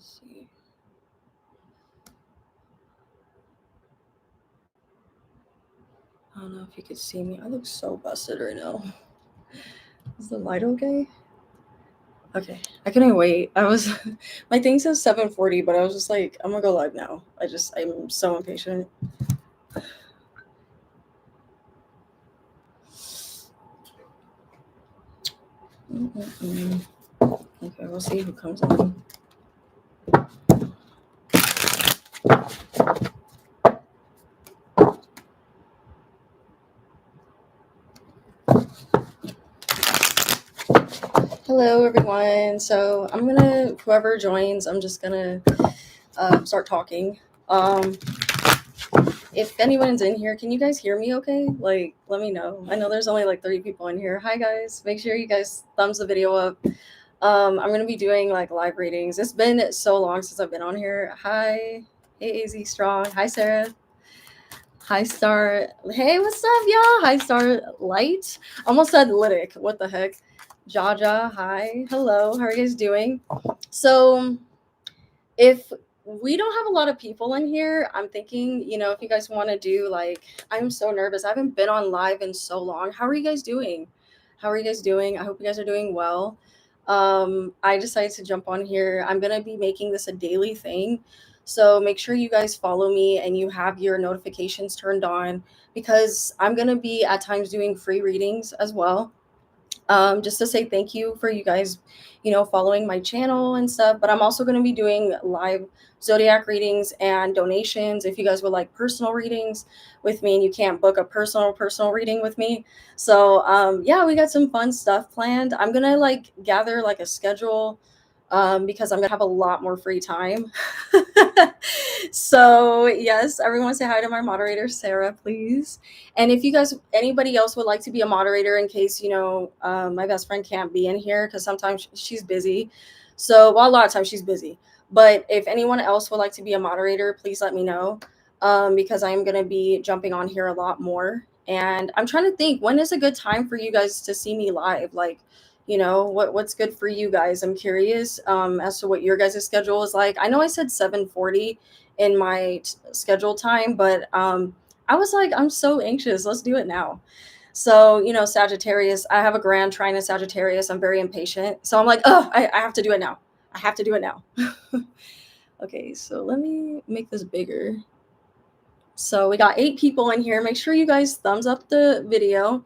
Let's see. I don't know if you could see me. I look so busted right now. Is the light okay? Okay, I couldn't wait. I was my thing says 7:40, but I was just like, I'm gonna go live now. I'm so impatient. Mm-mm-mm. Okay, we'll see who comes on. Hello, everyone. So whoever joins, I'm just gonna start talking. If anyone's in here, can you guys hear me okay? Like, let me know. I know there's only like 30 people in here. Hi, guys. Make sure you guys thumbs the video up. I'm going to be doing like live readings. It's been so long since I've been on here. Hi. Hey, AZ Strong. Hi, Sarah. Hi, Star. Hey, what's up, y'all? Hi, Star Light. Almost said Lytic. What the heck? Jaja. Hi. Hello. How are you guys doing? So, if we don't have a lot of people in here, I'm thinking, if you guys want to do like, I'm so nervous. I haven't been on live in so long. How are you guys doing? How are you guys doing? I hope you guys are doing well. I decided to jump on here. I'm going to be making this a daily thing. So make sure you guys follow me and you have your notifications turned on, because I'm going to be at times doing free readings as well. Just to say thank you for you guys, following my channel and stuff. But I'm also going to be doing live Zodiac readings and donations. If you guys would like personal readings with me and you can't book a personal reading with me. So yeah, we got some fun stuff planned. I'm going to like gather like a schedule because I'm going to have a lot more free time. So yes, everyone say hi to my moderator, Sarah, please. And if you guys, anybody else would like to be a moderator in case, my best friend can't be in here because sometimes she's busy. So, well, a lot of times she's busy. But if anyone else would like to be a moderator, please let me know, because I am going to be jumping on here a lot more. And I'm trying to think, when is a good time for you guys to see me live? Like, what's good for you guys? I'm curious as to what your guys' schedule is like. I know I said 7:40 in my schedule time, but I was like, I'm so anxious. Let's do it now. So, Sagittarius, I have a grand trine of Sagittarius. I'm very impatient. So I'm like, oh, I have to do it now. I have to do it now. Okay, so let me make this bigger. So we got 8 people in here. Make sure you guys thumbs up the video.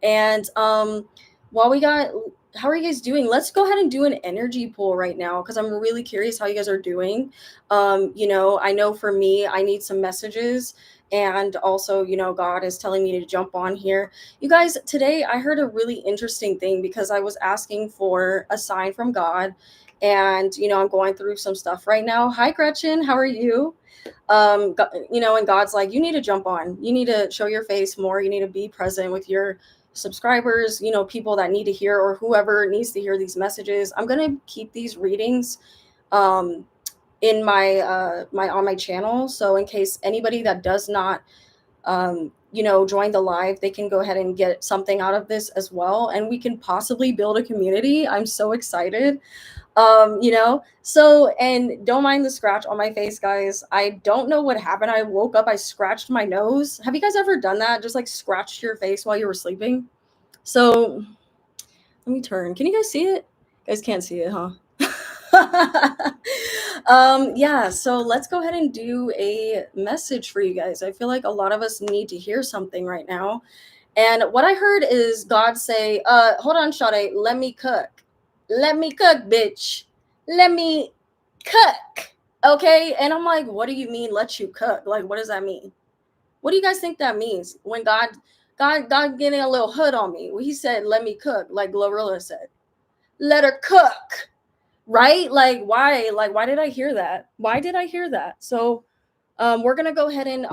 And while we got, how are you guys doing? Let's go ahead and do an energy pool right now, because I'm really curious how you guys are doing. I know for me, I need some messages. And also, God is telling me to jump on here. You guys, today I heard a really interesting thing because I was asking for a sign from God. And, I'm going through some stuff right now. Hi, Gretchen. How are you? And God's like, you need to jump on. You need to show your face more. You need to be present with your subscribers, people that need to hear, or whoever needs to hear these messages. I'm going to keep these readings in my on my channel. So in case anybody that does not join the live, they can go ahead and get something out of this as well, and we can possibly build a community. I'm so excited. So, and don't mind the scratch on my face, guys. I don't know what happened. I woke up, I scratched my nose. Have you guys ever done that? Just like scratched your face while you were sleeping? So let me turn. Can you guys see it? You guys can't see it, huh? Yeah, so let's go ahead and do a message for you guys. I feel like a lot of us need to hear something right now. And what I heard is God say, hold on, Sade, let me cook. Let me cook, bitch. Let me cook. Okay. And I'm like, what do you mean let you cook? Like, what does that mean? What do you guys think that means? When God getting a little hood on me. When he said, let me cook, like Glorilla said. Let her cook. Right? Like, why? Like, why did I hear that? Why did I hear that? So we're gonna go ahead and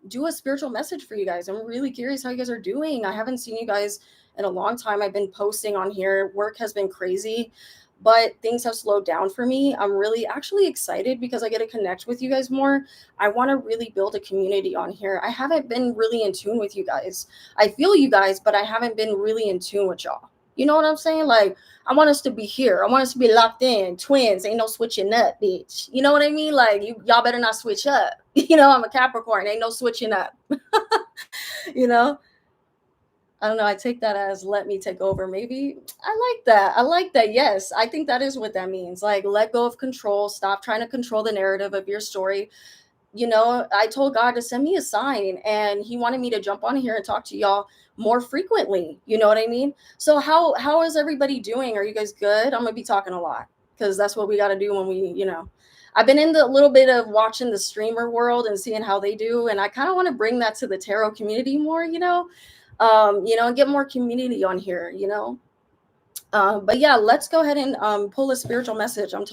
do a spiritual message for you guys. I'm really curious how you guys are doing. I haven't seen you guys in a long time. I've been posting on here. Work has been crazy, but things have slowed down for me. I'm really actually excited because I get to connect with you guys more. I want to really build a community on here. I haven't been really in tune with you guys. I feel you guys, but I haven't been really in tune with y'all. You know what I'm saying? Like, I want us to be here. I want us to be locked in. Twins, ain't no switching up, bitch. You know what I mean? Like, y'all better not switch up. You know, I'm a Capricorn. Ain't no switching up. You know? I don't know. I take that as let me take over. Maybe I like that. I like that. Yes, I think that is what that means. Like, let go of control. Stop trying to control the narrative of your story. You know, I told God to send me a sign, and He wanted me to jump on here and talk to y'all more frequently. You know what I mean? So how is everybody doing? Are you guys good? I'm gonna be talking a lot because that's what we got to do when we, you know. I've been in the little bit of watching the streamer world and seeing how they do, and I kind of want to bring that to the tarot community more. You know, and get more community on here. You know, but yeah, let's go ahead and pull a spiritual message. I'm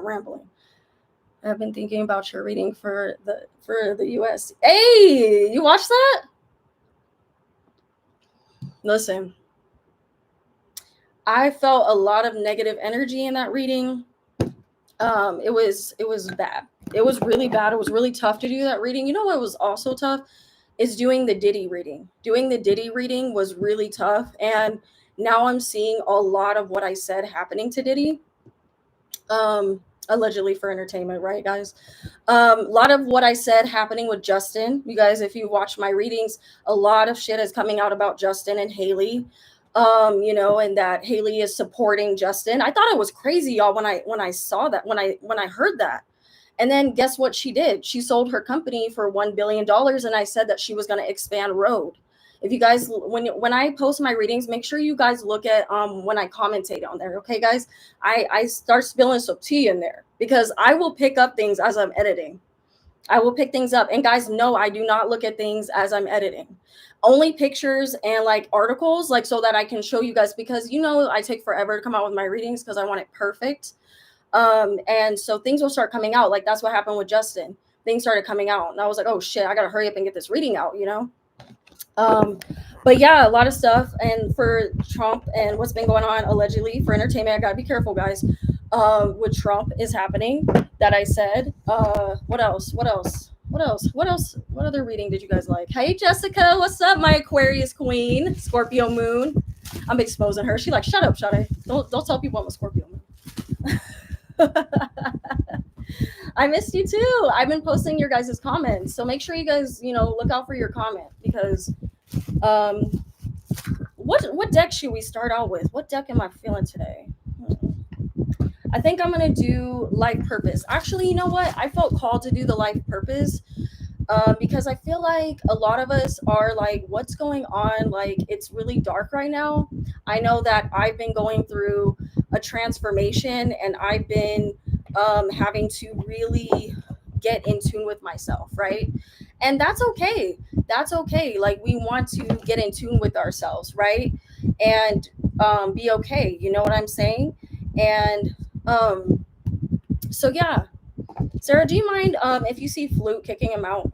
rambling. I've been thinking about your reading for the US. Hey, you watched that? Listen, I felt a lot of negative energy in that reading. It was bad. It was really bad. It was really tough to do that reading. You know what was also tough is doing the Diddy reading. Doing the Diddy reading was really tough, and now I'm seeing a lot of what I said happening to Diddy. Allegedly for entertainment, right, guys? A lot of what I said happening with Justin. You guys, if you watch my readings, a lot of shit is coming out about Justin and Haley. You know, and that Haley is supporting Justin. I thought it was crazy, y'all, when I saw that, when I heard that. And then guess what she did? She sold her company for $1 billion, and I said that she was going to expand Road. If you guys, when I post my readings, make sure you guys look at when I commentate on there. Okay, guys, I start spilling some tea in there because I will pick up things as I'm editing. I will pick things up. And guys, no, I do not look at things as I'm editing. Only pictures and like articles, like so that I can show you guys, because you know I take forever to come out with my readings because I want it perfect. And so things will start coming out. Like that's what happened with Justin. Things started coming out, and I was like, oh shit, I gotta hurry up and get this reading out, you know. But yeah, a lot of stuff. And for Trump and what's been going on allegedly for entertainment, I gotta be careful, guys. With Trump is happening that I said. What else? What other reading did you guys like? Hey Jessica, what's up, my Aquarius queen, Scorpio moon. I'm exposing her. She like, shut up, Shade. Don't tell people I'm a Scorpio moon. I missed you too. I've been posting your guys' comments, so make sure you guys, you know, look out for your comment because what deck should we start out with? What deck am I feeling today? I think I'm gonna do Life Purpose. Actually, you know what? I felt called to do the Life Purpose because I feel like a lot of us are like, what's going on? Like, it's really dark right now. I know that I've been going through a transformation, and I've been having to really get in tune with myself, right? And that's okay. That's okay. Like, we want to get in tune with ourselves, right? And be okay. You know what I'm saying? And so yeah, Sarah, do you mind if you see Flute kicking him out?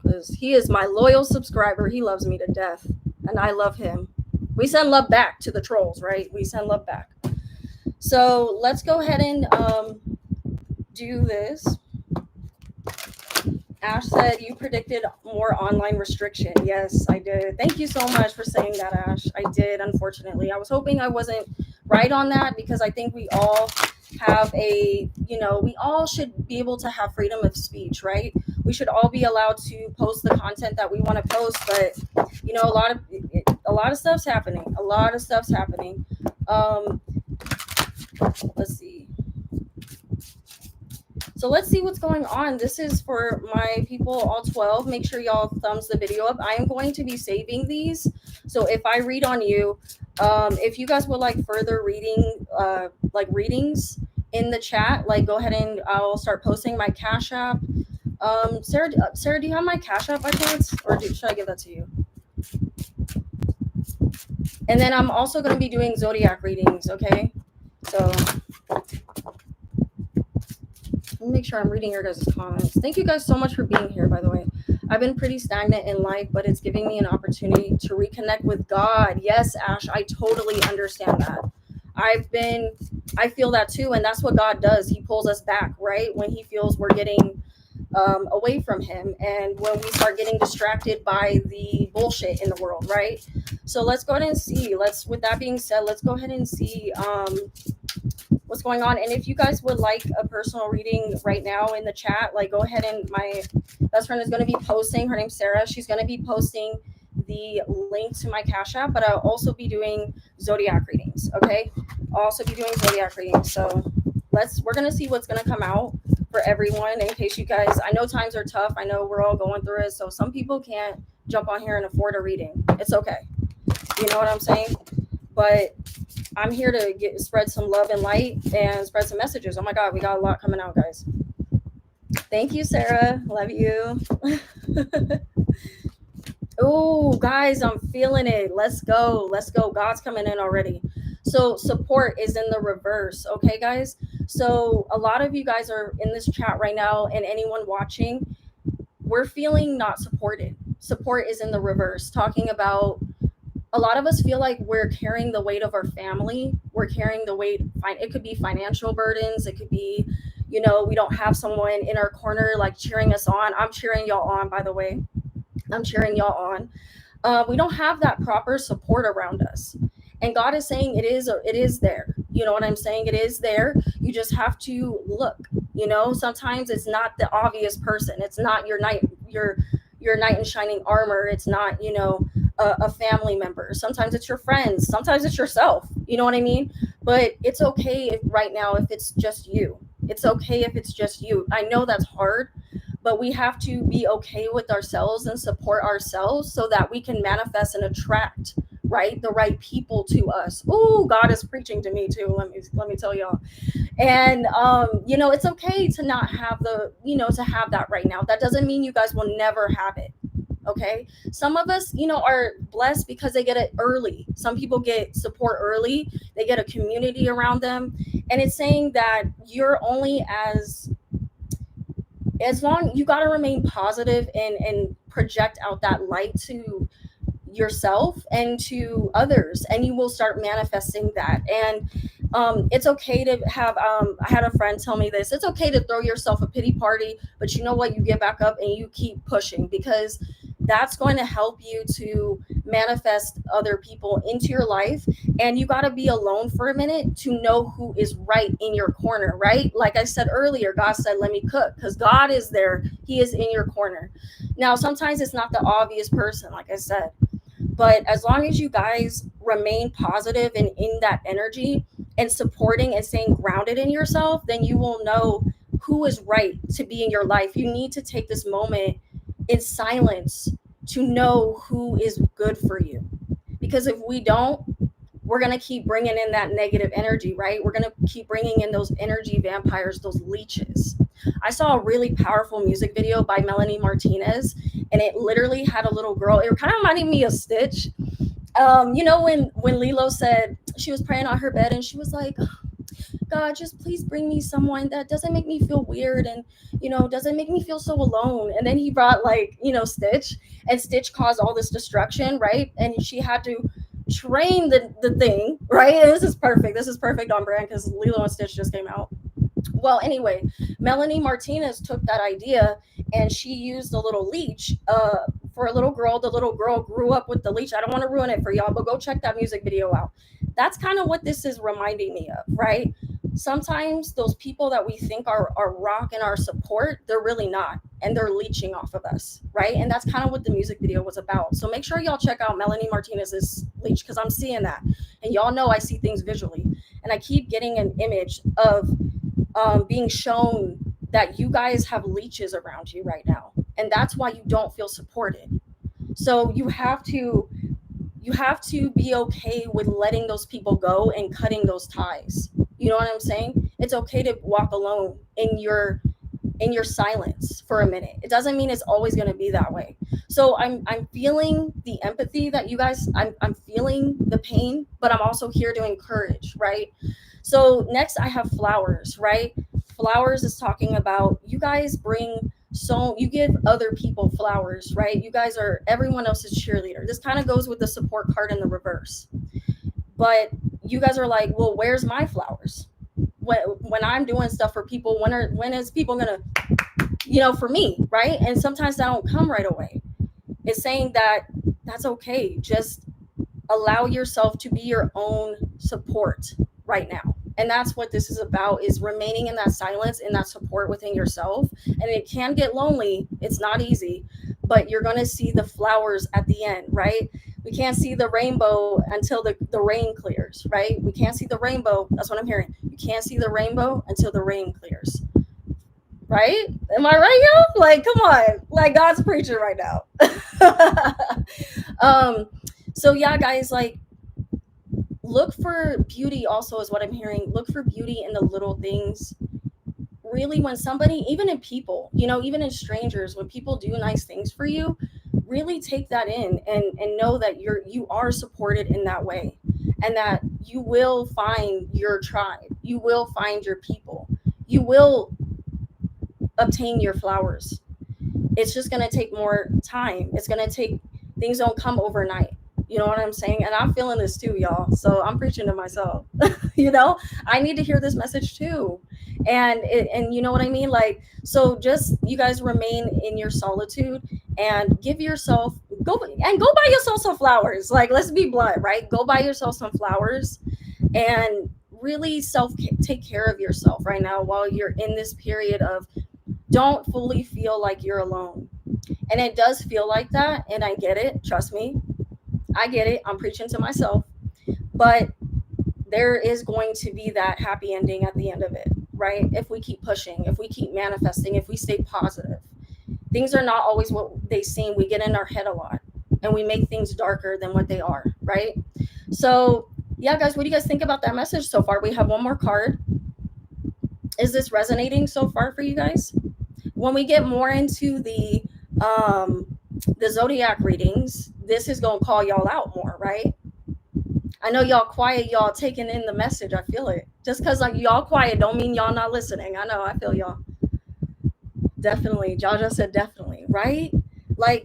Because he is my loyal subscriber. He loves me to death, and I love him. We send love back to the trolls, right? We send love back. So let's go ahead and do this. Ash said you predicted more online restriction. Yes, I did. Thank you so much for saying that, Ash. I did, unfortunately. I was hoping I wasn't right on that because I think we all have we all should be able to have freedom of speech, right? We should all be allowed to post the content that we want to post, but you know, a lot of stuff's happening. A lot of stuff's happening. Let's see. So let's see what's going on. This is for my people, all 12. Make sure y'all thumbs the video up. I am going to be saving these. So if I read on you, if you guys would like further reading, like readings in the chat, like go ahead and I'll start posting my Cash App. Sarah, do you have my Cash App by chance? Or should I give that to you? And then I'm also going to be doing Zodiac readings, okay? So let me make sure I'm reading your guys' comments. Thank you guys so much for being here, by the way. I've been pretty stagnant in life, but it's giving me an opportunity to reconnect with God. Yes, Ash, I totally understand that. I feel that too, and that's what God does. He pulls us back, right? When he feels we're getting away from him, and when we start getting distracted by the bullshit in the world, right? So let's go ahead and see. With that being said, let's go ahead and see what's going on. And if you guys would like a personal reading right now in the chat, like go ahead, and my best friend is going to be posting, her name's Sarah, she's going to be posting the link to my Cash App, but I'll also be doing Zodiac readings. Okay, I'll also be doing Zodiac readings. So we're going to see what's going to come out for everyone, in case you guys, I know times are tough, I know we're all going through it, so some people can't jump on here and afford a reading. It's okay, you know what I'm saying? But I'm here to spread some love and light and spread some messages. Oh my God, we got a lot coming out, guys. Thank you, Sarah. Love you. Oh, guys, I'm feeling it. Let's go. Let's go. God's coming in already. So support is in the reverse. Okay, guys. So a lot of you guys are in this chat right now, and anyone watching, we're feeling not supported. Support is in the reverse, talking about a lot of us feel like we're carrying the weight of our family. We're carrying the weight. It could be financial burdens. It could be, we don't have someone in our corner like cheering us on. I'm cheering y'all on, by the way. I'm cheering y'all on. We don't have that proper support around us. And God is saying it is there. You know what I'm saying? It is there. You just have to look. Sometimes it's not the obvious person. It's not your knight in shining armor. It's not, a family member. Sometimes it's your friends. Sometimes it's yourself. You know what I mean? But it's okay right now if it's just you. It's okay if it's just you. I know that's hard, but we have to be okay with ourselves and support ourselves so that we can manifest and attract, right, the right people to us. Ooh, God is preaching to me too. Let me tell y'all. And it's okay to not have to have that right now. That doesn't mean you guys will never have it. Okay, some of us are blessed because they get it early. Some people get support early, they get a community around them, and it's saying that you're only as long, you got to remain positive and project out that light to yourself and to others, and you will start manifesting that. And it's okay to have I had a friend tell me this, it's okay to throw yourself a pity party, but you know what, you get back up and you keep pushing, because that's going to help you to manifest other people into your life. And you got to be alone for a minute to know who is right in your corner, right? Like I said earlier, God said, let me cook, because God is there. He is in your corner. Now, sometimes it's not the obvious person, like I said, but as long as you guys remain positive and in that energy and supporting and staying grounded in yourself, then you will know who is right to be in your life. You need to take this moment in silence to know who is good for you. Because if we don't, we're going to keep bringing in that negative energy, right? We're going to keep bringing in those energy vampires, those leeches. I saw a really powerful music video by Melanie Martinez, and it literally had a little girl. It kind of reminded me of Stitch. When Lilo said she was praying on her bed and she was like, God, just please bring me someone that doesn't make me feel weird and, doesn't make me feel so alone. And then he brought Stitch, and Stitch caused all this destruction, right? And she had to train the thing, right? And this is perfect. This is perfect on brand because Lilo and Stitch just came out. Well, anyway, Melanie Martinez took that idea and she used a little leech for a little girl. The little girl grew up with the leech. I don't want to ruin it for y'all, but go check that music video out. That's kind of what this is reminding me of, right? Sometimes those people that we think are rock and our support, they're really not. And they're leeching off of us, right? And that's kind of what the music video was about. So make sure y'all check out Melanie Martinez's leech, because I'm seeing that. And y'all know I see things visually. And I keep getting an image of being shown that you guys have leeches around you right now. And that's why you don't feel supported. So you have to be okay with letting those people go and cutting those ties. You know what I'm saying? It's okay to walk alone in your silence for a minute. It doesn't mean it's always going to be that way. So I'm feeling the empathy that you guys, I'm feeling the pain, but I'm also here to encourage, right? So next I have flowers, right? Flowers is talking about you guys you give other people flowers, right? You guys are everyone else's cheerleader. This kind of goes with the support card in the reverse. But you guys are like, well, where's my flowers? When I'm doing stuff for people, when is people gonna, for me, right? And sometimes that don't come right away. It's saying that that's okay. Just Allow yourself to be your own support right now. And that's what this is about, is remaining in that silence, in that support within yourself. And it can get lonely. It's not easy, but you're going to see the flowers at the end, right? We can't see the rainbow until the rain clears, right? We can't see the rainbow. That's what I'm hearing. You can't see the rainbow until the rain clears, right? Am I right, y'all? Like, come on. Like, God's preaching right now. So yeah, guys, like, look for beauty also is what I'm hearing. Look for beauty in the little things. Really, when somebody, even in people, even in strangers, when people do nice things for you, really take that in and know that you are supported in that way, and that you will find your tribe, you will find your people, you will obtain your flowers. It's just going to take more time. It's going to take, things don't come overnight. You know what I'm saying? And I'm feeling this too, y'all. So I'm preaching to myself. I need to hear this message too. And you know what I mean? Like, so just, you guys remain in your solitude and give yourself, go buy yourself some flowers. Like, let's be blunt, right? Go buy yourself some flowers and really take care of yourself right now while you're in this period of, don't fully feel like you're alone. And it does feel like that. And I get it. Trust me. I get it. I'm preaching to myself. But there is going to be that happy ending at the end of it, right? If we keep pushing, if we keep manifesting, if we stay positive. Things are not always what they seem. We get in our head a lot and we make things darker than what they are, right? So, yeah, guys, what do you guys think about that message so far? We have one more card. Is this resonating so far for you guys? When we get more into the Zodiac readings, this is going to call y'all out more, right? I know y'all quiet, y'all taking in the message. I feel it. Just because like y'all quiet don't mean y'all not listening. I know, I feel y'all. Definitely. Jaja said definitely, right? Like,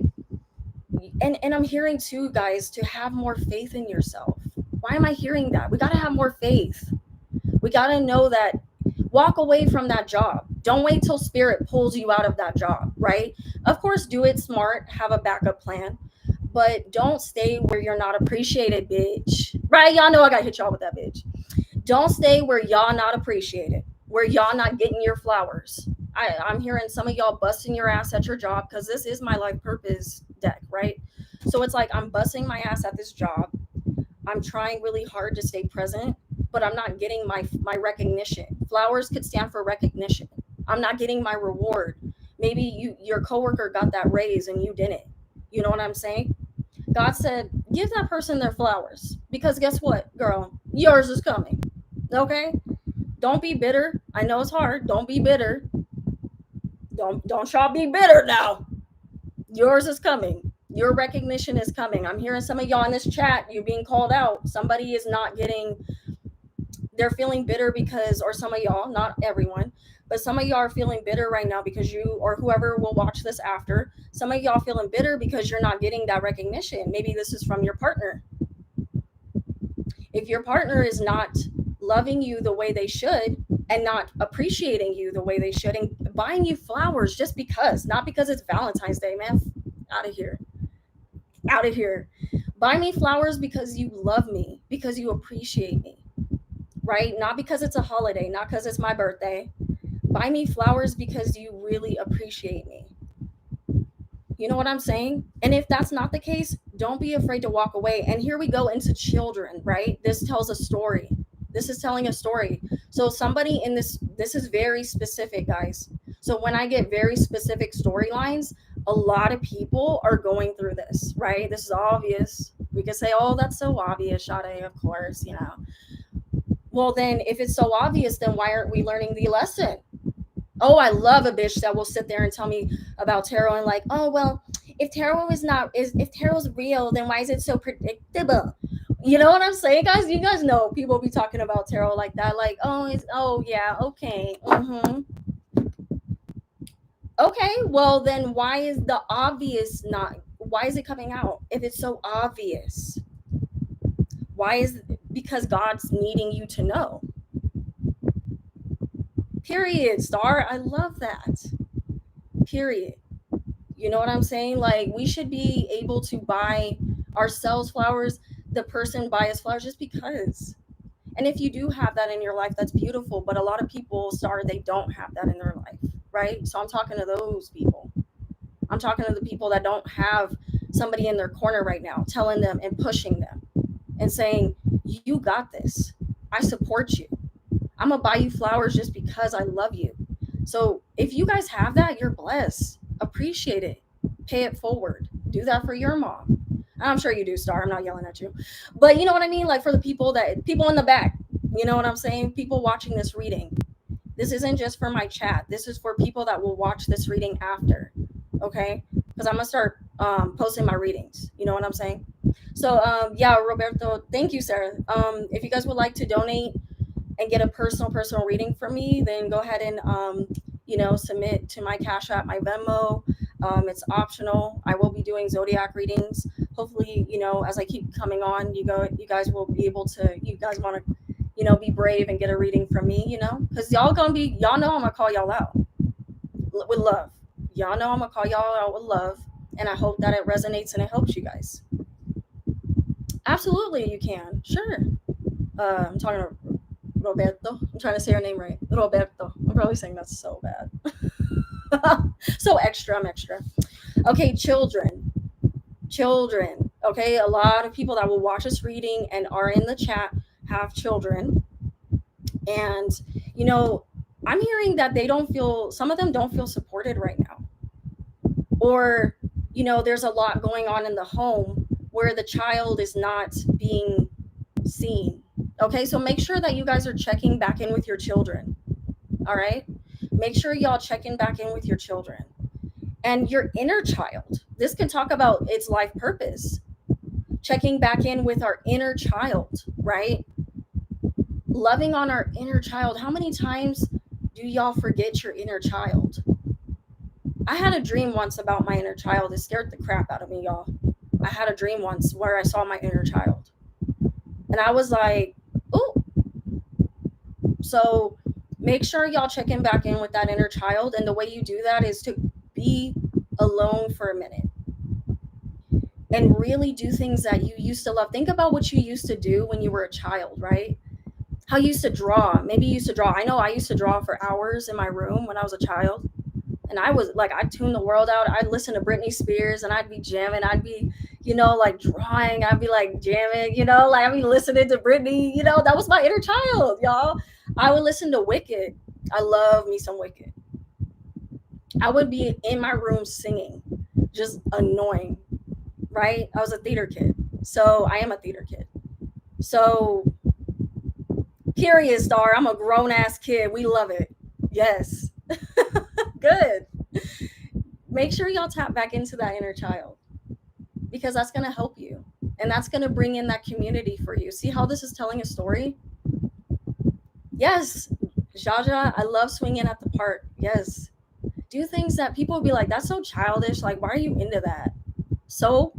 and I'm hearing too, guys, to have more faith in yourself. Why am I hearing that? We got to have more faith. We got to know that. Walk away from that job. Don't wait till spirit pulls you out of that job, right? Of course, do it smart, have a backup plan, but don't stay where you're not appreciated, bitch. Right? Y'all know I got to hit y'all with that, bitch. Don't stay where y'all not appreciated, where y'all not getting your flowers. I'm hearing some of y'all busting your ass at your job, because this is my life purpose deck, right? So it's like, I'm busting my ass at this job. I'm trying really hard to stay present, but I'm not getting my recognition. Flowers could stand for recognition. I'm not getting my reward. Maybe your coworker got that raise and you didn't. You know what I'm saying? God said, give that person their flowers, because guess what, girl? Yours is coming. Okay? Don't be bitter. I know it's hard. Don't be bitter. Don't y'all be bitter now. Yours is coming. Your recognition is coming. I'm hearing some of y'all in this chat, you're being called out. Somebody is not getting, they're feeling bitter because, or some of y'all, not everyone, but some of y'all are feeling bitter right now because you, or whoever will watch this after, some of y'all feeling bitter because you're not getting that recognition. Maybe this is from your partner. If your partner is not loving you the way they should and not appreciating you the way they should and buying you flowers just because, not because it's Valentine's Day, man, out of here. Out of here. Buy me flowers because you love me, because you appreciate me, right? Not because it's a holiday, not because it's my birthday. Buy me flowers because you really appreciate me. You know what I'm saying? And if that's not the case, don't be afraid to walk away. And here we go into children, right? This tells a story. This is telling a story. So somebody in this is very specific, guys. So when I get very specific storylines, a lot of people are going through this, right? This is obvious. We could say, oh, that's so obvious, Sade, of course, you know. Well, then if it's so obvious, then why aren't we learning the lesson? Oh, I love a bitch that will sit there and tell me about tarot and like, oh, well, if tarot's real, then why is it so predictable? You know what I'm saying, guys? You guys know people be talking about tarot like that, like, oh yeah, okay, okay. Well, then why is the obvious not? Why is it coming out if it's so obvious? Why is it? Because God's needing you to know. Period, star. I love that. Period. You know what I'm saying? Like, we should be able to buy ourselves flowers. the person buys flowers just because. And if you do have that in your life, that's beautiful. But a lot of people, they don't have that in their life, right? So I'm talking to those people. I'm talking to the people that don't have somebody in their corner right now telling them and pushing them and saying, you got this. I support you. I'm going to buy you flowers just because I love you. So if you guys have that, you're blessed. Appreciate it. Pay it forward. Do that for your mom. I'm sure you do, Star. I'm not yelling at you. But you know what I mean? Like for the people in the back, you know what I'm saying? People watching this reading. This isn't just for my chat. This is for people that will watch this reading after. Okay? Because I'm going to start posting my readings. You know what I'm saying? So, yeah, Roberto, thank you, Sarah. If you guys would like to donate and get a personal reading from me, then go ahead and, submit to my Cash App, my Venmo. It's optional. I will be doing Zodiac readings. Hopefully, as I keep coming on, you guys will be able to, you guys want to, be brave and get a reading from me, because y'all know I'm going to call y'all out with love. Y'all know I'm going to call y'all out with love. And I hope that it resonates and it helps you guys. Absolutely, you can. Sure. I'm talking to Roberto. I'm trying to say her name right. Roberto. I'm probably saying that's so bad. So extra. I'm extra. Okay, children. Okay, a lot of people that will watch this reading and are in the chat have children. And, I'm hearing that some of them don't feel supported right now. Or, there's a lot going on in the home where the child is not being seen. Okay, so make sure that you guys are checking back in with your children. All right? Make sure y'all checking back in with your children. And your inner child. This can talk about its life purpose. Checking back in with our inner child, right? Loving on our inner child. How many times do y'all forget your inner child? I had a dream once about my inner child. It scared the crap out of me, y'all. I had a dream once where I saw my inner child. And I was like, ooh. So make sure y'all checking back in with that inner child. And the way you do that is to be alone for a minute and really do things that you used to love. Think about what you used to do when you were a child, right? How you used to draw. Maybe you used to draw. I know I used to draw for hours in my room when I was a child. And I was like, I'd tune the world out. I'd listen to Britney Spears and I'd be jamming. I'd be, like drawing. I'd be like jamming, like I'd be listening to Britney, that was my inner child, y'all. I would listen to Wicked. I love me some Wicked. I would be in my room singing, just annoying, right? I was a theater kid. So I am a theater kid. So period, Star. I'm a grown ass kid. We love it. Yes. Good. Make sure y'all tap back into that inner child because that's going to help you. And that's going to bring in that community for you. See how this is telling a story? Yes. Jaja, I love swinging at the park. Yes. Do things that people will be like, that's so childish. Like, why are you into that? So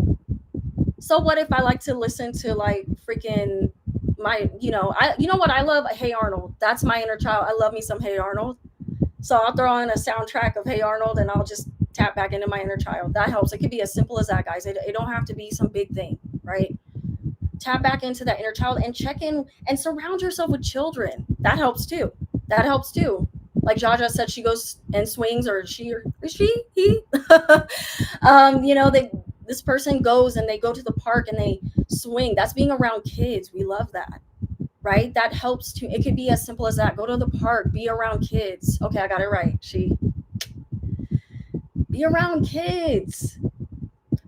what if I like to listen to like freaking my, what I love? Hey Arnold. That's my inner child. I love me some Hey Arnold. So I'll throw in a soundtrack of Hey Arnold and I'll just tap back into my inner child. That helps. It could be as simple as that, guys. It don't have to be some big thing, right? Tap back into that inner child and check in and surround yourself with children. That helps too. Like Jaja said, she goes and swings, or he. This person goes and they go to the park and they swing. That's being around kids. We love that. Right? That helps too. It could be as simple as that. Go to the park, be around kids. Okay, I got it right. Be around kids.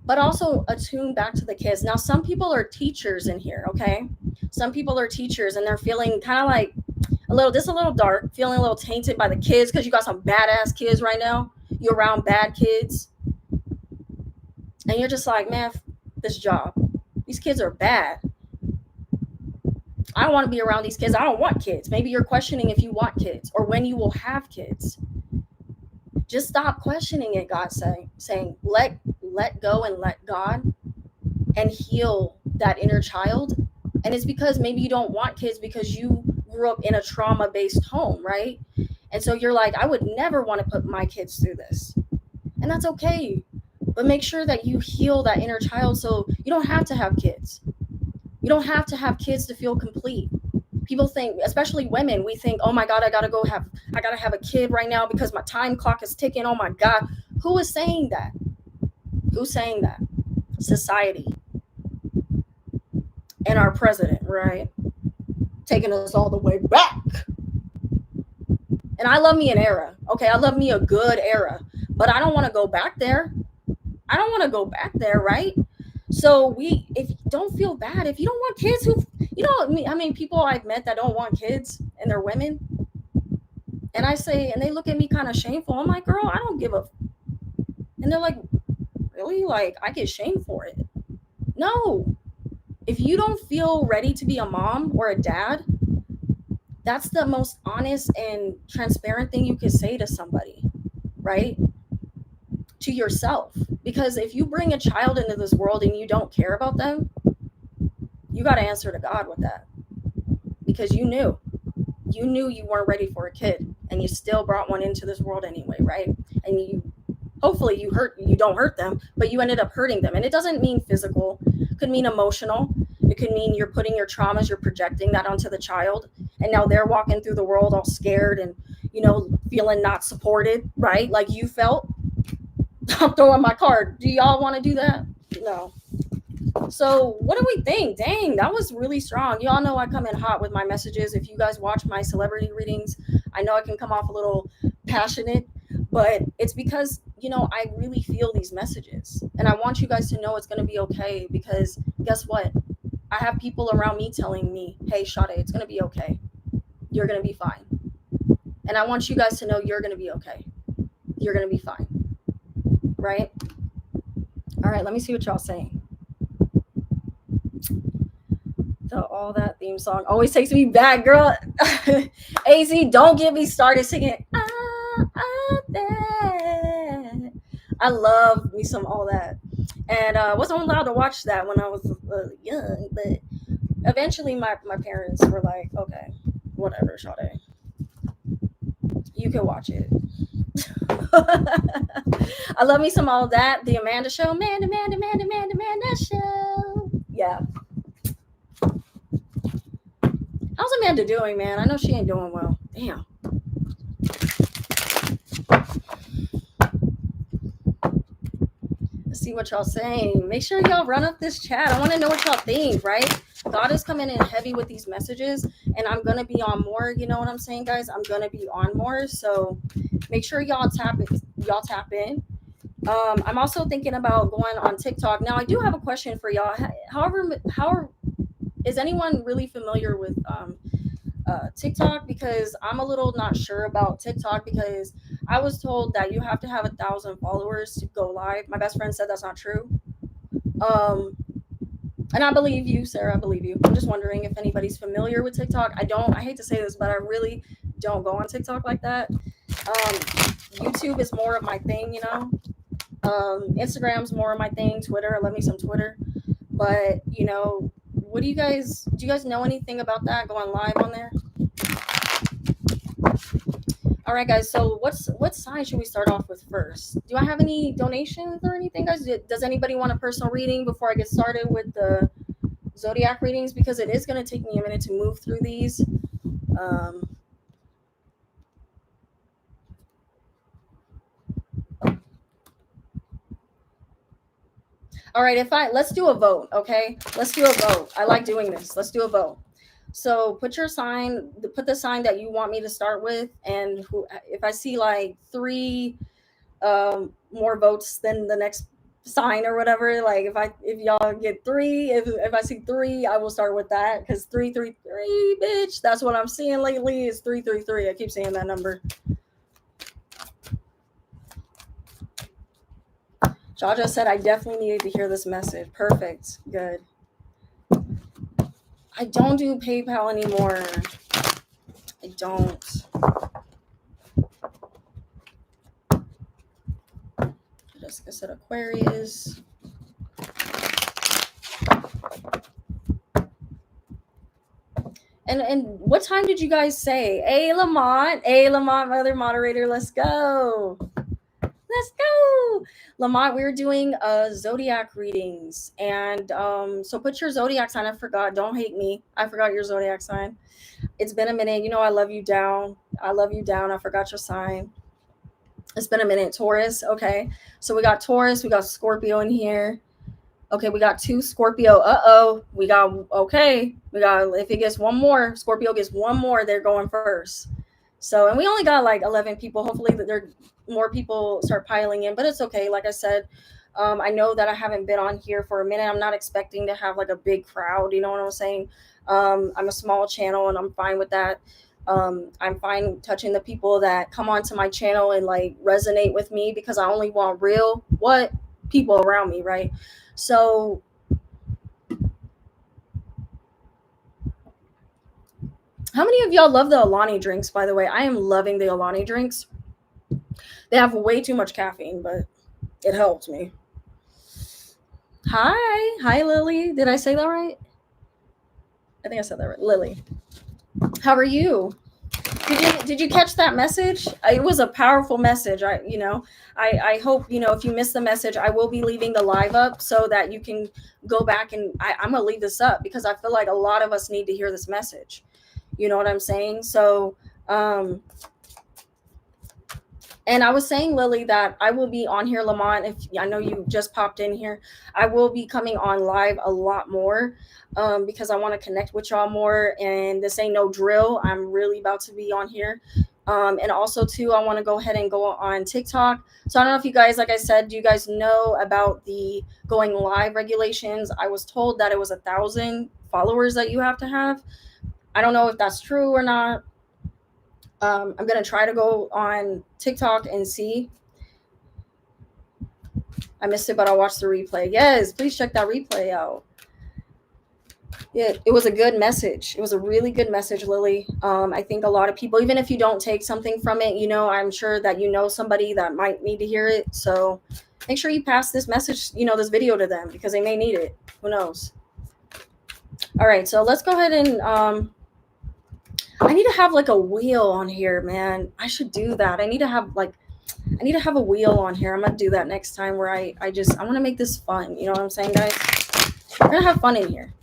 But also attune back to the kids. Now, some people are teachers in here, okay? Some people are teachers and they're feeling kind of like a little dark, feeling a little tainted by the kids because you got some badass kids right now. You're around bad kids. And you're just like, man, this job. These kids are bad. I don't want to be around these kids. I don't want kids. Maybe you're questioning if you want kids or when you will have kids. Just stop questioning it, God's saying let go and let God and heal that inner child. And it's because maybe you don't want kids because you grew up in a trauma-based home, right? And so you're like, I would never want to put my kids through this. And that's okay. But make sure that you heal that inner child so you don't have to have kids. You don't have to have kids to feel complete. People think, especially women, we think, oh my God, I gotta have a kid right now because my time clock is ticking. Oh my God. Who is saying that? Who's saying that? Society and our president, right? Taking us all the way back. And I love me an era. Okay, I love me a good era. But I don't want to go back there. I don't want to go back there, right? So if you don't feel bad, if you don't want kids, I mean, people I've met that don't want kids and they're women. And I say, and they look at me kind of shameful. I'm like, girl, I don't give a. And they're like, really? Like, I get shamed for it. No. If you don't feel ready to be a mom or a dad, that's the most honest and transparent thing you could say to somebody, right? To yourself. Because if you bring a child into this world and you don't care about them, you got to answer to God with that. Because you knew you weren't ready for a kid and you still brought one into this world anyway, right? And hopefully you don't hurt them, but you ended up hurting them. And it doesn't mean physical. It could mean emotional. It could mean you're putting your traumas, you're projecting that onto the child. And now they're walking through the world all scared and, feeling not supported, right? Like you felt. I'm throwing my card. Do y'all want to do that? No. So what do we think? Dang, that was really strong. Y'all know I come in hot with my messages. If you guys watch my celebrity readings, I know I can come off a little passionate, but it's because, I really feel these messages. And I want you guys to know it's going to be okay, because guess what? I have people around me telling me, hey, Sade, it's going to be okay. You're going to be fine. And I want you guys to know you're going to be okay. You're going to be fine. Right? All right, let me see what y'all saying. All that theme song always takes me back, girl. AZ, don't get me started singing. I love me some all that. And I wasn't allowed to watch that when I was young, but eventually my parents were like, okay, whatever, Sade. You can watch it. I love me some all that. The Amanda Show. Amanda Show. Yeah. How's Amanda doing, man? I know she ain't doing well. Damn. Let's see what y'all saying. Make sure y'all run up this chat. I want to know what y'all think, right? God is coming in heavy with these messages, and I'm going to be on more. You know what I'm saying, guys? I'm going to be on more. So make sure y'all tap in. I'm also thinking about going on TikTok. Now, I do have a question for y'all. How is anyone really familiar with TikTok? Because I'm a little not sure about TikTok, because I was told that you have to have 1,000 followers to go live. My best friend said that's not true. And I believe you, Sarah. I believe you. I'm just wondering if anybody's familiar with TikTok. I hate to say this, but I really don't go on TikTok like that. YouTube is more of my thing, Instagram's more of my thing. Twitter, I love me some Twitter. But, what do you guys know anything about that, going live on there? All right, guys. So what sign should we start off with first? Do I have any donations or anything, guys? Does anybody want a personal reading before I get started with the Zodiac readings? Because it is going to take me a minute to move through these. All right, let's do a vote, okay? Let's do a vote. I like doing this. Let's do a vote. So put the sign that you want me to start with, and if I see like 3 more votes than the next sign or whatever, like if y'all get 3, if I see 3, I will start with that, because 333, bitch, that's what I'm seeing lately is 333. I keep saying that number. Jaja said I definitely needed to hear this message. Perfect. Good. I don't do PayPal anymore. I don't. Jessica said Aquarius. And what time did you guys say? Hey, Lamont, my other moderator, let's go. Let's go. Lamont, we're doing zodiac readings. And so put your zodiac sign. I forgot. Don't hate me. I forgot your zodiac sign. It's been a minute. You know, I love you down. I love you down. I forgot your sign. It's been a minute. Taurus. Okay. So we got Taurus. We got Scorpio in here. Okay, we got 2 Scorpio. We got, okay. We got, if it gets one more, Scorpio gets one more, they're going first. So, and we only got like 11 people. Hopefully that there more people start piling in, but it's okay. Like I said, I know that I haven't been on here for a minute. I'm not expecting to have like a big crowd. You know what I'm saying? I'm a small channel and I'm fine with that. I'm fine touching the people that come onto my channel and like resonate with me, because I only want real people around me, right? So how many of y'all love the Alani drinks, by the way? I am loving the Alani drinks. They have way too much caffeine, but it helped me. Hi Lily. Did I say that right? I think I said that right. Lily, how are you? Did you catch that message? It was a powerful message. I hope, if you missed the message, I will be leaving the live up so that you can go back, and I'm gonna leave this up because I feel like a lot of us need to hear this message. You know what I'm saying? So and I was saying, Lily, that I will be on here, Lamont. If I know you just popped in here, I will be coming on live a lot more, because I want to connect with y'all more. And this ain't no drill. I'm really about to be on here. And also, too, I want to go ahead and go on TikTok. So I don't know if you guys, like I said, do you guys know about the going live regulations? I was told that it was 1,000 followers that you have to have. I don't know if that's true or not. I'm going to try to go on TikTok and see. I missed it, but I'll watch the replay. Yes, please check that replay out. Yeah, it was a good message. It was a really good message, Lily. I think a lot of people, even if you don't take something from it, I'm sure that somebody that might need to hear it. So make sure you pass this message, this video to them, because they may need it. Who knows? All right, so let's go ahead and I need to have like a wheel on here, man. I should do that. I need to have a wheel on here. I'm gonna do that next time, where I want to make this fun. You know what I'm saying, guys? We're gonna have fun in here.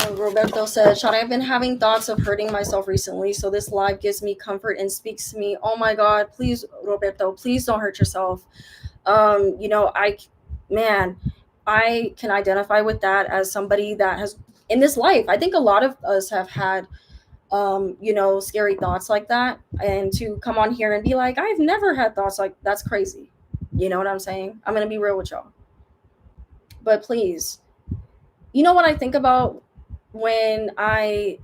Roberto said, Shad, I've been having thoughts of hurting myself recently, so this live gives me comfort and speaks to me. Oh my God, please, Roberto, please don't hurt yourself. I can identify with that as somebody that has, in this life, I think a lot of us have had, scary thoughts like that. And to come on here and be like, I've never had thoughts like, that's crazy. You know what I'm saying? I'm going to be real with y'all. But please, you know what I think about when I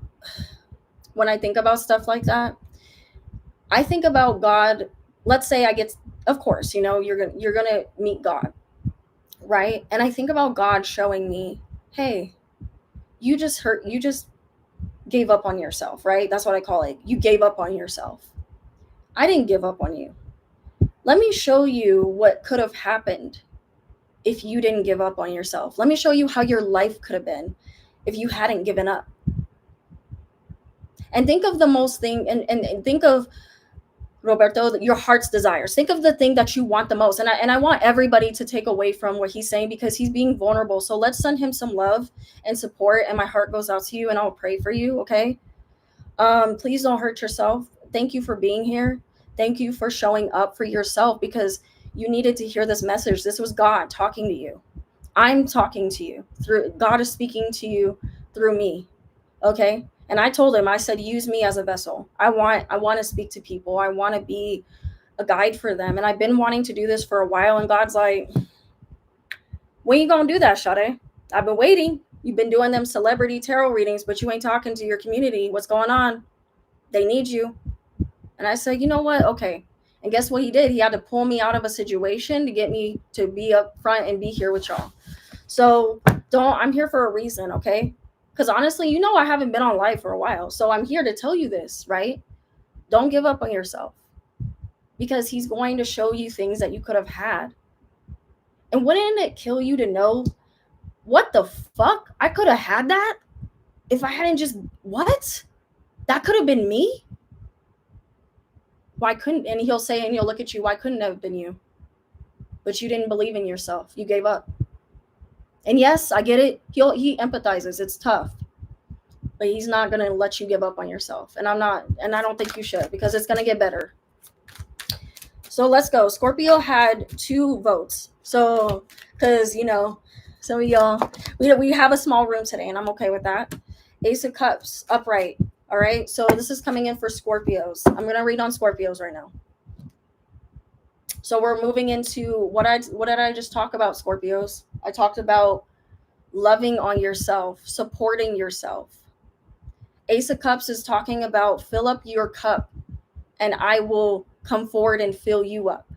think about stuff like that? I think about God. Let's say of course, you're going to meet God. Right? And I think about God showing me, hey, you just gave up on yourself, right? That's what I call it. You gave up on yourself. I didn't give up on you. Let me show you what could have happened if you didn't give up on yourself. Let me show you how your life could have been if you hadn't given up. And think of the most thing, and think of, Roberto, your heart's desires. Think of the thing that you want the most. And I want everybody to take away from what he's saying, because he's being vulnerable. So let's send him some love and support. And my heart goes out to you, and I'll pray for you. Okay. Please don't hurt yourself. Thank you for being here. Thank you for showing up for yourself, because you needed to hear this message. This was God talking to you. I'm talking to you God is speaking to you through me. Okay. And I told him, I said, use me as a vessel. I want to speak to people. I want to be a guide for them. And I've been wanting to do this for a while. And God's like, when you going to do that, Sade? I've been waiting. You've been doing them celebrity tarot readings, but you ain't talking to your community. What's going on? They need you. And I said, you know what? Okay. And guess what he did? He had to pull me out of a situation to get me to be up front and be here with y'all. So I'm here for a reason. Okay. Because honestly, I haven't been on live for a while. So I'm here to tell you this, right? Don't give up on yourself, because he's going to show you things that you could have had. And wouldn't it kill you to know, what the fuck? I could have had that if I hadn't just, what? That could have been me. Why couldn't, and he'll say, and he'll look at you, why couldn't it have been you? But you didn't believe in yourself. You gave up. And yes, I get it. He empathizes. It's tough. But he's not going to let you give up on yourself. And I don't think you should, because it's going to get better. So let's go. Scorpio had 2 votes. So, because, some of y'all, we have a small room today, and I'm okay with that. Ace of Cups, upright. All right. So this is coming in for Scorpios. I'm going to read on Scorpios right now. So we're moving into what did I just talk about, Scorpios? I talked about loving on yourself, supporting yourself. Ace of Cups is talking about fill up your cup and I will come forward and fill you up.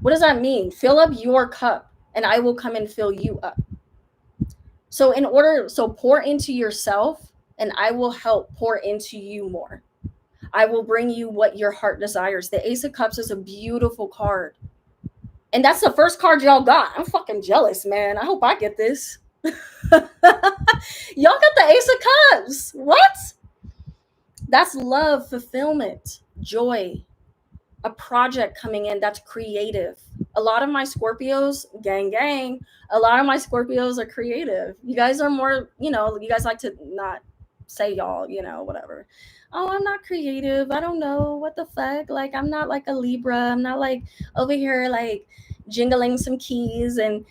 What does that mean? Fill up your cup and I will come and fill you up. So pour into yourself and I will help pour into you more. I will bring you what your heart desires. The Ace of Cups is a beautiful card. And that's the first card y'all got. I'm fucking jealous, man. I hope I get this. Y'all got the Ace of Cups. What? That's love, fulfillment, joy, a project coming in that's creative. A lot of my Scorpios, gang, a lot of my Scorpios are creative. You guys are more, you guys like to not say y'all, whatever. Oh, I'm not creative. I don't know what the fuck. Like, I'm not like a Libra. I'm not like over here like jingling some keys and,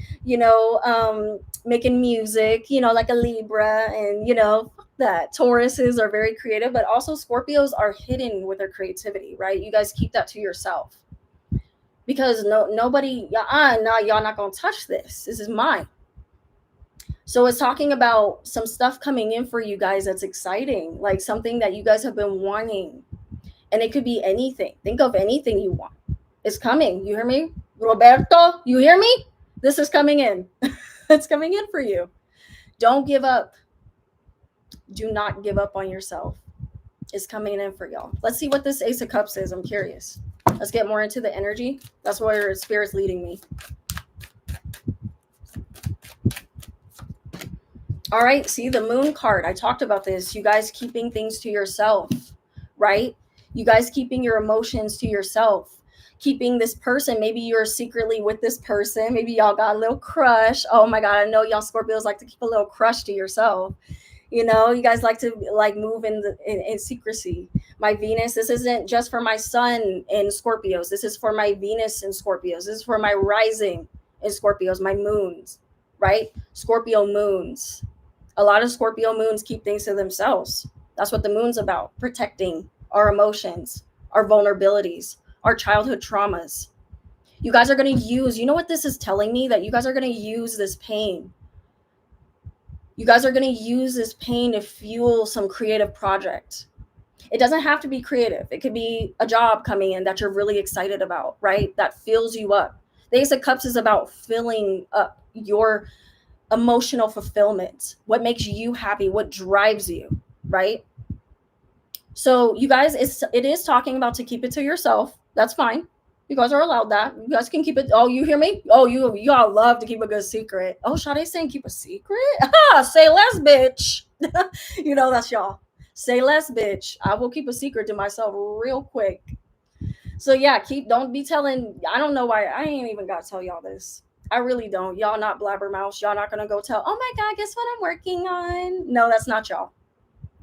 making music, like a Libra. And, fuck that. Tauruses are very creative, but also Scorpios are hidden with their creativity, right? You guys keep that to yourself. Because nobody, y'all not going to touch this. This is mine. So it's talking about some stuff coming in for you guys that's exciting, like something that you guys have been wanting. And it could be anything. Think of anything you want. It's coming. You hear me? Roberto, you hear me? This is coming in. It's coming in for you. Don't give up. Do not give up on yourself. It's coming in for y'all. Let's see what this Ace of Cups is. I'm curious. Let's get more into the energy. That's where Spirit's leading me. All right, see the Moon card. I talked about this. You guys keeping things to yourself, right? You guys keeping your emotions to yourself. Keeping this person. Maybe you're secretly with this person. Maybe y'all got a little crush. Oh my God, I know y'all Scorpios like to keep a little crush to yourself. You guys like to move in secrecy. My Venus, this isn't just for my sun in Scorpios. This is for my Venus in Scorpios. This is for my rising in Scorpios, my moons, right? Scorpio moons. A lot of Scorpio moons keep things to themselves. That's what the moon's about, protecting our emotions, our vulnerabilities, our childhood traumas. You guys are going to use, you know what this is telling me? That you guys are going to use this pain. You guys are going to use this pain to fuel some creative project. It doesn't have to be creative. It could be a job coming in that you're really excited about, right? That fills you up. The Ace of Cups is about filling up your emotional fulfillment, what makes you happy, what drives you, right? So you guys, it is talking about to keep it to yourself. That's fine. You guys are allowed that. You guys can keep it. Oh, you hear me? Oh, y'all love to keep a good secret. Oh, Sade saying keep a secret? Say less, bitch. That's y'all. Say less, bitch. I will keep a secret to myself real quick. So yeah, don't be telling. I don't know why. I ain't even got to tell y'all this. I really don't. Y'all not blabbermouth. Y'all not going to go tell, oh my God, guess what I'm working on? No, that's not y'all.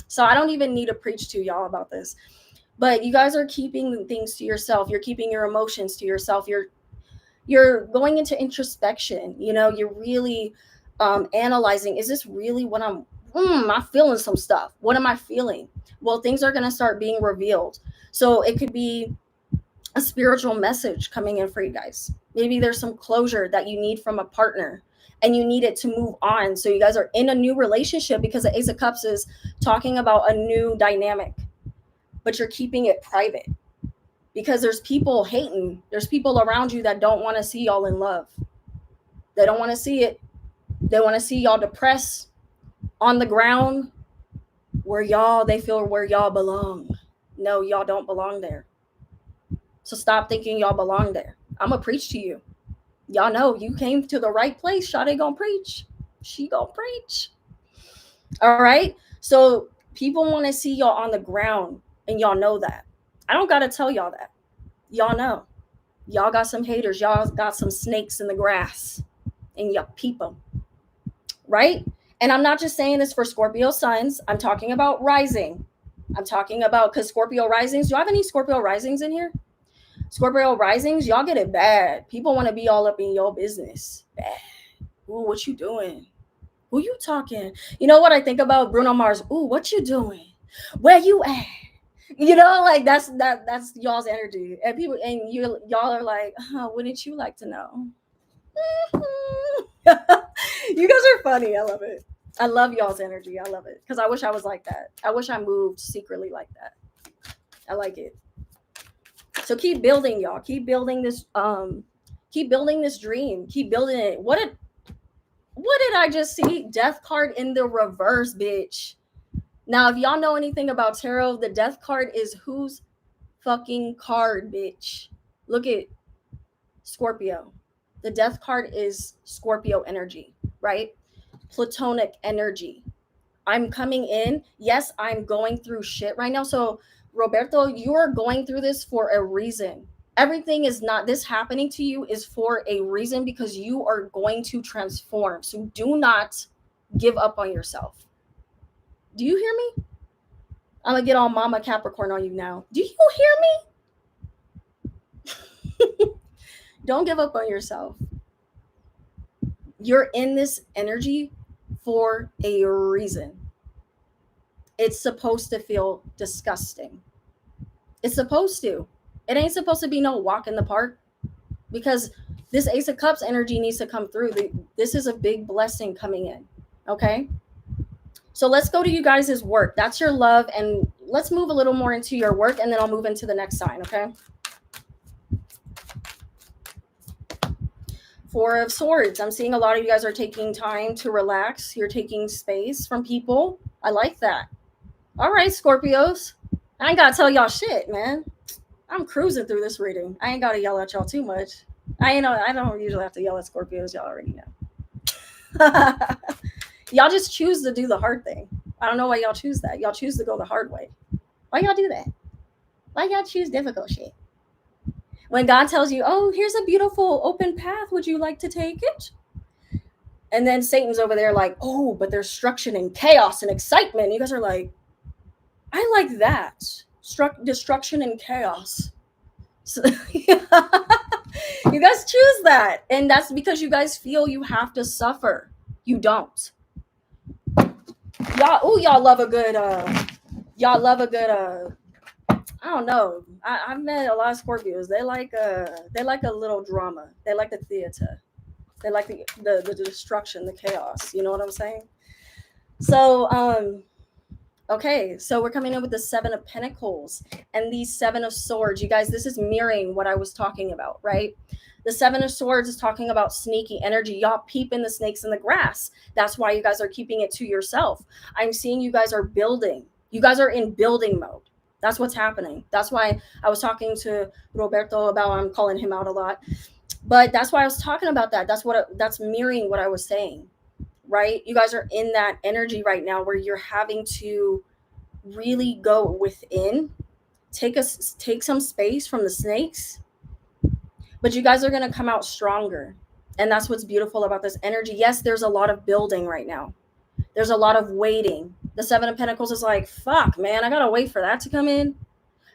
So I don't even need to preach to y'all about this. But you guys are keeping things to yourself. You're keeping your emotions to yourself. You're going into introspection. You're really analyzing, is this really what I'm feeling some stuff? What am I feeling? Well, things are going to start being revealed. So it could be a spiritual message coming in for you guys. Maybe there's some closure that you need from a partner and you need it to move on. So you guys are in a new relationship because the Ace of Cups is talking about a new dynamic, but you're keeping it private because there's people hating. There's people around you that don't want to see y'all in love. They don't want to see it. They want to see y'all depressed on the ground where they feel where y'all belong. No, y'all don't belong there. So stop thinking y'all belong there. I'm going to preach to you. Y'all know you came to the right place. Sade gonna preach. She gonna preach. All right. So People want to see y'all on the ground, and y'all know that. I don't got to tell y'all that. Y'all know. Y'all got some haters. Y'all got some snakes in the grass, and y'all peep them. Right? And I'm not just saying this for Scorpio suns. I'm talking about rising. I'm talking about, because Scorpio risings, do you have any Scorpio risings in here? Scorpio risings, y'all get it bad. People want to be all up in your business. Bad. Ooh, what you doing? Who you talking? You know what I think about Bruno Mars? Ooh, what you doing? Where you at? You know, like that's y'all's energy. And people, and y'all are like, wouldn't you like to know? You guys are funny. I love it. I love y'all's energy. I love it. Because I wish I was like that. I wish I moved secretly like that. I like it. So keep building, y'all. Keep building this dream. Keep building it. What did I just see? Death card in the reverse, bitch. Now, if y'all know anything about tarot, the death card is whose fucking card, bitch? Look at Scorpio. The death card is Scorpio energy, right? Platonic energy. I'm coming in. Yes, I'm going through shit right now. So, Roberto, you are going through this for a reason. Everything is not, this happening to you is for a reason, because you are going to transform. So do not give up on yourself. Do you hear me? I'm going to get all Mama Capricorn on you now. Do you hear me? Don't give up on yourself. You're in this energy for a reason. It's supposed to feel disgusting. It's supposed to. It ain't supposed to be no walk in the park, because this Ace of Cups energy needs to come through. This is a big blessing coming in. Okay. So let's go to you guys' work. That's your love. And let's move a little more into your work, and then I'll move into the next sign. Okay. Four of Swords. I'm seeing a lot of you guys are taking time to relax. You're taking space from people. I like that. All right, Scorpios. I ain't got to tell y'all shit, man. I'm cruising through this reading. I ain't got to yell at y'all too much. I don't usually have to yell at Scorpios. Y'all already know. Y'all just choose to do the hard thing. I don't know why y'all choose that. Y'all choose to go the hard way. Why y'all do that? Why y'all choose difficult shit? When God tells you, oh, here's a beautiful open path. Would you like to take it? And then Satan's over there like, oh, but there's destruction and chaos and excitement. You guys are like, I like that. Destruction and chaos. So, you guys choose that. And that's because you guys feel you have to suffer. You don't. Y'all love a good I don't know. I've met a lot of Scorpios. They like a little drama. They like the theater. They like the destruction, the chaos. You know what I'm saying? So okay, so we're coming in with the Seven of Pentacles and the Seven of Swords. You guys, this is mirroring what I was talking about, right? The Seven of Swords is talking about sneaky energy. Y'all peeping the snakes in the grass. That's why you guys are keeping it to yourself. I'm seeing you guys are building. You guys are in building mode. That's what's happening. That's why I was talking to Roberto about, I'm calling him out a lot, but that's why I was talking about that. That's mirroring what I was saying, right? You guys are in that energy right now where you're having to really go within, take some space from the snakes, but you guys are going to come out stronger. And that's what's beautiful about this energy. Yes, there's a lot of building right now. There's a lot of waiting. The Seven of Pentacles is like, fuck, man, I got to wait for that to come in.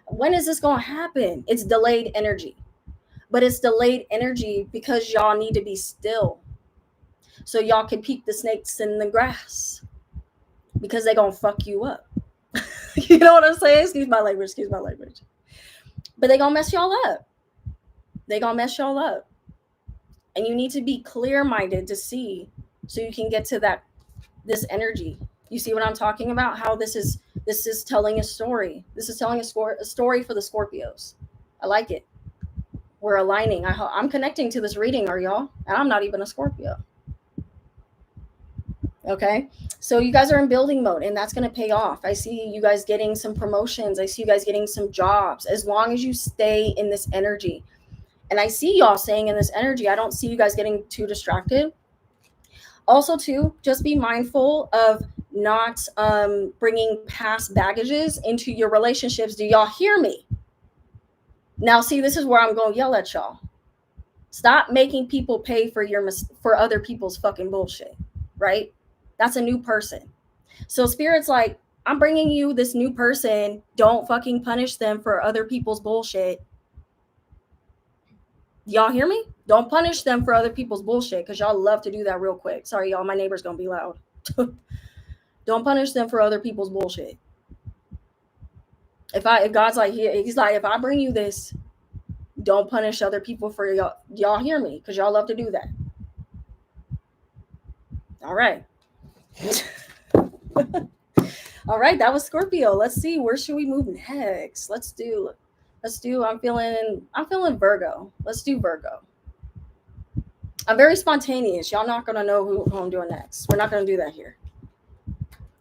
When is this going to happen? It's delayed energy. But it's delayed energy because y'all need to be still. So y'all can peek the snakes in the grass. Because they're going to fuck you up. You know what I'm saying? Excuse my language. But they're going to mess y'all up. And you need to be clear-minded to see, so you can get to this energy. You see what I'm talking about? How this is telling a story. This is telling a story for the Scorpios. I like it. We're aligning. I'm connecting to this reading, are y'all? And I'm not even a Scorpio. Okay, so you guys are in building mode, and that's going to pay off. I see you guys getting some promotions. I see you guys getting some jobs, as long as you stay in this energy. And I see y'all staying in this energy. I don't see you guys getting too distracted. Also, too, just be mindful of not bringing past baggages into your relationships. Do y'all hear me? Now, see, this is where I'm going to yell at y'all. Stop making people pay for other people's fucking bullshit, right? That's a new person. So Spirit's like, I'm bringing you this new person. Don't fucking punish them for other people's bullshit. Y'all hear me? Don't punish them for other people's bullshit, because y'all love to do that real quick. Sorry, y'all, my neighbor's going to be loud. Don't punish them for other people's bullshit. If God's like, he's like, if I bring you this, don't punish other people for y'all. Y'all hear me? Because y'all love to do that. All right. All right, that was Scorpio. Let's see, where should we move next? Let's do I'm feeling Virgo. Let's do Virgo. I'm very spontaneous. Y'all not gonna know who I'm doing next. We're not gonna do that here.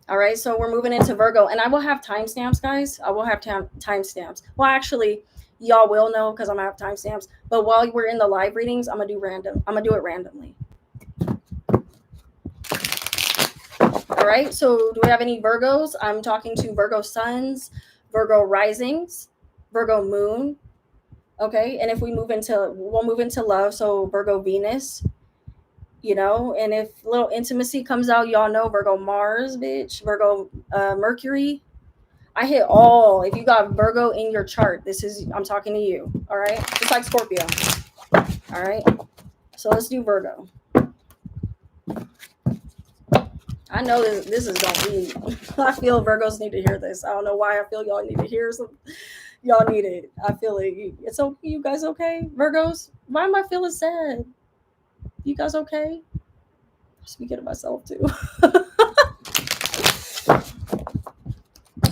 All right, so we're moving into Virgo, and I will have timestamps, guys. I will have timestamps. Well, actually, y'all will know because I'm gonna have timestamps. But while we're in the live readings, I'm gonna do it randomly. All right, so do we have any Virgos? I'm talking to Virgo suns, Virgo risings, Virgo moon. Okay, and if we'll move into love, so Virgo Venus, you know, and if little intimacy comes out, y'all know Virgo Mars, bitch, Virgo Mercury. I hit all. If you got Virgo in your chart, I'm talking to you. All right, just like Scorpio. All right, so let's do Virgo. I know this is gonna be. I feel Virgos need to hear this. I don't know why. I feel y'all need to hear some. Y'all need it. I feel it. It's okay. You guys okay? Virgos? Why am I feeling sad? You guys okay? Speaking to myself too.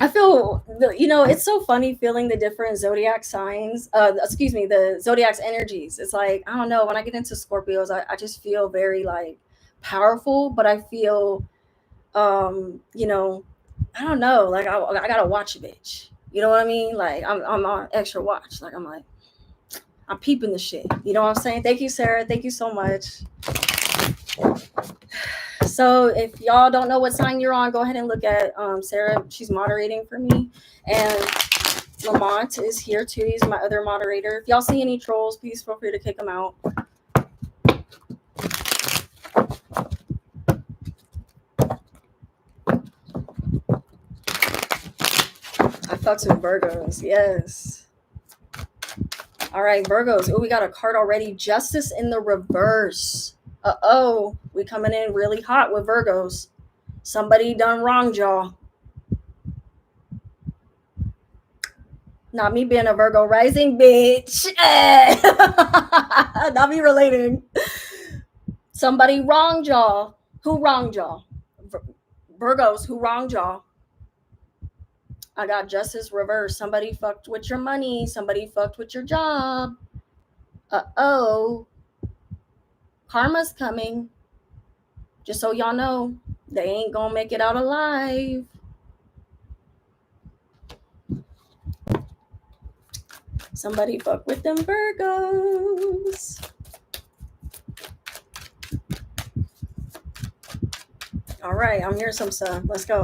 I feel, it's so funny feeling the different zodiac signs. The zodiac's energies. It's like, I don't know. When I get into Scorpios, I just feel very like powerful, but I feel, I don't know. Like I gotta watch a bitch. You know what I mean? Like I'm on extra watch. Like I'm peeping the shit. You know what I'm saying? Thank you, Sarah. Thank you so much. So if y'all don't know what sign you're on, go ahead and look at Sarah. She's moderating for me. And Lamont is here too. He's my other moderator. If y'all see any trolls, please feel free to kick them out. I fucks with Virgos. Yes. All right, Virgos. Oh, we got a card already. Justice in the reverse. Uh-oh. We coming in really hot with Virgos. Somebody done wrong, y'all. Not me being a Virgo rising, bitch. Not me relating. Somebody wronged y'all. Who wronged y'all? Virgos, who wronged y'all? I got justice reverse. Somebody fucked with your money. Somebody fucked with your job. Uh-oh. Karma's coming. Just so y'all know, they ain't gonna make it out alive. Somebody fuck with them Virgos. All right, I'm hearing some stuff. Let's go.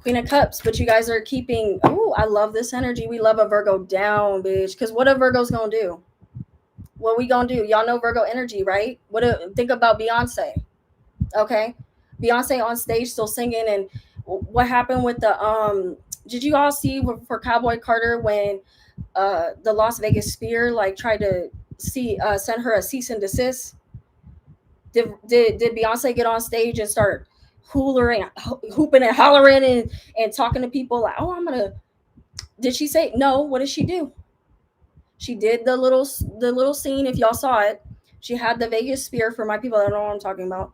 Queen of Cups, but you guys are keeping. Oh, I love this energy. We love a Virgo down, bitch. Because what are Virgos gonna do? What we gonna do? Y'all know Virgo energy, right? Think about Beyonce. Okay, Beyonce on stage still singing, and what happened with the Did you all see for Cowboy Carter when the Las Vegas Sphere like tried to send her a cease and desist? Did Beyonce get on stage and start hooping and hollering and talking to people like, oh, did she say no? What did she do? She did the little scene. If y'all saw it, she had the Vegas Sphere. For my people that don't know what I'm talking about,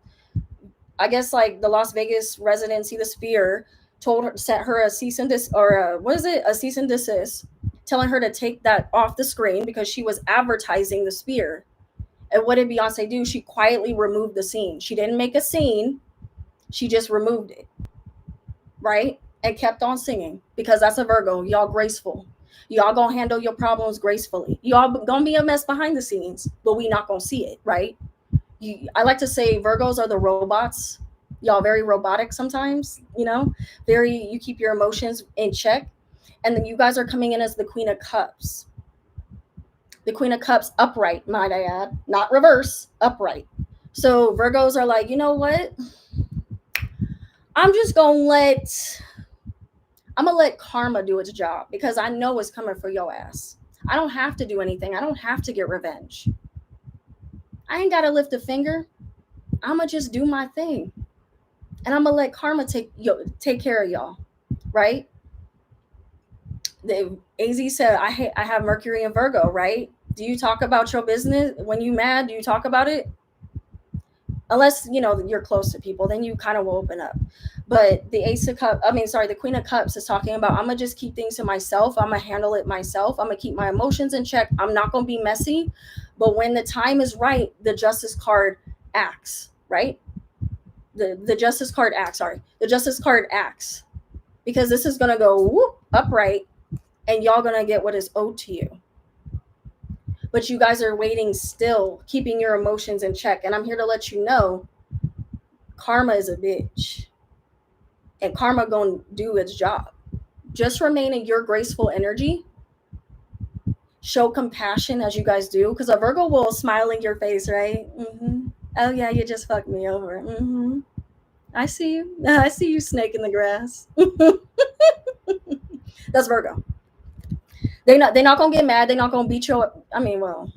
I guess like the Las Vegas residency, the Sphere sent her a cease and desist, or a cease and desist, telling her to take that off the screen because she was advertising the Sphere. And what did Beyonce do? She quietly removed the scene. She didn't make a scene. She just removed it, right? And kept on singing because that's a Virgo. Y'all graceful. Y'all gonna handle your problems gracefully. Y'all gonna be a mess behind the scenes, but we not gonna see it, right? I like to say Virgos are the robots. Y'all very robotic sometimes, very, you keep your emotions in check. And then you guys are coming in as the Queen of Cups. The Queen of Cups upright, might I add, not reverse, upright. So Virgos are like, you know what? I'm gonna let karma do its job, because I know it's coming for your ass. I don't have to do anything. I don't have to get revenge. I ain't gotta lift a finger. I'ma just do my thing. And I'm gonna let karma take care of y'all, right? AZ said, I have Mercury in Virgo, right? Do you talk about your business when you mad? Do you talk about it? Unless you're close to people, then you kind of will open up. But the Queen of Cups is talking about, I'm gonna just keep things to myself. I'm gonna handle it myself. I'm gonna keep my emotions in check. I'm not gonna be messy. But when the time is right, the Justice card acts, right? The Justice card acts. Sorry, the Justice card acts, because this is gonna go whoop, upright, and y'all gonna get what is owed to you. But you guys are waiting still, keeping your emotions in check. And I'm here to let you know, karma is a bitch. And karma gonna do its job. Just remain in your graceful energy. Show compassion as you guys do. Because a Virgo will smile in your face, right? Mm-hmm. Oh yeah, you just fucked me over. Mm-hmm. I see you. I see you, snake in the grass. That's Virgo. They're not gonna get mad. They're not gonna beat you up. I mean, well,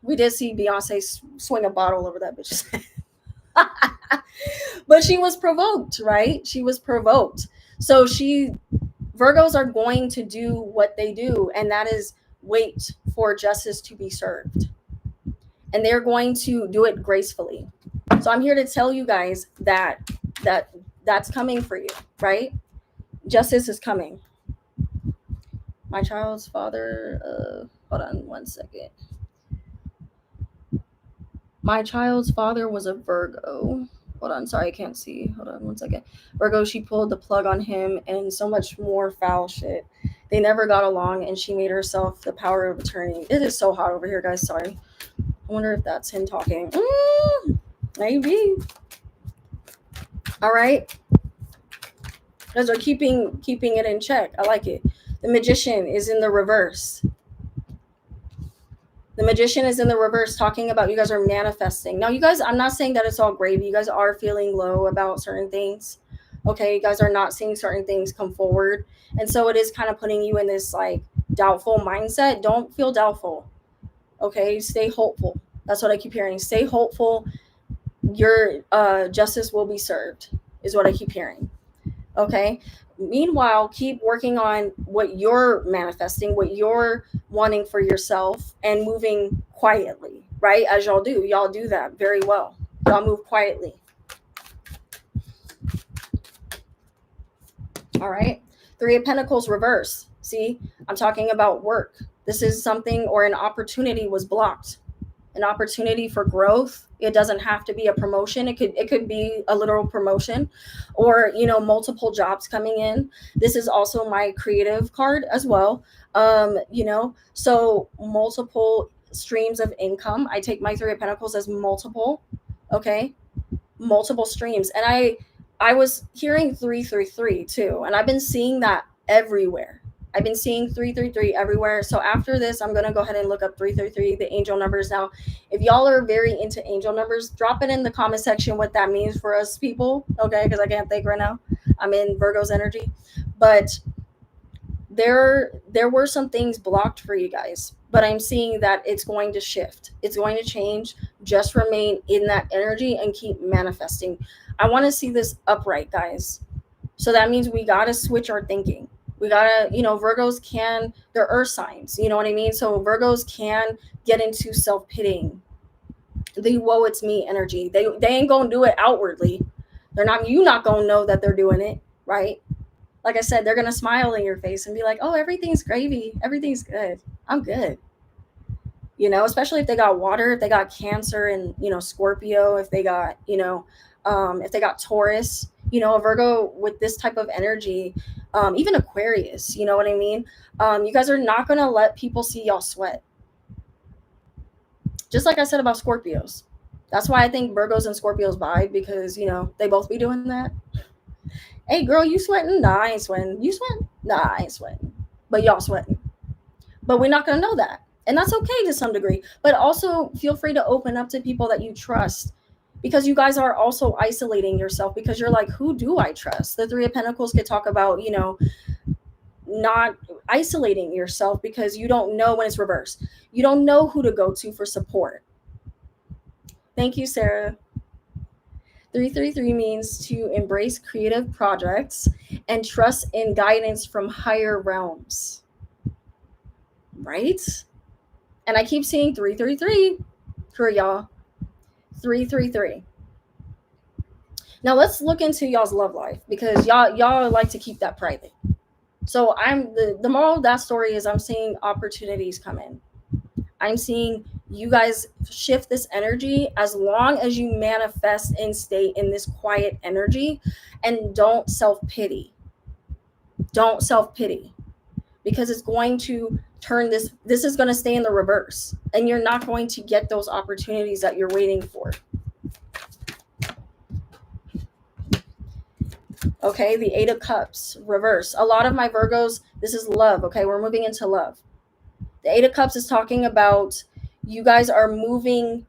we did see Beyonce swing a bottle over that bitch's head. But she was provoked, right? She was provoked. So Virgos are going to do what they do, and that is wait for justice to be served. And they're going to do it gracefully. So I'm here to tell you guys that's coming for you, right? Justice is coming. My child's father, hold on one second. My child's father was a Virgo. Hold on, sorry, I can't see. Hold on one second. Virgo, she pulled the plug on him and so much more foul shit. They never got along, and she made herself the power of attorney. It is so hot over here, guys. Sorry. I wonder if that's him talking. Maybe. All right. Because they're keeping it in check. I like it. The Magician is in the reverse. The Magician is in the reverse, talking about you guys are manifesting. Now, you guys, I'm not saying that it's all gravy. You guys are feeling low about certain things. Okay, you guys are not seeing certain things come forward. And so it is kind of putting you in this like doubtful mindset. Don't feel doubtful. Okay, stay hopeful. That's what I keep hearing. Stay hopeful. Your justice will be served, is what I keep hearing. Okay. Meanwhile, keep working on what you're manifesting, what you're wanting for yourself, and moving quietly, right? As y'all do. Y'all do that very well. Y'all move quietly. All right. Three of Pentacles reverse. See, I'm talking about work. This is something, or an opportunity was blocked. An opportunity for growth. It doesn't have to be a promotion. It could be a literal promotion, or multiple jobs coming in. This is also my creative card as well. So multiple streams of income. I take my Three of Pentacles as multiple. Okay, multiple streams. And I was hearing 333 too, and I've been seeing that everywhere. I've been seeing 333 everywhere. So after this, I'm going to go ahead and look up 333, the angel numbers. Now, if y'all are very into angel numbers, drop it in the comment section what that means for us people. Okay, because I can't think right now. I'm in Virgo's energy. But there were some things blocked for you guys. But I'm seeing that it's going to shift. It's going to change. Just remain in that energy and keep manifesting. I want to see this upright, guys. So that means we got to switch our thinking. We gotta, Virgos they're earth signs, you know what I mean? So Virgos can get into self-pitying, the woe it's me energy. They ain't gonna do it outwardly. You not gonna know that they're doing it, right? Like I said, they're gonna smile in your face and be like, oh, everything's gravy. Everything's good. I'm good. Especially if they got water, if they got Cancer and, Scorpio, if they got, if they got Taurus, a Virgo with this type of energy, even Aquarius, you know what I mean? You guys are not going to let people see y'all sweat. Just like I said about Scorpios. That's why I think Virgos and Scorpios vibe, because, you know, they both be doing that. Hey, girl, you sweating? Nah, I ain't sweating. You sweating? Nah, I ain't sweating. But y'all sweating. But we're not going to know that. And that's okay to some degree. But also feel free to open up to people that you trust, because you guys are also isolating yourself, because you're like, who do I trust? The Three of Pentacles could talk about, you know, not isolating yourself because you don't know, when it's reversed, you don't know who to go to for support. Thank you, Sarah. 333 means to embrace creative projects and trust in guidance from higher realms. Right? And I keep seeing 333 for y'all. 333. Now let's look into y'all's love life, because y'all like to keep that private. So I'm the moral of that story is I'm seeing opportunities come in. I'm seeing you guys shift this energy as long as you manifest and stay in this quiet energy, and don't self-pity. Don't self-pity, because it's going to turn this is going to stay in the reverse, and you're not going to get those opportunities that you're waiting for. Okay, the Eight of Cups, reverse. A lot of my Virgos, this is love. Okay, we're moving into love. The Eight of Cups is talking about you guys are moving,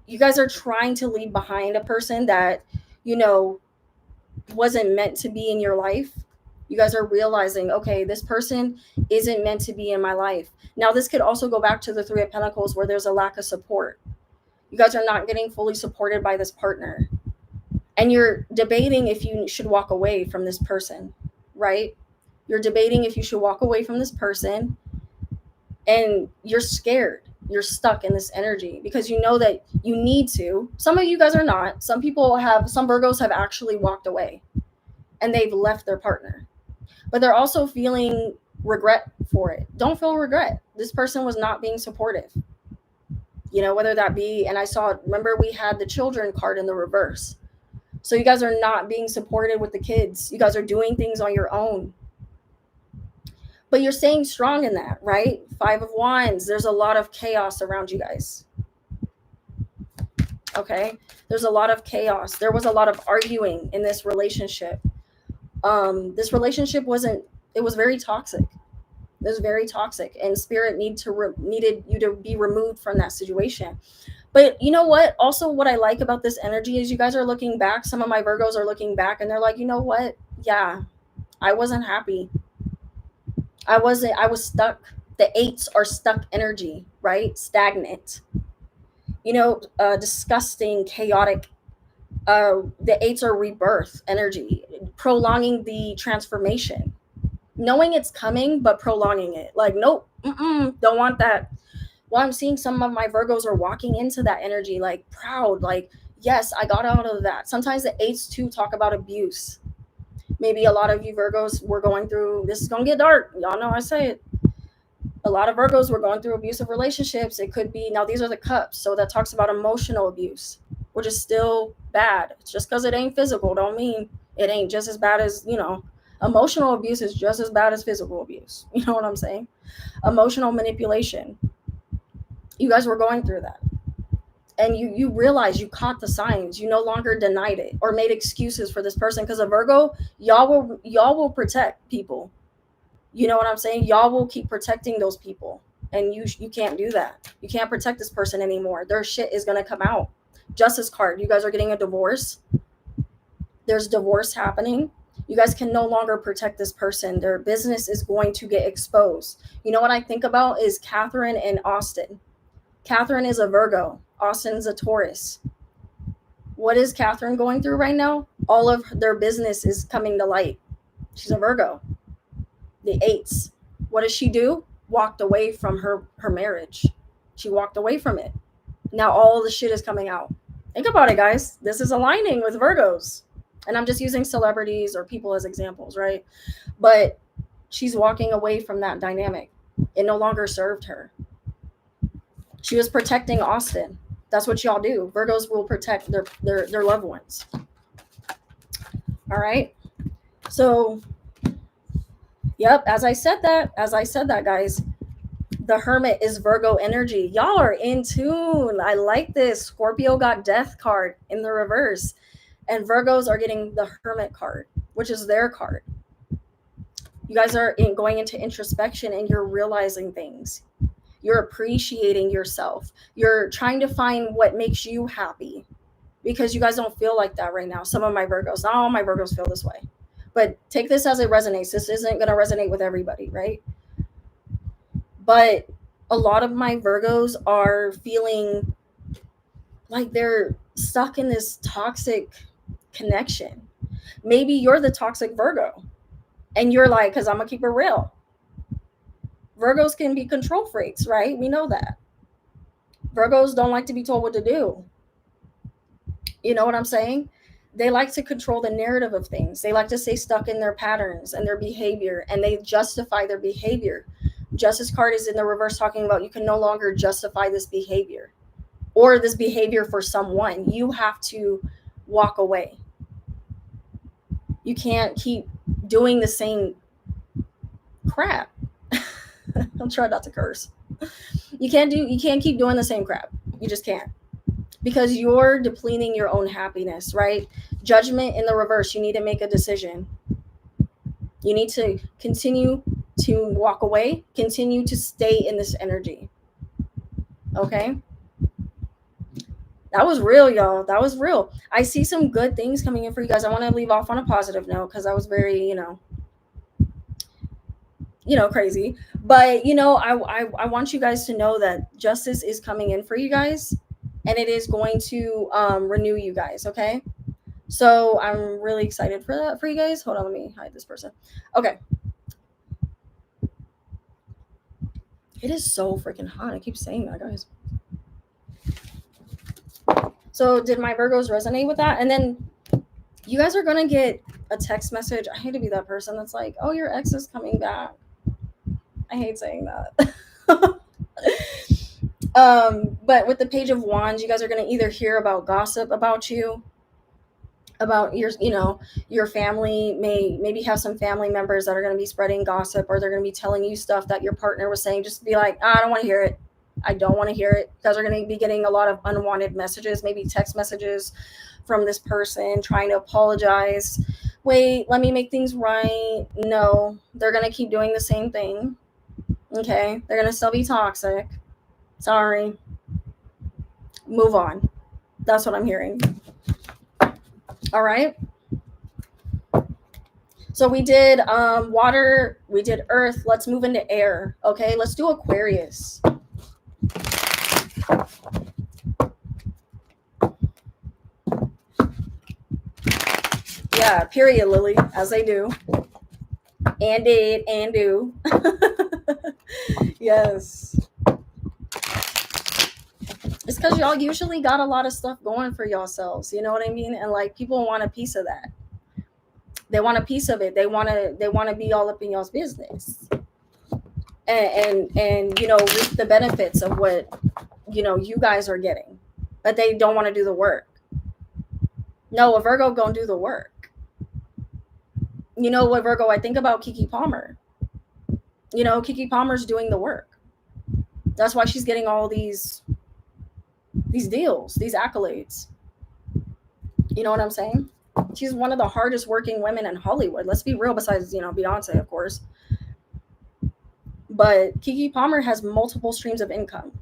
you guys are trying to leave behind a person that, you know, wasn't meant to be in your life. You guys are realizing, okay, this person isn't meant to be in my life. Now, this could also go back to the Three of Pentacles, where there's a lack of support. You guys are not getting fully supported by this partner. And you're debating if you should walk away from this person, right? You're debating if you should walk away from this person, and you're scared. You're stuck in this energy because you know that you need to. Some of you guys are not. Some Virgos have actually walked away and they've left their partner. But they're also feeling regret for it. Don't feel regret. This person was not being supportive. You know, whether that be, and remember we had the children card in the reverse. So you guys are not being supported with the kids. You guys are doing things on your own. But you're staying strong in that, right? Five of Wands. There's a lot of chaos around you guys. Okay? There's a lot of chaos. There was a lot of arguing in this relationship. This relationship was very toxic. It was very toxic. And Spirit needed you to be removed from that situation. But you know what? Also, what I like about this energy is you guys are looking back. Some of my Virgos are looking back and they're like, you know what? Yeah, I wasn't happy. I was stuck. The eights are stuck energy, right? Stagnant. You know, disgusting, chaotic. The eights are rebirth energy, prolonging the transformation. Knowing it's coming, but prolonging it. Like, nope, don't want that. Well, I'm seeing some of my Virgos are walking into that energy, like proud, like, yes, I got out of that. Sometimes the eights too talk about abuse. Maybe a lot of you Virgos were going through, this is going to get dark. Y'all know I say it. A lot of Virgos were going through abusive relationships. It could be, now these are the cups. So that talks about emotional abuse, which is still bad. Just because it ain't physical don't mean it ain't just as bad as, you know, emotional abuse is just as bad as physical abuse. You know what I'm saying? Emotional manipulation. You guys were going through that. And you realize you caught the signs. You no longer denied it or made excuses for this person. Because a Virgo, y'all will protect people. You know what I'm saying? Y'all will keep protecting those people. And you can't do that. You can't protect this person anymore. Their shit is going to come out. Justice card. You guys are getting a divorce. There's divorce happening. You guys can no longer protect this person. Their business is going to get exposed. You know what I think about is Catherine and Austin. Catherine is a Virgo. Austin's a Taurus. What is Catherine going through right now? All of their business is coming to light. She's a Virgo. The eights. What does she do? Walked away from her marriage. She walked away from it. Now all the shit is coming out. Think about it, guys. This is aligning with Virgos. And I'm just using celebrities or people as examples, right? But she's walking away from that dynamic. It no longer served her. She was protecting Austin. That's what y'all do. Virgos will protect their loved ones. All right. So, yep, as I said that, guys, the Hermit is Virgo energy. Y'all are in tune. I like this. Scorpio got Death card in the reverse, and Virgos are getting the Hermit card, which is their card. You guys are going into introspection, and you're realizing things. You're appreciating yourself. You're trying to find what makes you happy, because you guys don't feel like that right now. Some of my Virgos, not all my Virgos feel this way, but take this as it resonates. This isn't going to resonate with everybody, right? But a lot of my Virgos are feeling like they're stuck in this toxic connection. Maybe you're the toxic Virgo, and you're like, because I'm going to keep it real. Virgos can be control freaks, right? We know that. Virgos don't like to be told what to do. You know what I'm saying? They like to control the narrative of things. They like to stay stuck in their patterns and their behavior, and they justify their behavior. Justice card is in the reverse, talking about you can no longer justify this behavior or this behavior for someone. You have to walk away. You can't keep doing the same crap. I'm trying not to curse. You can't keep doing the same crap. You just can't. Because you're depleting your own happiness, right? Judgment in the reverse. You need to make a decision. You need to continue to walk away, continue to stay in this energy. Okay? That was real, y'all. That was real. I see some good things coming in for you guys. I want to leave off on a positive note because I was very, crazy. But, I want you guys to know that justice is coming in for you guys, and it is going to renew you guys, okay? So I'm really excited for that for you guys. Hold on, let me hide this person. Okay. It is so freaking hot. I keep saying that, guys. So did my Virgos resonate with that? And then you guys are going to get a text message. I hate to be that person that's like, oh, your ex is coming back. I hate saying that. But with the Page of Wands, you guys are going to either hear about gossip about you, about your family, maybe have some family members that are going to be spreading gossip, or they're going to be telling you stuff that your partner was saying. Just be like, I don't want to hear it. I don't want to hear it. You guys are going to be getting a lot of unwanted messages, maybe text messages from this person trying to apologize. Wait, let me make things right. No, they're going to keep doing the same thing. Okay, they're going to still be toxic. Sorry. Move on. That's what I'm hearing. All right. So we did water, we did earth. Let's move into air. Okay, let's do Aquarius. Yeah, period, Lily, as they do. And did and do. Yes. It's because y'all usually got a lot of stuff going for yourselves. You know what I mean? And like, people want a piece of that. They want a piece of it. They want to be all up in y'all's business. And reap the benefits of what, you guys are getting. But they don't want to do the work. No, a Virgo gonna do the work. You know what, Virgo? I think about Keke Palmer. Keke Palmer's doing the work. That's why she's getting all these deals, these accolades. You know what I'm saying? She's one of the hardest working women in Hollywood. Let's be real, besides, Beyonce, of course. But Keke Palmer has multiple streams of income.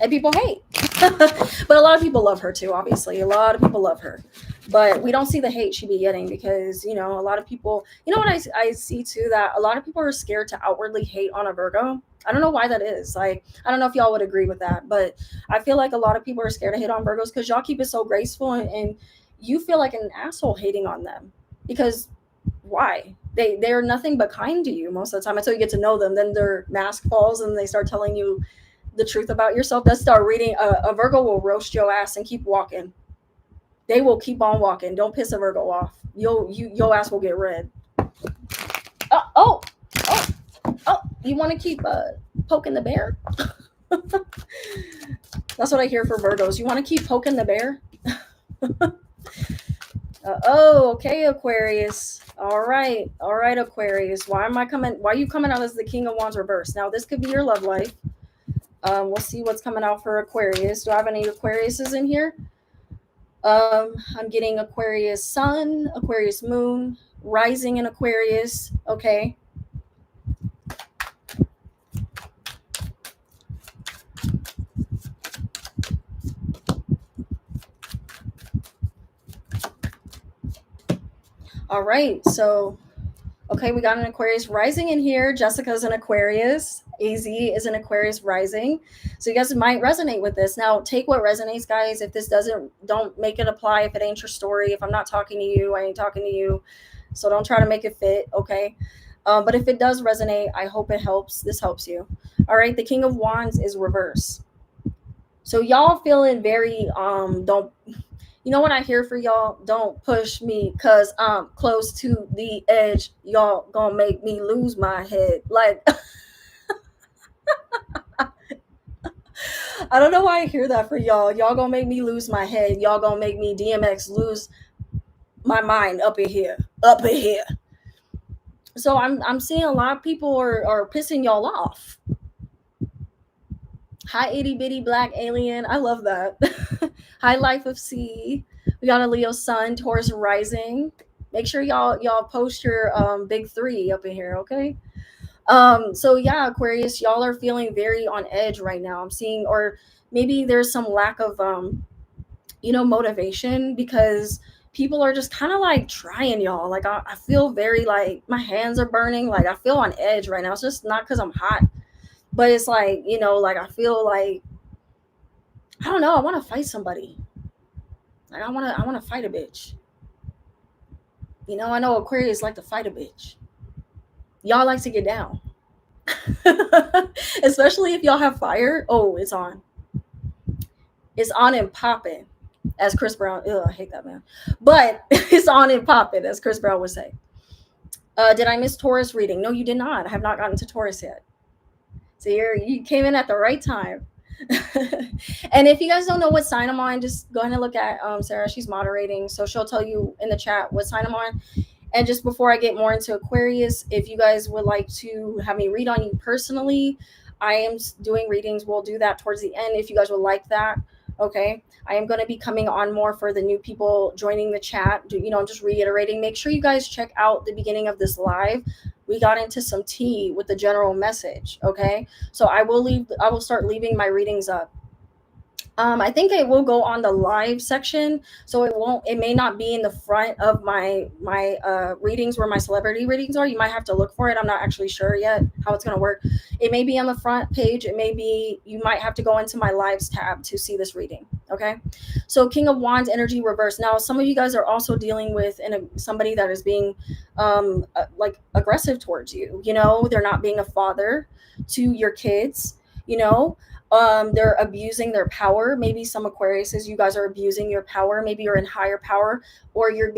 And people hate. But a lot of people love her too, obviously. A lot of people love her. But we don't see the hate she be getting because, a lot of people, what I see too, that a lot of people are scared to outwardly hate on a Virgo. I don't know why that is. Like, I don't know if y'all would agree with that, but I feel like a lot of people are scared to hate on Virgos because y'all keep it so graceful, and you feel like an asshole hating on them. Because why? They're nothing but kind to you most of the time until you get to know them. Then their mask falls and they start telling you the truth about yourself. Let's start reading. A Virgo will roast your ass and keep walking. They will keep on walking. Don't piss a Virgo off. Your ass will get red. Oh! You want to keep poking the bear? That's what I hear for Virgos. You want to keep poking the bear? Oh, okay, Aquarius. All right, Aquarius. Why am I coming? Why are you coming out as the King of Wands reverse? Now, this could be your love life. We'll see what's coming out for Aquarius. Do I have any Aquariuses in here? I'm getting Aquarius Sun, Aquarius Moon, Rising in Aquarius. Okay. All right. So, okay, we got an Aquarius Rising in here. Jessica's an Aquarius. AZ is an Aquarius Rising. So you guys might resonate with this. Now, take what resonates, guys. If this doesn't, don't make it apply. If it ain't your story, if I'm not talking to you, I ain't talking to you. So don't try to make it fit, okay? But if it does resonate, I hope it helps. This helps you. All right, the King of Wands is reverse. So y'all feeling very don't, you know what I hear for y'all? Don't push me because I'm close to the edge. Y'all gonna make me lose my head. Like I don't know why I hear that for y'all. Y'all gonna make me lose my head. Y'all gonna make me DMX lose my mind up in here. Up in here. So I'm seeing a lot of people are pissing y'all off. Hi, itty bitty black alien. I love that. Hi, Life of C. We got a Leo Sun, Taurus rising. Make sure y'all post your big three up in here, okay? So yeah, Aquarius, y'all are feeling very on edge right now. I'm seeing, or maybe there's some lack of motivation because people are just kind of like trying y'all. Like I feel very like my hands are burning. Like I feel on edge right now. It's just not because I'm hot, but it's like, like I feel like, I don't know, I want to fight somebody. Like I want to fight a bitch. I know Aquarius like to fight a bitch. Y'all like to get down. Especially if y'all have fire. Oh, it's on. It's on and popping, as Chris Brown. Ugh, I hate that man. But it's on and popping, as Chris Brown would say. Did I miss Taurus reading? No, you did not. I have not gotten to Taurus yet. So you came in at the right time. And if you guys don't know what sign I'm on, just go ahead and look at Sarah. She's moderating, so she'll tell you in the chat what sign I'm on. And just before I get more into Aquarius, if you guys would like to have me read on you personally, I am doing readings. We'll do that towards the end if you guys would like that. Okay. I am going to be coming on more for the new people joining the chat. I'm just reiterating. Make sure you guys check out the beginning of this live. We got into some tea with the general message. Okay. So I will start leaving my readings up. I think it will go on the live section, so it may not be in the front of my readings where my celebrity readings are. You might have to look for it. I'm not actually sure yet how it's going to work. It may be on the front page. You might have to go into my lives tab to see this reading. Okay. So King of Wands energy reverse. Now, some of you guys are also dealing with somebody that is being like aggressive towards you. They're not being a father to your kids. They're abusing their power. Maybe some Aquariuses, you guys are abusing your power. Maybe you're in higher power, or you're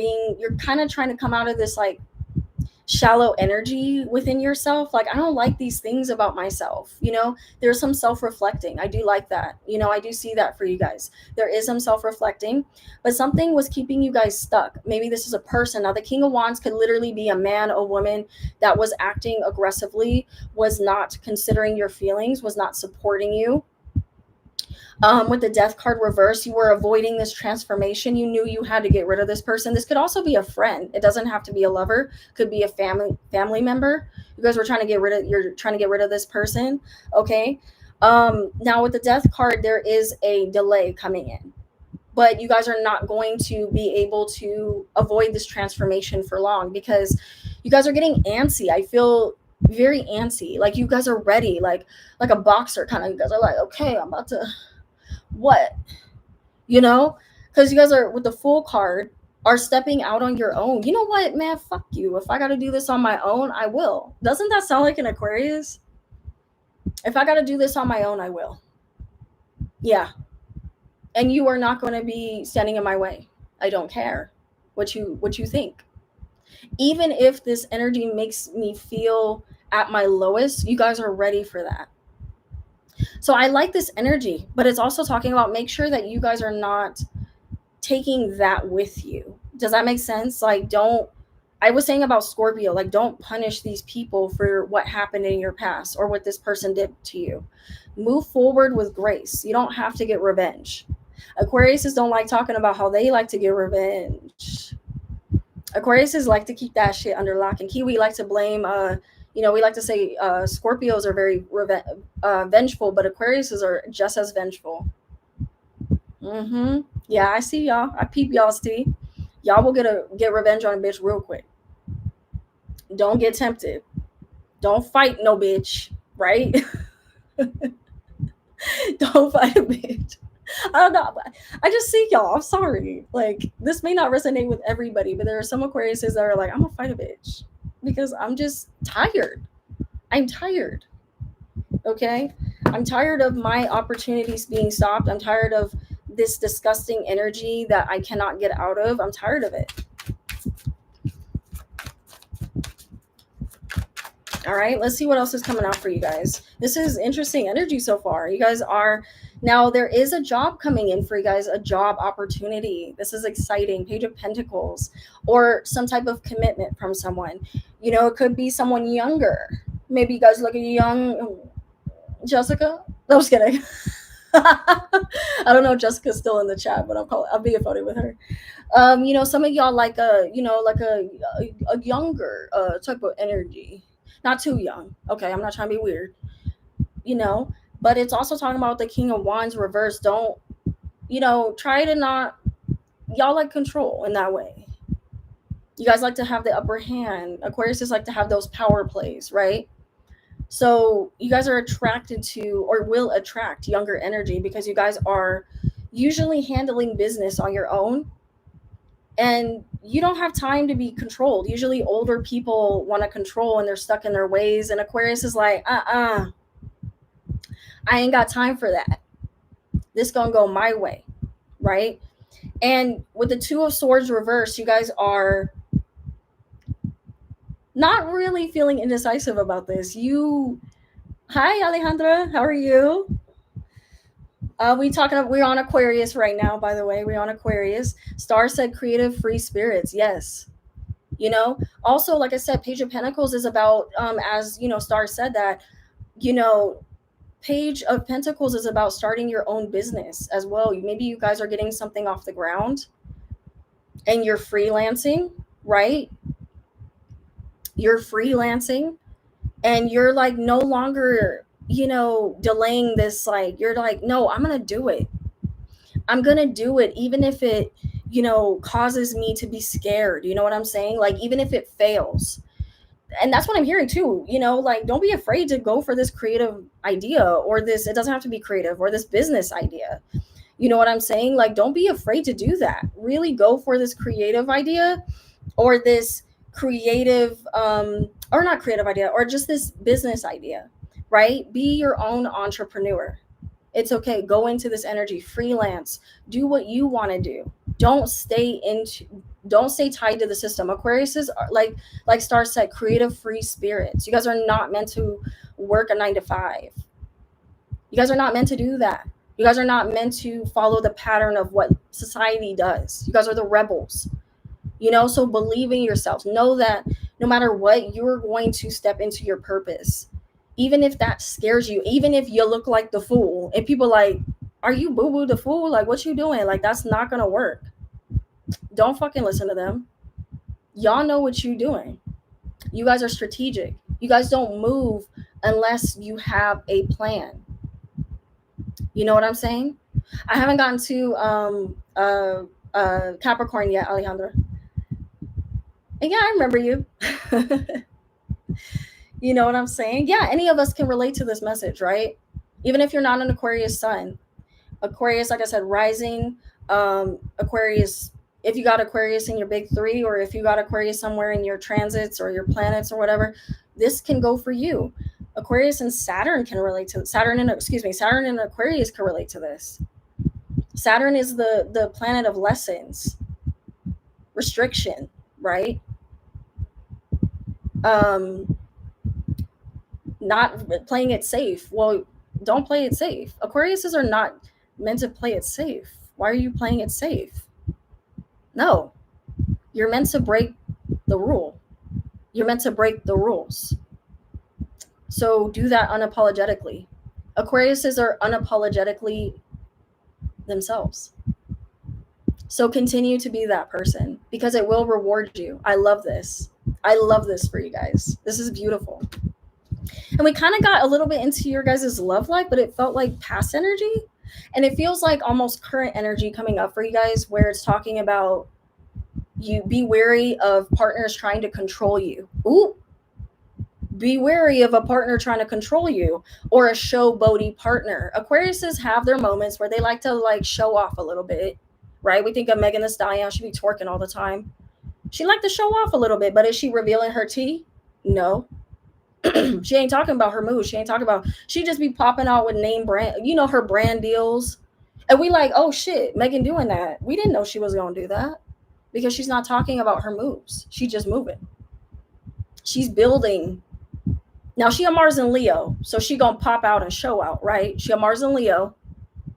kind of trying to come out of this like shallow energy within yourself. Like, I don't like these things about myself. There's some self-reflecting. I do like that. I do see that for you guys. There is some self-reflecting, but something was keeping you guys stuck. Maybe this is a person. Now, the King of Wands could literally be a man, a woman that was acting aggressively, was not considering your feelings, was not supporting you. With the Death card reverse, you were avoiding this transformation. You knew you had to get rid of this person. This could also be a friend. It doesn't have to be a lover. Could be a family member. You guys were trying to get rid of. You're trying to get rid of this person. Okay. Now with the Death card, there is a delay coming in, but you guys are not going to be able to avoid this transformation for long because you guys are getting antsy. I feel very antsy. Like you guys are ready, like a boxer kind of. You guys are like, okay, I'm about to. What? Because you guys are with the Fool card are stepping out on your own. You know what, man? Fuck you. If I got to do this on my own, I will. Doesn't that sound like an Aquarius? If I got to do this on my own, I will. Yeah. And you are not going to be standing in my way. I don't care what you think. Even if this energy makes me feel at my lowest, you guys are ready for that. So I like this energy, but it's also talking about make sure that you guys are not taking that with you. Does that make sense? Like, don't, I was saying about Scorpio, like, don't punish these people for what happened in your past or what this person did to you. Move forward with grace. You don't have to get revenge. Aquariuses don't like talking about how they like to get revenge. Aquariuses like to keep that shit under lock and key. We like to blame, we like to say Scorpios are very vengeful, but Aquariuses are just as vengeful. Yeah, I see y'all. I peep y'all's tea. Y'all will get revenge on a bitch real quick. Don't get tempted. Don't fight no bitch, right? Don't fight a bitch. I don't know. I just see y'all. I'm sorry. Like, this may not resonate with everybody, but there are some Aquariuses that are like, I'm gonna fight a bitch because I'm just tired. I'm tired. Okay? I'm tired of my opportunities being stopped. I'm tired of this disgusting energy that I cannot get out of. I'm tired of it. All right, let's see what else is coming out for you guys. This is interesting energy so far. You guys are, now there is a job coming in for you guys, a job opportunity. This is exciting. Page of Pentacles, or some type of commitment from someone. You know, it could be someone younger. Maybe you guys look at young Jessica. No, I was kidding. I don't know if Jessica's still in the chat, but I'll be a photo with her. Some of y'all like a younger type of energy. Not too young. Okay, I'm not trying to be weird. But it's also talking about the King of Wands reverse. Don't, try to not, y'all like control in that way. You guys like to have the upper hand. Aquarius is like to have those power plays, right? So you guys are attracted to, or will attract, younger energy because you guys are usually handling business on your own. And you don't have time to be controlled. Usually older people want to control and they're stuck in their ways. And Aquarius is like, I ain't got time for that. This gonna go my way, right? And with the Two of Swords reversed, you guys are not really feeling indecisive about this. Hi Alejandra, how are you? We're on Aquarius right now, by the way. We're on Aquarius. Star said creative free spirits. Yes. Also, like I said, Page of Pentacles is about, as Star said that, Page of Pentacles is about starting your own business as well. Maybe you guys are getting something off the ground and you're freelancing, right? You're freelancing and you're like no longer delaying this. Like, you're like, no, I'm gonna do it. I'm gonna do it even if it causes me to be scared. You know what I'm saying? Like, even if it fails. And that's what I'm hearing too. Like, don't be afraid to go for this creative idea, or this, it doesn't have to be creative, or this business idea. You know what I'm saying? Like, don't be afraid to do that. Really go for this creative idea, or this creative or not creative idea, or just this business idea. Right? Be your own entrepreneur. It's okay. Go into this energy, freelance, do what you want to do. Don't stay tied to the system. Aquariuses are like Star said, creative free spirits. You guys are not meant to work a 9-to-5. You guys are not meant to do that. You guys are not meant to follow the pattern of what society does. You guys are the rebels. So believe in yourself. Know that no matter what, you're going to step into your purpose. Even if that scares you, even if you look like the fool and people like, are you boo-boo the fool? Like, what you doing? Like, that's not gonna work. Don't fucking listen to them. Y'all know what you're doing. You guys are strategic. You guys don't move unless you have a plan. You know what I'm saying? I haven't gotten to Capricorn yet, Alejandra. And yeah, I remember you. You know what I'm saying? Yeah, any of us can relate to this message, right? Even if you're not an Aquarius sun. Aquarius, like I said, rising, Aquarius, if you got Aquarius in your big three, or if you got Aquarius somewhere in your transits or your planets or whatever, this can go for you. Aquarius and Saturn can relate to Saturn and Aquarius can relate to this. Saturn is the planet of lessons, restriction, right? Not playing it safe. Well, don't play it safe. Aquariuses are not meant to play it safe. Why are you playing it safe? No. You're meant to break the rule. You're meant to break the rules. So do that unapologetically. Aquariuses are unapologetically themselves. So continue to be that person because it will reward you. I love this. I love this for you guys. This is beautiful. And we kind of got a little bit into your guys' love life, but it felt like past energy. And it feels like almost current energy coming up for you guys, where it's talking about you be wary of partners trying to control you. Ooh, be wary of a partner trying to control you or a showboaty partner. Aquariuses have their moments where they like to like show off a little bit, right? We think of Megan Thee Stallion, she be twerking all the time. She like to show off a little bit, but is she revealing her tea? No. She ain't talking about her mood. She ain't talking about, she just be popping out with name brand, her brand deals. And we like, oh shit, Megan doing that. We didn't know she was going to do that because she's not talking about her moves. She's just moving. She's building. Now she a Mars and Leo, so she gonna pop out and show out, right? She a Mars and Leo,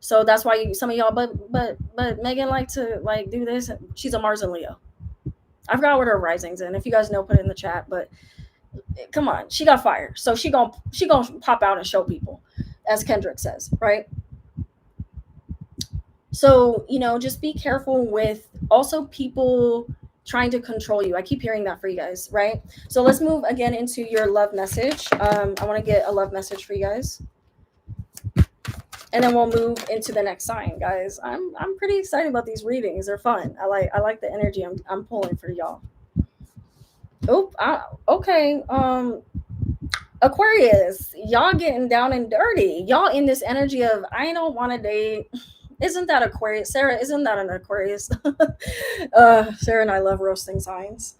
so that's why some of y'all, but Megan like to like do this. She's a Mars and Leo. I forgot what her rising's in. If you guys know, put it in the chat. But come on, she got fire, so she gonna pop out and show people, as Kendrick says, right? So just be careful with also people trying to control you. I keep hearing that for you guys, right? So let's move again into your love message. I want to get a love message for you guys, and then we'll move into the next sign, guys. I'm pretty excited about these readings. They're fun. I like the energy I'm pulling for y'all. Okay. Aquarius, y'all getting down and dirty. Y'all in this energy of I don't want to date. Isn't that Aquarius? Sarah, isn't that an Aquarius? Sarah and I love roasting signs.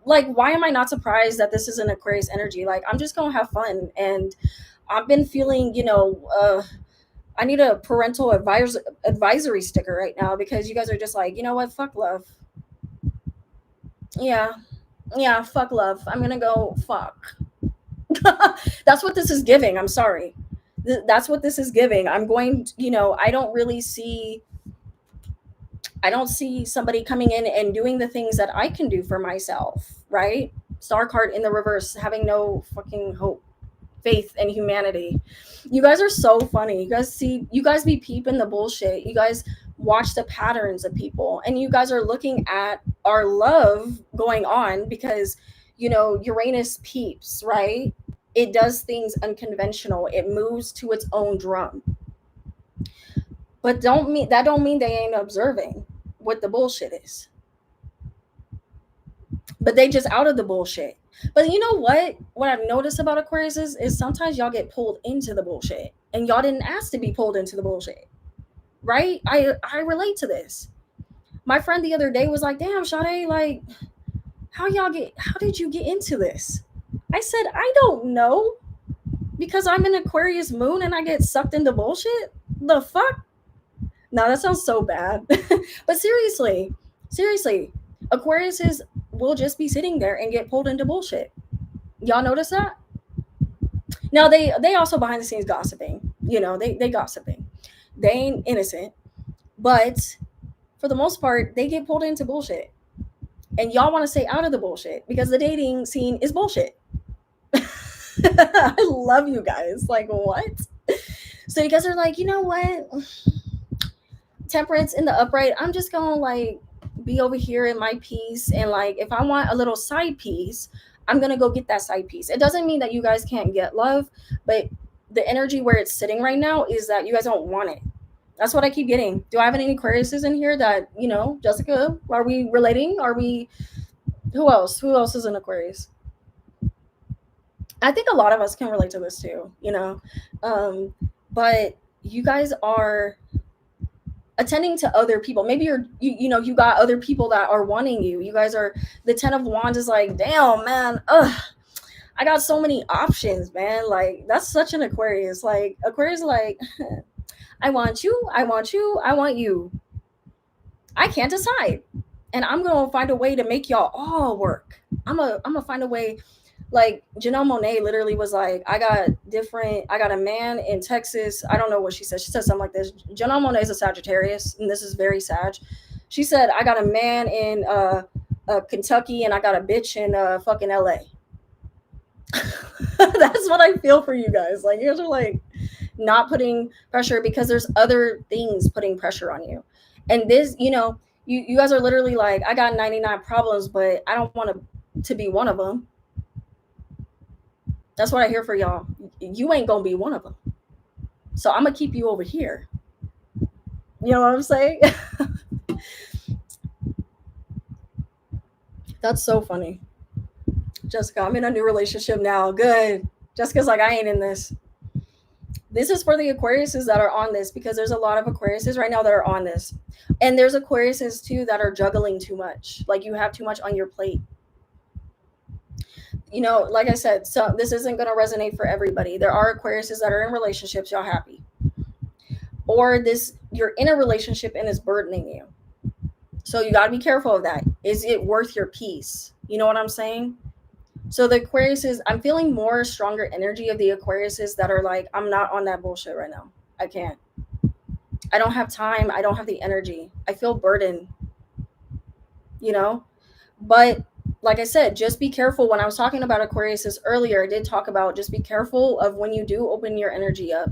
Like, why am I not surprised that this is an Aquarius energy? Like, I'm just going to have fun. And I've been feeling, I need a parental advisory sticker right now because you guys are just like, you know what? Fuck love. Yeah, fuck love. I'm going to go fuck. That's what this is giving. I'm sorry. That's what this is giving. I'm going, I don't see somebody coming in and doing the things that I can do for myself, right? Star card in the reverse, having no fucking hope, faith, and humanity. You guys are so funny. You guys be peeping the bullshit. You guys watch the patterns of people, and you guys are looking at our love going on because, Uranus peeps, right? It does things unconventional. It moves to its own drum. But don't mean they ain't observing what the bullshit is. But they just out of the bullshit. But you know what? What I've noticed about Aquarius is sometimes y'all get pulled into the bullshit. And y'all didn't ask to be pulled into the bullshit. Right? I relate to this. My friend the other day was like, damn, Sade, like, how did you get into this? I said, I don't know, because I'm an Aquarius moon and I get sucked into bullshit. The fuck? No, that sounds so bad. But seriously, Aquariuses will just be sitting there and get pulled into bullshit. Y'all notice that? Now they also behind the scenes gossiping. They gossiping. They ain't innocent, but for the most part, they get pulled into bullshit. And y'all want to stay out of the bullshit because the dating scene is bullshit. I love you guys. Like, what? So you guys are like, you know what? Temperance in the upright. I'm just going to like be over here in my piece. And like, if I want a little side piece, I'm going to go get that side piece. It doesn't mean that you guys can't get love, but the energy where it's sitting right now is that you guys don't want it. That's what I keep getting. Do I have any Aquariuses in here that, Jessica, are we relating? Who else? Who else is an Aquarius? I think a lot of us can relate to this too, but you guys are attending to other people. Maybe you got other people that are wanting you. You guys are, the 10 of Wands is like, damn, man, I got so many options, man. Like, that's such an Aquarius. Like, Aquarius, like, I want you, I want you, I want you. I can't decide. And I'm going to find a way to make y'all all work. I'm going to find a way. Like, Janelle Monáe literally was like, I got a man in Texas. I don't know what she said. She said something like this. Janelle Monáe is a Sagittarius, and this is very Sag. She said, I got a man in Kentucky and I got a bitch in fucking LA. That's what I feel for you guys. Like, you guys are like not putting pressure because there's other things putting pressure on you. And this, you guys are literally like, I got 99 problems, but I don't want to be one of them. That's what I hear for y'all. You ain't gonna be one of them. So I'm gonna keep you over here. You know what I'm saying? That's so funny. Jessica, I'm in a new relationship now. Good. Jessica's like, I ain't in this. This is for the Aquariuses that are on this, because there's a lot of Aquariuses right now that are on this. And there's Aquariuses too that are juggling too much. Like, you have too much on your plate. Like I said, so this isn't going to resonate for everybody. There are Aquariuses that are in relationships, y'all happy. Or you're in a relationship and it's burdening you. So you got to be careful of that. Is it worth your peace? You know what I'm saying? So the Aquariuses, I'm feeling more stronger energy of the Aquariuses that are like, I'm not on that bullshit right now. I can't. I don't have time. I don't have the energy. I feel burdened. But like I said, just be careful. When I was talking about Aquariuses earlier, I did talk about just be careful of when you do open your energy up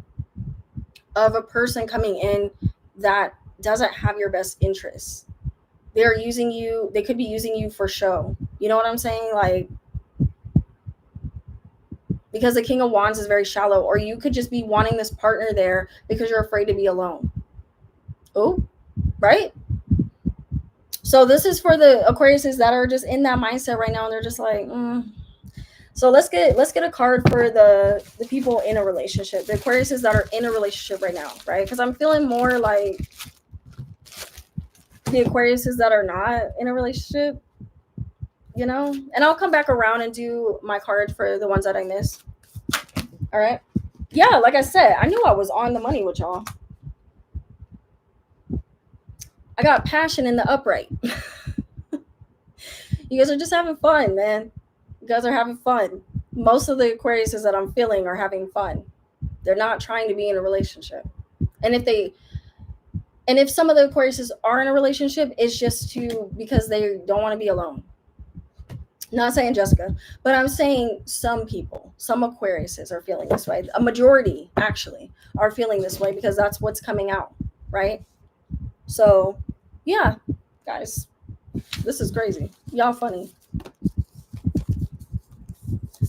of a person coming in that doesn't have your best interests. They're using you. They could be using you for show. You know what I'm saying? Like, because the King of Wands is very shallow, or you could just be wanting this partner there because you're afraid to be alone. Oh, right? So this is for the Aquariuses that are just in that mindset right now, and they're just like, So let's get a card for the people in a relationship, the Aquariuses that are in a relationship right now, right? Because I'm feeling more like the Aquariuses that are not in a relationship, and I'll come back around and do my card for the ones that I missed. All right. Yeah, like I said, I knew I was on the money with y'all. I got passion in the upright. You guys are just having fun, man. You guys are having fun. Most of the Aquariuses that I'm feeling are having fun. They're not trying to be in a relationship. And if some of the Aquariuses are in a relationship, it's just because they don't want to be alone. Not saying Jessica, but I'm saying some people, some Aquariuses are feeling this way. A majority, actually, are feeling this way because that's what's coming out, right? So, yeah, guys, this is crazy. Y'all funny.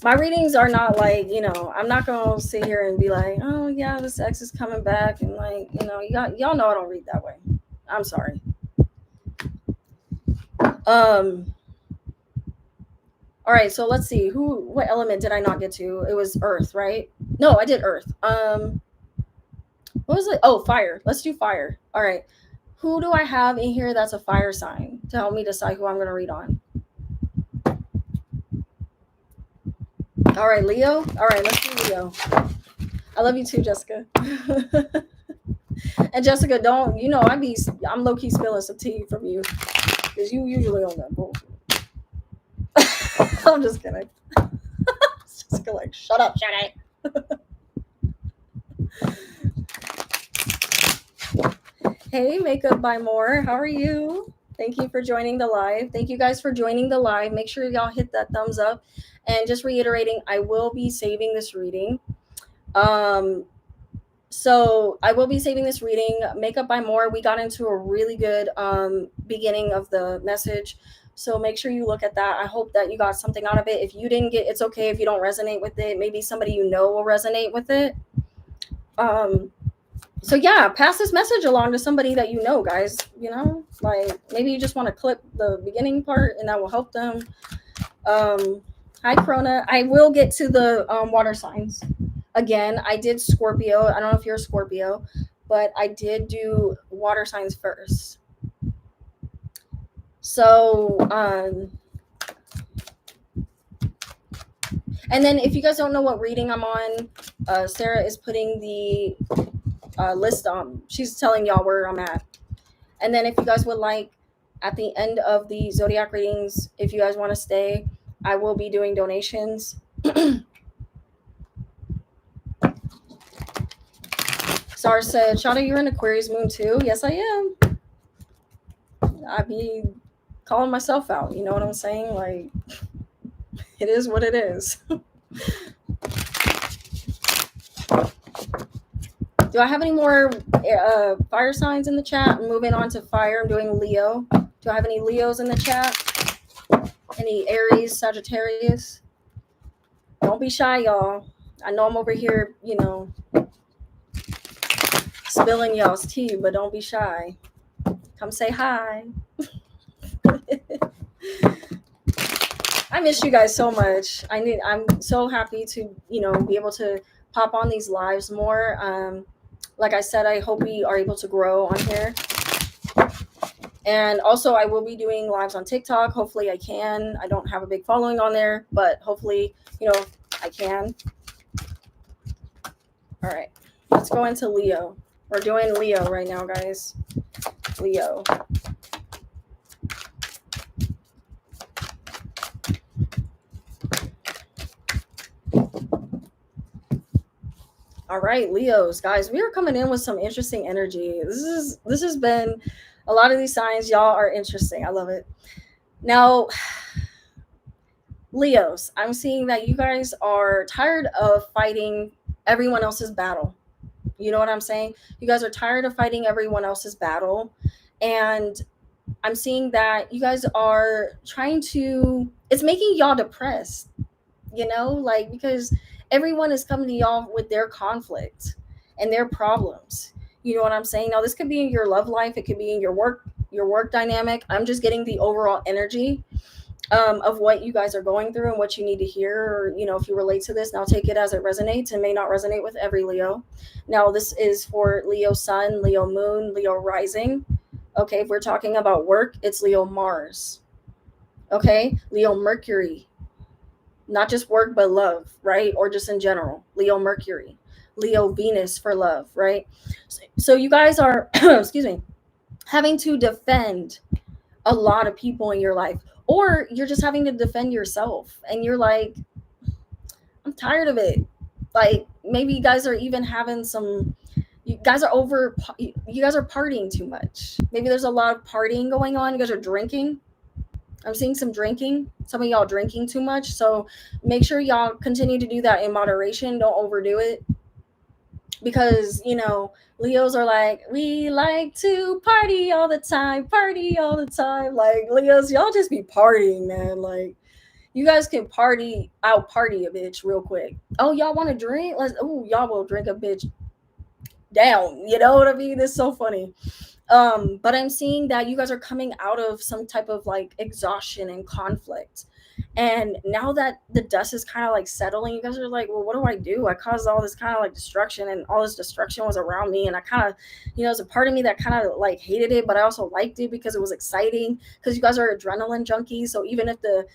My readings are not like, I'm not going to sit here and be like, oh, yeah, this ex is coming back. And like, y'all know I don't read that way. I'm sorry. All right, so let's see. What element did I not get to? It was Earth, right? No, I did Earth. What was it? Oh, fire. Let's do fire. All right. Who do I have in here that's a fire sign to help me decide who I'm going to read on? All right, Leo. All right, let's do Leo. I love you too, Jessica. And Jessica, I'm low-key spilling some tea from you because you usually on that bullshit. I'm just kidding. Jessica, like, shut up. Hey, Makeup by More. How are you? Thank you for joining the live. Thank you guys for joining the live. Make sure y'all hit that thumbs up. And just reiterating, I will be saving this reading. So I will be saving this reading. Makeup by More. We got into a really good beginning of the message. So make sure you look at that. I hope that you got something out of it. If you didn't get, it's okay if you don't resonate with it. Maybe somebody will resonate with it. So yeah, pass this message along to somebody that guys. Like maybe you just want to clip the beginning part and that will help them. Hi, Corona. I will get to the water signs. Again, I did Scorpio. I don't know if you're a Scorpio, but I did do water signs first. So, and then if you guys don't know what reading I'm on, Sarah is putting the list on. She's telling y'all where I'm at. And then if you guys would like, at the end of the Zodiac readings, if you guys want to stay, I will be doing donations. Sar said, Shada, you're in Aquarius moon too? Yes, I am. I be calling myself out. You know what I'm saying? Like, it is what it is. Do I have any more fire signs in the chat? I'm moving on to fire. I'm doing Leo. Do I have any Leos in the chat? Any Aries, Sagittarius? Don't be shy, y'all. I know I'm over here, spilling y'all's tea, but don't be shy. Come say hi. I miss you guys so much. I'm so happy to, be able to pop on these lives more. Like I said, I hope we are able to grow on here. And also, I will be doing lives on TikTok. Hopefully I can. I don't have a big following on there, but hopefully, I can. All right, let's go into Leo. We're doing Leo right now, guys. Leo. All right, Leos, guys, we are coming in with some interesting energy. This has been a lot of these signs. Y'all are interesting. I love it. Now, Leos, I'm seeing that you guys are tired of fighting everyone else's battle. You know what I'm saying? You guys are tired of fighting everyone else's battle. And I'm seeing that you guys are trying to, it's making y'all depressed, because everyone is coming to y'all with their conflict and their problems. You know what I'm saying? Now, this could be in your love life. It could be in your work dynamic. I'm just getting the overall energy of what you guys are going through and what you need to hear, or if you relate to this. Now take it as it resonates. It may not resonate with every Leo. Now this is for Leo sun, Leo moon, Leo rising. Okay, if we're talking about work, it's Leo Mars. Okay, Leo Mercury, not just work but love, right? Or just in general, Leo Mercury, Leo Venus for love, right? So you guys are excuse me, having to defend a lot of people in your life, or you're just having to defend yourself and you're like, I'm tired of it. Like, maybe you guys are even having you guys are partying too much. Maybe there's a lot of partying going on. You guys are drinking. I'm seeing some drinking. Some of y'all drinking too much. So make sure y'all continue to do that in moderation. Don't overdo it. Because, Leos are like, we like to party all the time. Like, Leos, y'all just be partying, man. Like, you guys can party a bitch real quick. Oh, y'all want to drink? Y'all will drink a bitch down. You know what I mean? It's so funny. But I'm seeing that you guys are coming out of some type of like exhaustion and conflict. And now that the dust is kind of like settling, you guys are like, well, what do I do? I caused all this kind of like destruction, and all this destruction was around me. And I kind of, there's a part of me that kind of like hated it, but I also liked it because it was exciting, because you guys are adrenaline junkies. So even if the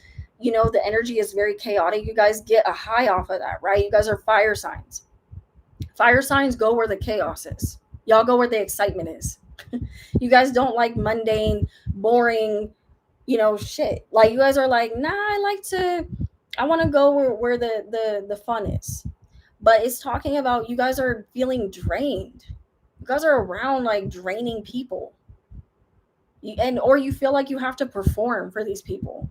energy is very chaotic, you guys get a high off of that, right? You guys are fire signs. Fire signs go where the chaos is. Y'all go where the excitement is. You guys don't like mundane, boring, shit. Like, you guys are like, nah, I want to go where the fun is. But it's talking about you guys are feeling drained. You guys are around like draining people. Or you feel like you have to perform for these people.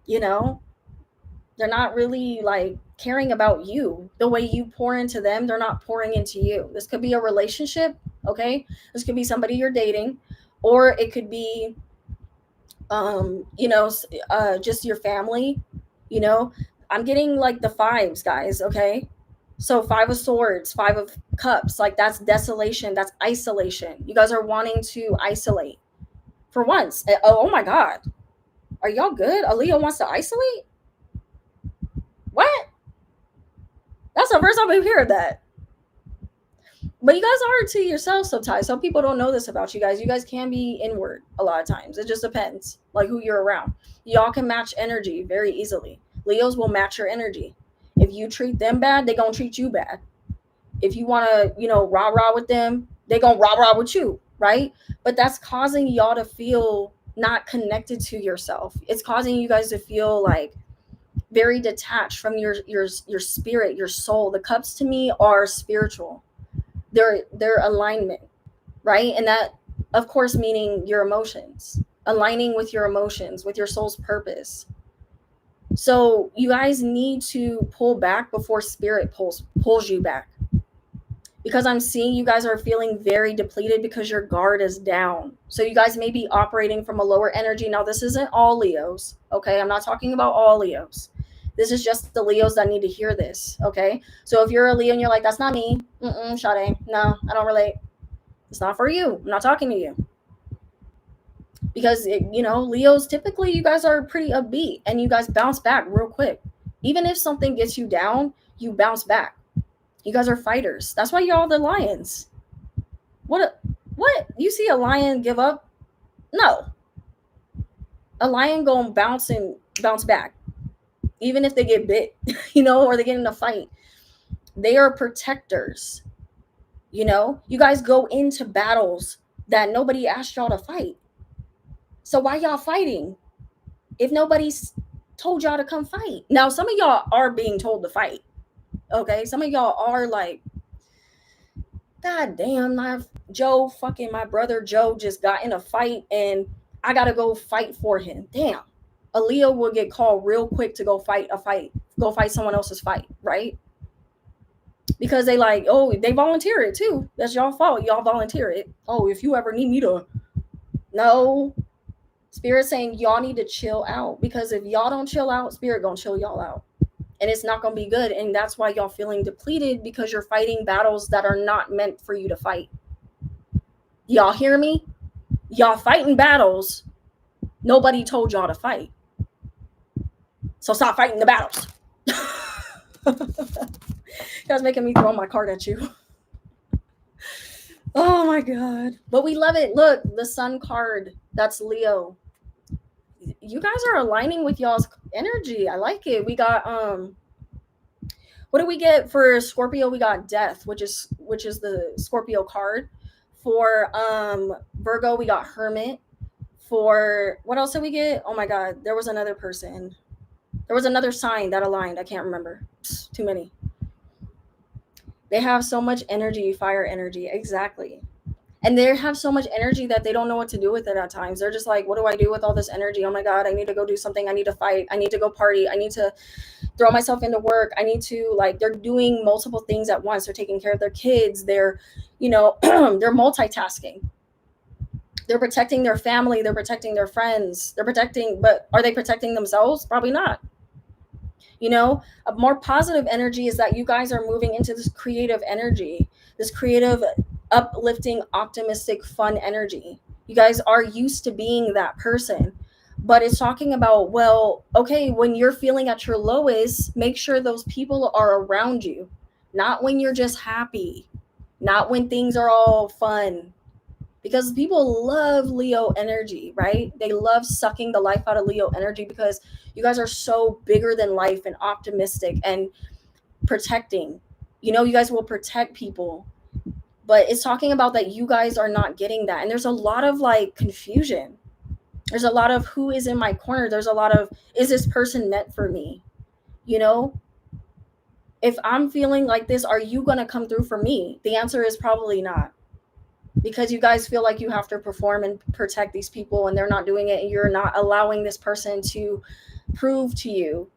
They're not really like caring about you the way you pour into them. They're not pouring into you. This could be a relationship. Okay, this could be somebody you're dating, or it could be just your family. I'm getting like the fives, guys. Okay, so 5 of swords, 5 of cups, like that's desolation, that's isolation. You guys are wanting to isolate for once. Oh my god, are y'all good? A Leo wants to isolate? What? That's the first time we've heard that. But you guys are to yourself sometimes. Some people don't know this about you guys. You guys can be inward a lot of times. It just depends, like, who you're around. Y'all can match energy very easily. Leos will match your energy. If you treat them bad, they're going to treat you bad. If you want to, rah-rah with them, they're going to rah-rah with you, right? But that's causing y'all to feel not connected to yourself. It's causing you guys to feel like very detached from your spirit, your soul. The cups to me are spiritual. Their alignment, right? And that of course, meaning your emotions, aligning with your emotions, with your soul's purpose. So you guys need to pull back before spirit pulls you back. Because I'm seeing you guys are feeling very depleted because your guard is down. So you guys may be operating from a lower energy. Now, this isn't all Leos, okay? I'm not talking about all Leos. This is just the Leos that need to hear this, okay? So if you're a Leo and you're like, that's not me, Sade, no, I don't relate. It's not for you. I'm not talking to you. Because, Leos, typically you guys are pretty upbeat and you guys bounce back real quick. Even if something gets you down, you bounce back. You guys are fighters. That's why y'all the lions. What? You see a lion give up? No. A lion gonna bounce back. Even if they get bit, or they get in a fight. They are protectors. You guys go into battles that nobody asked y'all to fight. So why y'all fighting if nobody's told y'all to come fight? Now, some of y'all are being told to fight. Okay? Some of y'all are like, God damn, my brother Joe just got in a fight and I gotta go fight for him. Damn. A Leo will get called real quick to go fight someone else's fight, right? Because they they volunteer it too. That's y'all fault. Y'all volunteer it. Oh, if you ever need me to. No. Spirit saying y'all need to chill out. Because if y'all don't chill out, Spirit gonna chill y'all out. And it's not going to be good. And that's why y'all feeling depleted, because you're fighting battles that are not meant for you to fight. Y'all hear me? Y'all fighting battles nobody told y'all to fight. So stop fighting the battles. You guys making me throw my card at you. Oh my God. But we love it. Look, the Sun card. That's Leo. You guys are aligning with y'all's energy. I like it. We got what do we get for Scorpio? We got Death, which is the Scorpio card. For Virgo, we got Hermit. For what else did we get? Oh my God, there was another person. There was another sign that aligned. I can't remember. Too many. They have so much energy, fire energy. Exactly. And they have so much energy that they don't know what to do with it at times. They're just like, what do I do with all this energy? Oh my God, I need to go do something. I need to fight. I need to go party. I need to throw myself into work. I need to, they're doing multiple things at once. They're taking care of their kids. They're, they're multitasking. They're protecting their family. They're protecting their friends. But are they protecting themselves? Probably not. A more positive energy is that you guys are moving into this creative energy, this creative, uplifting, optimistic, fun energy. You guys are used to being that person. But it's talking about, well, okay, when you're feeling at your lowest, make sure those people are around you. Not when you're just happy. Not when things are all fun. Because people love Leo energy, right? They love sucking the life out of Leo energy because you guys are so bigger than life and optimistic and protecting. You guys will protect people. But it's talking about that you guys are not getting that. And there's a lot of confusion. There's a lot of who is in my corner. There's a lot of, is this person meant for me? If I'm feeling like this, are you going to come through for me? The answer is probably not. Because you guys feel like you have to perform and protect these people and they're not doing it. And you're not allowing this person to prove to you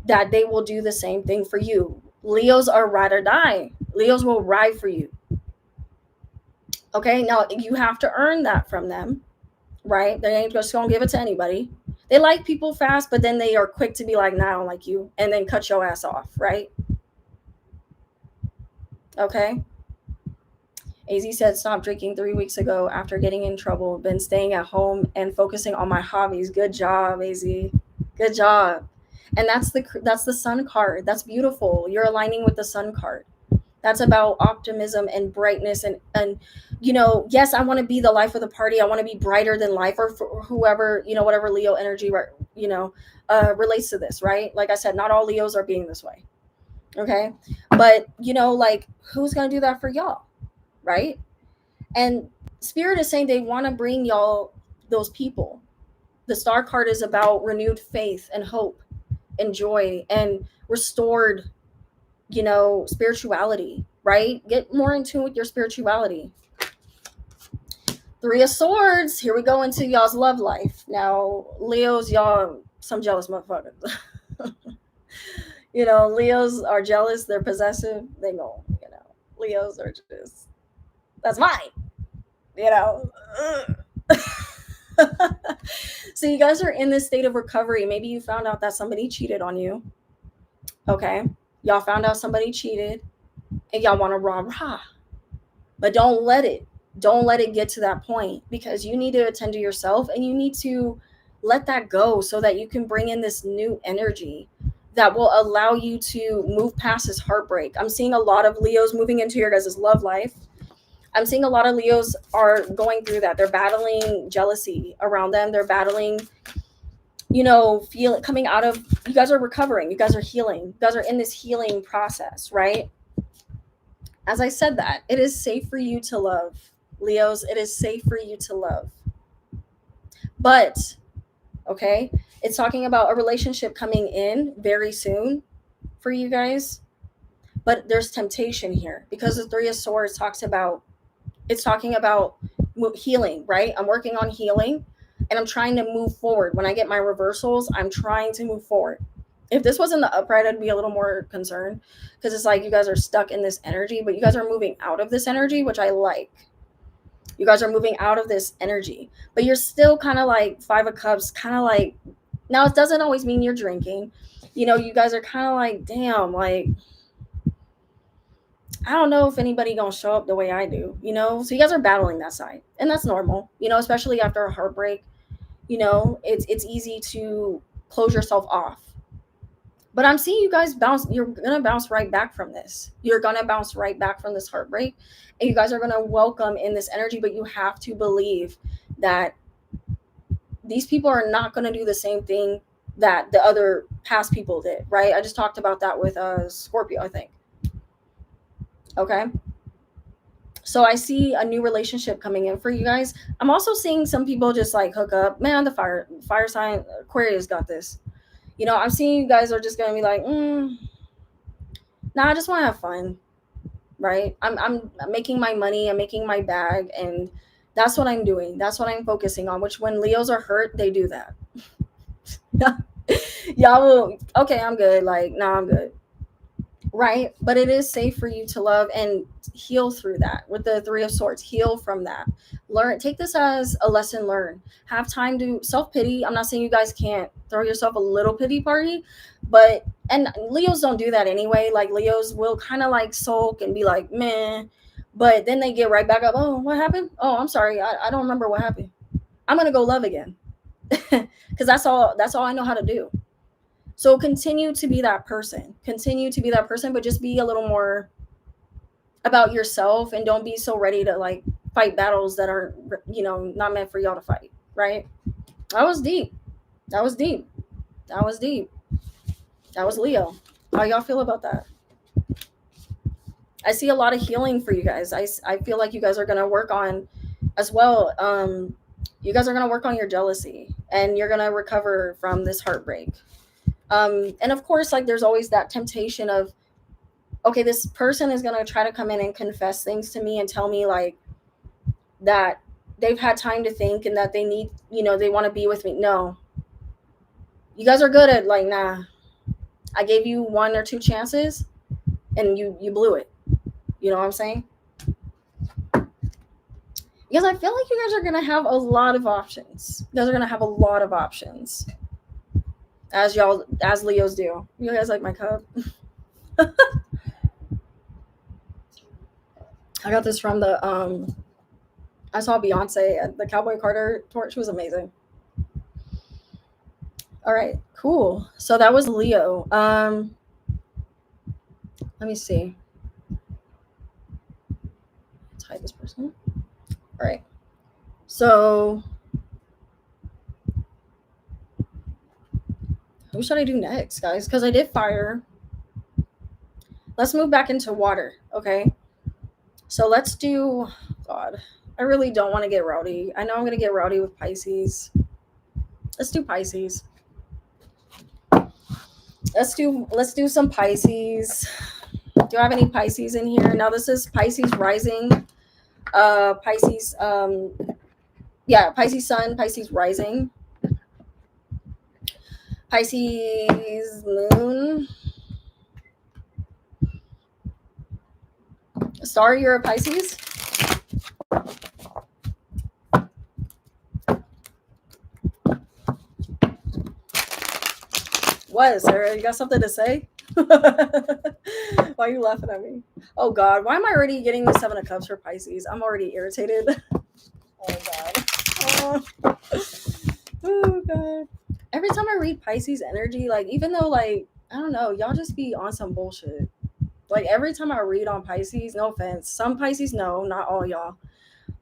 that they will do the same thing for you. Leos are ride or die. Leos will ride for you. Okay, now you have to earn that from them, right? They ain't just gonna give it to anybody. They like people fast, but then they are quick to be like, nah, I don't like you, and then cut your ass off, right? Okay. AZ said, stop drinking 3 weeks ago after getting in trouble. Been staying at home and focusing on my hobbies. Good job, AZ. Good job. And that's the Sun card. That's beautiful. You're aligning with the Sun card. That's about optimism and brightness and yes, I want to be the life of the party. I want to be brighter than life, or for whoever, whatever Leo energy, relates to this, right? Like I said, not all Leos are being this way. Okay. But, who's going to do that for y'all? Right? And Spirit is saying they want to bring y'all those people. The Star card is about renewed faith and hope and joy and restored, spirituality, right? Get more in tune with your spirituality. Three of Swords. Here we go into y'all's love life. Now, Leos, y'all, some jealous motherfuckers. You know, Leos are jealous. They're possessive. They know, you know, Leos are just, that's mine, you know. So you guys are in this state of recovery. Maybe you found out that somebody cheated on you. Okay. Y'all found out somebody cheated and y'all want to rah-rah. But don't let it get to that point, because you need to attend to yourself and you need to let that go so that you can bring in this new energy that will allow you to move past this heartbreak. I'm seeing a lot of Leos moving into your guys' love life. I'm seeing a lot of Leos are going through that. They're battling jealousy around them. They're battling, you know, coming out of, you guys are recovering. You guys are healing. You guys are in this healing process, right? As I said that, it is safe for you to love. Leos, it is safe for you to love. But, okay, it's talking about a relationship coming in very soon for you guys. But there's temptation here because the Three of Swords it's talking about healing, right? I'm working on healing and I'm trying to move forward. When I get my reversals, I'm trying to move forward. If this was in the upright, I'd be a little more concerned because it's like you guys are stuck in this energy, but you guys are moving out of this energy, which I like. You guys are moving out of this energy, but you're still kind of like Five of Cups, kind of like, now it doesn't always mean you're drinking. You know, you guys are kind of like, damn, like, I don't know if anybody gonna show up the way I do, you know? So you guys are battling that side, and that's normal, you know, especially after a heartbreak. You know, it's easy to close yourself off. But I'm seeing you guys bounce. You're going to bounce right back from this. You're going to bounce right back from this heartbreak. And you guys are going to welcome in this energy. But you have to believe that these people are not going to do the same thing that the other past people did, right? I just talked about that with Scorpio, I think. Okay. So I see a new relationship coming in for you guys. I'm also seeing some people just like hook up. Man, the fire sign, Aquarius got this. You know, I'm seeing you guys are just going to be like, I just want to have fun, right? I'm making my money, I'm making my bag, and that's what I'm doing. That's what I'm focusing on, which when Leos are hurt, they do that. Y'all will, okay, I'm good. Like, nah, I'm good. Right? But it is safe for you to love and heal through that with the Three of Swords. Heal from that. Learn, take this as a lesson learned. Have time to self-pity. I'm not saying you guys can't throw yourself a little pity party, but, and Leos don't do that anyway. Like Leos will kind of like sulk and be like, man, but then they get right back up. Oh, what happened? Oh, I'm sorry. I don't remember what happened. I'm going to go love again. Because that's all I know how to do. So continue to be that person. Continue to be that person, but just be a little more about yourself and don't be so ready to like fight battles that are, you know, not meant for y'all to fight, right? That was deep. That was deep. That was deep. That was Leo. How y'all feel about that? I see a lot of healing for you guys. I feel like you guys are going to work on as well. You guys are going to work on your jealousy and you're going to recover from this heartbreak. And of course, like there's always that temptation of, okay, this person is going to try to come in and confess things to me and tell me like that they've had time to think and that they need, you know, they want to be with me. No, you guys are good at like, nah, I gave you 1 or 2 chances and you blew it. You know what I'm saying? Because I feel like you guys are going to have a lot of options. You guys are going to have a lot of options. As Leos do. You guys like my cup? I got this from the I saw Beyonce at the Cowboy Carter tour. She was amazing. All right, cool. So that was Leo. Let me see. Let's hide this person. All right. So who should I do next, guys? Because I did fire. Let's move back into water, okay? So let's do, God, I really don't want to get rowdy. I know I'm going to get rowdy with Pisces. Let's do Pisces. Let's do some Pisces. Do I have any Pisces in here? Now this is Pisces rising. Pisces Yeah, Pisces sun, Pisces rising, Pisces moon. Star, you're a Pisces? What, Sarah? You got something to say? Why are you laughing at me? Oh God, why am I already getting the Seven of Cups for Pisces? I'm already irritated. Oh God. Oh, oh God. Every time I read Pisces energy, like even though like I don't know, y'all just be on some bullshit. Like every time I read on Pisces, no offense, some Pisces, no, not all y'all,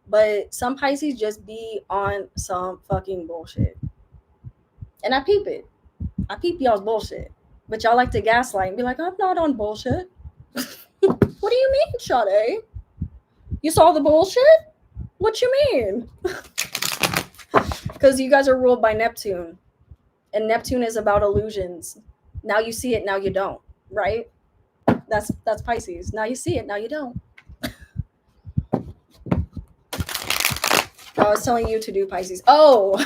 but some Pisces just be on some fucking bullshit, and I peep it. I peep y'all's bullshit, but y'all like to gaslight and be like, "I'm not on bullshit." What do you mean, Sade? You saw the bullshit? What you mean? Because you guys are ruled by Neptune, and Neptune is about illusions. Now you see it, now you don't, right? That's Pisces. Now you see it, now you don't. I was telling you to do Pisces. Oh,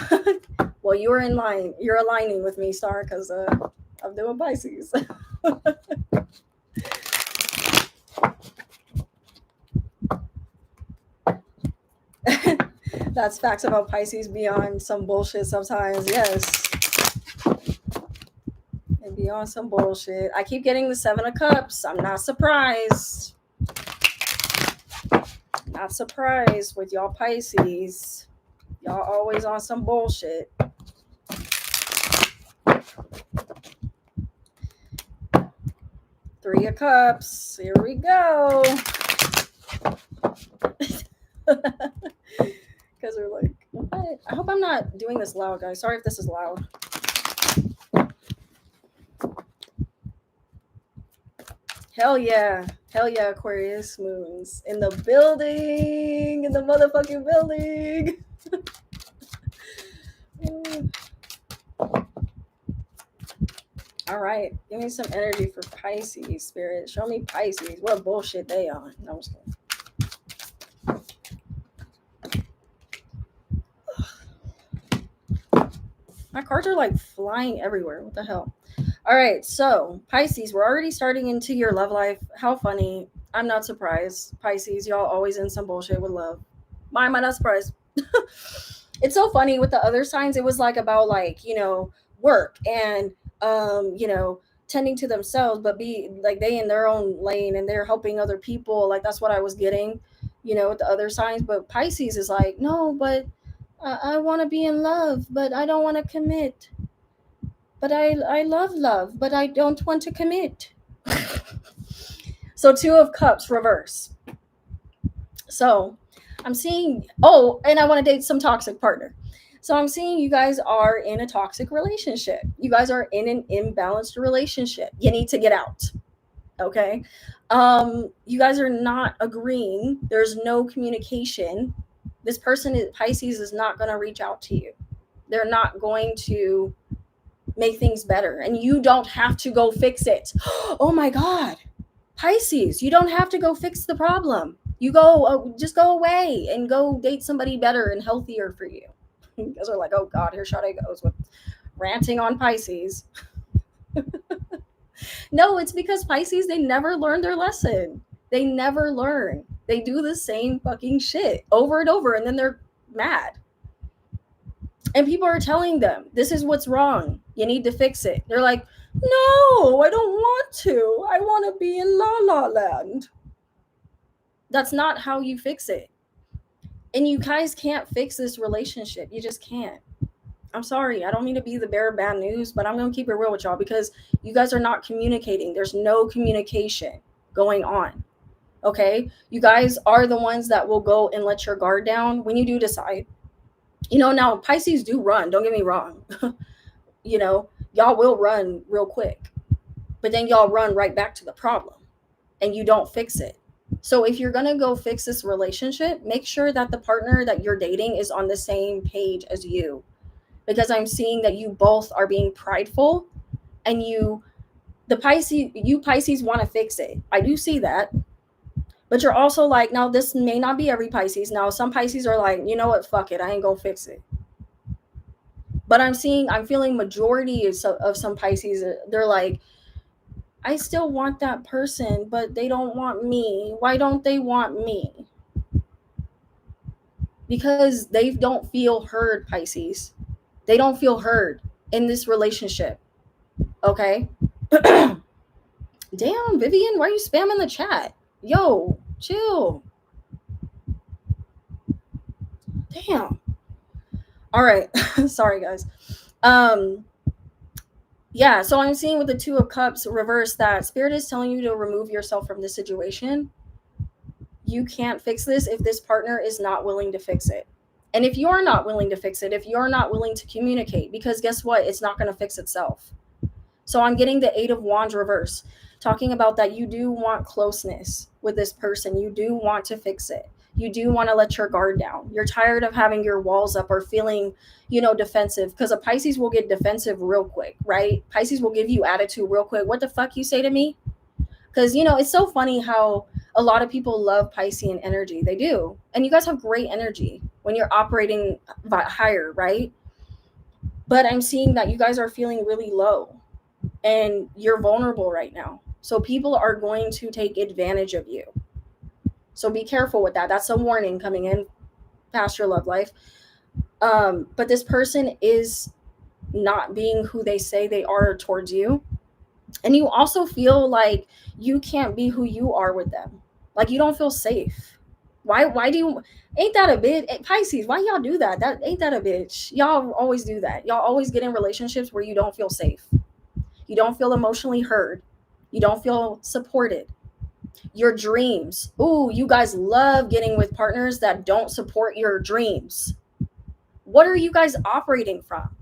well, you were in line. You're aligning with me, Star, because I'm doing Pisces. That's facts about Pisces beyond some bullshit sometimes. Yes. And beyond some bullshit. I keep getting the Seven of Cups. I'm not surprised. Not surprised with y'all Pisces. Y'all always on some bullshit. Three of Cups. Here we go. Because they're like, what? I hope I'm not doing this loud, guys. Sorry if this is loud. Hell yeah. Hell yeah, Aquarius moons. In the building. In the motherfucking building. All right. Give me some energy for Pisces, Spirit. Show me Pisces. What bullshit they on. No, I'm just kidding. My cards are like flying everywhere. What the hell? All right, so Pisces, we're already starting into your love life. How funny. I'm not surprised. Pisces, y'all always in some bullshit with love. Why am I not surprised? It's so funny with the other signs. It was like about like, work and tending to themselves, but be like they in their own lane and they're helping other people. Like that's what I was getting, with the other signs. But Pisces is like, no, but I want to be in love, but I don't want to commit. But I love, but I don't want to commit. So Two of Cups reverse. So I'm seeing, and I want to date some toxic partner. So I'm seeing you guys are in a toxic relationship. You guys are in an imbalanced relationship. You need to get out. Okay. You guys are not agreeing. There's no communication. This person, Pisces, is not going to reach out to you. They're not going to make things better, and you don't have to go fix it. Oh my God, Pisces, you don't have to go fix the problem. You go, just go away and go date somebody better and healthier for you. You guys are like, oh God, here Sade goes with ranting on Pisces. No, it's because Pisces, they never learn their lesson. They never learn. They do the same fucking shit over and over, and then they're mad. And people are telling them, this is what's wrong. You need to fix it. They're like, no, I don't want to. I want to be in La La Land. That's not how you fix it. And you guys can't fix this relationship. You just can't. I'm sorry. I don't mean to be the bearer of bad news, but I'm going to keep it real with y'all because you guys are not communicating. There's no communication going on. Okay? You guys are the ones that will go and let your guard down when you do decide. Now Pisces do run. Don't get me wrong. Y'all will run real quick, but then y'all run right back to the problem and you don't fix it. So if you're going to go fix this relationship, make sure that the partner that you're dating is on the same page as you, because I'm seeing that you both are being prideful and you Pisces want to fix it. I do see that, But you're also like, now this may not be every Pisces. Now some Pisces are like, you know what, fuck it, I ain't gonna fix it. But I'm feeling majority of some Pisces, they're like, I still want that person, but they don't want me. Why don't they want me? Because they don't feel heard, Pisces. They don't feel heard in this relationship. Okay? Damn, Vivian, why are you spamming the chat? Yo, chill. Damn. All right. Sorry, guys. Yeah, so I'm seeing with the Two of Cups reverse that Spirit is telling you to remove yourself from this situation. You can't fix this if this partner is not willing to fix it. And if you're not willing to fix it, if you're not willing to communicate, because guess what? It's not going to fix itself. So I'm getting the Eight of Wands reverse, talking about that you do want closeness with this person. You do want to fix it. You do want to let your guard down. You're tired of having your walls up or feeling, defensive, because a Pisces will get defensive real quick, right? Pisces will give you attitude real quick. What the fuck you say to me? Because, it's so funny how a lot of people love Piscean energy. They do. And you guys have great energy when you're operating higher, right? But I'm seeing that you guys are feeling really low and you're vulnerable right now. So people are going to take advantage of you. So be careful with that. That's a warning coming in past your love life. But this person is not being who they say they are towards you. And you also feel like you can't be who you are with them. Like you don't feel safe. Why do you, ain't that a bitch? Pisces, why y'all do that? That ain't that a bitch? Y'all always do that. Y'all always get in relationships where you don't feel safe. You don't feel emotionally heard. You don't feel supported. Your dreams. Ooh, you guys love getting with partners that don't support your dreams. What are you guys operating from?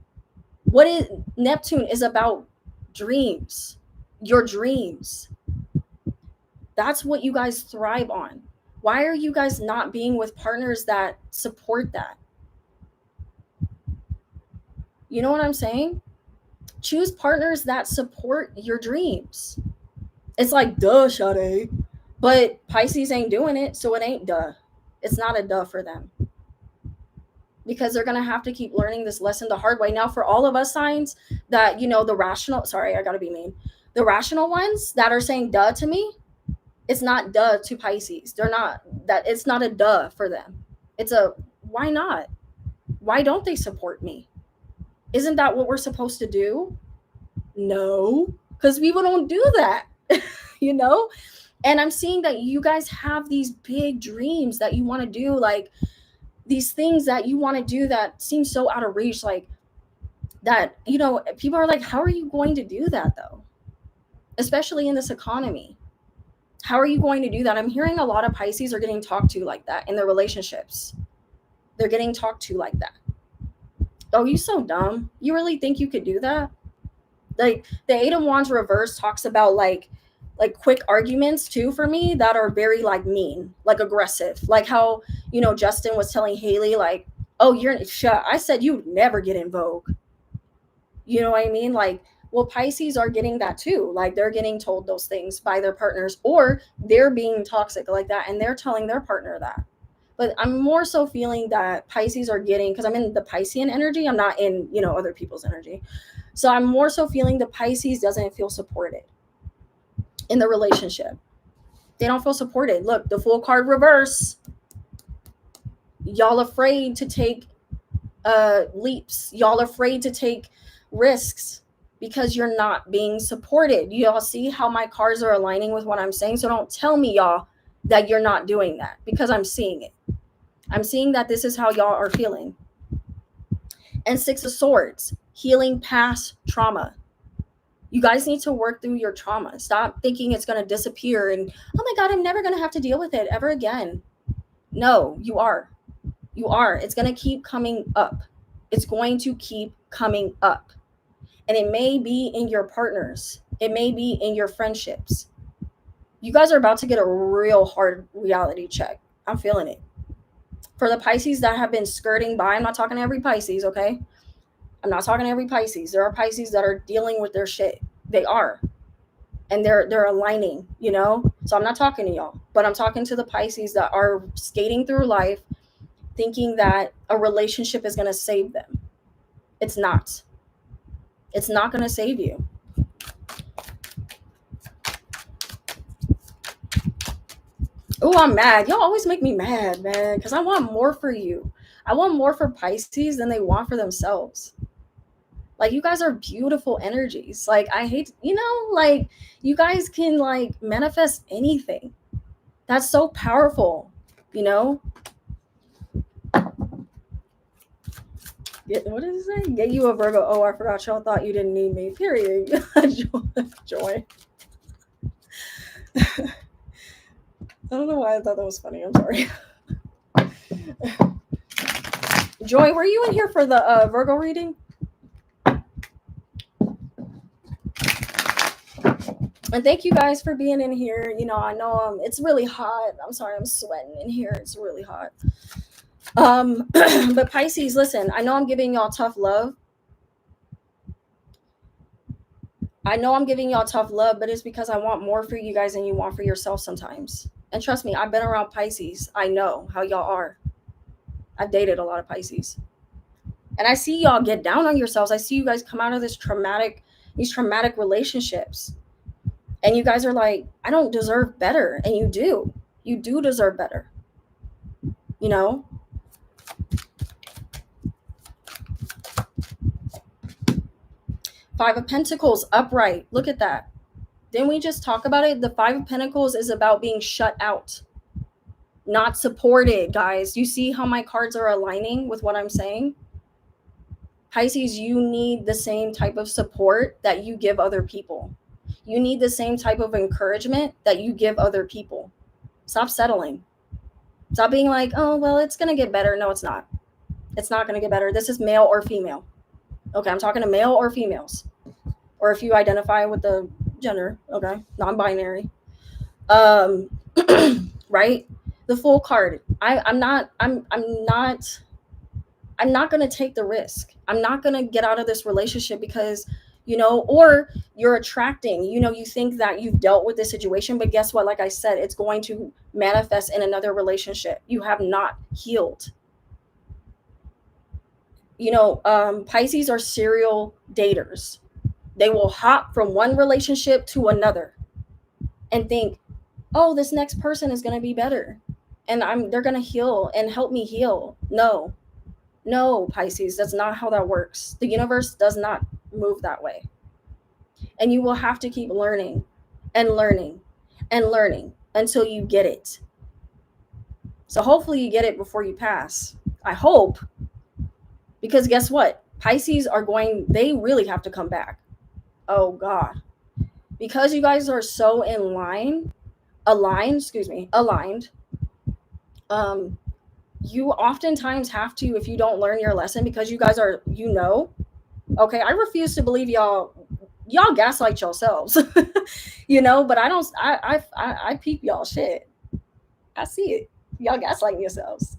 What is Neptune is about? Dreams. Your dreams. That's what you guys thrive on. Why are you guys not being with partners that support that? You know what I'm saying? Choose partners that support your dreams. It's like, duh, Sade. But Pisces ain't doing it, so it ain't duh. It's not a duh for them. Because they're going to have to keep learning this lesson the hard way. Now, for all of us signs that, the rational, sorry, I got to be mean. The rational ones that are saying duh to me, it's not duh to Pisces. They're not, that it's not a duh for them. It's a, why not? Why don't they support me? Isn't that what we're supposed to do? No, because people don't do that, And I'm seeing that you guys have these big dreams that you want to do, like these things that you want to do that seem so out of reach, like that, people are like, how are you going to do that though? Especially in this economy. How are you going to do that? I'm hearing a lot of Pisces are getting talked to like that in their relationships. They're getting talked to like that. Oh, you so dumb. You really think you could do that? Like the Eight of Wands reverse talks about like quick arguments too for me that are very like mean, like aggressive, like how Justin was telling Haley like, oh, I said you'd never get in Vogue. You know what I mean? Like, well, Pisces are getting that too. Like they're getting told those things by their partners, or they're being toxic like that and they're telling their partner that. But I'm more so feeling that Pisces are getting, because I'm in the Piscean energy, I'm not in other people's energy. So I'm more so feeling the Pisces doesn't feel supported in the relationship. They don't feel supported. Look, the Fool card reverse. Y'all afraid to take leaps. Y'all afraid to take risks because you're not being supported. Y'all see how my cards are aligning with what I'm saying? So don't tell me, y'all, that you're not doing that, because I'm seeing it. I'm seeing that this is how y'all are feeling. And Six of Swords, healing past trauma. You guys need to work through your trauma. Stop thinking it's going to disappear and, oh my God, I'm never going to have to deal with it ever again. No, you are. You are. It's going to keep coming up. It's going to keep coming up. And it may be in your partners. It may be in your friendships. You guys are about to get a real hard reality check. I'm feeling it. For the Pisces that have been skirting by, I'm not talking to every Pisces, okay? I'm not talking to every Pisces. There are Pisces that are dealing with their shit. They are. and they're aligning, you know. So I'm not talking to y'all, but I'm talking to the Pisces that are skating through life thinking that a relationship is going to save them. It's not. It's not going to save you. Oh, I'm mad. Y'all always make me mad, man, because I want more for you. I want more for Pisces than they want for themselves. Like, you guys are beautiful energies. Like, I hate, like, you guys can, like, manifest anything. That's so powerful, you know? What does it say? Get you a Virgo. Oh, I forgot. Y'all thought you didn't need me. Period. Joy. I don't know why I thought that was funny. I'm sorry. Joy, were you in here for the Virgo reading? And thank you guys for being in here. I know it's really hot. I'm sorry, I'm sweating in here. It's really hot. But Pisces, listen, I know I'm giving y'all tough love. But it's because I want more for you guys than you want for yourself sometimes. And trust me, I've been around Pisces. I know how y'all are. I've dated a lot of Pisces. And I see y'all get down on yourselves. I see you guys come out of these traumatic relationships. And you guys are like, I don't deserve better. And you do. You do deserve better. You know? Five of Pentacles, upright. Look at that. Didn't we just talk about it? The Five of Pentacles is about being shut out, not supported, guys. You see how my cards are aligning with what I'm saying? Pisces, you need the same type of support that you give other people. You need the same type of encouragement that you give other people. Stop settling. Stop being like, oh, well, it's going to get better. No, it's not. It's not going to get better. This is male or female. Okay, I'm talking to male or females. Or if you identify with the gender, okay, non-binary. Right? The Fool card. I'm not going to take the risk. I'm not going to get out of this relationship because, or you're attracting, you think that you've dealt with this situation, but guess what? Like I said, it's going to manifest in another relationship. You have not healed. Pisces are serial daters. They will hop from one relationship to another and think, oh, this next person is going to be better. And they're going to heal and help me heal. No, Pisces, that's not how that works. The universe does not move that way. And you will have to keep learning and learning and learning until you get it. So hopefully you get it before you pass. I hope. Because guess what? Pisces they really have to come back. Oh God. Because you guys are so aligned, you oftentimes have to, if you don't learn your lesson, because you guys are, okay, I refuse to believe y'all gaslight yourselves, but I peep y'all shit. I see it. Y'all gaslighting yourselves.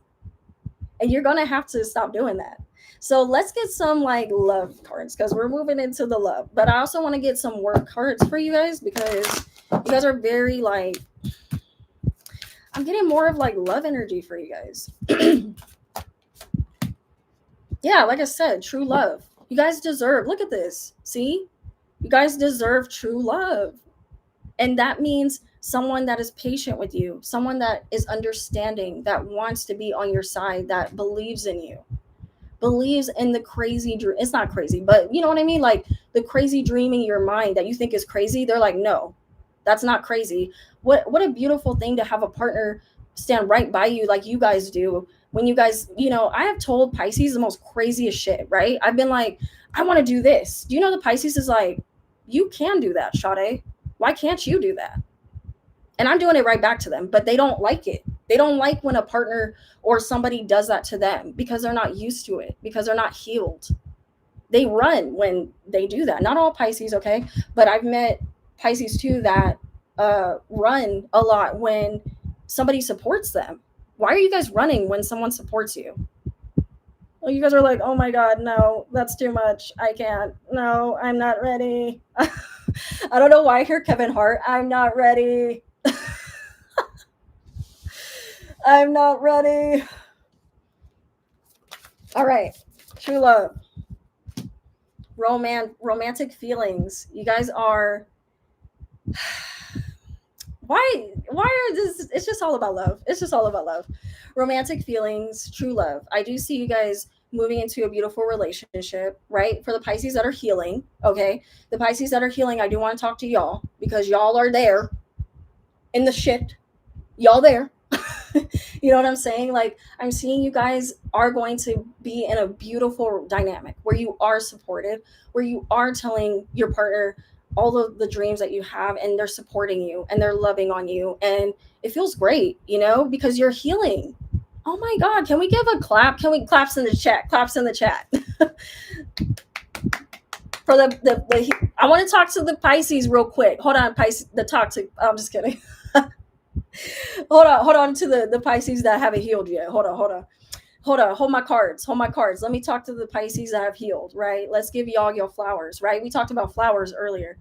And you're going to have to stop doing that. So let's get some like love cards because we're moving into the love. But I also want to get some work cards for you guys because you guys are very like, I'm getting more of like love energy for you guys. Yeah, like I said, true love. You guys deserve, look at this. See? You guys deserve true love. And that means someone that is patient with you, someone that is understanding, that wants to be on your side, that believes in you, believes in the crazy dream. It's not crazy, but you know what I mean? Like the crazy dream in your mind that you think is crazy. They're like, no, that's not crazy. What a beautiful thing to have a partner stand right by you like you guys do. When you guys, I have told Pisces the most craziest shit, right? I've been like, I want to do this. Do you know the Pisces is like, you can do that, Sade. Why can't you do that? And I'm doing it right back to them, but they don't like it. They don't like when a partner or somebody does that to them because they're not used to it, because they're not healed. They run when they do that. Not all Pisces, okay? But I've met Pisces too that run a lot when somebody supports them. Why are you guys running when someone supports you? Well, you guys are like, oh my God, no, that's too much. I can't. No, I'm not ready. I don't know why I hear Kevin Hart. I'm not ready. I'm not ready. All right. True love. Romantic feelings. You guys are why are this, it's just all about love. It's just all about love. Romantic feelings, true love. I do see you guys moving into a beautiful relationship, right? For the Pisces that are healing, okay? The Pisces that are healing, I do want to talk to y'all because y'all are there in the shit. Y'all there. You know what I'm saying? Like, I'm seeing you guys are going to be in a beautiful dynamic where you are supported, where you are telling your partner all of the dreams that you have, and they're supporting you and they're loving on you. And it feels great, you know, because you're healing. Oh my God. Can we give a clap? Can we claps in the chat? Claps in the chat. For the I want to talk to the Pisces real quick. Hold on, Pisces, the toxic. I'm just kidding. Hold on to the Pisces that haven't healed yet. Hold on, hold my cards. Let me talk to the Pisces that have healed, right? Let's give y'all your flowers, right? We talked about flowers earlier.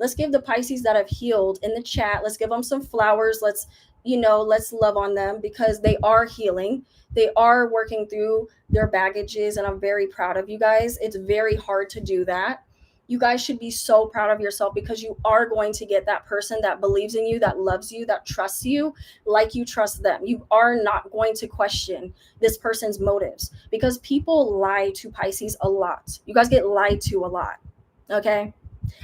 Let's give the Pisces that have healed in the chat, let's give them some flowers. Let's, let's love on them because they are healing. They are working through their baggages, and I'm very proud of you guys. It's very hard to do that. You guys should be so proud of yourself because you are going to get that person that believes in you, that loves you, that trusts you like you trust them. You are not going to question this person's motives because people lie to Pisces a lot. You guys get lied to a lot, okay?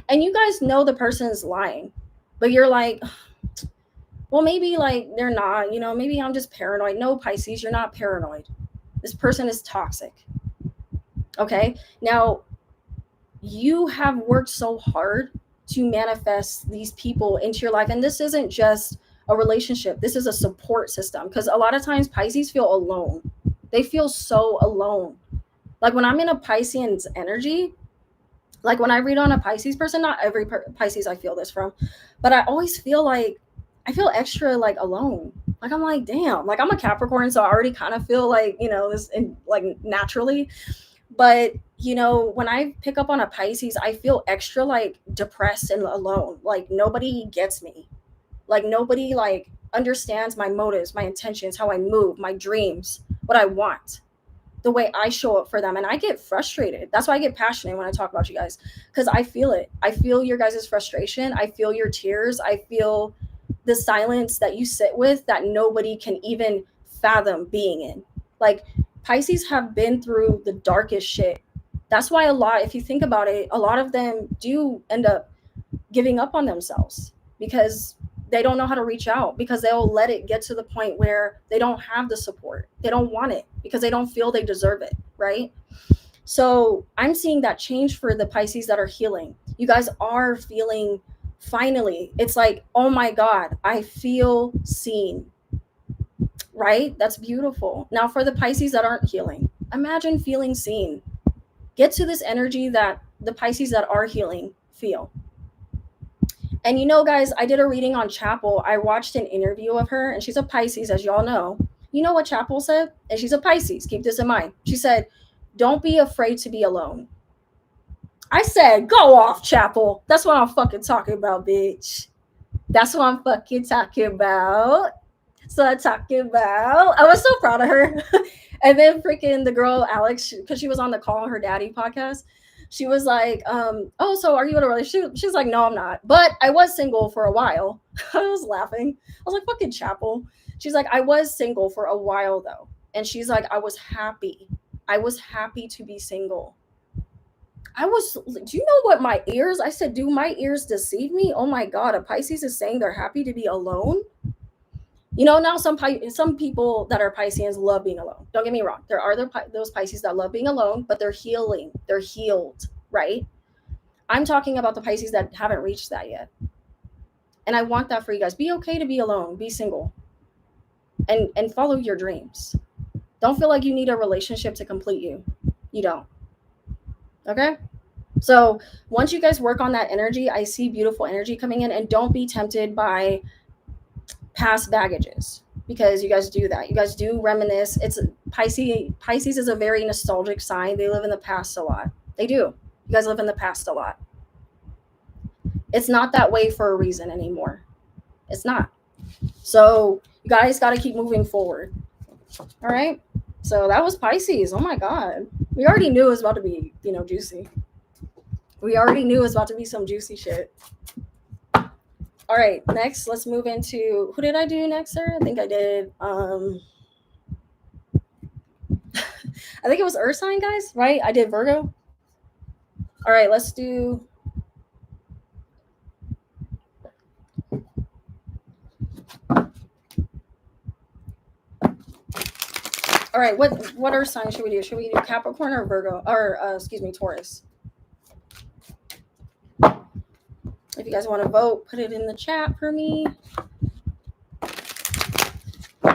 And you guys know the person's lying, but you're like, well, maybe like they're not, maybe I'm just paranoid. No, Pisces, you're not paranoid. This person is toxic. Okay. Now, you have worked so hard to manifest these people into your life. And this isn't just a relationship. This is a support system. Because a lot of times Pisces feel alone. They feel so alone. Like when I'm in a Piscean's energy, like when I read on a Pisces person, not every Pisces I feel this from, but I always feel like I feel extra like alone. Like I'm like, damn, like I'm a Capricorn, so I already kind of feel like, this in, like naturally. But, when I pick up on a Pisces, I feel extra like depressed and alone. Like nobody gets me. Like nobody like understands my motives, my intentions, how I move, my dreams, what I want, the way I show up for them. And I get frustrated. That's why I get passionate when I talk about you guys, because I feel it. I feel your guys' frustration. I feel your tears. I feel the silence that you sit with that nobody can even fathom being in. Like Pisces have been through the darkest shit. That's why if you think about it, a lot of them do end up giving up on themselves because they don't know how to reach out, because they'll let it get to the point where they don't have the support. They don't want it because they don't feel they deserve it, right? So I'm seeing that change for the Pisces that are healing. You guys are feeling, finally, it's like, oh my God, I feel seen, right? That's beautiful. Now for the Pisces that aren't healing, imagine feeling seen. Get to this energy that the Pisces that are healing feel. And guys, I did a reading on Chapel. I watched an interview of her, and she's a Pisces, as y'all know. You know what Chapel said? And she's a Pisces. Keep this in mind. She said, don't be afraid to be alone. I said, go off, Chapel. That's what I'm fucking talking about, bitch. That's what I'm fucking talking about. That's what I'm talking about. I was so proud of her. And then freaking the girl, Alex, because she was on the Call Her Daddy podcast, she was like, oh, so are you in a relationship? She's like, no, I'm not. But I was single for a while. I was laughing. I was like, fucking Chapel. She's like, I was single for a while, though. And she's like, I was happy. I was happy to be single. Do you know what my ears? I said, do my ears deceive me? Oh my God, a Pisces is saying they're happy to be alone. Now some people that are Pisceans love being alone. Don't get me wrong. There are those Pisces that love being alone, but they're healing. They're healed, right? I'm talking about the Pisces that haven't reached that yet. And I want that for you guys. Be okay to be alone. Be single. And follow your dreams. Don't feel like you need a relationship to complete you. You don't. Okay? So once you guys work on that energy, I see beautiful energy coming in. And don't be tempted by past baggages, because you guys do that. You guys do reminisce. It's Pisces is a very nostalgic sign. They live in the past a lot. They do. You guys live in the past a lot. It's not that way for a reason anymore. It's not. So you guys got to keep moving forward. All right. So that was Pisces. Oh my God. We already knew it was about to be, juicy. We already knew it was about to be some juicy shit. All right. Next, let's move into, who did I do next, sir? I think I did. I think it was Earth sign, guys, right? I did Virgo. All right. Let's do. All right, what Earth sign should we do? Should we do Capricorn or Virgo? Or, Taurus? If you guys want to vote, put it in the chat for me. All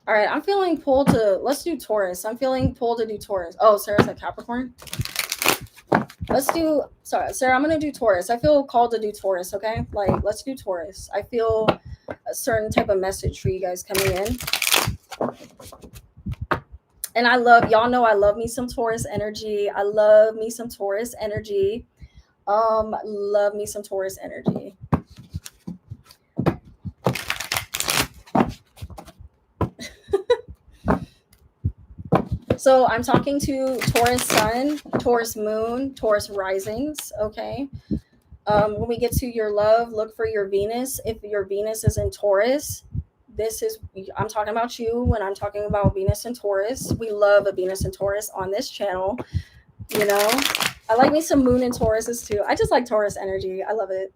right, I'm feeling pulled to, let's do Taurus. I'm feeling pulled to do Taurus. Oh, Sarah's a Capricorn. Let's do, sorry, Sarah, I'm going to do Taurus. I feel called to do Taurus, okay? Like, let's do Taurus. I feel a certain type of message for you guys coming in. And y'all know I love me some Taurus energy. I love me some Taurus energy. Love me some Taurus energy. So I'm talking to Taurus sun, Taurus moon, Taurus risings, okay? When we get to your love, look for your Venus. If your Venus is in Taurus, I'm talking about you when I'm talking about Venus and Taurus. We love a Venus and Taurus on this channel. I like me some moon and Tauruses too. I just like Taurus energy. I love it.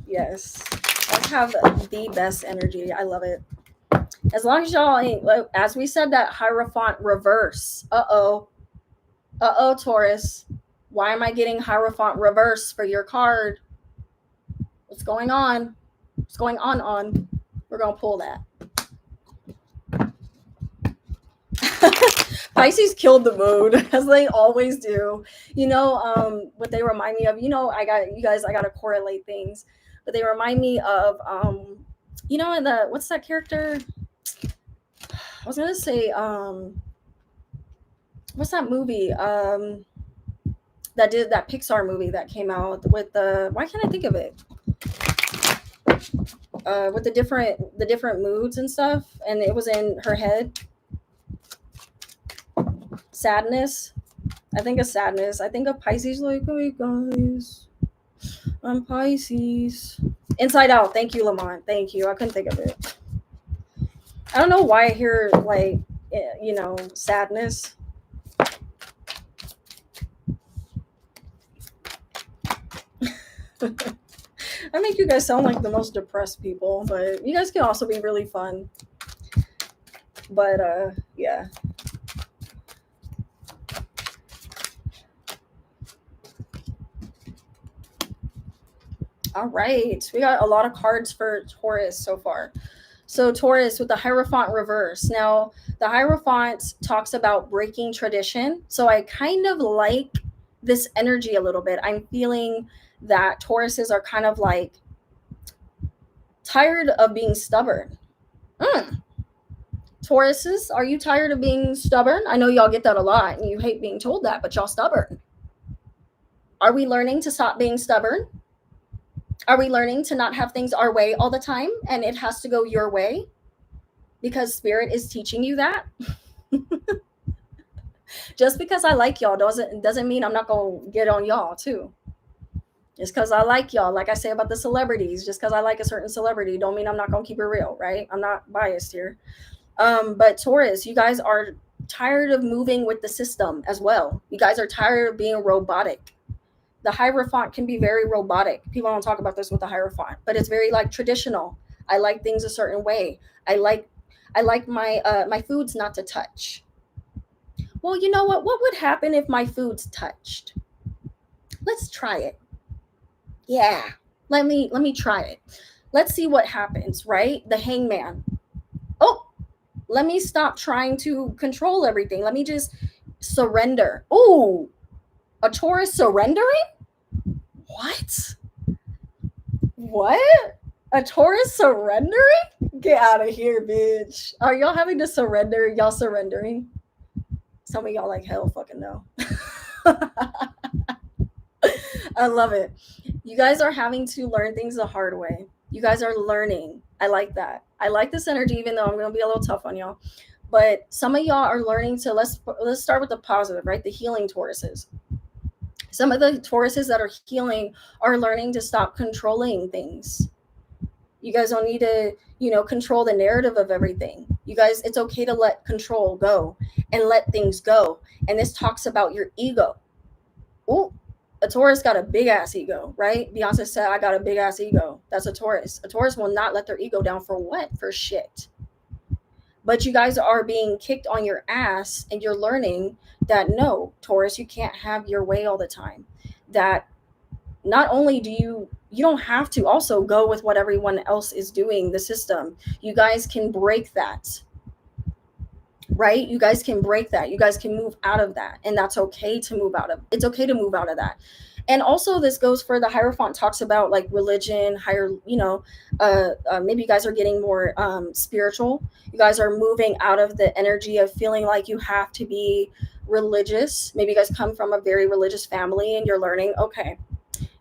Yes. I have the best energy. I love it. As long as y'all ain't, as we said, that Hierophant reverse. Uh-oh, Taurus. Why am I getting Hierophant reverse for your card? What's going on? What's going on? We're going to pull that. Pisces killed the mood, as they always do. What they remind me of, I got to correlate things, but they remind me of, in what's that character? I was going to say, what's that movie? That Pixar movie that came out with why can't I think of it? With the different moods and stuff, and it was in her head. Sadness. I think of sadness. I think of Pisces, like, hey guys, I'm Pisces. Inside Out. Thank you, Lamont. Thank you. I couldn't think of it. I don't know why I hear, like, sadness. I make you guys sound like the most depressed people, but you guys can also be really fun. But yeah. All right, we got a lot of cards for Taurus so far. So Taurus with the Hierophant reverse. Now, the Hierophant talks about breaking tradition. So I kind of like this energy a little bit. I'm feeling that Tauruses are kind of like tired of being stubborn. Tauruses, are you tired of being stubborn? I know y'all get that a lot and you hate being told that, but y'all stubborn. Are we learning to stop being stubborn? Are we learning to not have things our way all the time and it has to go your way? Because Spirit is teaching you that. Just because I like y'all doesn't mean I'm not going to get on y'all too. Just because I like y'all, like I say about the celebrities, just because I like a certain celebrity don't mean I'm not going to keep it real, right? I'm not biased here. But Taurus, you guys are tired of moving with the system as well. You guys are tired of being robotic. The Hierophant can be very robotic. People don't talk about this with the Hierophant, but it's very like traditional. I like things a certain way. I like my foods not to touch. Well, you know what? What would happen if my food's touched? Let's try it. Yeah, let me try it. Let's see what happens, right? The Hangman. Oh, let me stop trying to control everything. Let me just surrender. Oh, a Taurus surrendering? What? What? A Taurus surrendering? Get out of here, bitch. Are y'all having to surrender? Y'all surrendering? Some of y'all like, hell fucking no. I love it. You guys are having to learn things the hard way. You guys are learning. I like that. I like this energy, even though I'm going to be a little tough on y'all. But some of y'all are learning to, let's start with the positive, right? The healing Tauruses. Some of the Tauruses that are healing are learning to stop controlling things. You guys don't need to, control the narrative of everything. You guys, it's okay to let control go and let things go. And this talks about your ego. Ooh, a Taurus got a big ass ego, right? Beyonce said, I got a big ass ego. That's a Taurus. A Taurus will not let their ego down for what? For shit. But you guys are being kicked on your ass and you're learning that no, Taurus, you can't have your way all the time. That not only do you don't have to also go with what everyone else is doing, the system. You guys can break that. Right? You guys can break that. You guys can move out of that. And that's okay to move out of. It's okay to move out of that. And also this goes for the Hierophant, talks about like religion, higher, maybe you guys are getting more spiritual. You guys are moving out of the energy of feeling like you have to be religious. Maybe you guys come from a very religious family and you're learning, okay,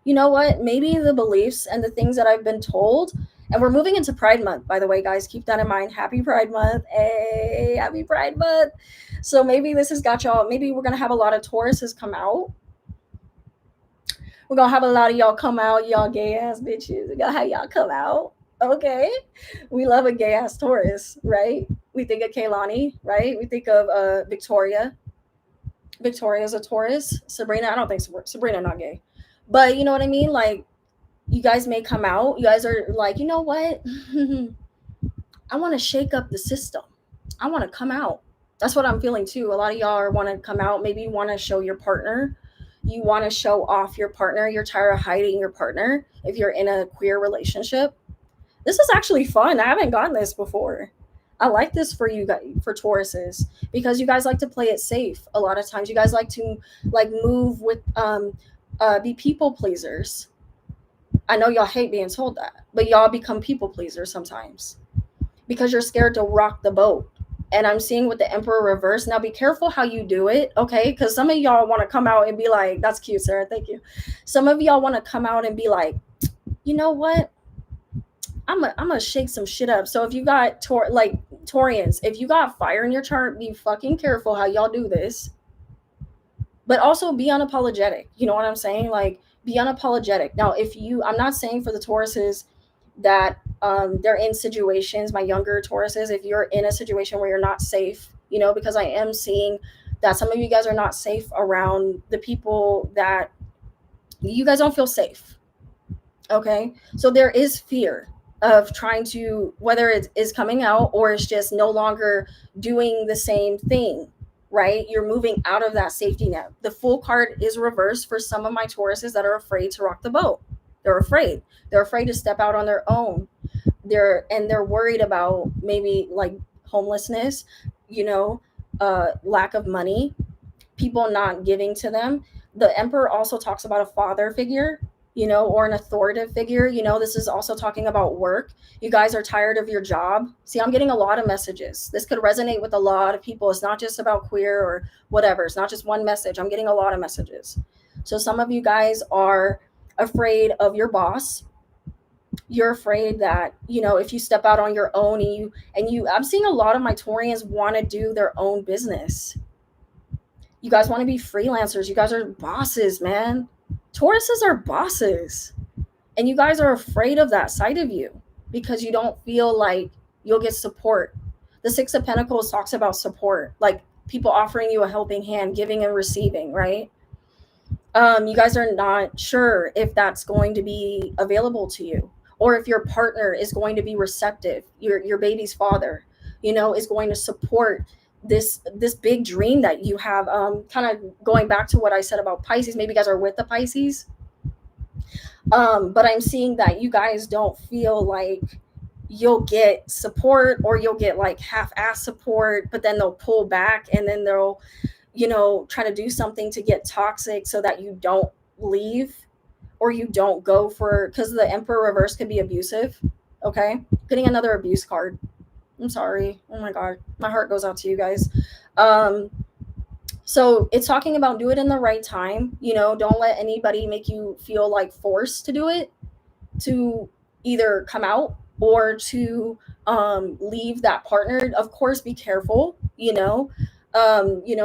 you know what? Maybe the beliefs and the things that I've been told, and we're moving into Pride Month, by the way, guys, keep that in mind. Happy Pride Month. Hey, happy Pride Month. So maybe this has got y'all, maybe we're going to have a lot of Tauruses come out. We're going to have a lot of y'all come out, y'all gay ass bitches. We're going to have y'all come out. Okay. We love a gay ass Taurus, right? We think of Kaylani, right? We think of Victoria. Victoria's a Taurus. Sabrina, I don't think Sabrina not gay. But you know what I mean? Like, you guys may come out. You guys are like, you know what? I want to shake up the system. I want to come out. That's what I'm feeling too. A lot of y'all want to come out. Maybe you want to show your partner. You want to show off your partner. You're tired of hiding your partner if you're in a queer relationship. This is actually fun. I haven't gotten this before. I like this for you guys, for Tauruses, because you guys like to play it safe. A lot of times you guys like to move with be people pleasers. I know y'all hate being told that, but y'all become people pleasers sometimes because you're scared to rock the boat. And I'm seeing with the Emperor reverse. Now be careful how you do it, okay? Because some of y'all want to come out and be like, that's cute, Sarah, thank you. Some of y'all want to come out and be like, you know what? I'm gonna shake some shit up. So if you got Taurians, if you got fire in your chart, be fucking careful how y'all do this. But also be unapologetic. You know what I'm saying? Like, be unapologetic. Now, I'm not saying for the Tauruses that they're in situations, my younger Tauruses, if you're in a situation where you're not safe, because I am seeing that some of you guys are not safe around the people that you guys don't feel safe. Okay. So there is fear of trying to, whether it is coming out or it's just no longer doing the same thing. Right? You're moving out of that safety net. The Fool card is reversed for some of my Tauruses that are afraid to rock the boat. They're afraid. They're afraid to step out on their own. They're worried about maybe like homelessness, lack of money, people not giving to them. The Emperor also talks about a father figure, or an authoritative figure. This is also talking about work. You guys are tired of your job. See, I'm getting a lot of messages. This could resonate with a lot of people. It's not just about queer or whatever. It's not just one message. I'm getting a lot of messages. So some of you guys are afraid of your boss. You're afraid that, if you step out on your own and I'm seeing a lot of my Taurians want to do their own business. You guys want to be freelancers. You guys are bosses, man. Tauruses are bosses, and you guys are afraid of that side of you because you don't feel like you'll get support. The Six of Pentacles talks about support, like people offering you a helping hand, giving and receiving, right? You guys are not sure if that's going to be available to you, or if your partner is going to be receptive. Your baby's father, is going to support this big dream that you have. Kind of going back to what I said about Pisces, maybe you guys are with the Pisces, but I'm seeing that you guys don't feel like you'll get support, or you'll get like half-ass support, but then they'll pull back and then they'll try to do something to get toxic so that you don't leave, or you don't go for, because the Emperor reverse could be abusive. Okay, getting another abuse card. I'm sorry. Oh my God, my heart goes out to you guys. So it's talking about do it in the right time. Don't let anybody make you feel like forced to do it, to either come out or to leave that partner. Of course, be careful.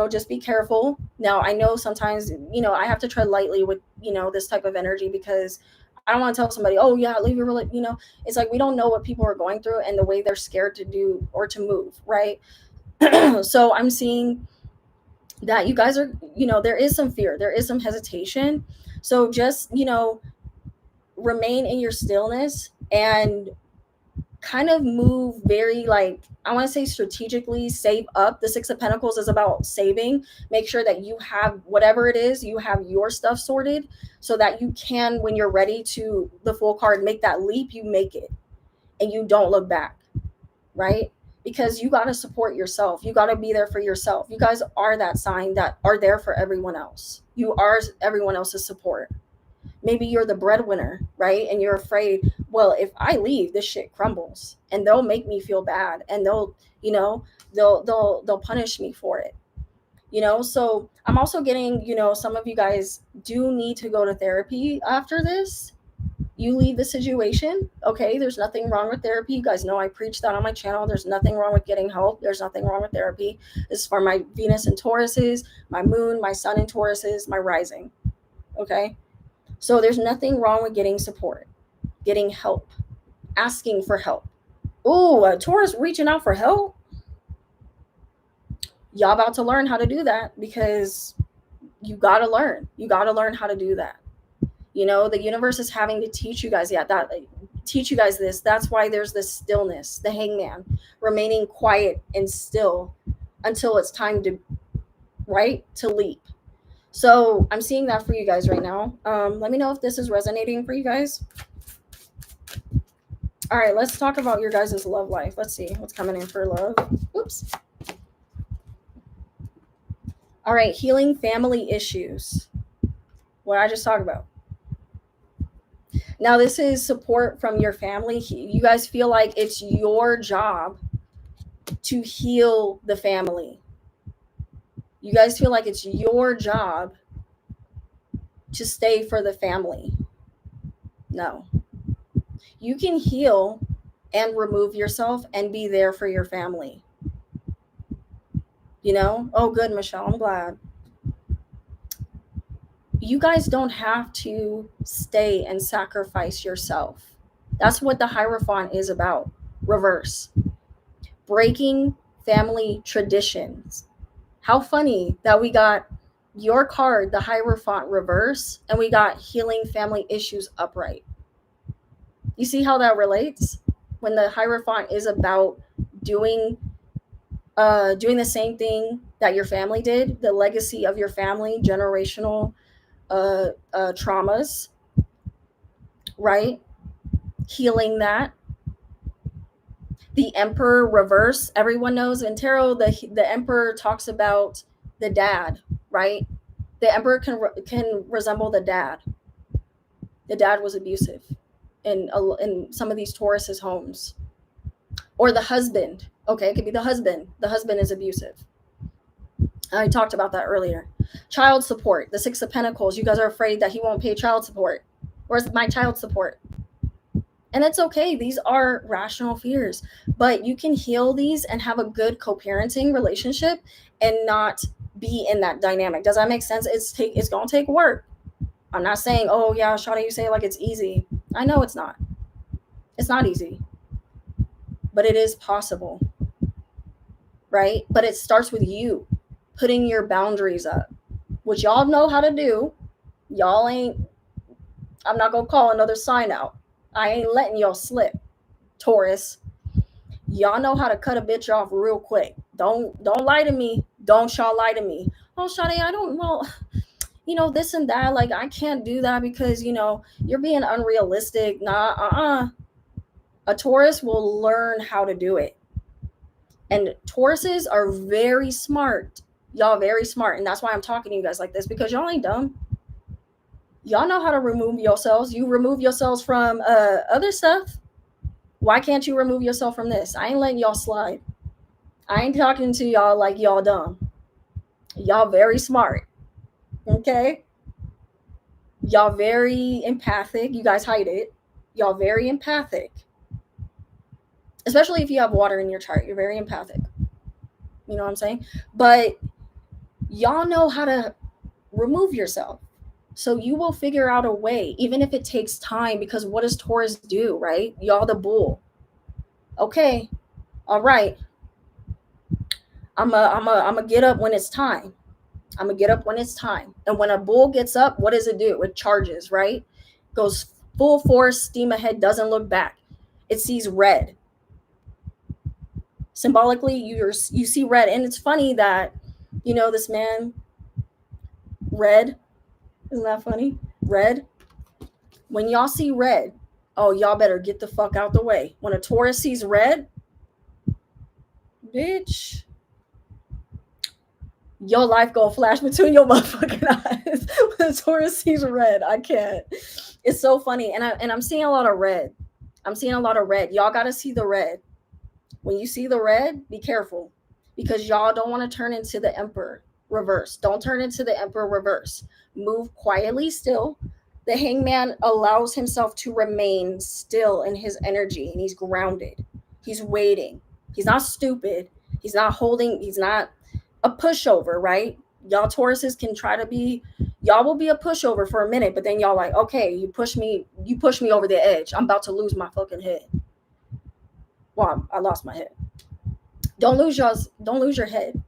Just be careful. Now, I know sometimes I have to tread lightly with this type of energy, because I don't want to tell somebody, oh yeah, leave your it's like we don't know what people are going through and the way they're scared to do or to move, right? So I'm seeing that you guys are, there is some fear, there is some hesitation. So just, remain in your stillness and kind of move very, like, I want to say strategically, save up. The Six of Pentacles is about saving. Make sure that you have whatever it is, you have your stuff sorted, so that you can, when you're ready to, the Fool card, make that leap, you make it and you don't look back, right? Because you got to support yourself. You got to be there for yourself. You guys are that sign that are there for everyone else. You are everyone else's support. Maybe you're the breadwinner, right? And you're afraid, well, if I leave, this shit crumbles and they'll make me feel bad, and they'll punish me for it. So I'm also getting, some of you guys do need to go to therapy after this. You leave the situation, okay? There's nothing wrong with therapy. You guys know I preach that on my channel. There's nothing wrong with getting help. There's nothing wrong with therapy. This is for my Venus and Tauruses, my moon, my sun and Tauruses, my rising, okay? So there's nothing wrong with getting support, getting help, asking for help. Ooh, a Taurus reaching out for help. Y'all about to learn how to do that, because you got to learn. You got to learn how to do that. The universe is having to teach you guys, teach you guys this. That's why there's this stillness, the Hangman, remaining quiet and still until it's time to leap. So I'm seeing that for you guys right now. Let me know if this is resonating for you guys. All right, let's talk about your guys' love life. Let's see what's coming in for love. Oops. All right, healing family issues. What I just talked about. Now, this is support from your family. You guys feel like it's your job to heal the family. You guys feel like it's your job to stay for the family. No. You can heal and remove yourself and be there for your family. Oh, good, Michelle. I'm glad. You guys don't have to stay and sacrifice yourself. That's what the Hierophant is about. Reverse. Breaking family traditions. How funny that we got your card, the Hierophant, reverse, and we got healing family issues upright. You see how that relates? When the Hierophant is about doing the same thing that your family did, the legacy of your family, generational traumas, right? Healing that. The Emperor reverse, everyone knows in tarot, the Emperor talks about the dad, right? The Emperor can resemble the dad. The dad was abusive in some of these Taurus's homes. Or the husband. Okay, it could be the husband. The husband is abusive. I talked about that earlier. Child support. The Six of Pentacles. You guys are afraid that he won't pay child support. Where's my child support? And it's okay. These are rational fears. But you can heal these and have a good co-parenting relationship and not be in that dynamic. Does that make sense? It's going to take work. I'm not saying, oh, yeah, Shawty, you say it like it's easy. I know it's not. It's not easy. But it is possible. Right? But it starts with you putting your boundaries up, which y'all know how to do. I'm not going to call another sign out. I ain't letting y'all slip, Taurus. Y'all know how to cut a bitch off real quick. Don't lie to me. Don't y'all lie to me. Oh, Shawty, I don't know. This and that. Like, I can't do that because, you're being unrealistic. Nah, A Taurus will learn how to do it. And Tauruses are very smart. Y'all very smart. And that's why I'm talking to you guys like this, because y'all ain't dumb. Y'all know how to remove yourselves. You remove yourselves from other stuff. Why can't you remove yourself from this? I ain't letting y'all slide. I ain't talking to y'all like y'all dumb. Y'all very smart. Okay? Y'all very empathic. You guys hide it. Y'all very empathic. Especially if you have water in your chart. You're very empathic. You know what I'm saying? But y'all know how to remove yourself. So you will figure out a way, even if it takes time, because what does Taurus do, right? Y'all the bull. Okay. All right. I'm a get up when it's time. I'm gonna get up when it's time. And when a bull gets up, what does it do? It charges, right? Goes full force, steam ahead, doesn't look back. It sees red. Symbolically, you see red. And it's funny that, this man, red, isn't that funny? Red. When y'all see red, oh, y'all better get the fuck out the way. When a Taurus sees red, bitch, your life gonna flash between your motherfucking eyes. When a Taurus sees red, I can't. It's so funny. And I'm seeing a lot of red. Y'all gotta see the red. When you see the red, be careful, because y'all don't want to turn into the Emperor reverse. Don't turn into the Emperor reverse. Move quietly still. The Hangman allows himself to remain still in his energy, and he's grounded. He's waiting. He's not stupid. He's not a pushover, right? Y'all Tauruses can try to be, y'all will be a pushover for a minute, but then y'all like, okay, you push me over the edge. I'm about to lose my fucking head. Well, I lost my head. Don't lose your head.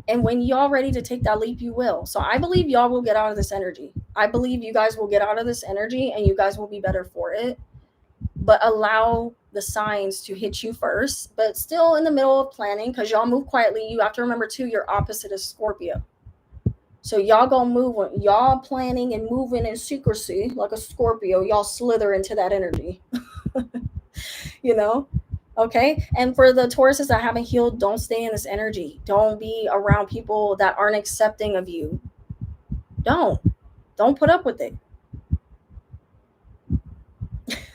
And when y'all ready to take that leap, you will. So I believe y'all will get out of this energy. I believe you guys will get out of this energy and you guys will be better for it. But allow the signs to hit you first, but still in the middle of planning, because y'all move quietly. You have to remember too, your opposite is Scorpio. So y'all gonna move when y'all planning and moving in secrecy like a Scorpio. Y'all slither into that energy. Okay. And for the Tauruses that haven't healed, don't stay in this energy. Don't be around people that aren't accepting of you. Don't put up with it.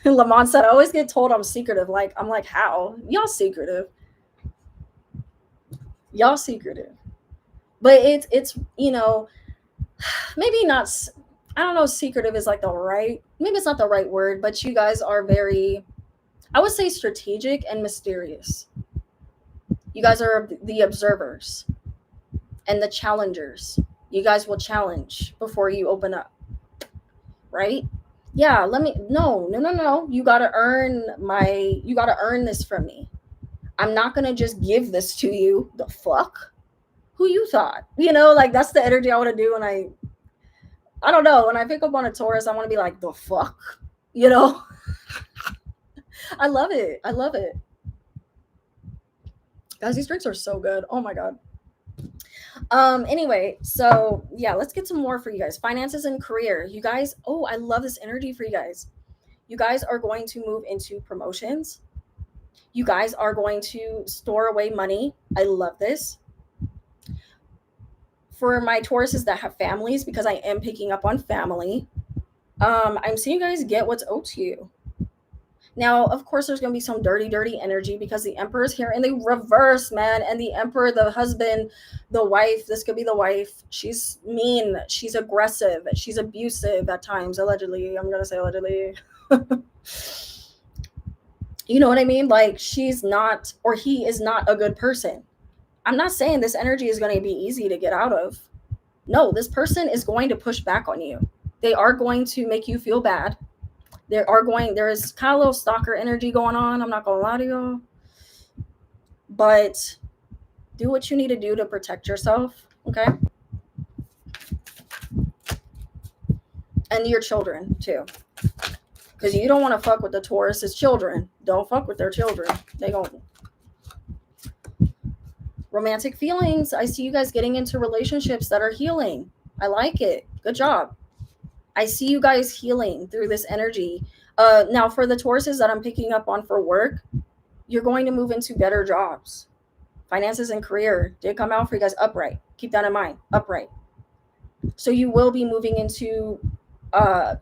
Lamont said, I always get told I'm secretive. I'm like, how? Y'all secretive. But it's maybe not, I don't know, secretive is maybe it's not the right word, but you guys are very, I would say, strategic and mysterious. You guys are the observers and the challengers. You guys will challenge before you open up, right? Yeah, no. You gotta earn this from me. I'm not gonna just give this to you. The fuck? Who you thought? That's the energy I want to do when I don't know. When I pick up on a Taurus, I want to be like, the fuck? I love it. Guys, these drinks are so good. Oh my God. Anyway, so yeah, let's get some more for you guys. Finances and career. You guys, I love this energy for you guys. You guys are going to move into promotions. You guys are going to store away money. I love this. For my Tauruses that have families, because I am picking up on family, I'm seeing you guys get what's owed to you. Now, of course, there's going to be some dirty energy because the Emperor is here in the reverse, man. And the Emperor, the husband, the wife, this could be the wife. She's mean. She's aggressive. She's abusive at times, allegedly. I'm going to say allegedly. You know what I mean? She's not, or he is not a good person. I'm not saying this energy is going to be easy to get out of. No, this person is going to push back on you. They are going to make you feel bad. There is kind of a little stalker energy going on. I'm not going to lie to you. But do what you need to do to protect yourself, okay? And your children, too. Because you don't want to fuck with the Taurus's children. Don't fuck with their children. They don't. Romantic feelings. I see you guys getting into relationships that are healing. I like it. Good job. I see you guys healing through this energy. Now, for the Tauruses that I'm picking up on for work, you're going to move into better jobs. Finances and career did come out for you guys upright. Keep that in mind. Upright. So you will be moving into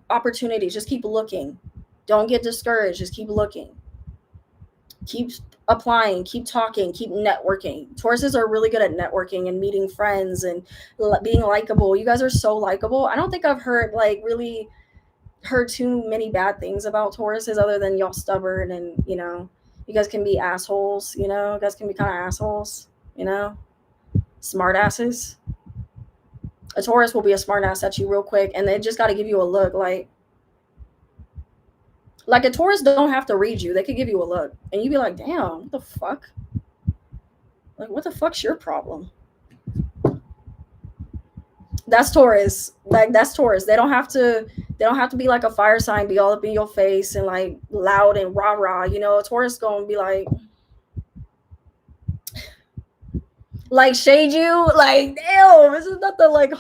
opportunities. Just keep looking. Don't get discouraged. Just keep looking. Keep applying, keep talking, keep networking. Tauruses are really good at networking and meeting friends and being likable. You guys are so likable. I don't think I've heard like really heard too many bad things about Tauruses other than y'all stubborn and you guys can be assholes. You guys can be kind of assholes. Smart asses. A Taurus will be a smart ass at you real quick, and they just got to give you a look like a Taurus don't have to read you. They could give you a look and you'd be like, damn, what the fuck? Like, what the fuck's your problem? That's Taurus. Like, that's Taurus. They don't have to be like a fire sign, be all up in your face and like loud and rah-rah. A Taurus gonna be like shade you, like, damn, this is nothing like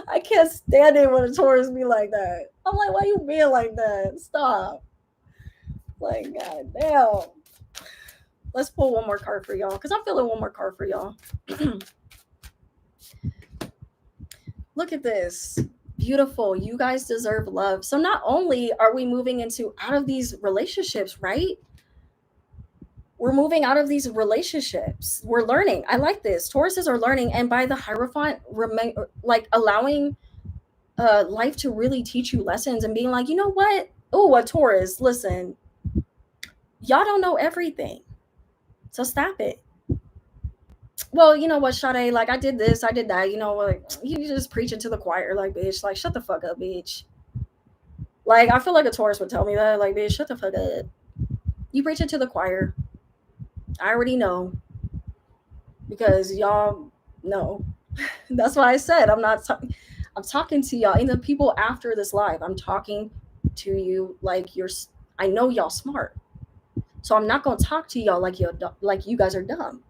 I can't stand it when a Taurus be like that. I'm like, why you being like that? Stop. Like, god damn. Let's pull one more card for y'all because I'm feeling one more card for y'all. Look at this. Beautiful. You guys deserve love. So not only are we moving into out of these relationships, right? We're moving out of these relationships. We're learning. I like this. Tauruses are learning, and by the Hierophant, like allowing life to really teach you lessons and being like, you know what? Oh, a Taurus, listen, y'all don't know everything, so stop it. Well, you know what, Sade? Like, I did this, I did that. Like, you just preaching to the choir, like, bitch. Like, shut the fuck up, bitch. Like, I feel like a Taurus would tell me that, like, bitch, shut the fuck up. You preaching to the choir. I already know because y'all know. That's why I said I'm I'm talking to y'all and the people after this live. I'm talking to you like I know y'all smart. So I'm not going to talk to y'all like you guys are dumb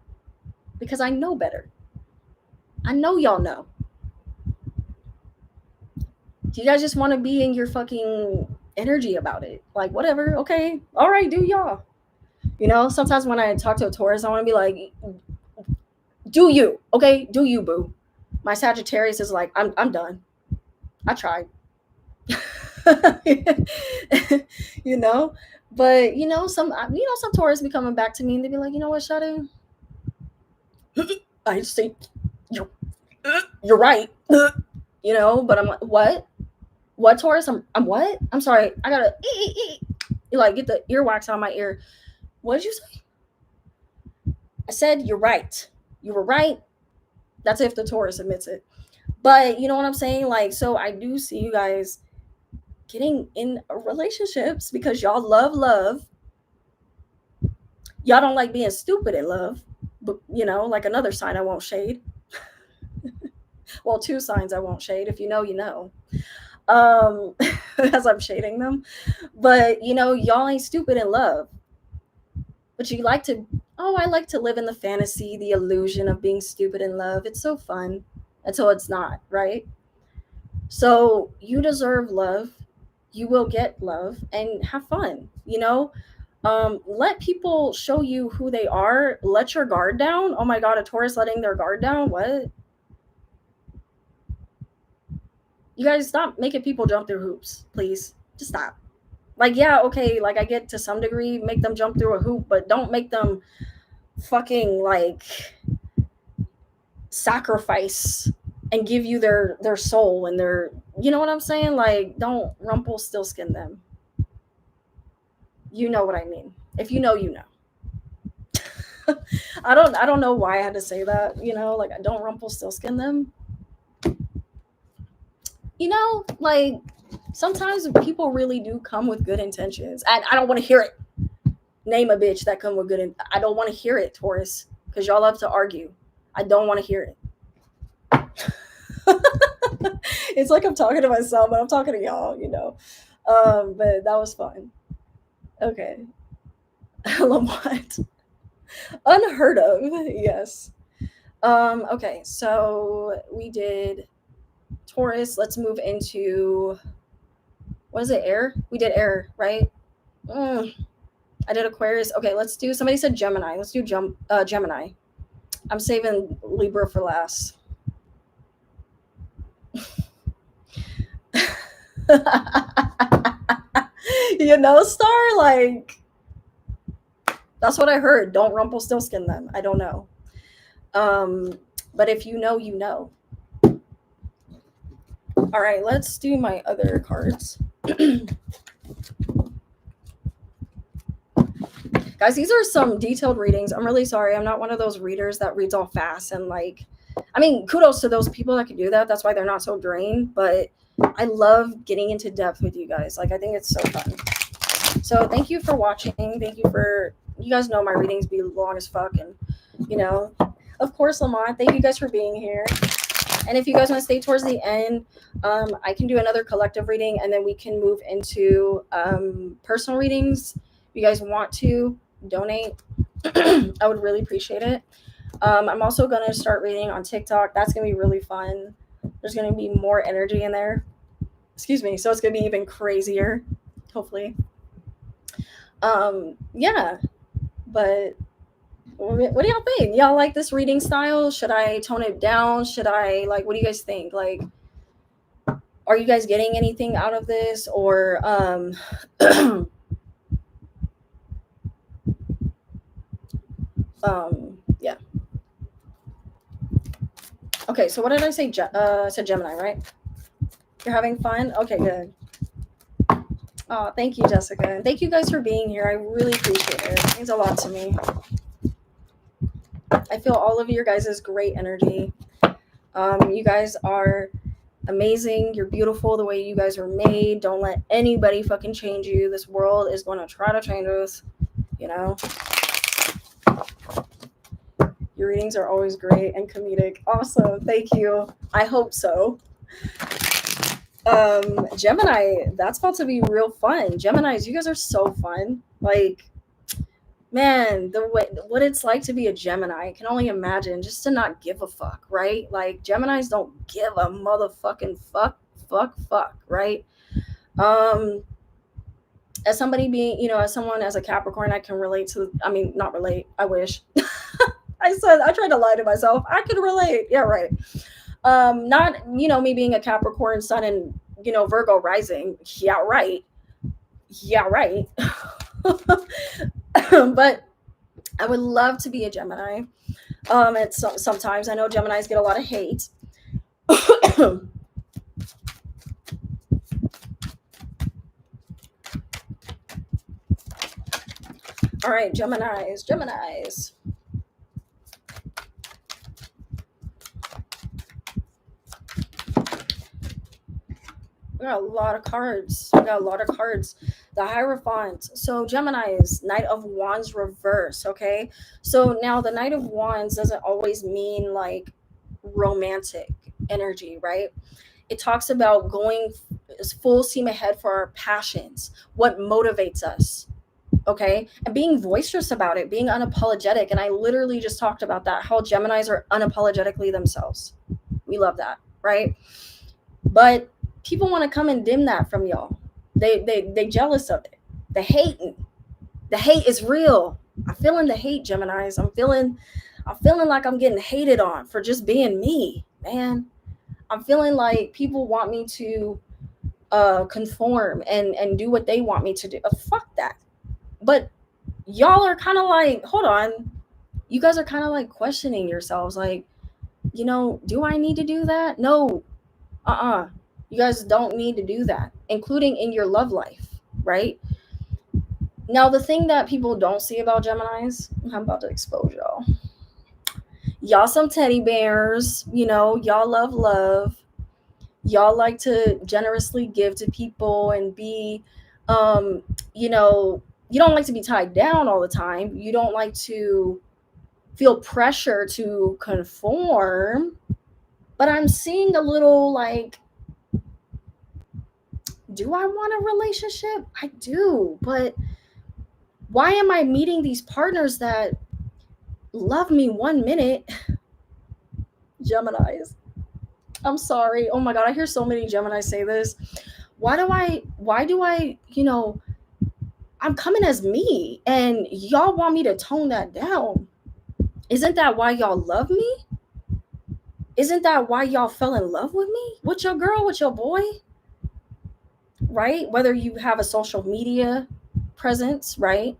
because I know better. I know y'all know. You guys just want to be in your fucking energy about it. Like, whatever. Okay. All right, do y'all. Sometimes when I talk to a Taurus, I want to be like, do you, okay? Do you, boo. My Sagittarius is like, I'm done. I tried. But some Taurus be coming back to me and they be like, you know what, Shadu? I just think you're right. But I'm like, what Taurus? I'm what? I'm sorry. I gotta like get the earwax out of my ear. What did you say? I said you're right. You were right. That's if the Taurus admits it. But you know what I'm saying? Like, so I do see you guys getting in relationships because y'all love. Y'all don't like being stupid in love. But, like another sign I won't shade. Well, two signs I won't shade. If you know, you know. As I'm shading them. But, y'all ain't stupid in love. But you like to, I like to live in the fantasy, the illusion of being stupid in love. It's so fun until it's not, right? So you deserve love. You will get love and have fun, let people show you who they are. Let your guard down. Oh my God, a Taurus letting their guard down? What? You guys stop making people jump through hoops, please. Just stop. Like, yeah, okay, like I get to some degree, make them jump through a hoop, but don't make them fucking like sacrifice and give you their soul and their, you know what I'm saying? Like, don't Rumpelstiltskin them. You know what I mean. If you know, you know. I don't know why I had to say that, like I don't Rumpelstiltskin them. Like sometimes people really do come with good intentions. And I don't want to hear it. Name a bitch that come with good I don't want to hear it, Taurus, because y'all love to argue. I don't want to hear it. It's like I'm talking to myself, but I'm talking to y'all, but that was fun. Okay. Lamont. Unheard of. Yes. Okay, so we did Taurus. Let's move into, what is it, air? We did air, right? I did Aquarius. Okay, let's do, somebody said Gemini. Let's do Gemini. I'm saving Libra for last. You know, Star, like, that's what I heard. Don't Rumpelstiltskin them. I don't know. Um, but if you know, you know. All right, let's do my other cards. Guys, these are some detailed readings. I'm really sorry. I'm not one of those readers that reads all fast and like, I mean, kudos to those people that can do that. That's why they're not so drained. But I love getting into depth with you guys. Like, I think it's so fun. So thank you for watching. Thank you for, you guys know my readings be long as fuck. And, you know, of course, Lamont, thank you guys for being here. And if you guys want to stay towards the end, I can do another collective reading and then we can move into personal readings. If you guys want to donate, I would really appreciate it. I'm also going to start reading on TikTok. That's going to be really fun. There's going to be more energy in there. Excuse me. So it's going to be even crazier, hopefully. Yeah. But what do y'all think? Y'all like this reading style? Should I tone it down? Should I, like, what do you guys think? Like, are you guys getting anything out of this? Or yeah. Okay, so what did I say? Said Gemini, right? You're having fun? Okay, good. Oh, thank you, Jessica. And thank you guys for being here. I really appreciate it. It means a lot to me. I feel all of your guys' great energy. You guys are amazing. You're beautiful the way you guys are made. Don't let anybody fucking change you. This world is going to try to change us, you know? Your readings are always great and comedic. Awesome. Thank you. I hope so. Gemini, that's about to be real fun. Geminis, you guys are so fun. Like, man, the way what it's like to be a Gemini, I can only imagine, just to not give a fuck, right? Like, Geminis don't give a motherfucking fuck, right? As somebody being, you know, as someone as a Capricorn, I can relate to, I mean, not relate, I wish. I tried to lie to myself. I could relate. Yeah, right. Not, you know, me being a Capricorn sun and, you know, Virgo rising. Yeah, right. But I would love to be a Gemini. It's sometimes I know Geminis get a lot of hate. All right, Geminis. We got a lot of cards. The Hierophant. So Gemini's Knight of Wands reverse. Okay. So now the Knight of Wands doesn't always mean like romantic energy, right? It talks about going full steam ahead for our passions, what motivates us. Okay. And being boisterous about it, being unapologetic. And I literally just talked about that, how Geminis are unapologetically themselves. We love that, right? But people want to come and dim that from y'all. They jealous of it. The hate is real. I'm feeling the hate, Geminis. I'm feeling like I'm getting hated on for just being me, man. I'm feeling like people want me to conform and do what they want me to do. Fuck that. But y'all are kind of like, hold on. You guys are kind of like questioning yourselves, like, you know, do I need to do that? No. You guys don't need to do that, including in your love life, right? Now, the thing that people don't see about Geminis, I'm about to expose y'all. Y'all some teddy bears, you know, y'all love love. Y'all like to generously give to people and be, you know, you don't like to be tied down all the time. You don't like to feel pressure to conform. But I'm seeing a little like, do I want a relationship? I do, but why am I meeting these partners that love me 1 minute? Geminis. I'm sorry. Oh my God, I hear so many Geminis say this. Why do I, you know, I'm coming as me and y'all want me to tone that down. Isn't that why y'all love me? Isn't that why y'all fell in love with me? With your girl, with your boy? right? Whether you have a social media presence, right?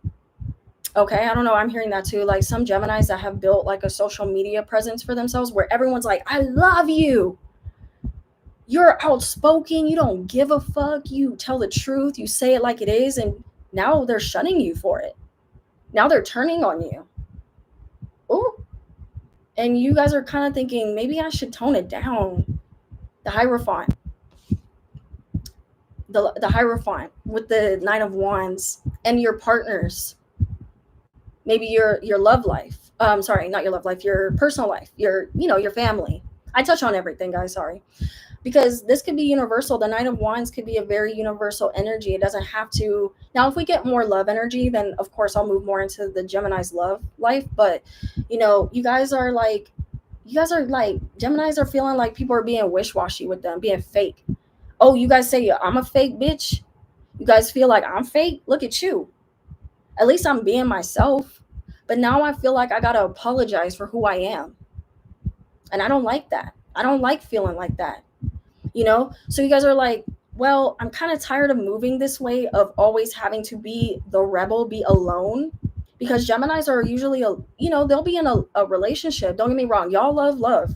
Okay, I don't know. I'm hearing that too. Like some Geminis that have built like a social media presence for themselves where everyone's like, I love you. You're outspoken. You don't give a fuck. You tell the truth. You say it like it is. And now they're shunning you for it. Now they're turning on you. Ooh. And you guys are kind of thinking, maybe I should tone it down. The Hierophant. The Hierophant with the Knight of Wands and your partners. Maybe your love life. Sorry, not your love life, your personal life, your family. I touch on everything, guys, sorry. Because this could be universal. The Nine of Wands could be a very universal energy. It doesn't have to. Now, if we get more love energy, then of course I'll move more into the Gemini's love life. But you guys are like, Geminis are feeling like people are being wish-washy with them, being fake. Oh, you guys say I'm a fake bitch. You guys feel like I'm fake. Look at you. At least I'm being myself. But now I feel like I gotta apologize for who I am. And I don't like that. I don't like feeling like that. So you guys are like, well, I'm kind of tired of moving this way, of always having to be the rebel, be alone. Because Geminis are usually they'll be in a relationship. Don't get me wrong, y'all love,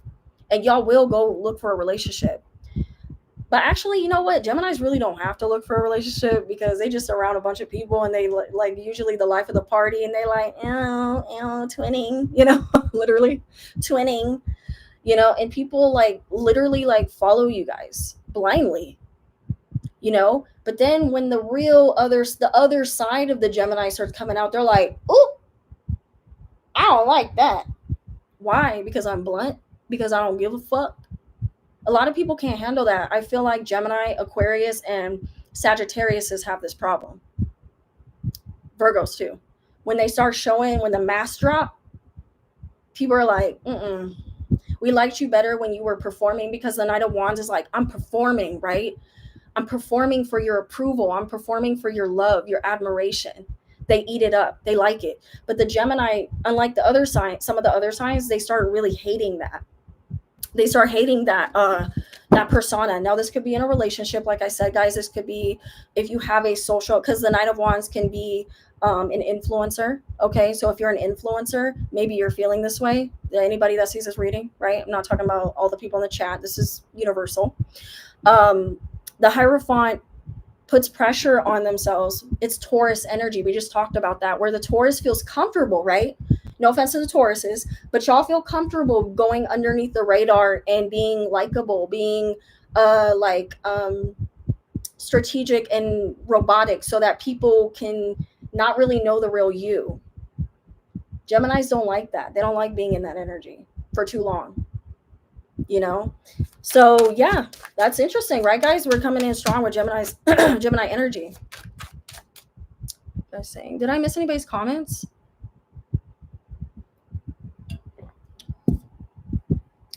and y'all will go look for a relationship. But actually, you know what? Geminis really don't have to look for a relationship because they just surround a bunch of people and they like usually the life of the party, and they like, twinning, literally twinning, and people like literally like follow you guys blindly, But then when the other side of the Gemini starts coming out, they're like, oh, I don't like that. Why? Because I'm blunt? Because I don't give a fuck? A lot of people can't handle that. I feel like Gemini, Aquarius, and Sagittarius have this problem. Virgos too. When they start showing, when the masks drop, people are like, we liked you better when you were performing, because the Knight of Wands is like, I'm performing, right? I'm performing for your approval. I'm performing for your love, your admiration. They eat it up. They like it. But the Gemini, unlike the other sign, some of the other signs, they start really hating that. They start hating that persona. Now, this could be in a relationship, like I said, guys. This could be if you have a social, because the Knight of Wands can be an influencer. Okay, so if you're an influencer, maybe you're feeling this way. Anybody that sees this reading, right? I'm not talking about all the people in the chat. This is universal. The Hierophant puts pressure on themselves. It's Taurus energy. We just talked about that, where the Taurus feels comfortable, right? No offense to the Tauruses, but y'all feel comfortable going underneath the radar and being likable, being strategic and robotic, so that people can not really know the real you. Geminis don't like that. They don't like being in that energy for too long. So yeah, that's interesting, right, guys? We're coming in strong with Gemini's Gemini energy. Just saying, did I miss anybody's comments?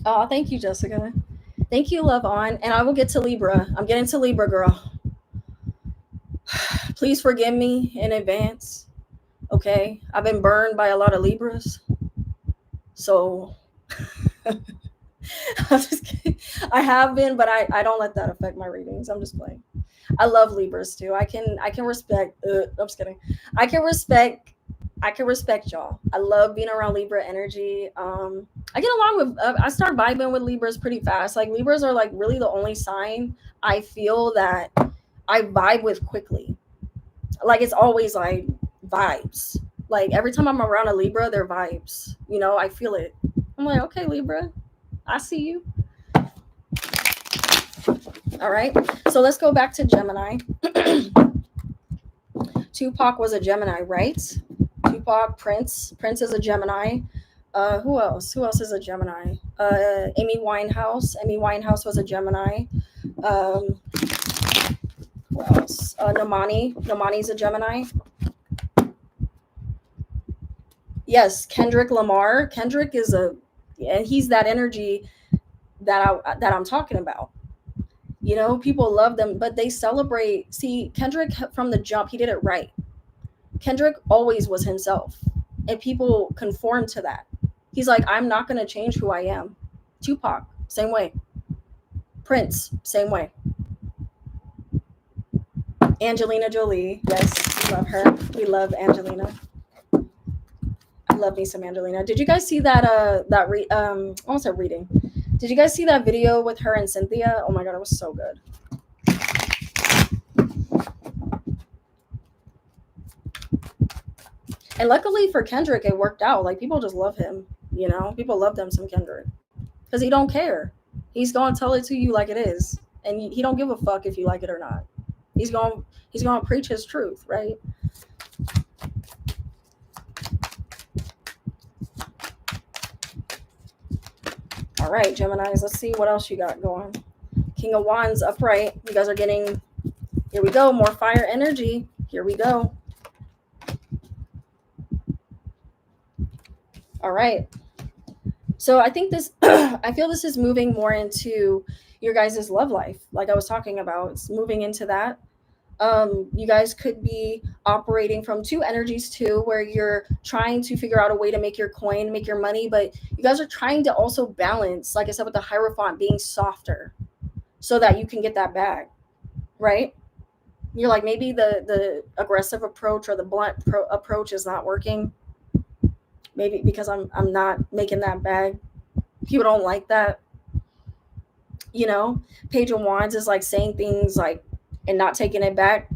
Oh, thank you, Jessica. Thank you, Love On. And I will get to Libra. I'm getting to Libra, girl. Please forgive me in advance. Okay, I've been burned by a lot of Libras, so I'm just kidding. I have been, but I don't let that affect my readings. I'm just playing. I love Libras too. I can respect. I'm just kidding. I can respect y'all. I love being around Libra energy. I get along with. I start vibing with Libras pretty fast. Like Libras are like really the only sign I feel that I vibe with quickly. Like it's always like vibes. Like every time I'm around a Libra, they're vibes. I feel it. I'm like, okay, Libra, I see you. All right. So let's go back to Gemini. Tupac was a Gemini, right? Tupac, Prince is a Gemini. Who else? Who else is a Gemini? Amy Winehouse. Amy Winehouse was a Gemini. Who else? Normani. Normani's a Gemini. Yes, Kendrick Lamar. Kendrick is and he's that energy that I'm talking about. People love them, but they celebrate. See, Kendrick from the jump, he did it right. Kendrick always was himself, and people conform to that. He's like, I'm not going to change who I am. Tupac, same way. Prince, same way. Angelina Jolie. Yes, we love her. We love Angelina. I love me some Angelina. Did you guys see that almost a reading? Did you guys see that video with her and Cynthia? Oh my god, it was so good. And luckily for Kendrick, it worked out. Like, people just love him, you know? People love them some Kendrick. Because he don't care. He's gonna tell it to you like it is. And he don't give a fuck if you like it or not. He's gonna preach his truth, right? All right, Geminis, let's see what else you got going. King of Wands upright. You guys are getting, here we go, more fire energy. Here we go. All right. So I think this, I feel this is moving more into your guys' love life. Like I was talking about, it's moving into that. You guys could be operating from two energies too, where you're trying to figure out a way to make your coin, make your money, but you guys are trying to also balance, like I said, with the Hierophant being softer so that you can get that bag, right? You're like, maybe the aggressive approach or the blunt approach is not working. Maybe because I'm not making that bag. People don't like that. You know, Page of Wands is like saying things like and not taking it back.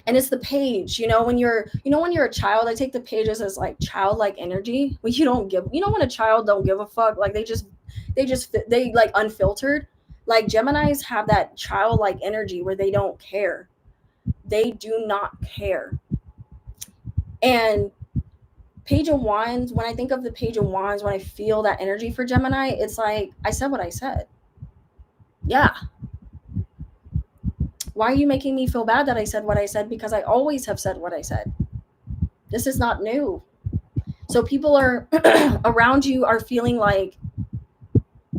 And it's the page, when you're a child, I take the pages as like childlike energy. When you don't give, when a child don't give a fuck, like they like unfiltered. Like Geminis have that childlike energy where they don't care. They do not care. And Page of Wands, when I think of the Page of Wands, when I feel that energy for Gemini, it's like, I said what I said. Yeah. Why are you making me feel bad that I said what I said? Because I always have said what I said. This is not new. So people are around you are feeling like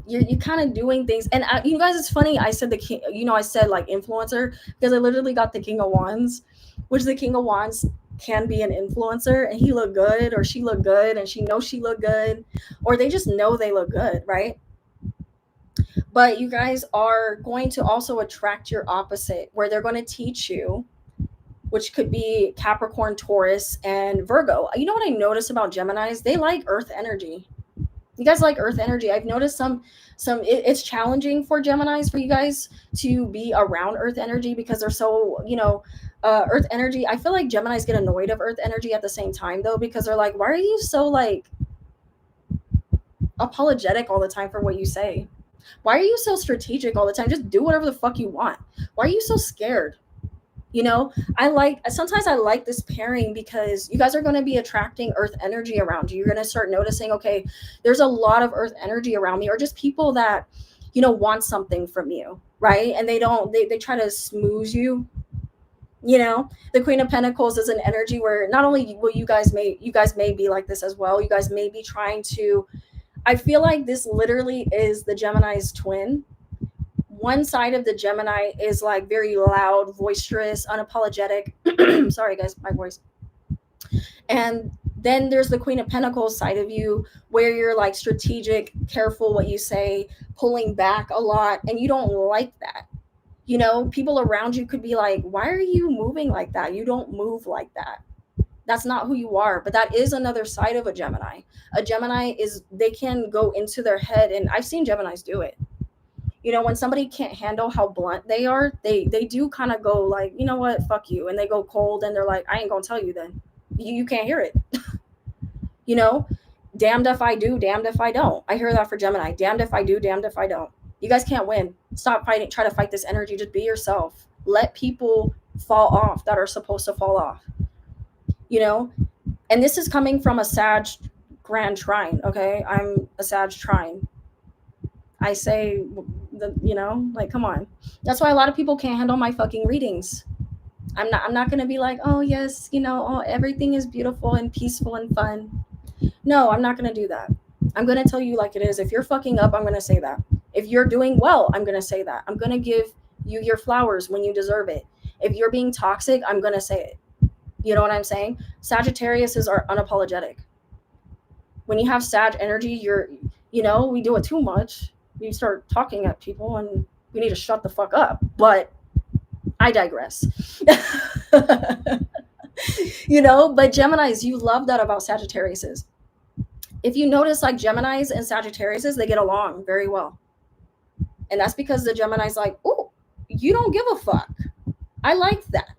you're kind of doing things. And you guys, it's funny. I said the king, I said like influencer because I literally got the King of Wands, which the King of Wands can be an influencer and he look good or she look good and she knows she look good or they just know they look good, right? But you guys are going to also attract your opposite where they're going to teach you, which could be Capricorn, Taurus, and Virgo. You know what I noticed about Geminis? They like earth energy. You guys like earth energy. I've noticed it's challenging for Geminis for you guys to be around earth energy because they're so, earth energy. I feel like Geminis get annoyed of earth energy at the same time though, because they're like, why are you so like apologetic all the time for what you say? Why are you so strategic all the time? Just do whatever the fuck you want. Why are you so scared? Sometimes I like this pairing because you guys are going to be attracting earth energy around you. You're going to start noticing, okay, there's a lot of earth energy around me, or just people that, want something from you, right? And they try to smooze you. The Queen of Pentacles is an energy where not only will you guys may be like this as well. You guys may be trying to, I feel like this literally is the Gemini's twin. One side of the Gemini is like very loud, boisterous, unapologetic. Sorry, guys, my voice. And then there's the Queen of Pentacles side of you where you're like strategic, careful what you say, pulling back a lot. And you don't like that. People around you could be like, why are you moving like that? You don't move like that. That's not who you are. But that is another side of a Gemini. A Gemini they can go into their head. And I've seen Geminis do it. When somebody can't handle how blunt they are, they do kind of go like, you know what, fuck you. And they go cold and they're like, I ain't gonna tell you then. You can't hear it. Damned if I do, damned if I don't. I hear that for Gemini. Damned if I do, damned if I don't. You guys can't win. Stop fighting. Try to fight this energy. Just be yourself. Let people fall off that are supposed to fall off. And this is coming from a Sag grand trine. Okay. I'm a Sag trine. I say, like, come on. That's why a lot of people can't handle my fucking readings. I'm not going to be like, oh, yes, everything is beautiful and peaceful and fun. No, I'm not going to do that. I'm going to tell you like it is. If you're fucking up, I'm going to say that. If you're doing well, I'm going to say that. I'm going to give you your flowers when you deserve it. If you're being toxic, I'm going to say it. You know what I'm saying? Sagittarius are unapologetic. When you have Sag energy, we do it too much. We start talking at people and we need to shut the fuck up. But I digress. But Geminis, you love that about Sagittariuses. If you notice, like Geminis and Sagittariuses, they get along very well. And that's because the Gemini's like, oh, you don't give a fuck. I like that.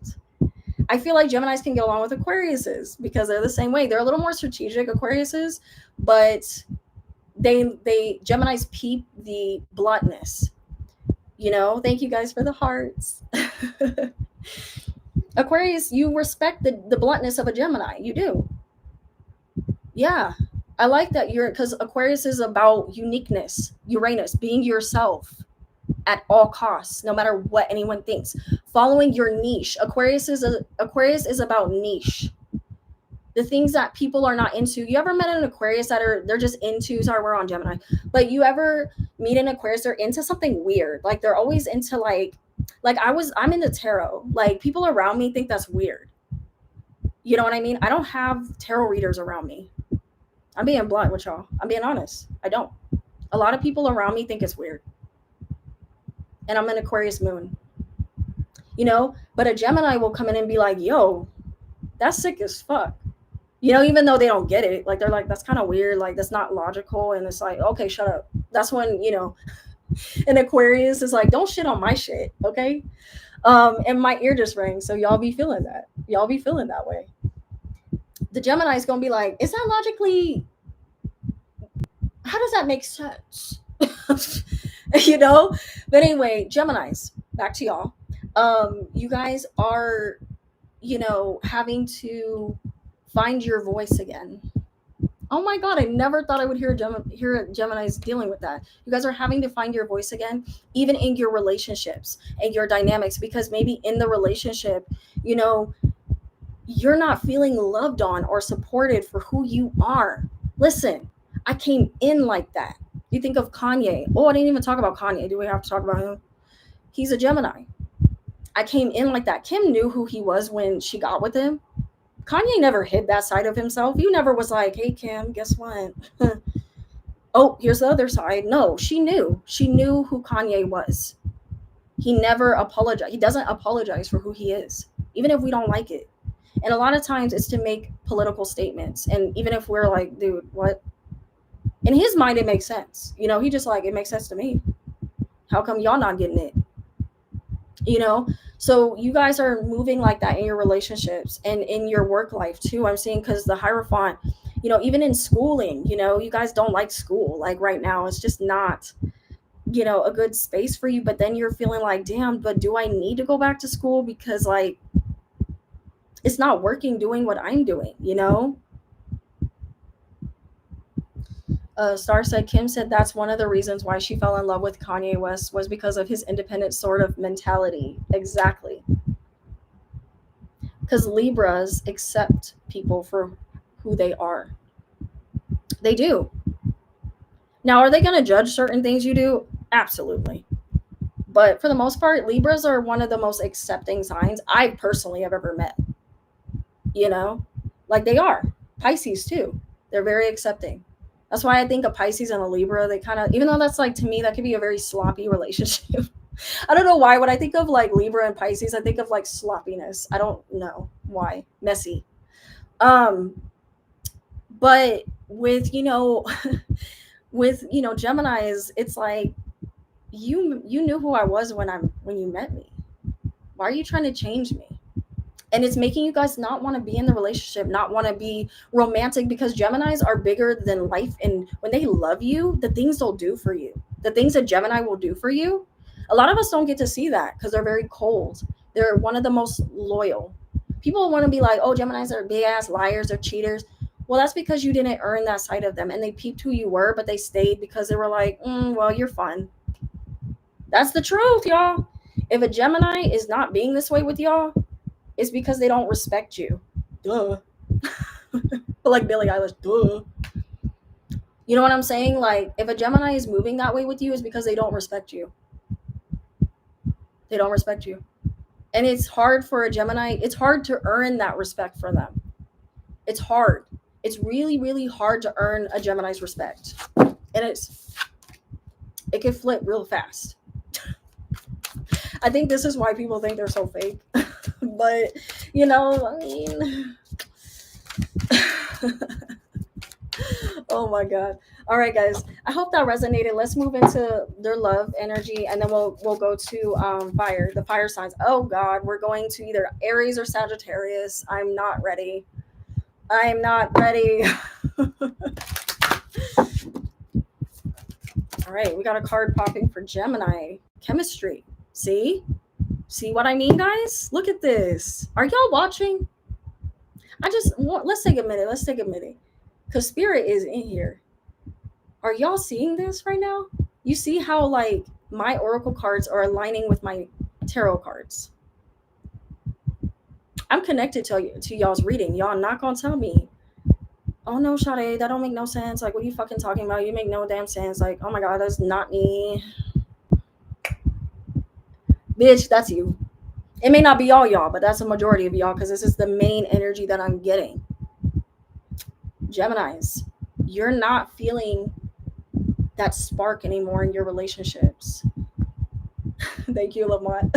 I feel like Geminis can get along with Aquariuses because they're the same way. They're a little more strategic, Aquariuses, but they Geminis peep the bluntness. Thank you guys for the hearts. Aquarius, you respect the bluntness of a Gemini. You do. Yeah. I like that because Aquarius is about uniqueness, Uranus, being yourself at all costs, no matter what anyone thinks. Following your niche. Aquarius is about niche. The things that people are not into. You ever met an Aquarius they're just into, sorry, we're on Gemini, but you ever meet an Aquarius, they're into something weird. Like they're always into I'm into tarot. Like people around me think that's weird. You know what I mean? I don't have tarot readers around me. I'm being blunt with y'all. I'm being honest. I don't. A lot of people around me think it's weird. And I'm an Aquarius moon. But a Gemini will come in and be like, yo, that's sick as fuck. Even though they don't get it. Like, they're like, that's kind of weird. Like, that's not logical. And it's like, okay, shut up. That's when, an Aquarius is like, don't shit on my shit, okay? And my ear just rang. So y'all be feeling that. Y'all be feeling that way. The Gemini is going to be like, is that logically, how does that make sense? But anyway, Geminis, back to y'all. You guys are, having to find your voice again. Oh my God, I never thought I would hear Geminis dealing with that. You guys are having to find your voice again, even in your relationships and your dynamics, because maybe in the relationship, you're not feeling loved on or supported for who you are. Listen, I came in like that. You think of Kanye. Oh, I didn't even talk about Kanye. Do we have to talk about him? He's a Gemini. I came in like that. Kim knew who he was when she got with him. Kanye never hid that side of himself. He never was like, hey, Kim, guess what? Oh, here's the other side. No, she knew. She knew who Kanye was. He never apologized. He doesn't apologize for who he is, even if we don't like it. And a lot of times it's to make political statements. And even if we're like, dude, what? In his mind, it makes sense. He just like, it makes sense to me. How come y'all not getting it? So you guys are moving like that in your relationships and in your work life too. I'm seeing, because the Hierophant, even in schooling, you guys don't like school. Like right now, it's just not, a good space for you. But then you're feeling like, damn, but do I need to go back to school? Because like, it's not working doing what I'm doing, Star said, Kim said that's one of the reasons why she fell in love with Kanye West was because of his independent sort of mentality. Exactly. Because Libras accept people for who they are. They do. Now, are they going to judge certain things you do? Absolutely. But for the most part, Libras are one of the most accepting signs I personally have ever met. Like they are. Pisces too. They're very accepting. That's why I think a Pisces and a Libra, they kind of, even though that's like, to me, that could be a very sloppy relationship. I don't know why. When I think of like Libra and Pisces, I think of like sloppiness. I don't know why. Messy. But with, Geminis, it's like, you knew who I was when you met me. Why are you trying to change me? And it's making you guys not want to be in the relationship, not want to be romantic, because Geminis are bigger than life. And when they love you, the things they'll do for you, the things that Gemini will do for you, a lot of us don't get to see that because they're very cold. They're one of the most loyal. People want to be like, oh, Geminis are big ass liars, they're cheaters. Well, that's because you didn't earn that side of them. And they peeped who you were, but they stayed because they were like, well, you're fun. That's the truth, y'all. If a Gemini is not being this way with y'all, it's because they don't respect you. Duh. Like Billie Eilish, duh. You know what I'm saying? Like, if a Gemini is moving that way with you, it's because they don't respect you. They don't respect you. And it's hard for a Gemini. It's hard to earn that respect for them. It's hard. It's really, really hard to earn a Gemini's respect. And it can flip real fast. I think this is why people think they're so fake. But, you know, I mean, oh my God. All right, guys. I hope that resonated. Let's move into their love energy, and then we'll go to fire, the fire signs. Oh God, we're going to either Aries or Sagittarius. I'm not ready. I'm not ready. All right, we got a card popping for Gemini. Chemistry. See? See what I mean, guys? Look at this. Are y'all watching? Let's take a minute. Let's take a minute. Because Spirit is in here. Are y'all seeing this right now? You see how, like, my oracle cards are aligning with my tarot cards. I'm connected to y'all's reading. Y'all not gonna tell me, oh no, Sade, that don't make no sense. Like, what are you fucking talking about? You make no damn sense. Like, oh my God, that's not me. Bitch, that's you. It may not be all y'all, but that's a majority of y'all, because this is the main energy that I'm getting. Geminis, you're not feeling that spark anymore in your relationships. Thank you, Lamont.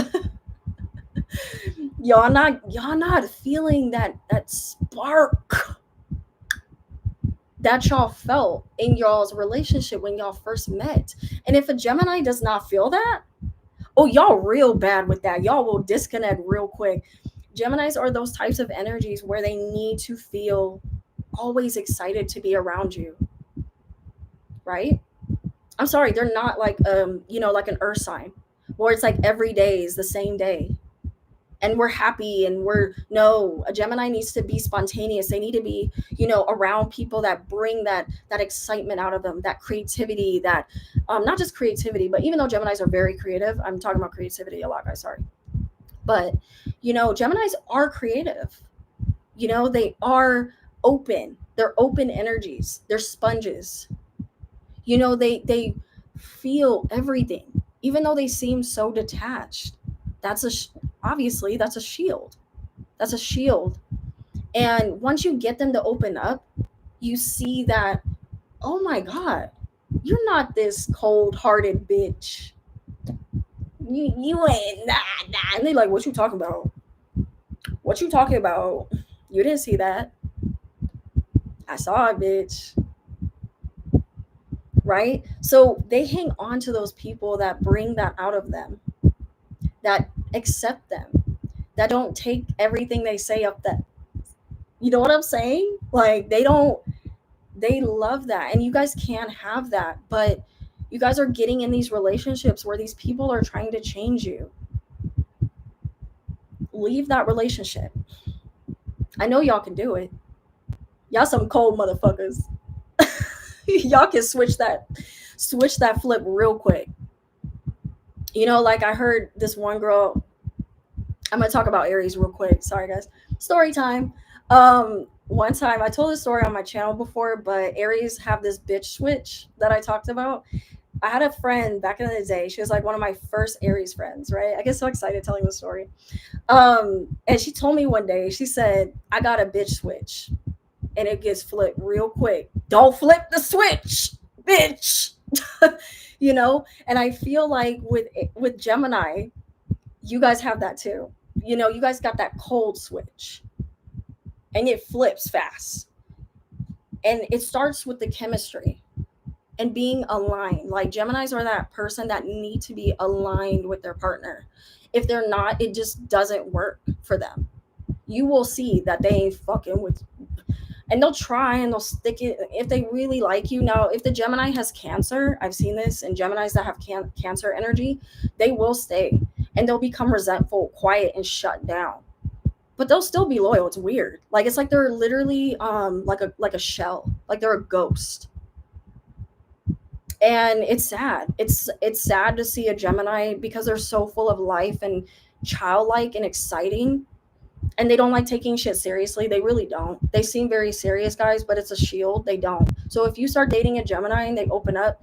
y'all not feeling that spark that y'all felt in y'all's relationship when y'all first met. And if a Gemini does not feel that, oh, y'all real bad with that. Y'all will disconnect real quick. Geminis are those types of energies where they need to feel always excited to be around you. Right? I'm sorry, they're not like like an earth sign where it's like every day is the same day. And we're happy, and a Gemini needs to be spontaneous. They need to be, around people that bring that excitement out of them, that creativity, that not just creativity, but even though Geminis are very creative, I'm talking about creativity a lot, guys, sorry. But, Geminis are creative. They are open. They're open energies. They're sponges. They feel everything, even though they seem so detached. Obviously that's a shield. That's a shield. And once you get them to open up, you see that, oh my God, you're not this cold-hearted bitch. You ain't nah. And they're like, what you talking about? What you talking about? You didn't see that. I saw it, bitch. Right? So they hang on to those people that bring that out of them, that accept them, that don't take everything they say up that. You know what I'm saying? Like, they love that. And you guys can have that, but you guys are getting in these relationships where these people are trying to change you. Leave that relationship. I know y'all can do it. Y'all some cold motherfuckers. Y'all can switch that flip real quick. Like I heard this one girl, I'm going to talk about Aries real quick. Sorry, guys. Story time. One time, I told this story on my channel before, but Aries have this bitch switch that I talked about. I had a friend back in the day. She was like one of my first Aries friends, right? I get so excited telling the story. And she told me one day, she said, I got a bitch switch. And it gets flipped real quick. Don't flip the switch, bitch. And I feel like with Gemini, you guys have that too. You guys got that cold switch, and it flips fast. And it starts with the chemistry and being aligned. Like, Geminis are that person that need to be aligned with their partner. If they're not, it just doesn't work for them. You will see that they ain't fucking with. And they'll try and they'll stick it if they really like you. Now, if the Gemini has Cancer, I've seen this in Geminis that have Cancer energy, they will stay and they'll become resentful, quiet, and shut down. But they'll still be loyal. It's weird. Like, it's like they're literally like a shell, like they're a ghost. And it's sad. It's sad to see a Gemini, because they're so full of life and childlike and exciting. And they don't like taking shit seriously. They really don't. They seem very serious, guys, but it's a shield. They don't. So if you start dating a Gemini and they open up,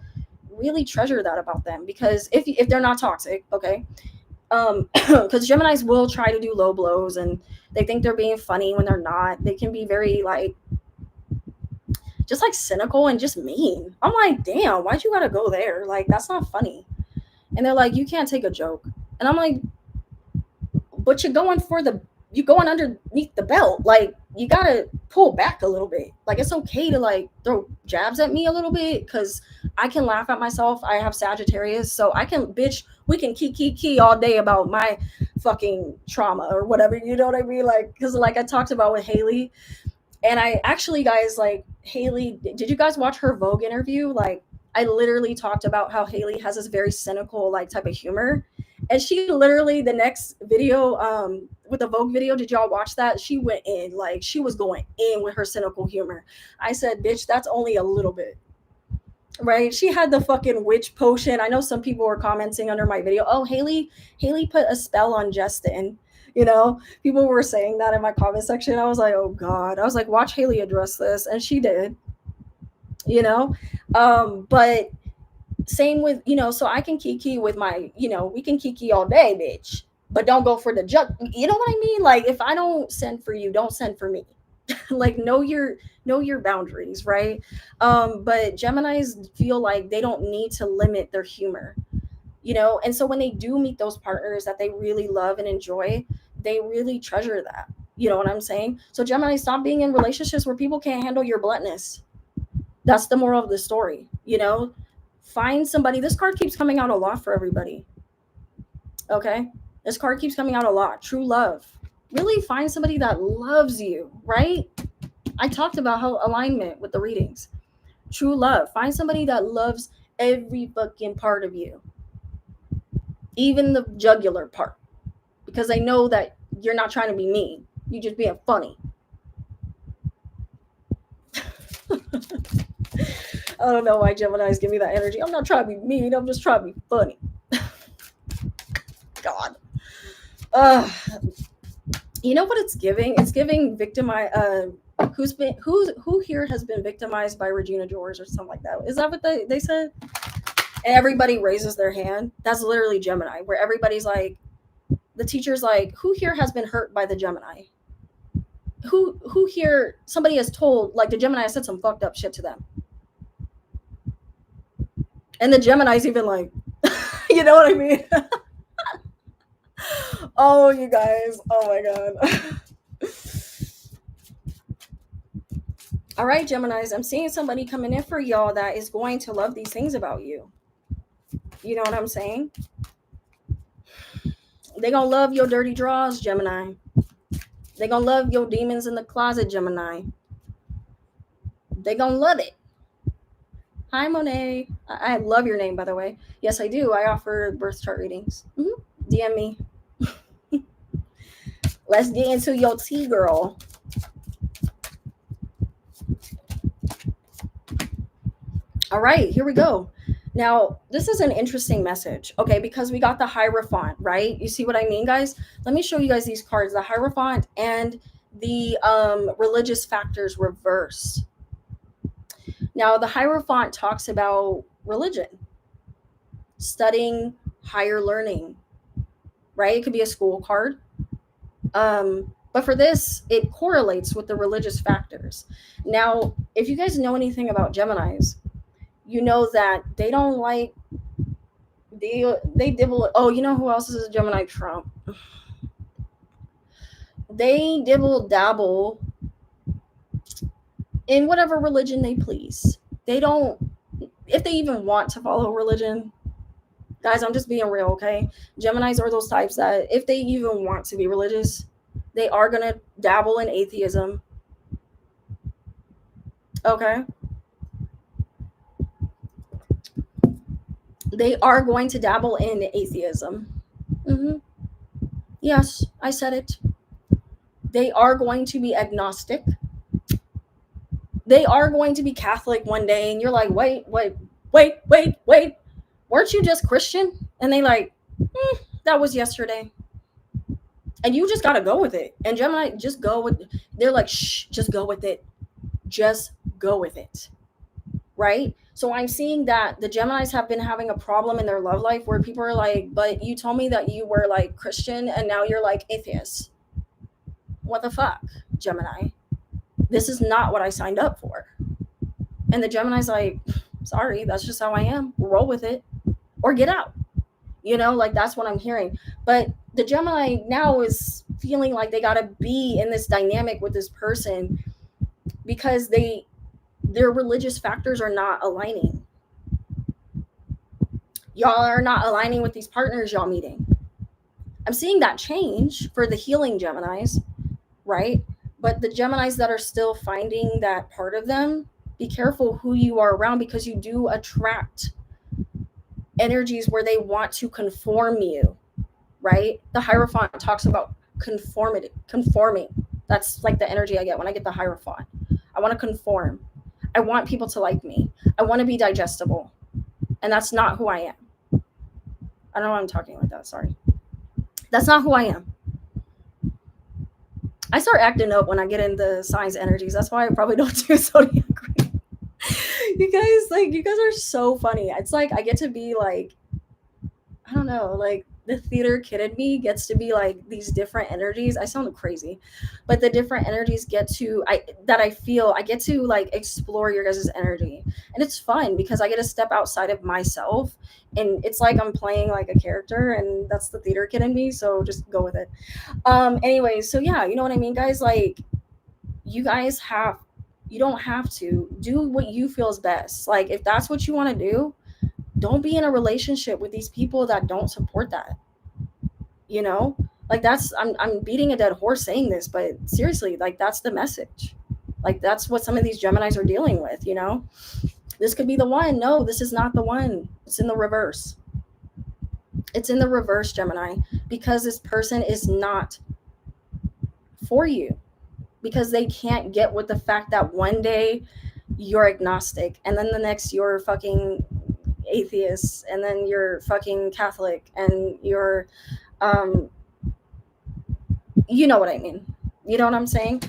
really treasure that about them. Because if they're not toxic, okay? Because Geminis will try to do low blows, and they think they're being funny when they're not. They can be very, like, just like cynical and just mean. I'm like, damn, why'd you gotta go there? Like, that's not funny. And they're like, you can't take a joke. And I'm like, but you're going underneath the belt. Like, you gotta pull back a little bit. Like, it's okay to like throw jabs at me a little bit, because I can laugh at myself. I have Sagittarius, so I can, bitch, we can key all day about my fucking trauma or whatever, you know what I mean? Like, because like I talked about with Haley, and I actually, guys, like, Haley, did you guys watch her Vogue interview? Like, I literally talked about how Haley has this very cynical like type of humor. And she literally, the next video, with the Vogue video, did y'all watch that? She went in, like, she was going in with her cynical humor. I said, bitch, that's only a little bit. Right? She had the fucking witch potion. I know some people were commenting under my video, oh, Haley put a spell on Justin. You know, people were saying that in my comment section. I was like, oh God. I was like, watch Haley address this. And she did, you know. But same with, you know, so I can kiki with my, you know, we can kiki all day, bitch. But don't go for the jug. You know what I mean? Like, if I don't send for you, don't send for me. Like, know your boundaries, right? But Geminis feel like they don't need to limit their humor, you know. And so when they do meet those partners that they really love and enjoy, they really treasure that, you know what I'm saying? So Gemini, stop being in relationships where people can't handle your bluntness. That's the moral of the story, you know. Find somebody. This card keeps coming out a lot for everybody. Okay, this card keeps coming out a lot. True love. Really find somebody that loves you, right? I talked about how alignment with the readings. True love. Find somebody that loves every fucking part of you, even the jugular part, because they know that you're not trying to be mean. You just being funny. I don't know why Geminis give me that energy. I'm not trying to be mean. I'm just trying to be funny. God. You know what it's giving? It's giving who here has been victimized by Regina George or something like that? Is that what they said? And everybody raises their hand. That's literally Gemini, where everybody's like, the teacher's like, who here has been hurt by the Gemini? Who here, somebody has told, like, the Gemini said some fucked up shit to them. And the Gemini's even like, you know what I mean? Oh, you guys. Oh my God. All right, Geminis, I'm seeing somebody coming in for y'all that is going to love these things about you. You know what I'm saying? They're going to love your dirty draws, Gemini. They're going to love your demons in the closet, Gemini. They're going to love it. Hi, Monet. I love your name, by the way. Yes, I do. I offer birth chart readings. DM me. Let's get into your tea, girl. All right, here we go. Now, this is an interesting message, okay, because we got the Hierophant, right? You see what I mean, guys? Let me show you guys these cards, the Hierophant and the religious factors reversed. Now, the Hierophant talks about religion, studying, higher learning, right? It could be a school card. But for this, it correlates with the religious factors. Now, if you guys know anything about Geminis, you know that they don't like, they dibble. Oh, you know who else is a Gemini? Trump. They dibble dabble in whatever religion they please. They don't, if they even want to follow religion, guys, I'm just being real, okay? Geminis are those types that if they even want to be religious, they are going to dabble in atheism. Okay? They are going to dabble in atheism. Yes, I said it. They are going to be agnostic. They are going to be Catholic one day, and you're like, wait. Weren't you just Christian? And they like, that was yesterday. And you just got to go with it. And Gemini, just go with, they're like, shh, just go with it. Just go with it. Right? So I'm seeing that the Geminis have been having a problem in their love life where people are like, but you told me that you were like Christian and now you're like atheist. What the fuck, Gemini? This is not what I signed up for. And the Gemini's like, sorry, that's just how I am. Roll with it or get out. You know, like that's what I'm hearing. But the Gemini now is feeling like they got to be in this dynamic with this person because their religious factors are not aligning. Y'all are not aligning with these partners y'all meeting. I'm seeing that change for the healing Geminis, right? But the Geminis that are still finding that part of them, be careful who you are around, because you do attract energies where they want to conform you, right? The Hierophant talks about conforming. That's like the energy I get when I get the Hierophant. I want to conform. I want people to like me. I want to be digestible. And that's not who I am. I don't know why I'm talking like that. Sorry. That's not who I am. I start acting up when I get in the signs energies. That's why I probably don't do Zodiac. You guys are so funny. It's like I get to be like, I don't know, like the theater kid in me gets to be like these different energies. I sound crazy, but the different energies get to I feel I get to like explore your guys' energy, and it's fun because I get to step outside of myself, and it's like I'm playing like a character, and that's the theater kid in me. So just go with it. Anyways, so yeah, you know what I mean, guys. Like you guys you don't have to do what you feel is best. Like if that's what you want to do, don't be in a relationship with these people that don't support that. You know, like I'm beating a dead horse saying this, but seriously, like that's the message. Like that's what some of these Geminis are dealing with. You know, this could be the one. No, this is not the one. It's in the reverse. It's in the reverse, Gemini, because this person is not for you, because they can't get with the fact that one day you're agnostic and then the next you're fucking atheist and then you're fucking Catholic and you're you know what I mean. You know what I'm saying?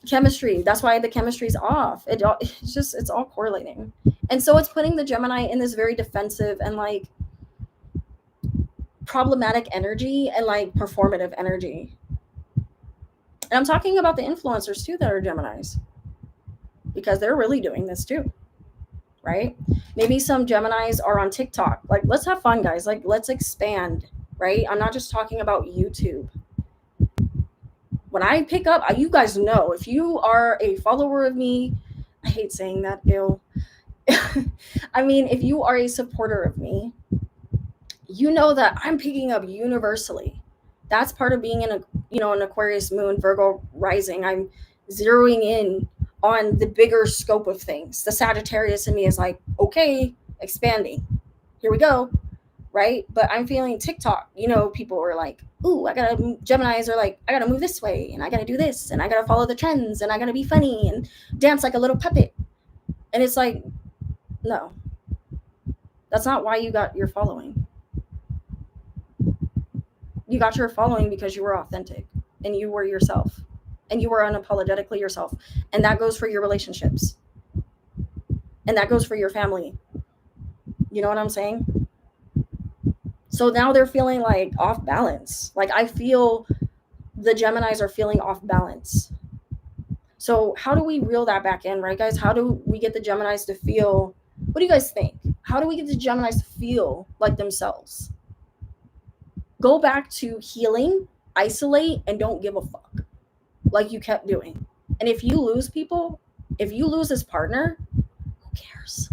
Chemistry. That's why the chemistry's off. It's all correlating. And so it's putting the Gemini in this very defensive and like problematic energy and like performative energy. And I'm talking about the influencers too that are Geminis, because they're really doing this too, right? Maybe some Geminis are on TikTok. Like, let's have fun, guys. Like, let's expand, right? I'm not just talking about YouTube. When I pick up, you guys know, if you are a follower of me, I hate saying that, ill. I mean, if you are a supporter of me, you know that I'm picking up universally. That's part of being in an Aquarius moon, Virgo rising. I'm zeroing in on the bigger scope of things. The Sagittarius in me is like, okay, expanding. Here we go. Right? But I'm feeling TikTok. You know, people are like, ooh, Geminis are like, I gotta move this way and I gotta do this and I gotta follow the trends and I gotta be funny and dance like a little puppet. And it's like, no, that's not why you got your following. You got your following because you were authentic and you were yourself and you were unapologetically yourself. And that goes for your relationships. And that goes for your family. You know what I'm saying? So now they're feeling like off balance. Like I feel the Geminis are feeling off balance. So how do we reel that back in, right, guys? How do we get the Geminis to feel? What do you guys think? How do we get the Geminis to feel like themselves? Go back to healing, isolate, and don't give a fuck like you kept doing. And if you lose people, if you lose this partner, who cares?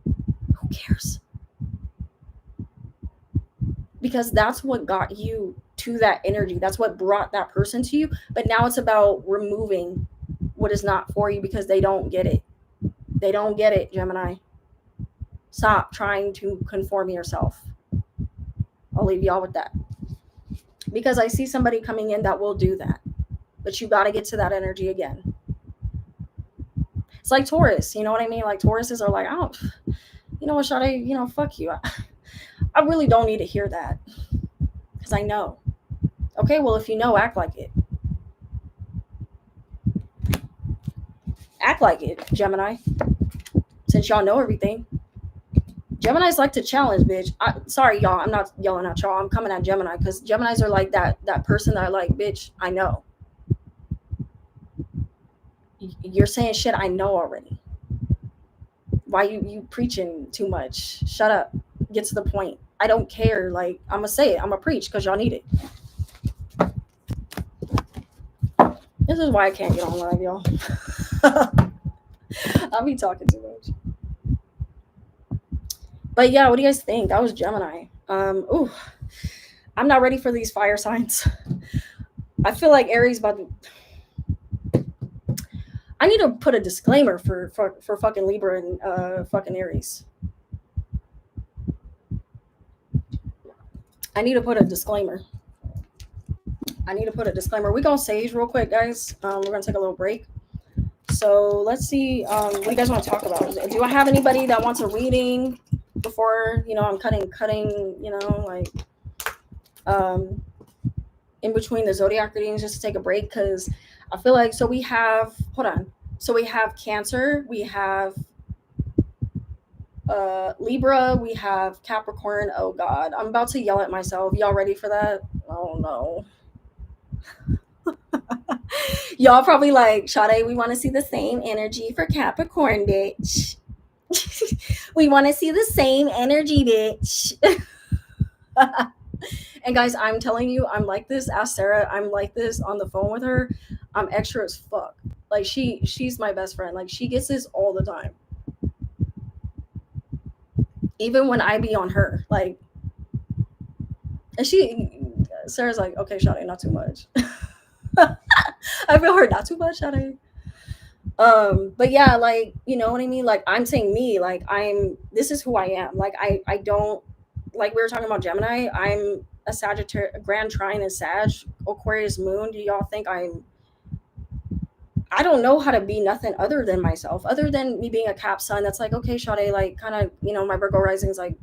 Who cares? Because that's what got you to that energy. That's what brought that person to you. But now it's about removing what is not for you because they don't get it. They don't get it, Gemini. Stop trying to conform yourself. I'll leave y'all with that. Because I see somebody coming in that will do that. But you got to get to that energy again. It's like Taurus. You know what I mean? Like Tauruses are like, oh, you know what, Shade? Fuck you. I really don't need to hear that. Because I know. Okay, well, if you know, act like it. Act like it, Gemini. Since y'all know everything. Geminis like to challenge, bitch. Sorry, y'all. I'm not yelling at y'all. I'm coming at Gemini because Geminis are like that person that are like, bitch, I know. You're saying shit I know already. Why you preaching too much? Shut up. get to the point. I don't care. Like, I'm gonna say it. I'm gonna preach because y'all need it. This is why I can't get on live, y'all. I'll be talking too much. But yeah, what do you guys think? That was Gemini. Ooh, I'm not ready for these fire signs. I feel like Aries about to. I need to put a disclaimer for fucking Libra and fucking Aries. I need to put a disclaimer. We're gonna sage real quick, guys. We're gonna take a little break. So let's see. What do you guys want to talk about? Do I have anybody that wants a reading before I'm cutting? Like in between the zodiac readings, just to take a break, because I feel like we have. Hold on. So we have Cancer. We have Libra. We have Capricorn. Oh God, I'm about to yell at myself. Y'all ready for that? Oh no. Y'all probably like, Sade, we want to see the same energy for Capricorn, bitch. We want to see the same energy, bitch. And guys, I'm telling you, I'm like this. Ask Sarah. I'm like this on the phone with her. I'm extra as fuck. Like she's my best friend. Like she gets this all the time. Even when I be on her, like, and Sarah's like, okay, Sade, not too much. I feel her not too much, Sade. But yeah, like, you know what I mean? Like, I'm saying me, like, this is who I am. Like, I don't, like, we were talking about Gemini. I'm a Sagittarius, Grand Trine is Sag, Aquarius moon. Do y'all think I don't know how to be nothing other than myself, other than me being a Cap sun. That's like, okay, Sade, like, kind of, my Virgo rising is like,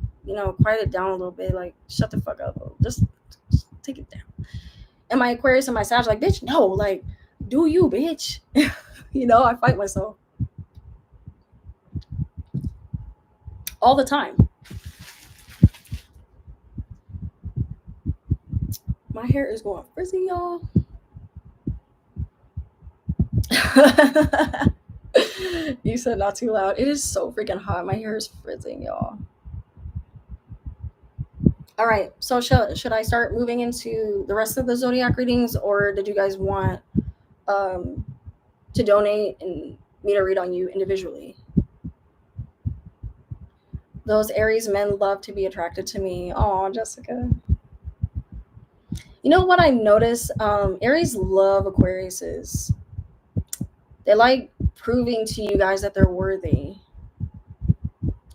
quiet it down a little bit. Like, shut the fuck up. Just take it down. And my Aquarius and my Sag, like, bitch, no, like, do you, bitch. I fight myself all the time. My hair is going frizzy, y'all. You said not too loud. It is so freaking hot. My hair is frizzing, y'all. All right. So should I start moving into the rest of the zodiac readings, or did you guys want to donate and me to read on you individually? Those Aries men love to be attracted to me. Oh, Jessica. You know what I noticed? Aries love Aquariuses. They like proving to you guys that they're worthy.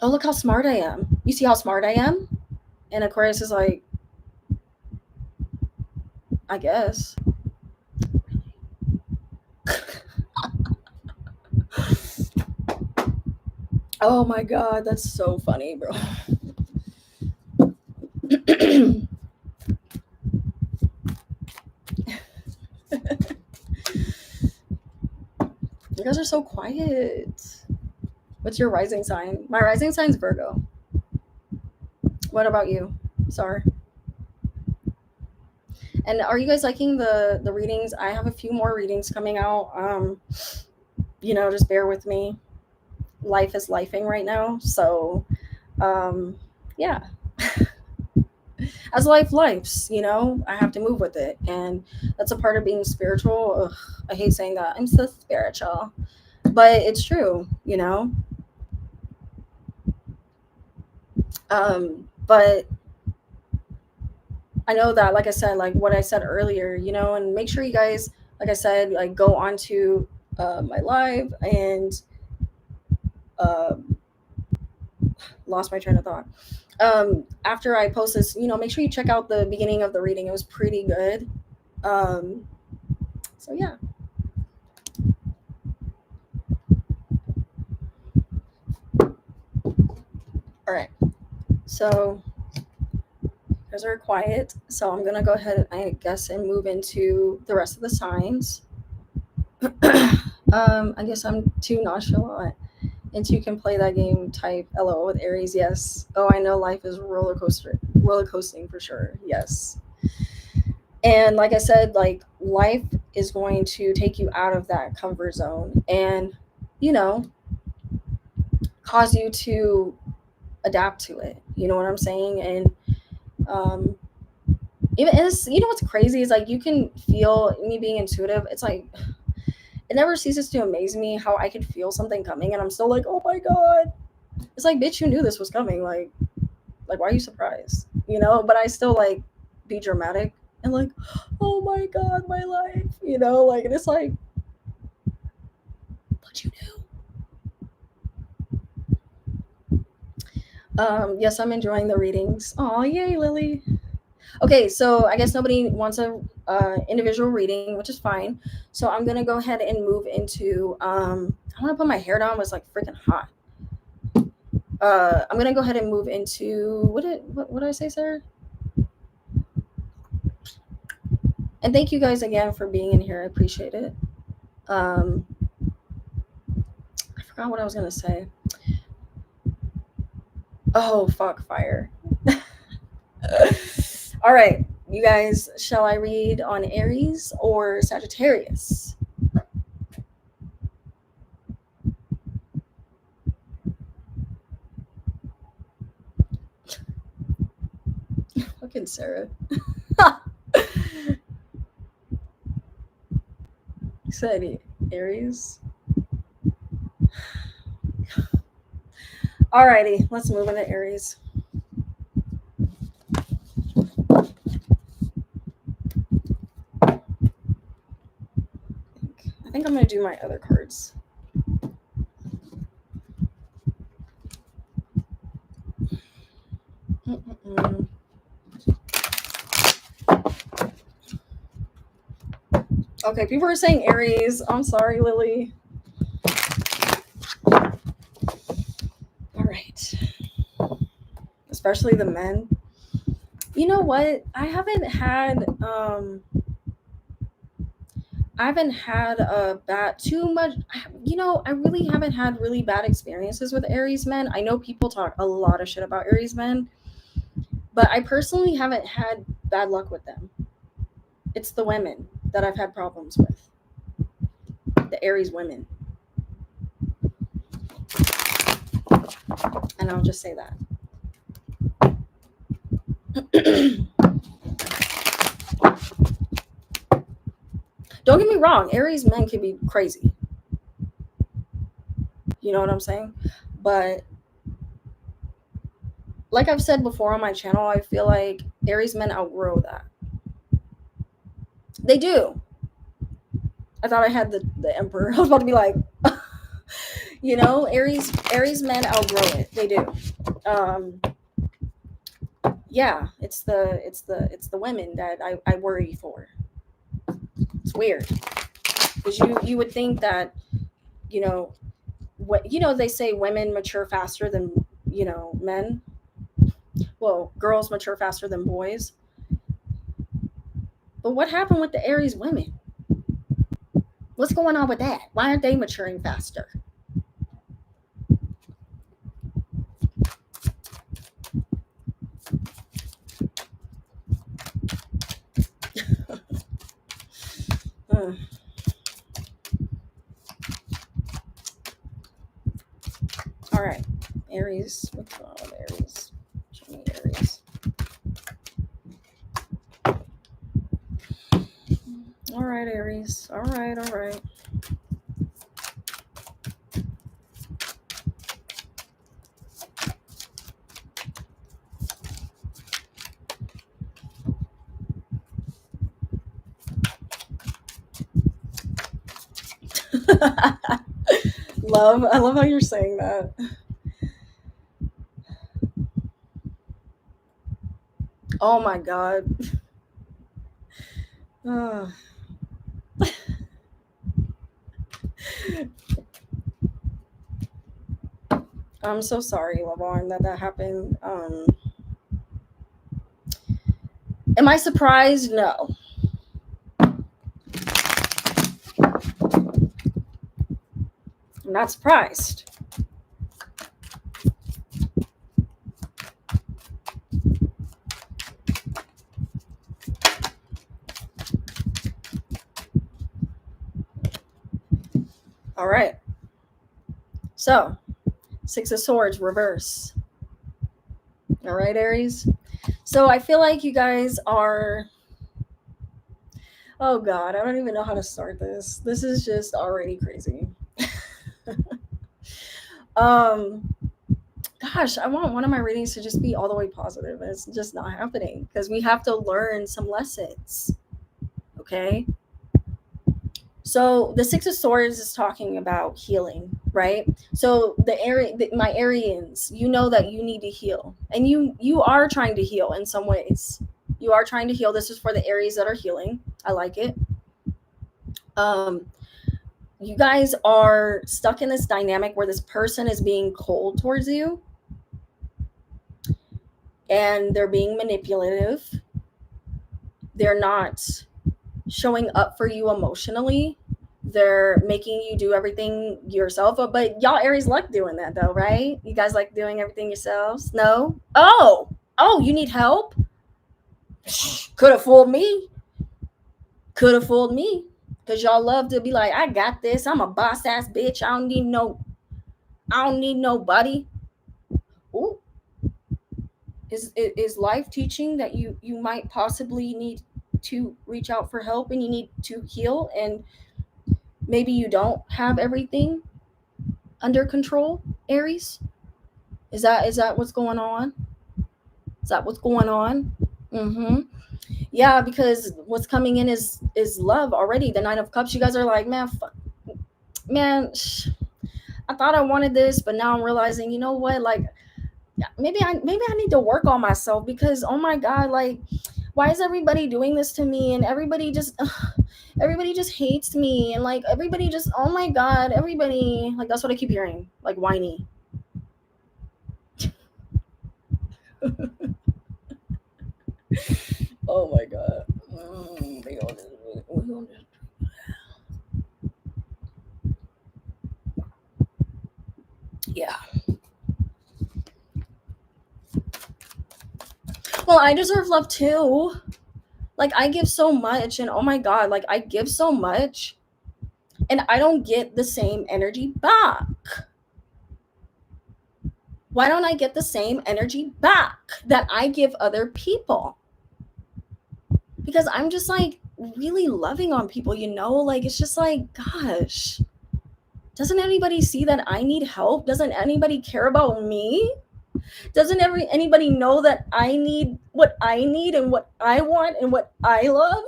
Oh, look how smart I am. You see how smart I am? And Aquarius is like, I guess. Oh my God, that's so funny, bro. You guys are so quiet. What's your rising sign? My rising sign's Virgo. What about you? Sorry. And are you guys liking the readings? I have a few more readings coming out. Just bear with me. Life is lifing right now. So, yeah. As life lifes, I have to move with it. And that's a part of being spiritual. Ugh, I hate saying that. I'm so spiritual. But it's true, But I know that, like I said, like what I said earlier, and make sure you guys, like I said, like go onto my live and lost my train of thought. After I post this, make sure you check out the beginning of the reading. It was pretty good. So yeah. All right. So you guys are quiet. So I'm gonna go ahead, I guess, and move into the rest of the signs. I guess I'm too nonchalant. And you can play that game type LOL with Aries. Yes. Oh, I know life is roller coasting for sure. Yes. And like I said, like life is going to take you out of that comfort zone and, cause you to adapt to it. You know what I'm saying? And even it's, you know what's crazy is like you can feel me being intuitive. It's like it never ceases to amaze me how I could feel something coming and I'm still like, oh my god. It's like, bitch, you knew this was coming. Like why are you surprised? You know, but I still like be dramatic and like, oh my god, my life. You know, like, and it's like, but you knew. Yes, I'm enjoying the readings. Oh, yay, Lily. Okay, so I guess nobody wants a individual reading, which is fine. So I'm gonna go ahead and move into. I want to put my hair down. It was like freaking hot. I'm gonna go ahead and move into what did I say, sir? And thank you guys again for being in here. I appreciate it. I forgot what I was gonna say. Oh fuck, fire. All right, you guys, shall I read on Aries or Sagittarius? Fucking Sarah. You said Aries. Alrighty, let's move into Aries. I think I'm gonna do my other cards. Okay, people are saying Aries. I'm sorry, Lily. All right. Especially the men. You know what? I haven't had too much, you know, I really haven't had really bad experiences with Aries men. I know people talk a lot of shit about Aries men, but I personally haven't had bad luck with them. It's the women that I've had problems with. The Aries women. And I'll just say that. Don't get me wrong, Aries men can be crazy. You know what I'm saying? But like I've said before on my channel, I feel like Aries men outgrow that. They do. I thought I had the Emperor. I was about to be like, you know, Aries men outgrow it. They do. Yeah, it's the women that I worry for. It's weird because you would think that, you know, what, you know, they say women mature faster than, you know, men. Well, girls mature faster than boys. But what happened with the Aries women? What's going on with that? Why aren't they maturing faster? All right, Aries. What's wrong with Aries? Show me Aries. All right, Aries. All right, all right. I love how you're saying that. Oh my god. I'm so sorry, Lavon, that happened. Am I surprised? No. I'm not surprised. All right. So, Six of Swords, reverse. All right, Aries. So I feel like you guys are, oh God, I don't even know how to start this. This is just already crazy. um Gosh, I want one of my readings to just be all the way positive. And it's just not happening because we have to learn some lessons. Okay. So the Six of Swords is talking about healing, right? So my Arians, you know that you need to heal, and you are trying to heal in some ways. You are trying to heal. This is for the Aries that are healing. I like it. Um, you guys are stuck in this dynamic where this person is being cold towards you, and they're being manipulative. They're not showing up for you emotionally. They're making you do everything yourself. But y'all Aries like doing that though, right? You guys like doing everything yourselves? No? Oh, you need help? Could have fooled me. Could have fooled me. Because y'all love to be like, I got this. I'm a boss ass bitch. I don't need nobody. Ooh. Is life teaching that you might possibly need to reach out for help and you need to heal, and maybe you don't have everything under control, Aries? Is that what's going on? Is that what's going on? Mm-hmm. Yeah, because what's coming in is love already. The Nine of Cups. You guys are like, man, I thought I wanted this, but now I'm realizing, you know what? Like, maybe I need to work on myself because oh my God, like, why is everybody doing this to me? And everybody just hates me, and like everybody just, oh my God, everybody, like, that's what I keep hearing, like whiny. Oh my God. Yeah. Well, I deserve love too. Like, I give so much, and oh my God, like, I give so much, and I don't get the same energy back. Why don't I get the same energy back that I give other people? Because I'm just like really loving on people, like, it's just like, gosh, doesn't anybody see that I need help? Doesn't anybody care about me? Doesn't anybody know that I need what I need and what I want and what I love?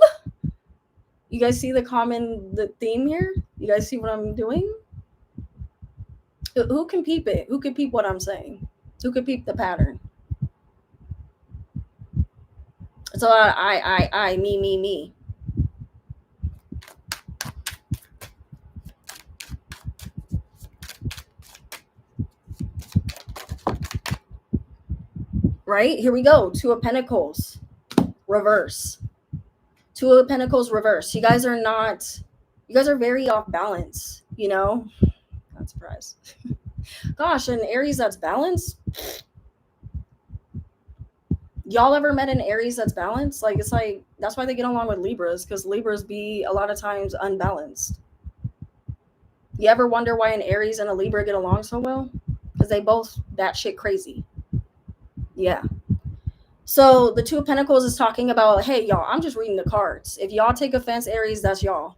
You guys see the theme here? You guys see what I'm doing? Who can peep it? Who can peep what I'm saying? Who can peep the pattern? It's a lot of I, me. Right? Here we go. Two of Pentacles. Reverse. Two of Pentacles reverse. You guys are very off balance, Not surprised. Gosh, an Aries that's balanced. Y'all ever met an Aries that's balanced? Like, it's like, that's why they get along with Libras, because Libras be a lot of times unbalanced. You ever wonder why an Aries and a Libra get along so well? Because they both batshit crazy. Yeah. So the Two of Pentacles is talking about, hey, y'all, I'm just reading the cards. If y'all take offense, Aries, that's y'all.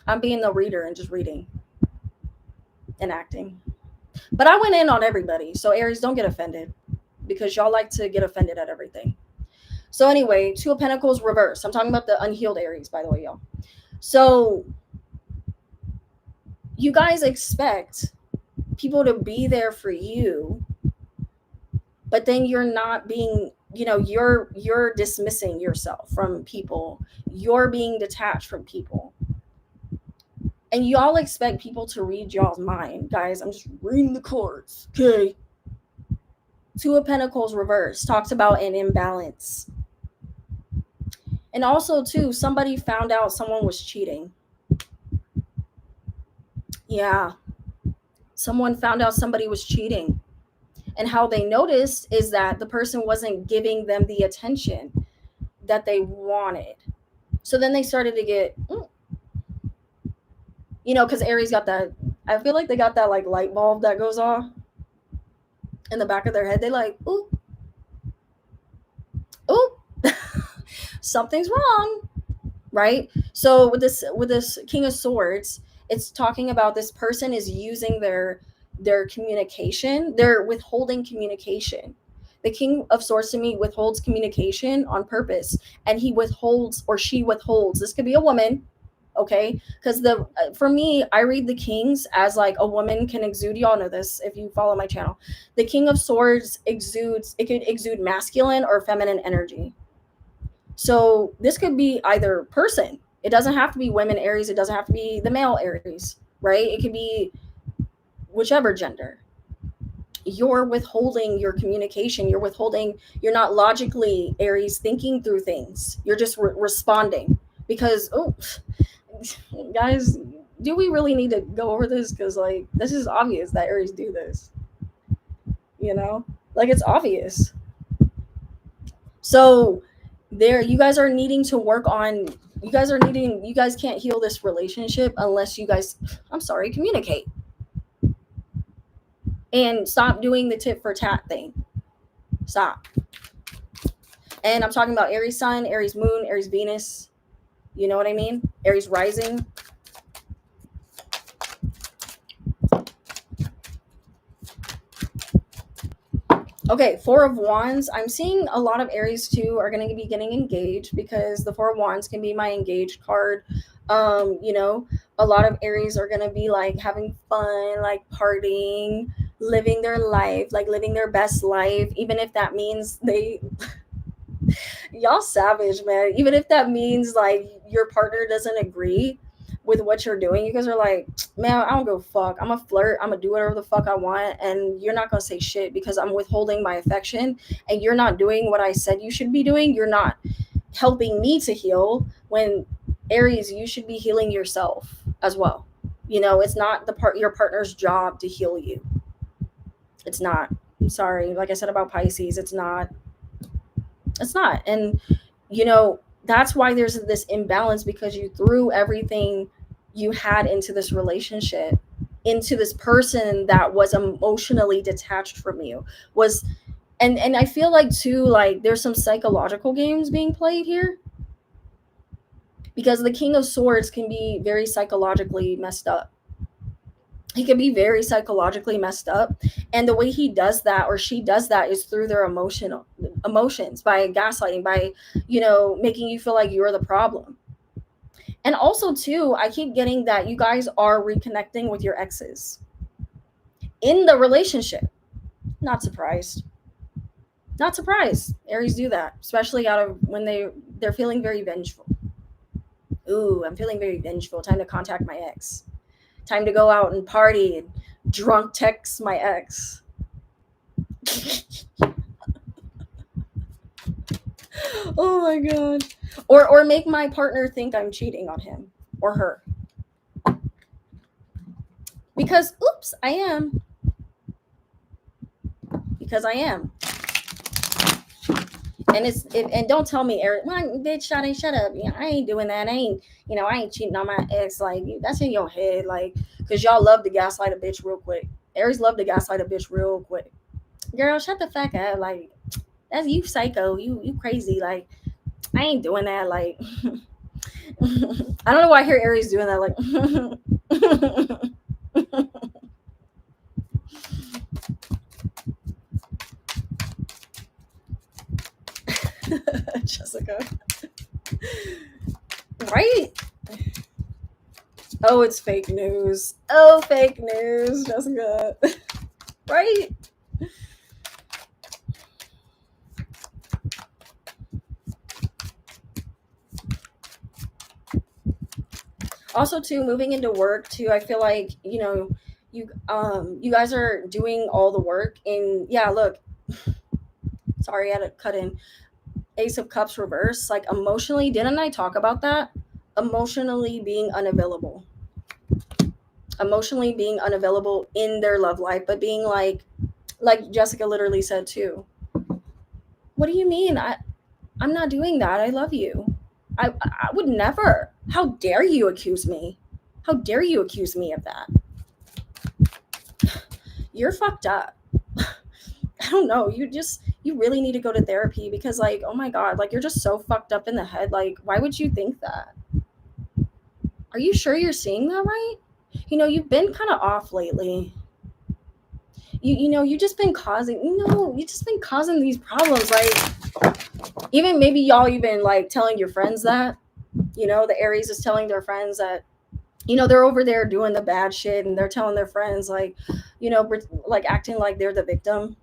I'm being the reader and just reading and acting. But I went in on everybody. So Aries, don't get offended, because y'all like to get offended at everything. So anyway, Two of Pentacles reverse. I'm talking about the unhealed Aries, by the way, y'all. So you guys expect people to be there for you, but then you're not being, you're dismissing yourself from people. You're being detached from people. And y'all expect people to read y'all's mind. Guys, I'm just reading the cards. Okay. Two of Pentacles reverse talks about an imbalance. And also, too, somebody found out someone was cheating. Yeah. Someone found out somebody was cheating. And how they noticed is that the person wasn't giving them the attention that they wanted. So then they started to get, because Aries got that, I feel like they got that like light bulb that goes off in the back of their head. They like, ooh, oh, something's wrong, right? So with this King of Swords, it's talking about this person is using their communication, they're withholding communication. The King of Swords to me withholds communication on purpose, and he withholds, or she withholds. This could be a woman, okay? Because the for me, I read the kings as like a woman can exude. Y'all know this if you follow my channel. The King of Swords exudes, it could exude masculine or feminine energy. So this could be either person. It doesn't have to be women Aries. It doesn't have to be the male Aries, right? It could be whichever gender. You're withholding your communication. You're withholding, you're not logically Aries thinking through things. You're just responding because, oh, guys, do we really need to go over this? Because, like, this is obvious that Aries do this, you know? Like, it's obvious. So, there, you guys are needing to work on, you guys can't heal this relationship unless you guys, I'm sorry, communicate. And stop doing the tit for tat thing. Stop. And I'm talking about Aries sun, Aries moon, Aries Venus. You know what I mean? Aries rising. Okay, Four of Wands. I'm seeing a lot of Aries too are going to be getting engaged, because the Four of Wands can be my engaged card. You know, a lot of Aries are going to be like having fun, like partying, living their life, like living their best life, even if that means they y'all savage, man. Even if that means like your partner doesn't agree with what you're doing, you guys are like, man, I don't go fuck. I'm a flirt. I'm gonna do whatever the fuck I want, and you're not gonna say shit because I'm withholding my affection, and you're not doing what I said you should be doing. You're not helping me to heal. When Aries, you should be healing yourself as well. You know, it's not your partner's job to heal you. It's not. I'm sorry. Like I said about Pisces, it's not. It's not. And you know, that's why there's this imbalance, because you threw everything you had into this relationship, into this person that was emotionally detached from you. Was and I feel like too, like there's some psychological games being played here, because the King of Swords can be very psychologically messed up. He can be very psychologically messed up, and the way he does that, or she does that, is through their emotions, by gaslighting, by, you know, making you feel like you're the problem. And also too, I keep getting that you guys are reconnecting with your exes in the relationship. Not surprised. Not surprised. Aries do that, especially out of when they're feeling very vengeful. Ooh, I'm feeling very vengeful. Time to contact my ex. Time to go out and party and drunk text my ex. Oh my god. Or make my partner think I'm cheating on him or her. Because oops, I am. Because I am. And and don't tell me, Eric, well, bitch, shut up. Yeah, I ain't doing that. I ain't cheating on my ex. Like, that's in your head. Like, because y'all love to gaslight a bitch real quick. Aries love to gaslight a bitch real quick. Girl, shut the fuck up. Like, that's you psycho. You crazy. Like, I ain't doing that. Like, I don't know why I hear Aries doing that. Like, Jessica. Right? Oh, it's fake news. Oh, fake news, Jessica. Right? Also, too, moving into work too, I feel like, you know, you guys are doing all the work. And yeah, look, sorry, I had to cut in. Ace of Cups reverse, like emotionally, didn't I talk about that? Emotionally being unavailable. Emotionally being unavailable in their love life, but being like Jessica literally said too. What do you mean? I'm not doing that. I love you. I would never. How dare you accuse me? How dare you accuse me of that? You're fucked up. I don't know, you really need to go to therapy, because like, oh my god, like you're just so fucked up in the head. Like, why would you think that? Are you sure you're seeing that right? You've been kind of off lately. You just been causing these problems. Like, even maybe y'all even like telling your friends that, the Aries is telling their friends that, they're over there doing the bad shit, and they're telling their friends, like, like acting like they're the victim.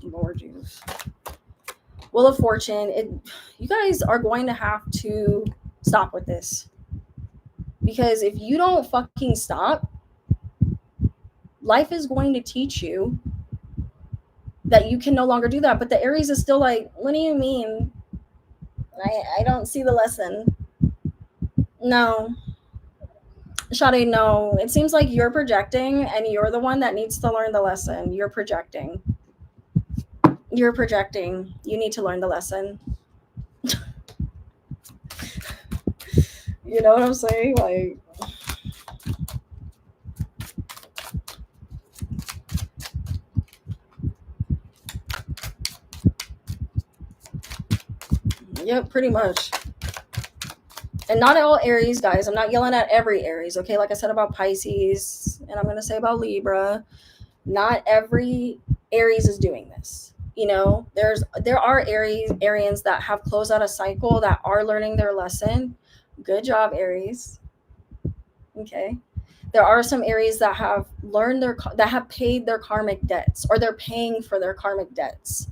Lord Jesus. Wheel of Fortune, you guys are going to have to stop with this, because if you don't fucking stop, life is going to teach you that you can no longer do that. But the Aries is still like, what do you mean? I don't see the lesson. No. Sade, no. It seems like you're projecting, and you're the one that needs to learn the lesson. You're projecting. You're projecting. You need to learn the lesson. You know what I'm saying? Like, yeah, pretty much. And not all Aries, guys. I'm not yelling at every Aries, okay? Like I said about Pisces, and I'm going to say about Libra. Not every Aries is doing this. There are Arians that have closed out a cycle, that are learning their lesson. Good job, Aries. Okay. There are some Aries that have that have paid their karmic debts, or they're paying for their karmic debts.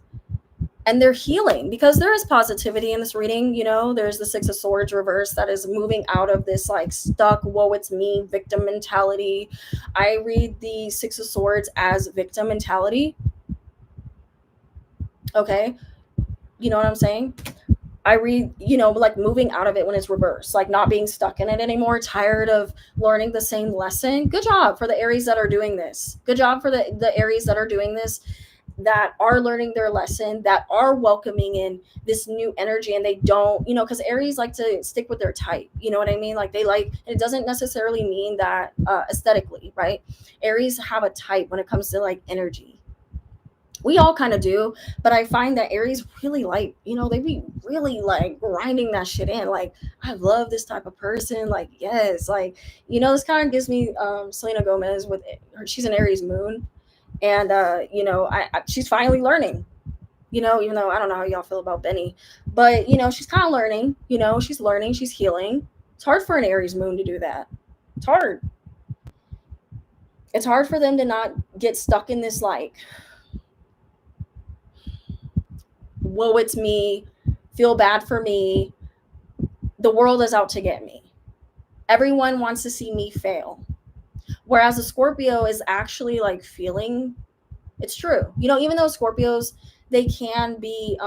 And they're healing, because there is positivity in this reading. There's the Six of Swords reverse that is moving out of this like stuck, woe it's me, victim mentality. I read the Six of Swords as victim mentality. Okay. You know what I'm saying? I read, like moving out of it when it's reversed, like not being stuck in it anymore, tired of learning the same lesson. Good job for the Aries that are doing this. Good job for the Aries that are doing this, that are learning their lesson, that are welcoming in this new energy. And they don't, because Aries like to stick with their type. You know what I mean? Like, it doesn't necessarily mean that aesthetically, right? Aries have a type when it comes to like energy. We all kind of do, but I find that Aries really like, they be really like grinding that shit in. Like, I love this type of person. Like, yes, like, this kind of gives me Selena Gomez with her. She's an Aries moon, and she's finally learning. Even though I don't know how y'all feel about Benny, but she's kind of learning. She's learning, she's healing. It's hard for an Aries moon to do that. It's hard. It's hard for them to not get stuck in this like, woe it's me, feel bad for me, the world is out to get me, everyone wants to see me fail. Whereas a Scorpio is actually like feeling, it's true. Even though Scorpios, they can be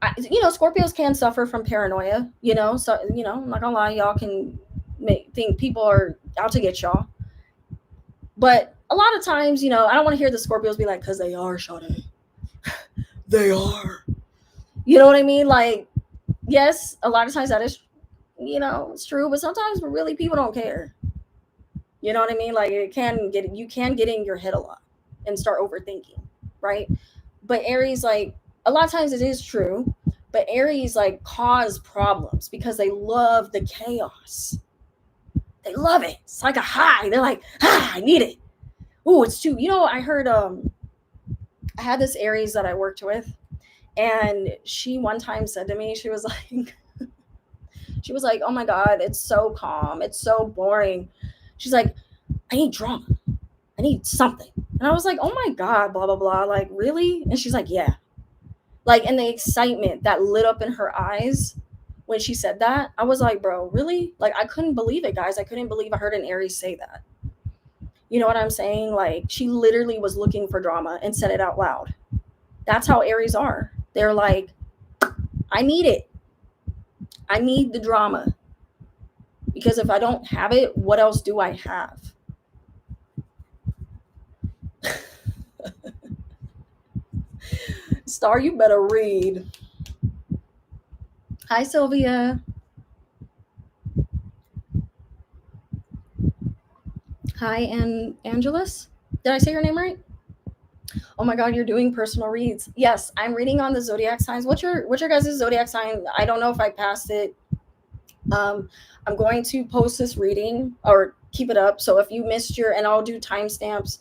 Scorpios can suffer from paranoia, so I'm not gonna lie, y'all can think people are out to get y'all. But a lot of times, I don't want to hear the Scorpios be like, because they are, Sade. They are. You know what I mean? Like, yes, a lot of times that is, it's true, but sometimes really people don't care. You know what I mean? Like, you can get in your head a lot and start overthinking, right? But Aries, like, a lot of times it is true, but Aries like cause problems because they love the chaos. They love it. It's like a high. They're like, I need it. Ooh, it's too. I heard I had this Aries that I worked with, and she one time said to me, she was like, oh my God, it's so calm, it's so boring. She's like, I need drama, I need something. And I was like, oh my God, blah blah blah, like, really? And she's like, yeah. Like, and the excitement that lit up in her eyes when she said that, I was like, bro, really? Like, I couldn't believe it, guys. I couldn't believe I heard an Aries say that. You know what I'm saying? Like, she literally was looking for drama and said it out loud. That's how Aries are. They're like, I need it. I need the drama. Because if I don't have it, what else do I have? Star, you better read. Hi, Sylvia. Hi, and Angelus. Did I say your name right? Oh my god, you're doing personal reads. Yes, I'm reading on the zodiac signs. What's your guys' zodiac sign? I don't know if I passed it. I'm going to post this reading or keep it up. So if you missed your, and I'll do timestamps.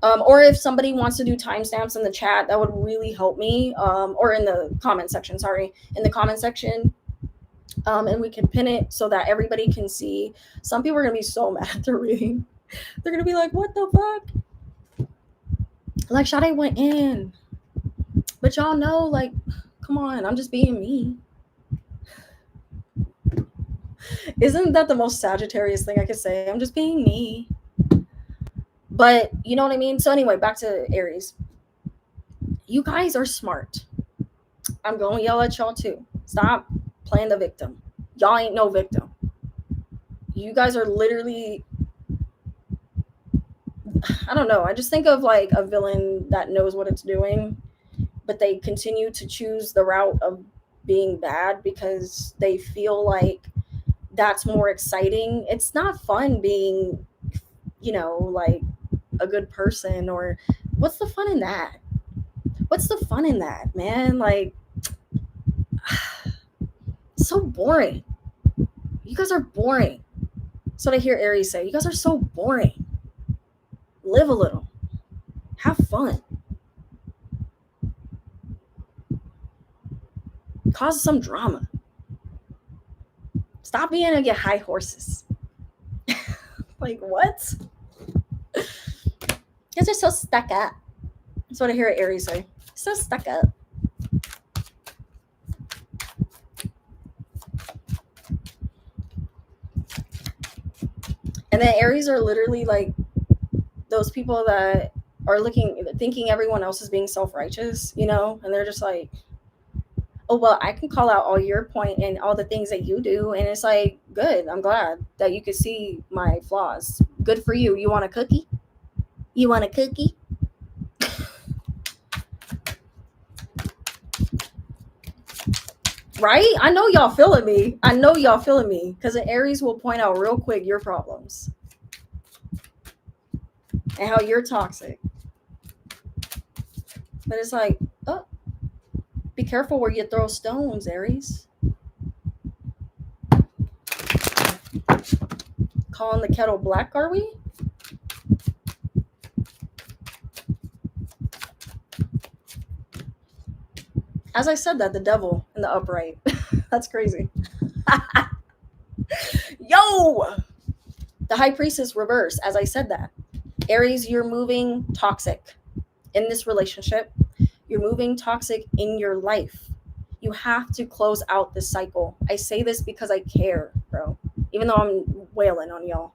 Or if somebody wants to do timestamps in the chat, that would really help me. Or in the comment section, sorry, in the comment section. And we can pin it so that everybody can see. Some people are gonna be so mad at the reading. They're gonna be like, "What the fuck?" Like Sade went in, but y'all know, like, come on, I'm just being me. Isn't that the most Sagittarius thing I could say? I'm just being me. But you know what I mean? So anyway, back to Aries. You guys are smart. I'm going to yell at y'all too. Stop playing the victim. Y'all ain't no victim. You guys are literally, I don't know. I just think of like a villain that knows what it's doing, but they continue to choose the route of being bad because they feel like that's more exciting. It's not fun being, like a good person, or what's the fun in that? What's the fun in that, man? Like, so boring. You guys are boring. That's what I hear Aries say. You guys are so boring. Live a little. Have fun. Cause some drama. Stop being to get high horses. Like, what? You guys are so stuck up. That's what I hear Aries say. So stuck up. And then Aries are literally like those people that are thinking everyone else is being self-righteous, and they're just like, oh, well, I can call out all your point and all the things that you do. And it's like, good. I'm glad that you could see my flaws. Good for you. You want a cookie? You want a cookie? Right? I know y'all feeling me. Because an Aries will point out real quick your problems and how you're toxic. But it's like, oh, be careful where you throw stones, Aries. Calling the kettle black, are we? As I said that, the devil in the upright. That's crazy. Yo! The high priestess reverse, as I said that. Aries, you're moving toxic in this relationship. You're moving toxic in your life. You have to close out this cycle. I say this because I care, bro. Even though I'm wailing on y'all.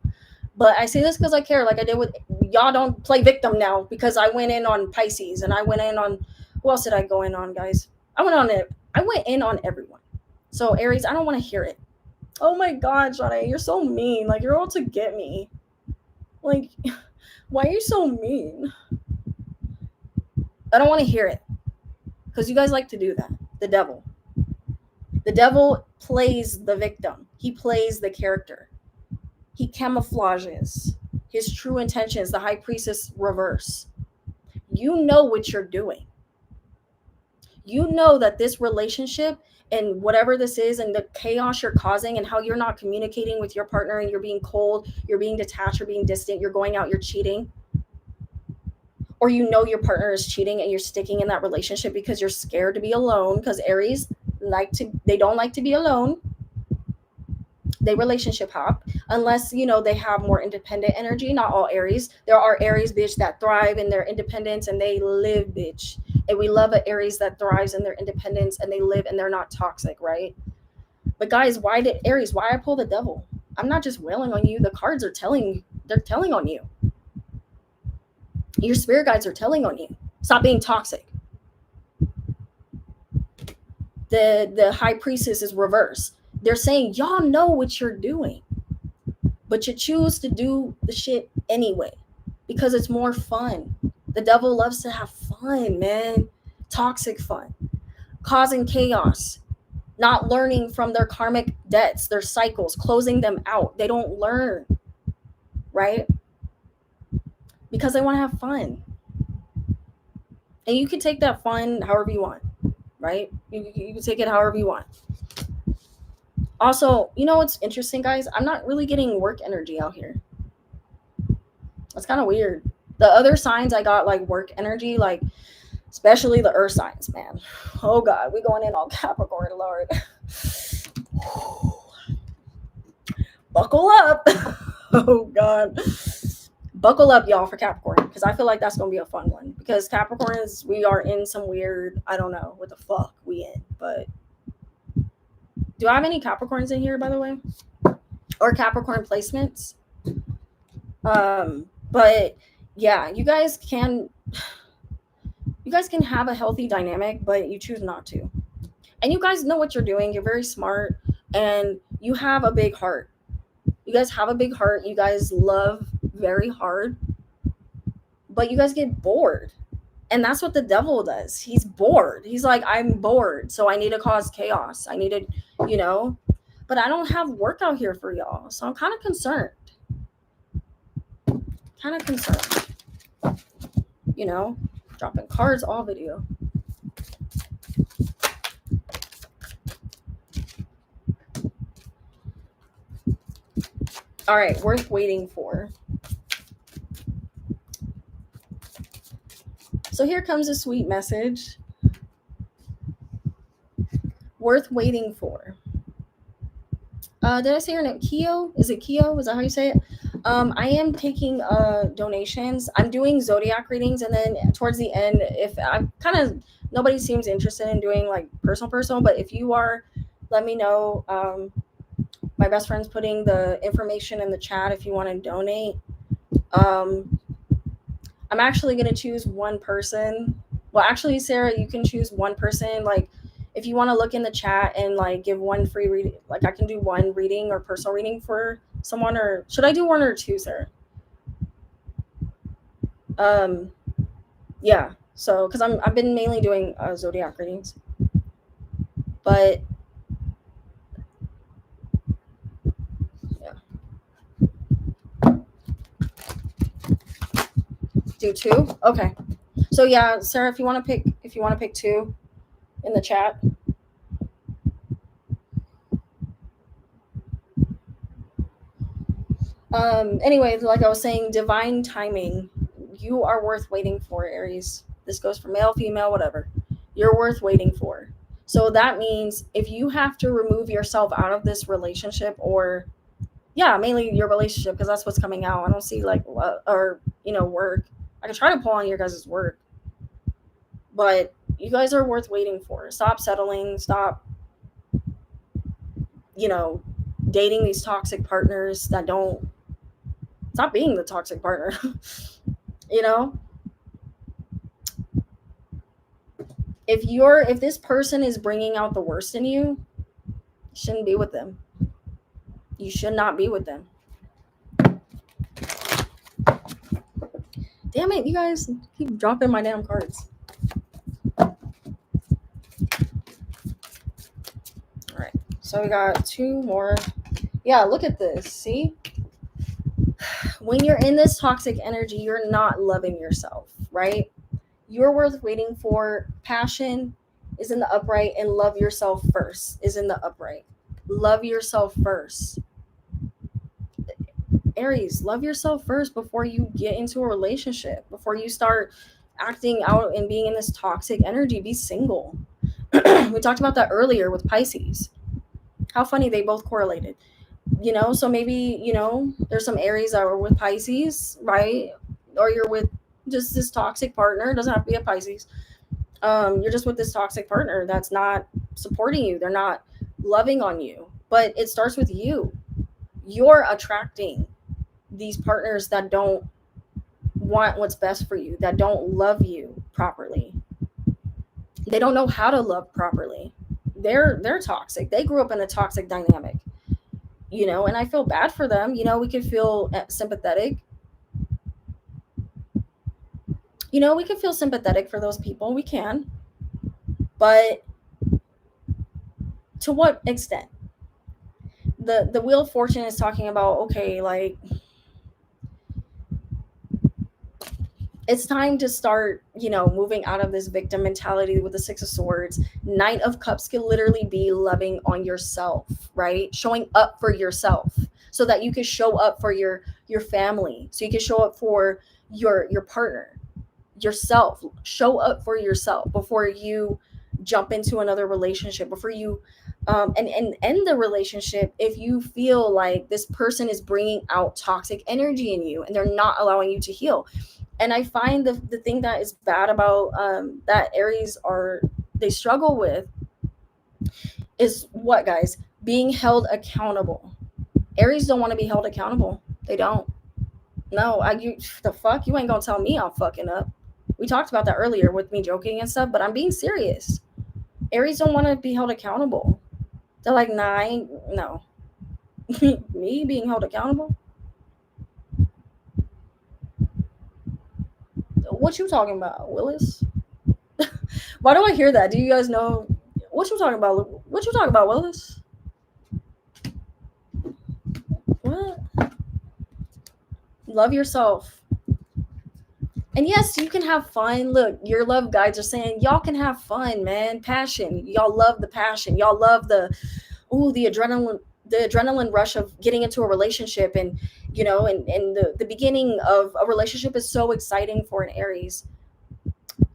But I say this because I care, like I did with y'all. Don't play victim now, because I went in on Pisces and I went in on, who else did I go in on, guys? I went in on everyone. So Aries, I don't want to hear it. Oh my God, Sade, you're so mean. Like, you're out to get me. Like, why are you so mean? I don't want to hear it. Because you guys like to do that. The devil. The devil plays the victim. He plays the character. He camouflages his true intentions, the high priestess reverse. You know what you're doing. You know that this relationship and whatever this is and the chaos you're causing and how you're not communicating with your partner and you're being cold, you're being detached, you're being distant, you're going out, you're cheating. Or you know your partner is cheating and you're sticking in that relationship because you're scared to be alone, because Aries they don't like to be alone. They relationship hop unless, they have more independent energy. Not all Aries. There are Aries, bitch, that thrive in their independence and they live, bitch. And we love an Aries that thrives in their independence and they live and they're not toxic, right? But guys, why I pull the devil? I'm not just wailing on you. The cards are telling on you. Your spirit guides are telling on you. Stop being toxic. The high priestess is reverse. They're saying, y'all know what you're doing, but you choose to do the shit anyway because it's more fun. The devil loves to have fun, man. Toxic fun. Causing chaos. Not learning from their karmic debts, their cycles, closing them out. They don't learn, right? because they want to have fun. And you can take that fun however you want, right? You can take it however you want. Also, you know what's interesting, guys? I'm not really getting work energy out here. That's kind of weird. The other signs I got like work energy, like especially the earth signs, man. Oh God, we going in on Capricorn, Lord. Buckle up. Oh God. Buckle up, y'all, for Capricorn, because I feel like that's gonna be a fun one. Because Capricorns, we are in some weird, I don't know what the fuck we in, but do I have any Capricorns in here, by the way, or Capricorn placements? But yeah, you guys can have a healthy dynamic, but you choose not to. And you guys know what you're doing. You're very smart, and you have a big heart. You guys have a big heart. You guys love very hard, but you guys get bored. And that's what the devil does. He's bored. He's like, I'm bored, so I need to cause chaos. I need to, you know, but I don't have work out here for y'all. So I'm kind of concerned. You know, dropping cards all video. All right, worth waiting for. So here comes a sweet message. Worth waiting for. Did I say your name? Keo? Is it Keo? Is that how you say it? I am taking donations. I'm doing Zodiac readings, and then towards the end, if I'm kind of, nobody seems interested in doing like personal, but if you are, let me know. My best friend's putting the information in the chat if you want to donate. I'm actually going to choose one person. Well, actually, Sarah, you can choose one person. Like, if you want to look in the chat and like give one free reading, like I can do one reading or personal reading for someone, or should I do one or two, Sarah? Yeah. So, because I've been mainly doing Zodiac readings, but yeah, do two. Okay. So yeah, Sarah, if you want to pick two in the chat. Anyway, like I was saying, divine timing. You are worth waiting for, Aries. This goes for male, female, whatever. You're worth waiting for. So that means if you have to remove yourself out of this relationship, or yeah, mainly your relationship, because that's what's coming out. I don't see like or work. I can try to pull on your guys' work, but you guys are worth waiting for. Stop settling. Stop dating these toxic partners that don't. Stop being the toxic partner. If this person is bringing out the worst in you, you shouldn't be with them. You should not be with them. Damn it, you guys keep dropping my damn cards. All right, so we got two more. Yeah, look at this. See? When you're in this toxic energy, you're not loving yourself, right? You're worth waiting for. Passion is in the upright, and love yourself first is in the upright. Love yourself first. Aries, love yourself first before you get into a relationship, before you start acting out and being in this toxic energy. Be single. We talked about that earlier with Pisces. How funny, they both correlated. So maybe, there's some Aries that are with Pisces, right? Or you're with just this toxic partner. It doesn't have to be a Pisces. You're just with this toxic partner that's not supporting you. They're not loving on you. But it starts with you. You're attracting these partners that don't want what's best for you, that don't love you properly. They don't know how to love properly. They're toxic. They grew up in a toxic dynamic. And I feel bad for them. We could feel sympathetic. We can feel sympathetic for those people. We can. But to what extent? The Wheel of Fortune is talking about, okay, like, It's time to start, moving out of this victim mentality with the Six of Swords. Knight of Cups can literally be loving on yourself, right? Showing up for yourself so that you can show up for your family, so you can show up for your partner, yourself. Show up for yourself before you jump into another relationship, before you and end the relationship if you feel like this person is bringing out toxic energy in you and they're not allowing you to heal. And I find the thing that is bad about that Aries are they struggle with is what, guys? Being held accountable. Aries don't want to be held accountable. They don't. No, you the fuck, you ain't gonna tell me I'm fucking up. We talked about that earlier with me joking and stuff, but I'm being serious. Aries don't want to be held accountable. They're like, nah, I ain't, no. Me being held accountable? What you talking about, Willis? Why do I hear that? Do you guys know what you talking about? What you talking about, Willis? What? Love yourself. And yes, you can have fun. Look, your love guides are saying y'all can have fun, man. Passion. Y'all love the passion. Y'all love the adrenaline rush of getting into a relationship. And and the beginning of a relationship is so exciting for an Aries,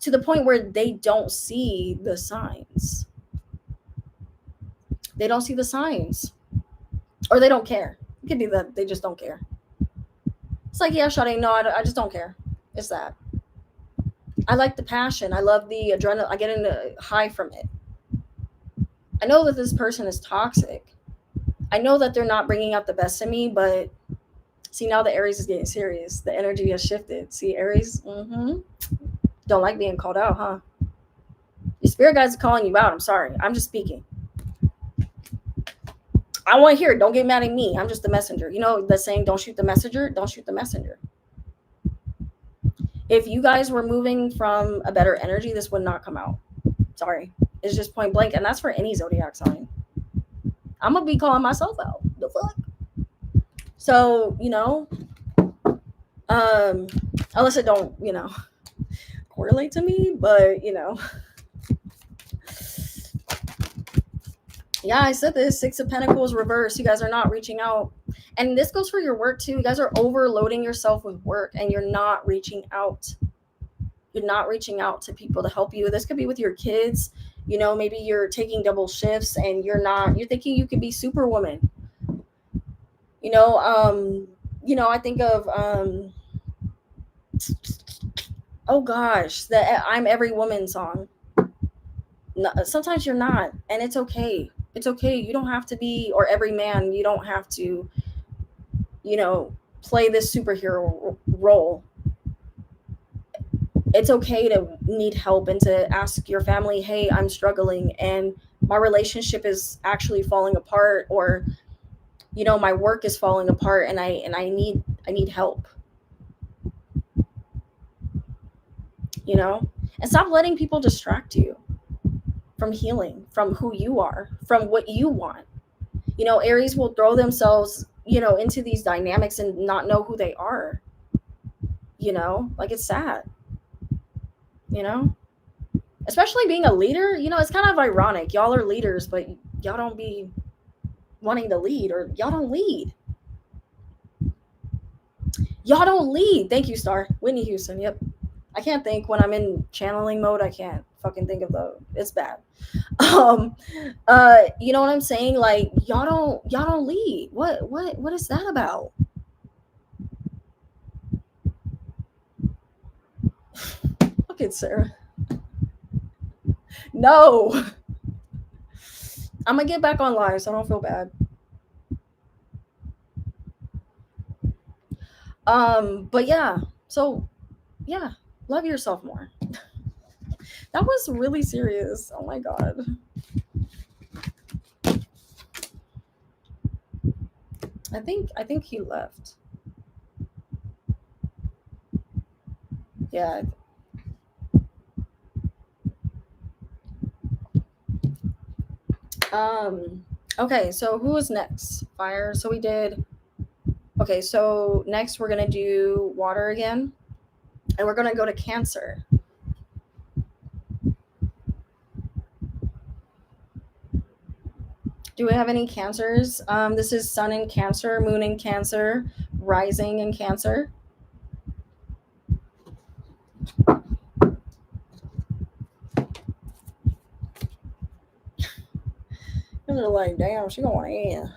to the point where they don't see the signs. They don't see the signs. Or they don't care. It could be that they just don't care. It's like, yeah, Shawty, no, I just don't care. It's that. I like the passion. I love the adrenaline. I get a high from it. I know that this person is toxic. I know that they're not bringing out the best in me, but see, now the Aries is getting serious. The energy has shifted. See, Aries, don't like being called out, huh? Your spirit guides are calling you out. I'm sorry. I'm just speaking. I want to hear it. Don't get mad at me. I'm just the messenger. You know the saying, don't shoot the messenger. Don't shoot the messenger. If you guys were moving from a better energy, this would not come out. Sorry. It's just point blank. And that's for any zodiac sign. I'm going to be calling myself out. The fuck? So, unless it don't, correlate to me, but, yeah, I said this. Six of Pentacles reverse. You guys are not reaching out. And this goes for your work too. You guys are overloading yourself with work and you're not reaching out. You're not reaching out to people to help you. This could be with your kids. Maybe you're taking double shifts and you're thinking you could be superwoman. I think of oh gosh, the I'm Every Woman song. No, sometimes you're not, and it's okay. It's okay. You don't have to be, or every man, you don't have to, play this superhero role. It's okay to need help and to ask your family, hey, I'm struggling and my relationship is actually falling apart, or my work is falling apart and I need help. And stop letting people distract you from healing, from who you are, from what you want. Aries will throw themselves, into these dynamics and not know who they are. Like, it's sad. Especially being a leader, it's kind of ironic. Y'all are leaders, but y'all don't be wanting to lead, or y'all don't lead. Y'all don't lead. Thank you, Star. Whitney Houston. Yep. I can't think when I'm in channeling mode. I can't fucking think of it's bad. You know what I'm saying? Like, y'all don't lead. What is that about? Look at Sarah. No. I'm gonna get back on live, so I don't feel bad. But yeah, so yeah, love yourself more. That was really serious. Oh my god. I think he left. Yeah. Okay, so who is next? Fire. So we did. Okay, so next we're gonna do water again. And we're going to go to Cancer. Do we have any Cancers? This is Sun in Cancer, Moon in Cancer, Rising in Cancer. They're like, damn, she going in.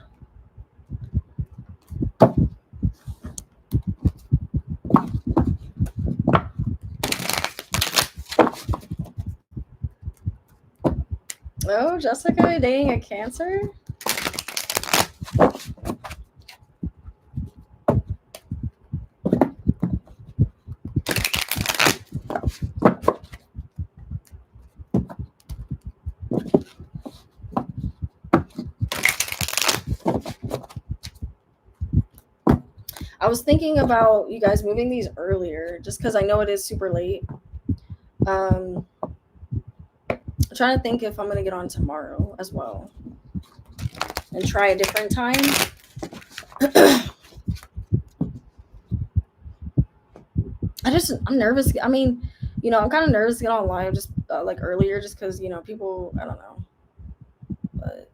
Oh, Jessica dating a Cancer? I was thinking about you guys moving these earlier just because I know it is super late. I'm trying to think if I'm going to get on tomorrow as well and try a different time. I'm nervous. I mean, I'm kind of nervous to get on live just like earlier just because, people, I don't know. But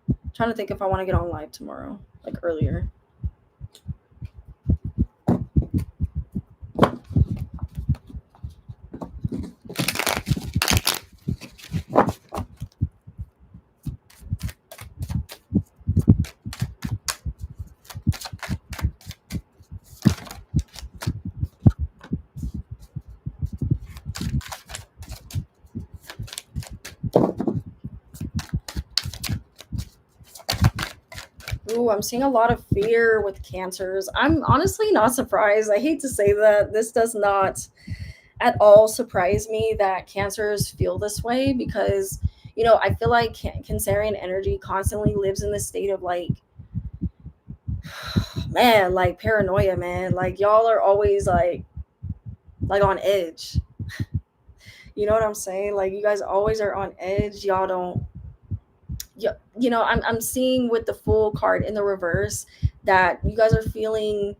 I'm trying to think if I want to get on live tomorrow, like earlier. Ooh, I'm seeing a lot of fear with Cancers. I'm honestly not surprised. I hate to say that. This does not at all surprise me that Cancers feel this way because, I feel like Cancerian energy constantly lives in this state of like, man, like paranoia, man. Like y'all are always like on edge. You know what I'm saying? Like you guys always are on edge. Y'all don't. I'm seeing with the Fool card in the reverse that you guys are feeling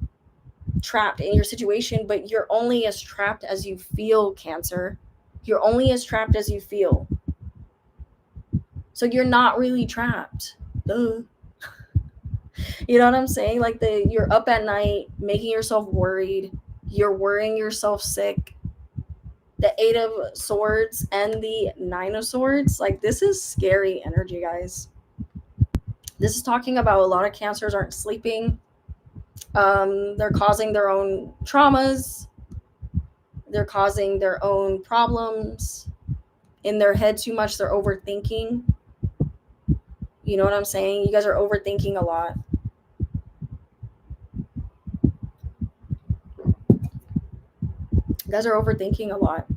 trapped in your situation, but you're only as trapped as you feel, Cancer. You're only as trapped as you feel. So you're not really trapped. Duh. You know what I'm saying? Like you're up at night making yourself worried. You're worrying yourself sick. The 8 of Swords and the 9 of Swords, like this is scary energy, guys. This is talking about a lot of Cancers aren't sleeping. They're causing their own traumas. They're causing their own problems in their head too much. They're overthinking. You know what I'm saying? You guys are overthinking a lot. You guys are overthinking a lot.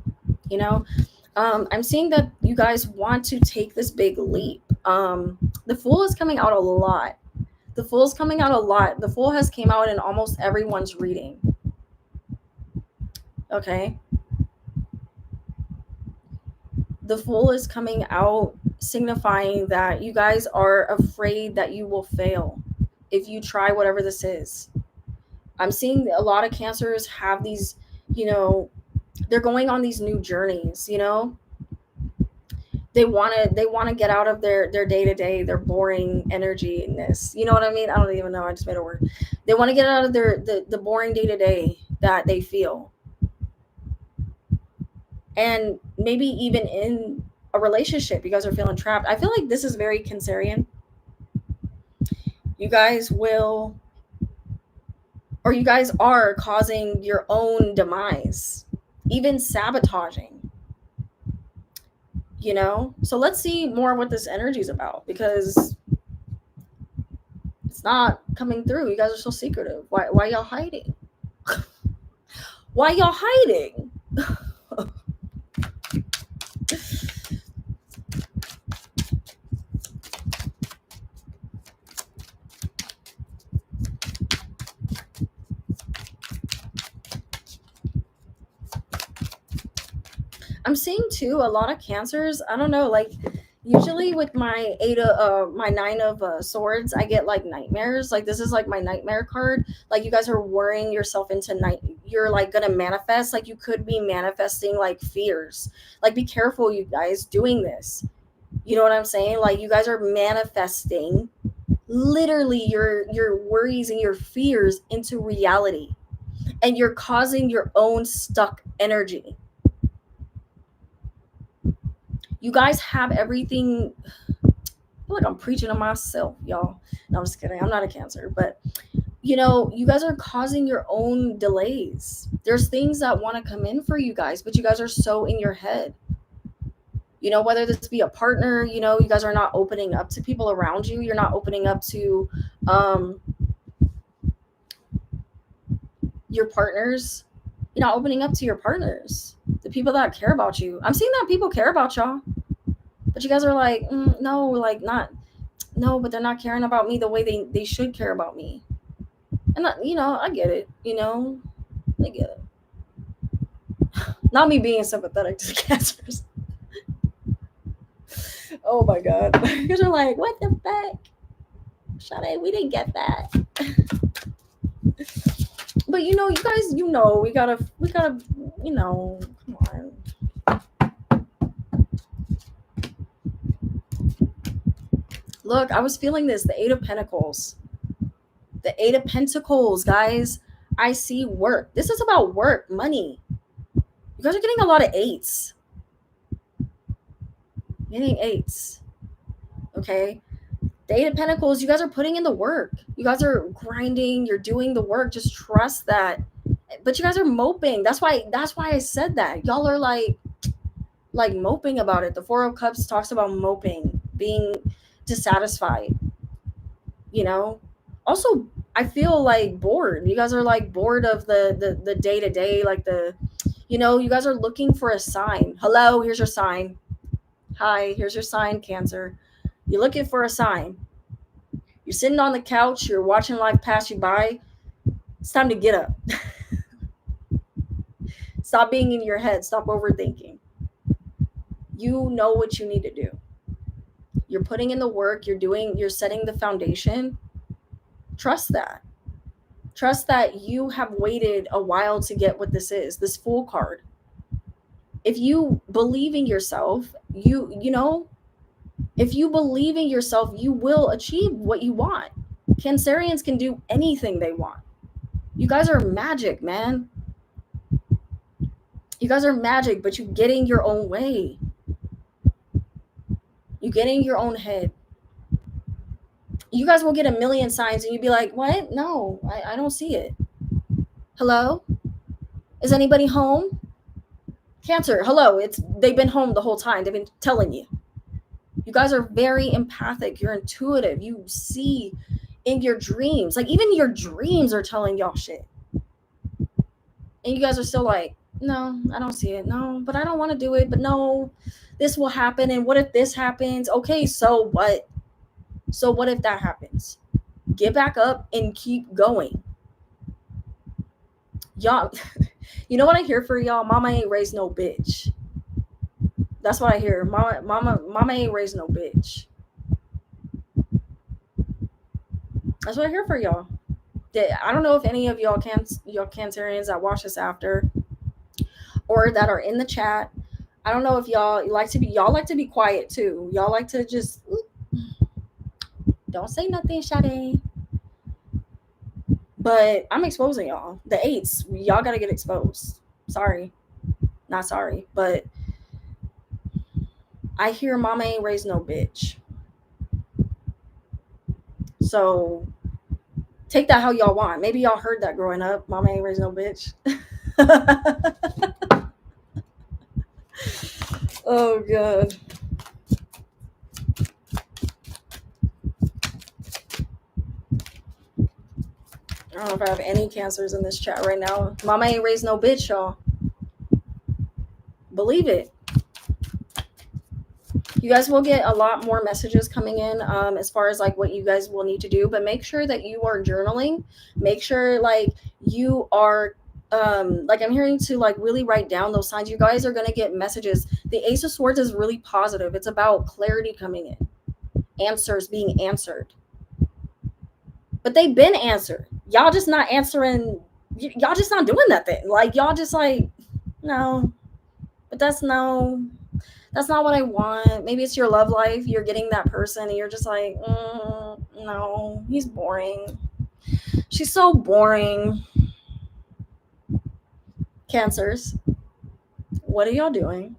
I'm seeing that you guys want to take this big leap. The Fool is coming out a lot. The Fool is coming out a lot. The Fool has came out in almost everyone's reading. Okay. The Fool is coming out signifying that you guys are afraid that you will fail if you try whatever this is. I'm seeing a lot of Cancers have these, they're going on these new journeys, they want to get out of their day-to-day, their boring energy in this. You know what I mean? I don't even know. I just made a word. They want to get out of the boring day-to-day that they feel. And maybe even in a relationship, you guys are feeling trapped. I feel like this is very Cancerian. You guys will, or you guys are causing your own demise, even sabotaging. So let's see more what this energy is about, because it's not coming through. You guys are so secretive. Why y'all hiding? Why y'all hiding? I'm seeing too a lot of Cancers. I don't know, like usually with my my 9 of Swords, I get like nightmares. Like this is like my nightmare card. Like you guys are worrying yourself into you're like gonna manifest, like you could be manifesting like fears. Like be careful, you guys, doing this. You know what I'm saying? Like you guys are manifesting literally your worries and your fears into reality, and you're causing your own stuck energy. You guys have everything. I feel like I'm preaching to myself, y'all. No, I'm just kidding. I'm not a Cancer, but you know, you guys are causing your own delays. There's things that want to come in for you guys, but you guys are so in your head. You know, whether this be a partner, you know, you guys are not opening up to people around you. You're not opening up to your partners. You're not opening up to your partners, the people that care about you. I'm seeing that people care about y'all, but you guys are like, no, like not, no, but they're not caring about me the way they should care about me. And you know, I get it. You know, I get it. Not me being sympathetic to Cancers. Oh my god, because you're like, what the fuck, Sade? We didn't get that. But you know, you guys, you know, we gotta, you know, come on. Look, I was feeling this. The Eight of Pentacles. The Eight of Pentacles, guys. I see work. This is about work, money. You guys are getting a lot of eights. Getting eights. Okay. The Eight of Pentacles, you guys are putting in the work. You guys are grinding. You're doing the work. Just trust that. But you guys are moping. That's why I said that. Y'all are like moping about it. The Four of Cups talks about moping, being dissatisfied. You know? Also, I feel like bored. You guys are like bored of the day-to-day, like the, you know, you guys are looking for a sign. Hello, here's your sign. Hi, here's your sign, Cancer. You're looking for a sign. You're sitting on the couch, you're watching life pass you by. It's time to get up. Stop being in your head. Stop overthinking. You know what you need to do. You're putting in the work, you're setting the foundation. Trust that. Trust that you have waited a while to get what this is, this Fool card. If you believe in yourself, you know, if you believe in yourself, you will achieve what you want. Cancerians can do anything they want. You guys are magic, man. You guys are magic, but you get in your own way. You get in your own head. You guys will get a million signs and you'd be like, what? No, I don't see it. Hello? Is anybody home? Cancer, hello. They've been home the whole time. They've been telling you. You guys are very empathic. You're intuitive. You see in your dreams. Like even your dreams are telling y'all shit. And you guys are still like, no, I don't see it. No, but I don't want to do it. But no, this will happen. And what if this happens? Okay, so what? So what if that happens? Get back up and keep going. Y'all, you know what I hear for y'all? Mama ain't raised no bitch. That's what I hear. Mama ain't raised no bitch. That's what I hear for y'all. I don't know if any of y'all Cancerians that watch this after or that are in the chat. I don't know if y'all like to be quiet too. Y'all like to just don't say nothing, Sade. But I'm exposing y'all. The eights, y'all gotta get exposed. Sorry. Not sorry, but I hear mama ain't raised no bitch. So take that how y'all want. Maybe y'all heard that growing up. Mama ain't raised no bitch. Oh, God. I don't know if I have any Cancers in this chat right now. Mama ain't raised no bitch, y'all. Believe it. You guys will get a lot more messages coming in as far as like what you guys will need to do, but make sure that you are journaling. Make sure like you are like I'm hearing to like really write down those signs. You guys are going to get messages. The Ace of Swords is really positive. It's about clarity coming in, answers being answered, but they've been answered. Y'all just not answering y'all just not doing that thing. Like, y'all just like, no, but that's not what I want. Maybe it's your love life. You're getting that person and you're just like, no, he's boring. She's so boring. Cancers, what are y'all doing?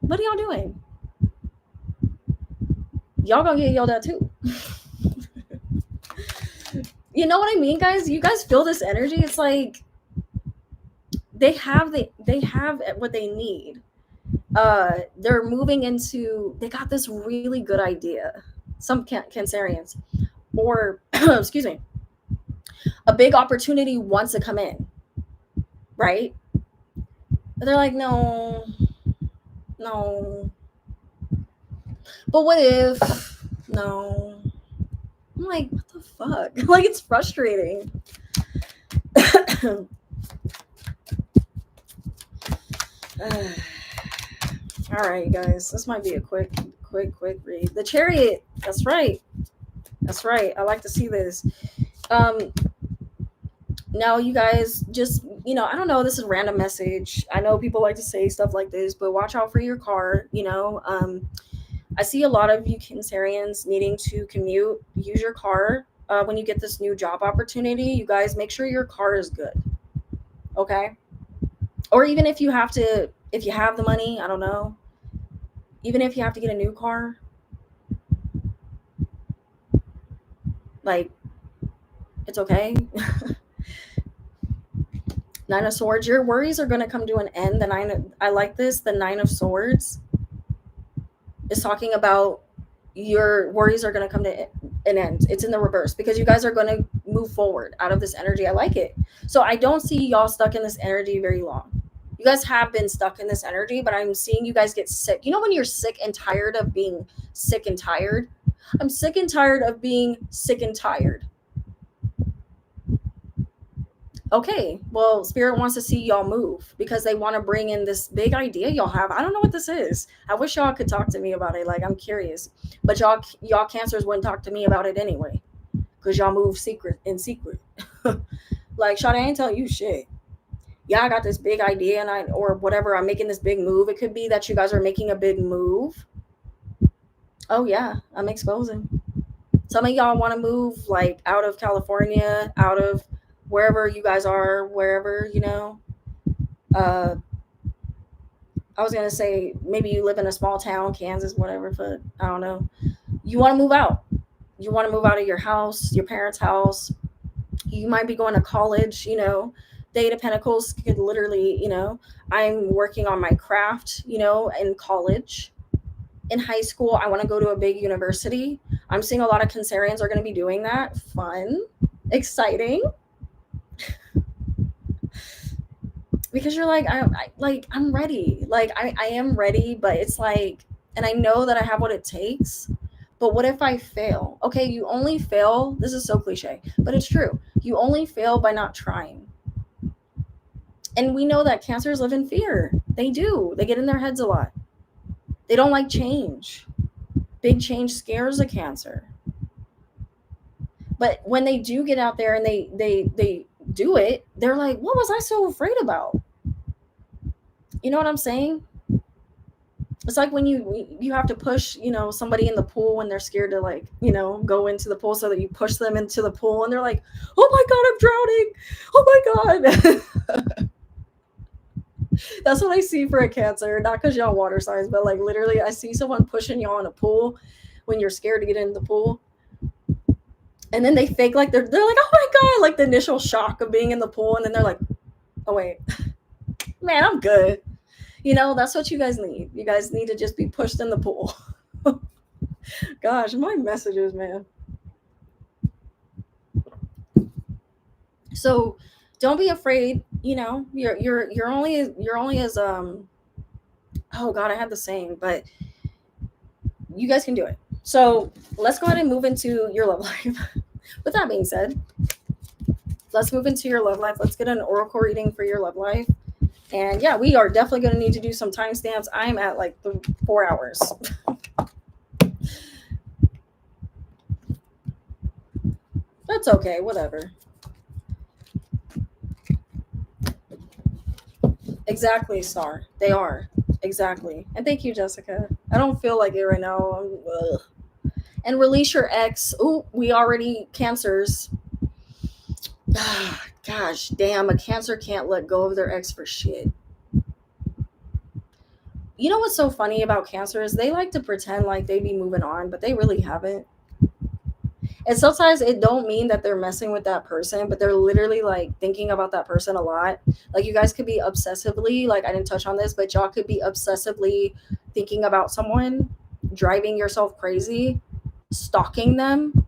What are y'all doing? Y'all gonna get yelled at too. You know what I mean, guys? You guys feel this energy? It's like they have what they need. They're moving into, they got this really good idea. Some Cancerians, or excuse me, a big opportunity wants to come in, right? But they're like, no. But what if? No. I'm like, what the fuck? Like, it's frustrating. All right, guys, this might be a quick read. The Chariot. That's right. I like to see this. Now, you guys, just, I don't know, this is a random message. I know people like to say stuff like this, but watch out for your car. I see a lot of you Cancerians needing to commute. Use your car when you get this new job opportunity. You guys, make sure your car is good. Okay? Or even if you have the money, I don't know. Even if you have to get a new car, like, it's okay. Nine of Swords, your worries are going to come to an end. I like this. The Nine of Swords is talking about your worries are going to come to an end. It's in the reverse because you guys are going to move forward out of this energy. I like it. So I don't see y'all stuck in this energy very long. You guys have been stuck in this energy, but I'm seeing you guys get sick. You know when you're sick and tired of being sick and tired? I'm sick and tired of being sick and tired. Okay, well, Spirit wants to see y'all move because they want to bring in this big idea y'all have. I don't know what this is. I wish y'all could talk to me about it. Like, I'm curious. But y'all Cancers wouldn't talk to me about it anyway because y'all move in secret. Like, Shawty, I ain't telling you shit. Yeah, I got this big idea or whatever. I'm making this big move. It could be that you guys are making a big move. Oh, yeah, I'm exposing. Some of y'all want to move, like, out of California, out of wherever you guys are, wherever, I was going to say maybe you live in a small town, Kansas, whatever, but I don't know. You want to move out. You want to move out of your house, your parents' house. You might be going to college, Eight of Pentacles could literally, I'm working on my craft, in college. In high school, I want to go to a big university. I'm seeing a lot of Cancerians are going to be doing that. Fun, exciting. Because you're like, I'm ready. Like, I am ready, but it's like, and I know that I have what it takes. But what if I fail? Okay, you only fail. This is so cliche, but it's true. You only fail by not trying. And we know that Cancers live in fear. They do. They get in their heads a lot. They don't like change. Big change scares a Cancer. But when they do get out there and they do it, they're like, what was I so afraid about? You know what I'm saying? It's like when you have to push, somebody in the pool when they're scared to, like, go into the pool, so that you push them into the pool and they're like, oh my God, I'm drowning. Oh my God. That's what I see for a Cancer. Not because y'all water signs, but like literally I see someone pushing y'all in a pool when you're scared to get in the pool. And then they fake like they're like, oh my God, like the initial shock of being in the pool. And then they're like, oh wait, man, I'm good. That's what you guys need. You guys need to just be pushed in the pool. Gosh, my messages, man. So don't be afraid. You're only as oh God, I had the same, but you guys can do it. So let's go ahead and move into your love life. With that being said, let's move into your love life. Let's get an oracle reading for your love life. And yeah, we are definitely going to need to do some timestamps. I'm at like 4 hours. That's okay, whatever. Exactly, Star. They are. Exactly. And thank you, Jessica. I don't feel like it right now. Ugh. And release your ex. Ooh, we already cancers. Gosh, damn, a cancer can't let go of their ex for shit. You know what's so funny about cancers? They like to pretend like they be moving on, but they really haven't. And sometimes it don't mean that they're messing with that person, but they're literally like thinking about that person a lot. Like you guys could be obsessively, like I didn't touch on this, but y'all could be obsessively thinking about someone, driving yourself crazy, stalking them.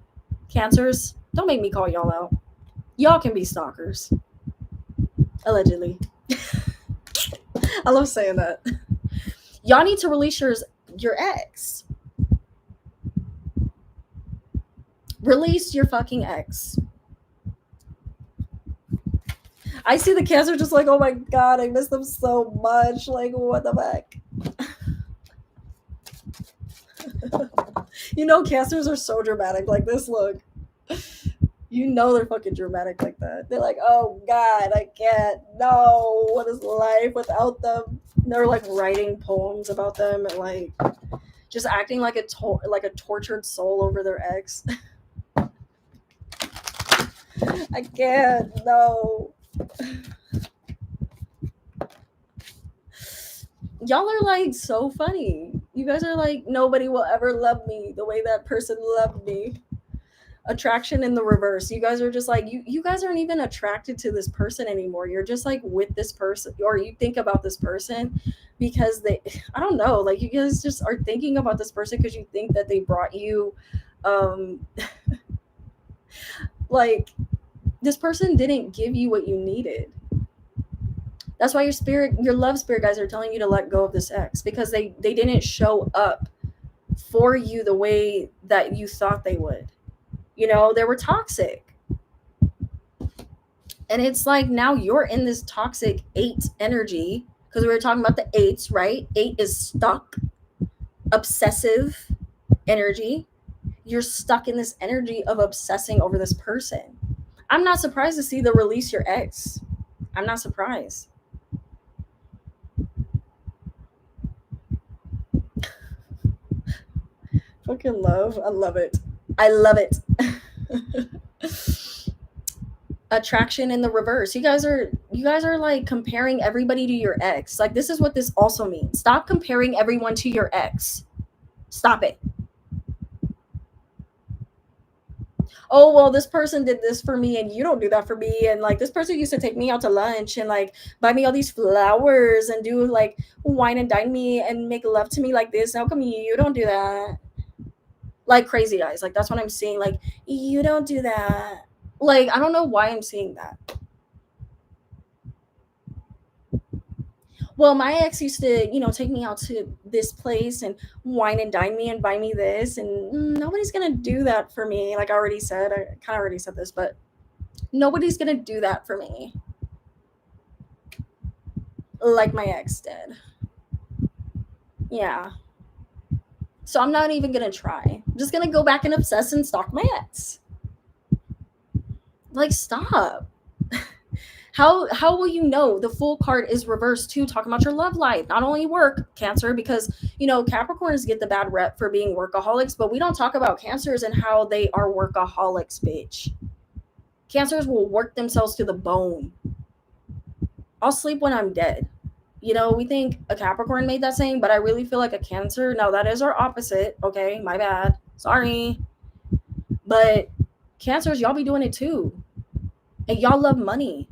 Cancers, don't make me call y'all out. Y'all can be stalkers, allegedly. I love saying that. Y'all need to release your ex. Release your fucking ex. I see the cancer just like, oh my god, I miss them so much. Like, what the fuck? You know, cancers are so dramatic like this. Look, you know they're fucking dramatic like that. They're like, oh god, I can't. No, what is life without them? And they're like writing poems about them and like just acting like a tortured soul over their ex. I can't. No. Y'all are like so funny. You guys are like, nobody will ever love me the way that person loved me. Attraction in the reverse. You guys are just like, you guys aren't even attracted to this person anymore. You're just like with this person, or you think about this person because they, I don't know, like you guys just are thinking about this person because you think that they brought you like this person didn't give you what you needed. That's why your love spirit guys are telling you to let go of this ex, because they didn't show up for you the way that you thought they would. You know, they were toxic. And it's like now you're in this toxic 8 energy, because we were talking about the 8s, right? 8 is stuck, obsessive energy. You're stuck in this energy of obsessing over this person. I'm not surprised to see the release your ex. I'm not surprised. Fucking love. I love it. I love it. Attraction in the reverse. You guys are like comparing everybody to your ex. Like this is what this also means. Stop comparing everyone to your ex. Stop it. Oh, well, this person did this for me and you don't do that for me. And like this person used to take me out to lunch and like buy me all these flowers and do like wine and dine me and make love to me like this. How come you don't do that? Like crazy eyes. Like that's what I'm seeing. Like, you don't do that. Like, I don't know why I'm seeing that. Well, my ex used to, take me out to this place and wine and dine me and buy me this. And nobody's going to do that for me. Like I already said, I kind of already said this, but nobody's going to do that for me. Like my ex did. Yeah. So I'm not even going to try. I'm just going to go back and obsess and stalk my ex. Like, stop. How will you know? The Fool card is reversed too, talking about your love life, not only work, Cancer, because Capricorns get the bad rep for being workaholics, but we don't talk about Cancers and how they are workaholics, bitch. Cancers will work themselves to the bone. I'll sleep when I'm dead. We think a Capricorn made that saying, but I really feel like a Cancer. No, that is our opposite. Okay, my bad. Sorry. But Cancers, y'all be doing it too. And y'all love money.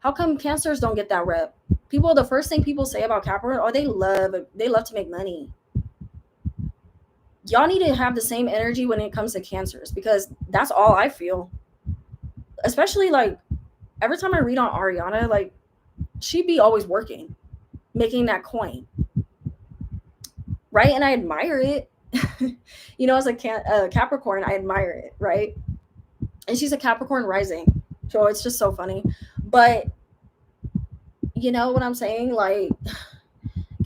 How come Cancers don't get that rep? The first thing people say about Capricorn, they love to make money. Y'all need to have the same energy when it comes to Cancers, because that's all I feel. Especially like every time I read on Ariana, like she be always working, making that coin. Right? And I admire it. As a Capricorn, I admire it, right? And she's a Capricorn rising. So it's just so funny. But you know what I'm saying? Like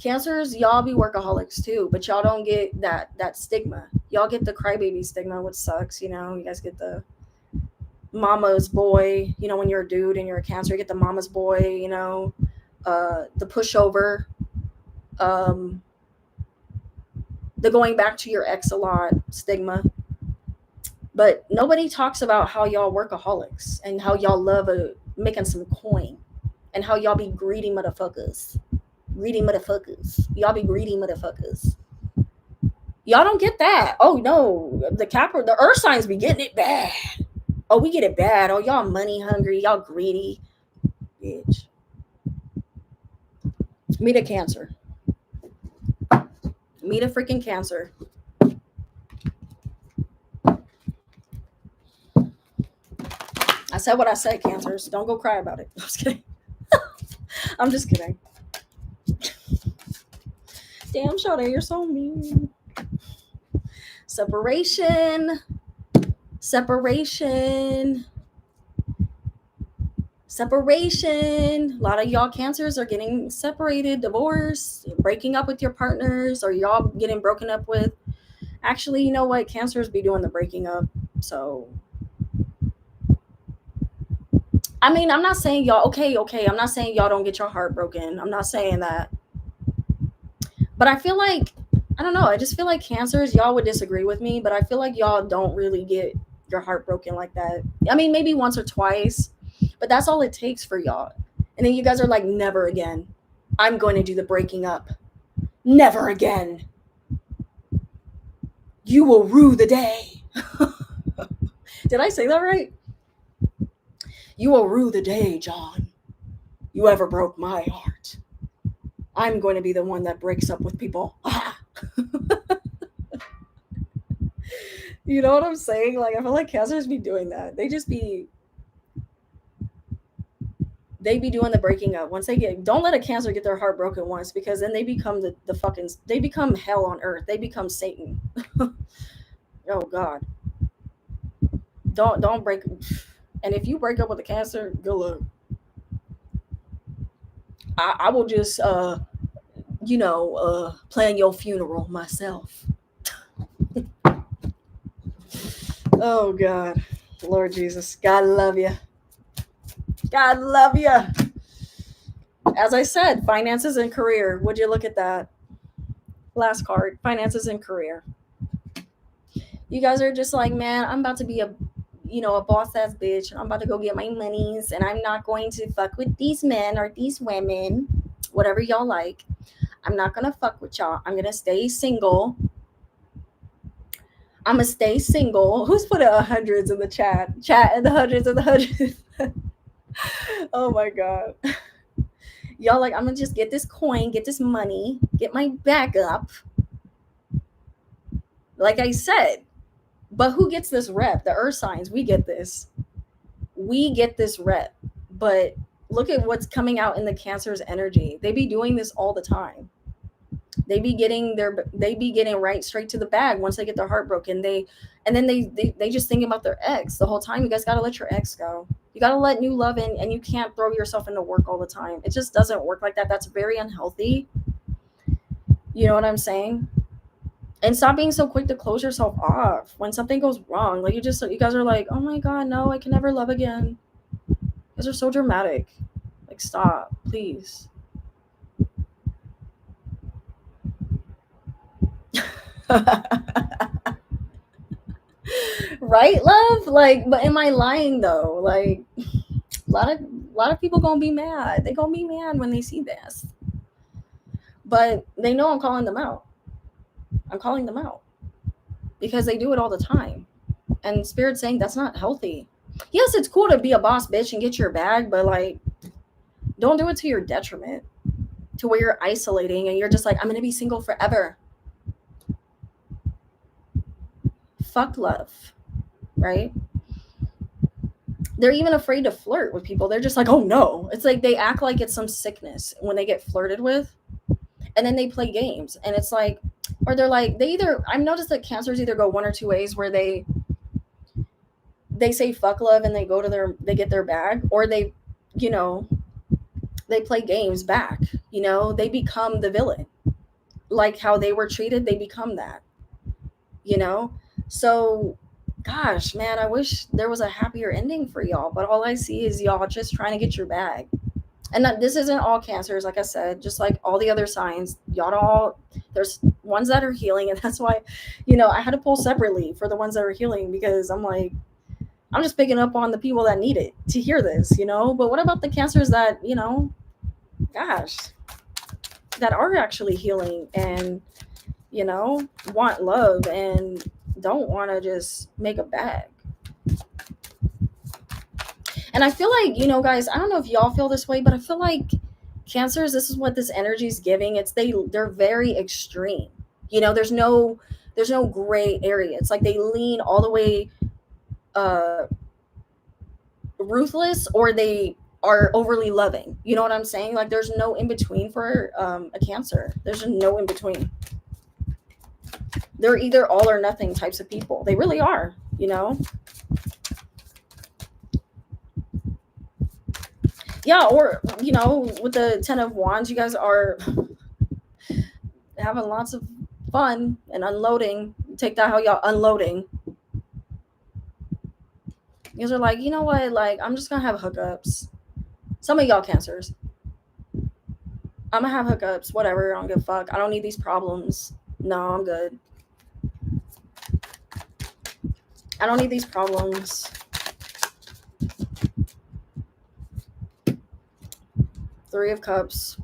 Cancers, y'all be workaholics too, but y'all don't get that stigma. Y'all get the crybaby stigma, which sucks. You guys get the mama's boy. When you're a dude and you're a Cancer, you get the mama's boy. the pushover, um, the going back to your ex a lot stigma. But nobody talks about how y'all workaholics and how y'all love making some coin and how y'all be greedy motherfuckers. Greedy motherfuckers. Y'all be greedy motherfuckers. Y'all don't get that. Oh no, the Capricorn, the Earth signs be getting it bad. Oh, we get it bad. Oh, y'all money hungry. Y'all greedy, bitch. Meet a Cancer. Meet a freaking Cancer. I said what I said, Cancers. Don't go cry about it. I'm just kidding. I'm just kidding. Damn, Sade, you're so mean. Separation. Separation. Separation. A lot of y'all Cancers are getting separated, divorced, breaking up with your partners, or y'all getting broken up with. Actually, you know what? Cancers be doing the breaking up. So, I mean, I'm not saying y'all, okay. I'm not saying y'all don't get your heart broken. I'm not saying that. But I feel like, I don't know, I just feel like Cancers, y'all would disagree with me, but I feel like y'all don't really get your heart broken like that. I mean, maybe once or twice, but that's all it takes for y'all. And then you guys are like, never again. I'm going to do the breaking up. Never again. You will rue the day. Did I say that right? You will rue the day, John. You ever broke my heart. I'm going to be the one that breaks up with people. You know what I'm saying? Like, I feel like Cancers be doing that. They be doing the breaking up. Once don't let a Cancer get their heart broken once, because then they become they become hell on earth. They become Satan. Oh God. Don't break. And if you break up with a Cancer, good luck. I will just plan your funeral myself. Oh God, Lord Jesus, God love you. God love you. As I said, finances and career. Would you look at that? Last card, finances and career. You guys are just like, man, I'm about to be a boss ass bitch. I'm about to go get my monies, and I'm not going to fuck with these men or these women, whatever y'all like. I'm not gonna fuck with y'all. I'm gonna stay single. I'm gonna stay single. Who's put hundreds in the chat? Chat and the hundreds and the hundreds. Oh my God. Y'all like, I'm gonna just get this coin, get this money, get my back up. Like I said, but who gets this rep? The Earth signs, we get this. We get this rep. But look at what's coming out in the Cancer's energy. They be doing this all the time. They be getting right straight to the bag once they get their heart broken. They just think about their ex the whole time. You guys got to let your ex go. You got to let new love in, and you can't throw yourself into work all the time. It just doesn't work like that. That's very unhealthy. You know what I'm saying? And stop being so quick to close yourself off when something goes wrong. Like, you guys are like, oh my God, no, I can never love again. You guys are so dramatic. Like, stop, please. Right, love? Like, but am I lying though? Like, a lot of people gonna be mad. They gonna be mad when they see this. But they know I'm calling them out. I'm calling them out. Because they do it all the time. And Spirit's saying that's not healthy. Yes, it's cool to be a boss bitch and get your bag, but like, don't do it to your detriment. To where you're isolating and you're just like, I'm gonna be single forever. Fuck love. Right? They're even afraid to flirt with people. They're just like, oh no. It's like they act like it's some sickness when they get flirted with. And then they play games. And it's like, or they're like, I've noticed that Cancers either go one or two ways, where they say fuck love and they get their bag, or they play games back. They become the villain. Like how they were treated, they become that. So gosh, man, I wish there was a happier ending for y'all, but all I see is y'all just trying to get your bag. And this isn't all cancers, like I said, just like all the other signs. Y'all don't all, there's ones that are healing, and that's why, I had to pull separately for the ones that are healing, because I'm like, I'm just picking up on the people that need it to hear this, But what about the cancers that, gosh, that are actually healing and, want love and don't want to just make a bag? And I feel like, guys, I don't know if y'all feel this way, but I feel like cancers, this is what this energy is giving. They're very extreme. There's no gray area. It's like they lean all the way uh ruthless, or they are overly loving. You know what I'm saying? Like there's no in between for a cancer. There's just no in between. They're either all or nothing types of people. They really are. Yeah, or with the 10 of wands, you guys are having lots of fun and unloading. Take that how y'all unloading. You guys are like, you know what, like I'm just gonna have hookups. Some of y'all cancers, I'm gonna have hookups, whatever, I don't give a fuck. I don't need these problems. No, I'm good. I don't need these problems. Three of Cups.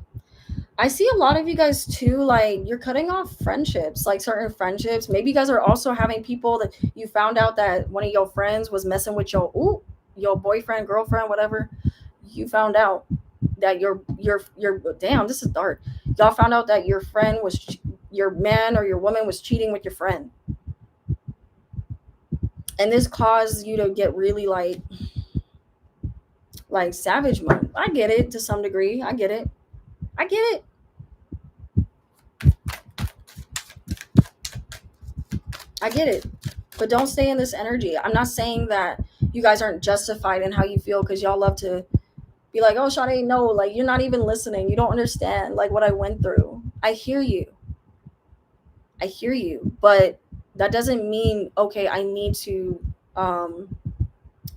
I see a lot of you guys too, like you're cutting off friendships, like certain friendships. Maybe you guys are also having people that you found out that one of your friends was messing with your boyfriend, girlfriend, whatever. You found out that your damn, this is dark. Y'all found out that your friend was your man or your woman was cheating with your friend. And this caused you to get really like savage mode. I get it to some degree. I get it. I get it. But don't stay in this energy. I'm not saying that you guys aren't justified in how you feel, because y'all love to be like, oh, Sade, no, like you're not even listening. You don't understand like what I went through. I hear you. But that doesn't mean, okay, I need to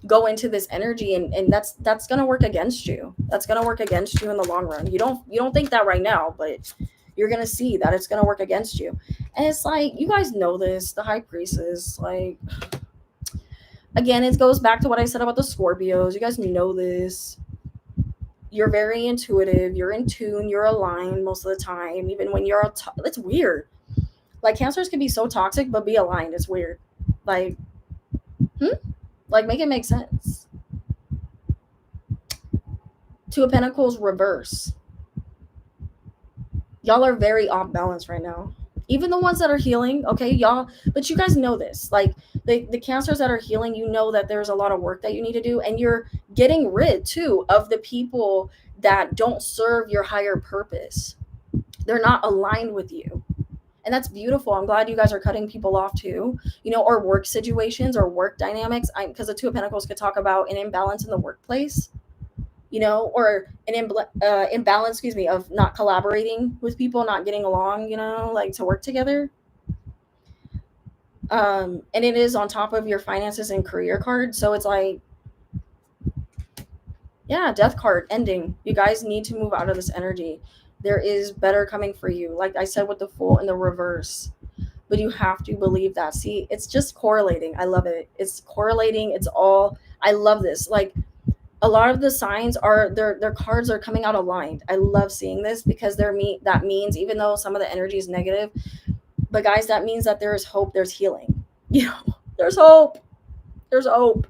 go into this energy, and that's gonna work against you. That's gonna work against you in the long run. You don't think that right now, but you're gonna see that it's gonna work against you. And it's like, you guys know this, the high priestess, like, again, it goes back to what I said about the Scorpios. You guys know this. You're very intuitive, you're in tune, you're aligned most of the time, even when you're it's weird. Like cancers can be so toxic but be aligned. It's weird. Like, like make it make sense. Two of Pentacles reverse. Y'all are very off balance right now. Even the ones that are healing, okay, y'all, but you guys know this. Like the cancers that are healing, you know that there's a lot of work that you need to do, and you're getting rid too of the people that don't serve your higher purpose. They're not aligned with you. And that's beautiful. I'm glad you guys are cutting people off too, or work situations or work dynamics. Because the Two of Pentacles could talk about an imbalance in the workplace, or an imbalance, of not collaborating with people, not getting along, like to work together. And it is on top of your finances and career card. So it's like, yeah, death card ending. You guys need to move out of this energy. There is better coming for you. Like I said, with the Fool in the reverse. But you have to believe that. See, it's just correlating. I love it. It's correlating. It's all, I love this. Like a lot of the signs are, their cards are coming out aligned. I love seeing this, because that means, even though some of the energy is negative, but guys, that means that there is hope, there's healing. There's hope. There's hope.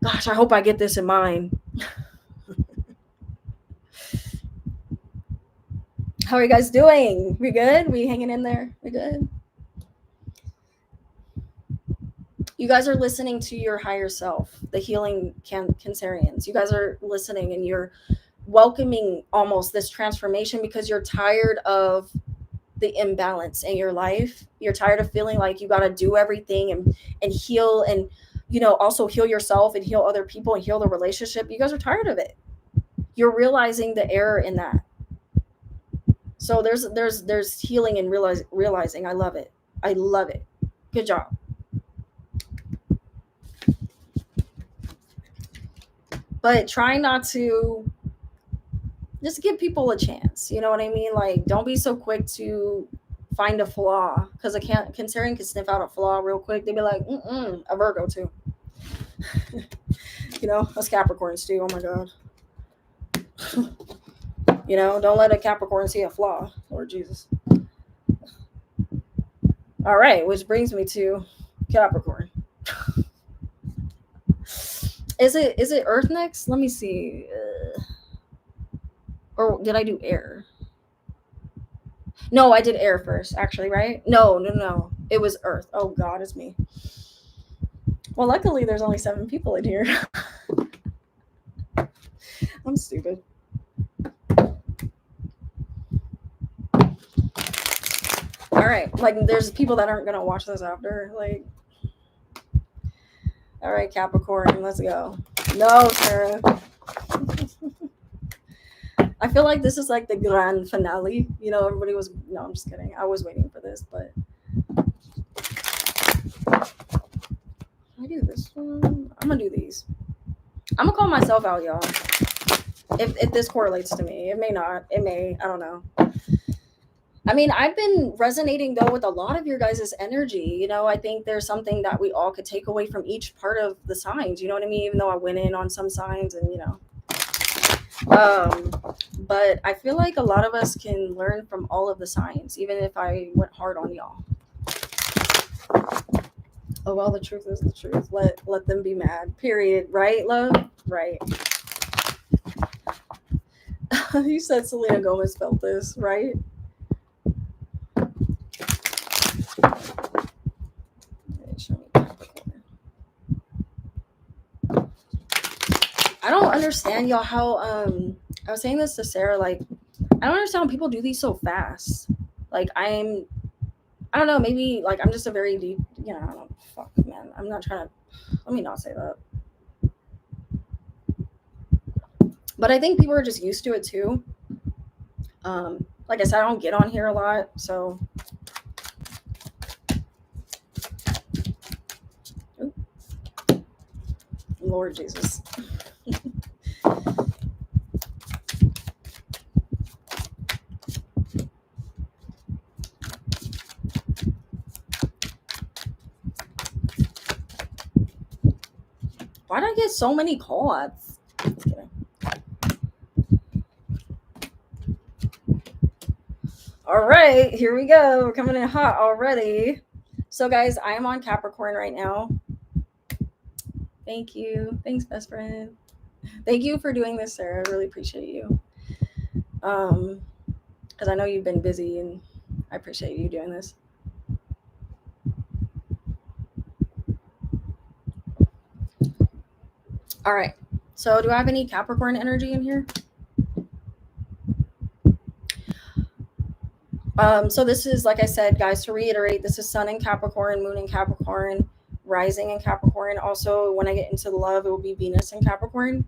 Gosh, I hope I get this in mind. How are you guys doing? We good? We hanging in there? We good? You guys are listening to your higher self, the healing Cancerians. You guys are listening, and you're welcoming almost this transformation, because you're tired of the imbalance in your life. You're tired of feeling like you got to do everything and heal, and also heal yourself and heal other people and heal the relationship. You guys are tired of it. You're realizing the error in that. So there's healing and realizing. I love it. I love it. Good job. But try not to just give people a chance. You know what I mean? Like, don't be so quick to find a flaw, because Cancerian can sniff out a flaw real quick. They'd be like, a Virgo too. You know, us Capricorns too. Oh my god. You know, don't let a Capricorn see a flaw. Lord Jesus. All right, which brings me to Capricorn. Is it Earth next? Let me see. Or did I do air? No, I did air first, actually, right? No. It was Earth. Oh God, it's me. Well, luckily there's only 7 people in here. I'm stupid. All right, like there's people that aren't gonna watch this after. Like, all right, Capricorn, let's go. No, Sarah. I feel like this is like the grand finale. You know, everybody was. No, I'm just kidding. I was waiting for this, but I do this one. I'm gonna do these. I'm gonna call myself out, y'all. If this correlates to me, it may not. It may. I don't know. I mean, I've been resonating though with a lot of your guys' energy. You know, I think there's something that we all could take away from each part of the signs. You know what I mean? Even though I went in on some signs, and you know. But I feel like a lot of us can learn from all of the signs, even if I went hard on y'all. Oh well, the truth is the truth. Let them be mad. Period. Right, love? Right. You said Selena Gomez felt this, right? I don't understand y'all how I was saying this to Sarah, like I don't understand how people do these so fast. Like I don't know, maybe like I'm just a very deep, you know, I don't fuck man. I'm not trying to let me not say that. But I think people are just used to it too. Like I said, I don't get on here a lot, so Ooh. Lord Jesus. Why'd I get so many call-outs? All right, here we go. We're coming in hot already. So, guys, I am on Capricorn right now. Thank you. Thanks, best friend. Thank you for doing this, Sarah. I really appreciate you. Because I know you've been busy, and I appreciate you doing this. All right. So, do I have any Capricorn energy in here? So this is, like I said, guys, to reiterate, this is Sun in Capricorn, Moon in Capricorn, Rising in Capricorn. Also, when I get into the love, it will be Venus in Capricorn.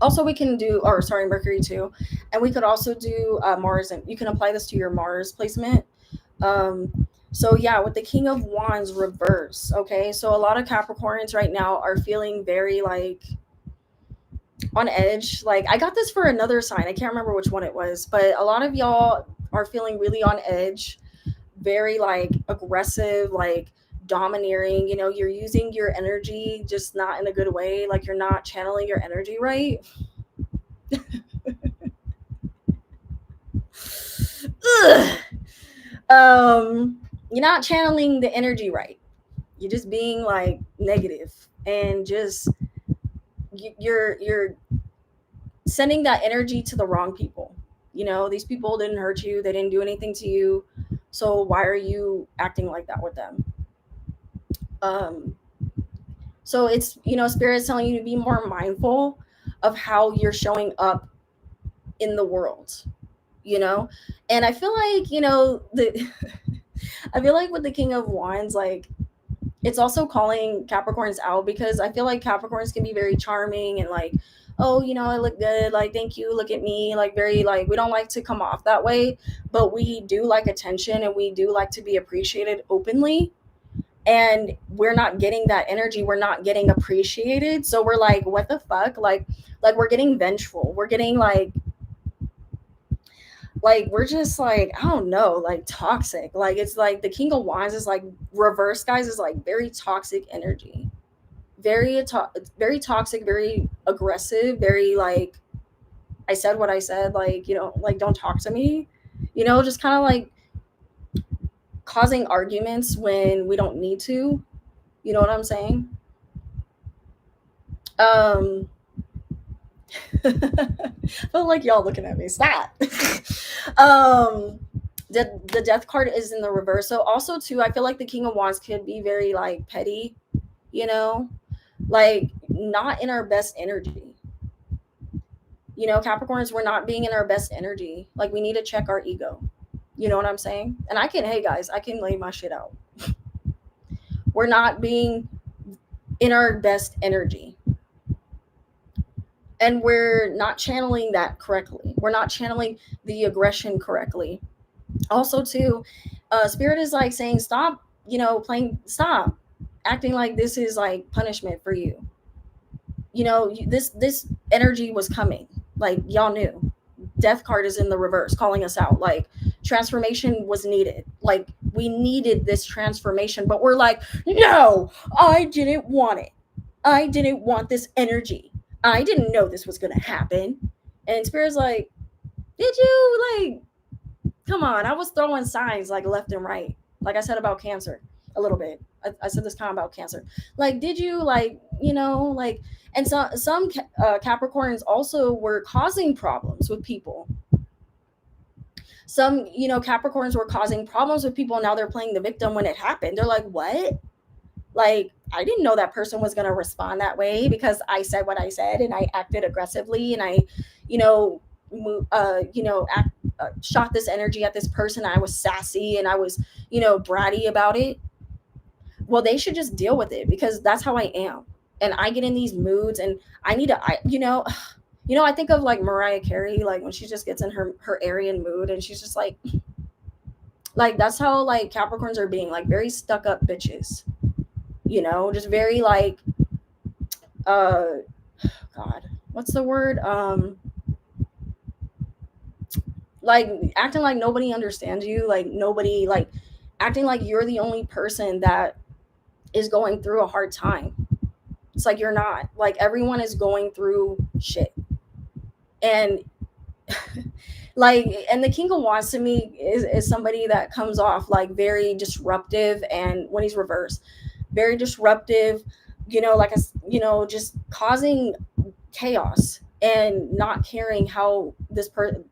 Also, we can do, or sorry, Mercury too. And we could also do Mars, and you can apply this to your Mars placement. So yeah, with the King of Wands reverse, okay? So a lot of Capricorns right now are feeling very like on edge. Like I got this for another sign. I can't remember which one it was, but a lot of y'all are feeling really on edge, very like aggressive, like domineering. You know, you're using your energy just not in a good way. Like you're not channeling your energy right. You're not channeling the energy right. You're just being like negative, and just you're sending that energy to the wrong people. You know, these people didn't hurt you, they didn't do anything to you, so why are you acting like that with them? So it's, you know, Spirit's telling you to be more mindful of how you're showing up in the world, you know. And I feel like, you know, I feel like with the King of Wands, like it's also calling Capricorns out, because I feel like Capricorns can be very charming and like, oh, you know, I look good, like thank you, look at me, like very like, we don't like to come off that way, but we do like attention and we do like to be appreciated openly, and we're not getting that energy, we're not getting appreciated, so we're like, what the fuck, like we're getting vengeful, we're getting like like we're just like, I don't know, like toxic. Like it's like the King of Wands is like reverse, guys, is like very toxic energy. Very toxic, very aggressive, very like, I said what I said, like, like don't talk to me. Just kind of like causing arguments when we don't need to. You know what I'm saying? But like y'all looking at me, stop. um the death card is in the reverse. So also too, I feel like the King of Wands could be very like petty, you know, like not in our best energy. Capricorns, we're not being in our best energy. Like we need to check our ego. You know what I'm saying? And hey guys, I can lay my shit out. We're not being in our best energy. And we're not channeling that correctly. We're not channeling the aggression correctly. Also too, Spirit is like saying, stop, stop acting like this is like punishment for you. This energy was coming. Like y'all knew. Death card is in the reverse, calling us out. Like transformation was needed. Like we needed this transformation, but we're like, no, I didn't want it. I didn't want this energy. I didn't know this was gonna happen. And Spirit's like, did you? Like, come on. I was throwing signs like left and right. Like I said about Cancer a little bit. I said this kind of about Cancer. Like, did you? Like, like, and some Capricorns also were causing problems with people. Some, Capricorns were causing problems with people. Now they're playing the victim when it happened. They're like, what? Like, I didn't know that person was going to respond that way because I said what I said and I acted aggressively and I, shot this energy at this person. I was sassy and I was, bratty about it. Well, they should just deal with it because that's how I am. And I get in these moods and I need to, I think of like Mariah Carey, like when she just gets in her Aryan mood and she's just like that's how like Capricorns are being, like very stuck up bitches. Just very like, God, what's the word? Like acting like nobody understands you, like nobody, like acting like you're the only person that is going through a hard time. It's like you're not. Like everyone is going through shit. And like, and the King of Wands to me is somebody that comes off like very disruptive, and when he's reversed, very disruptive, like just causing chaos and not caring how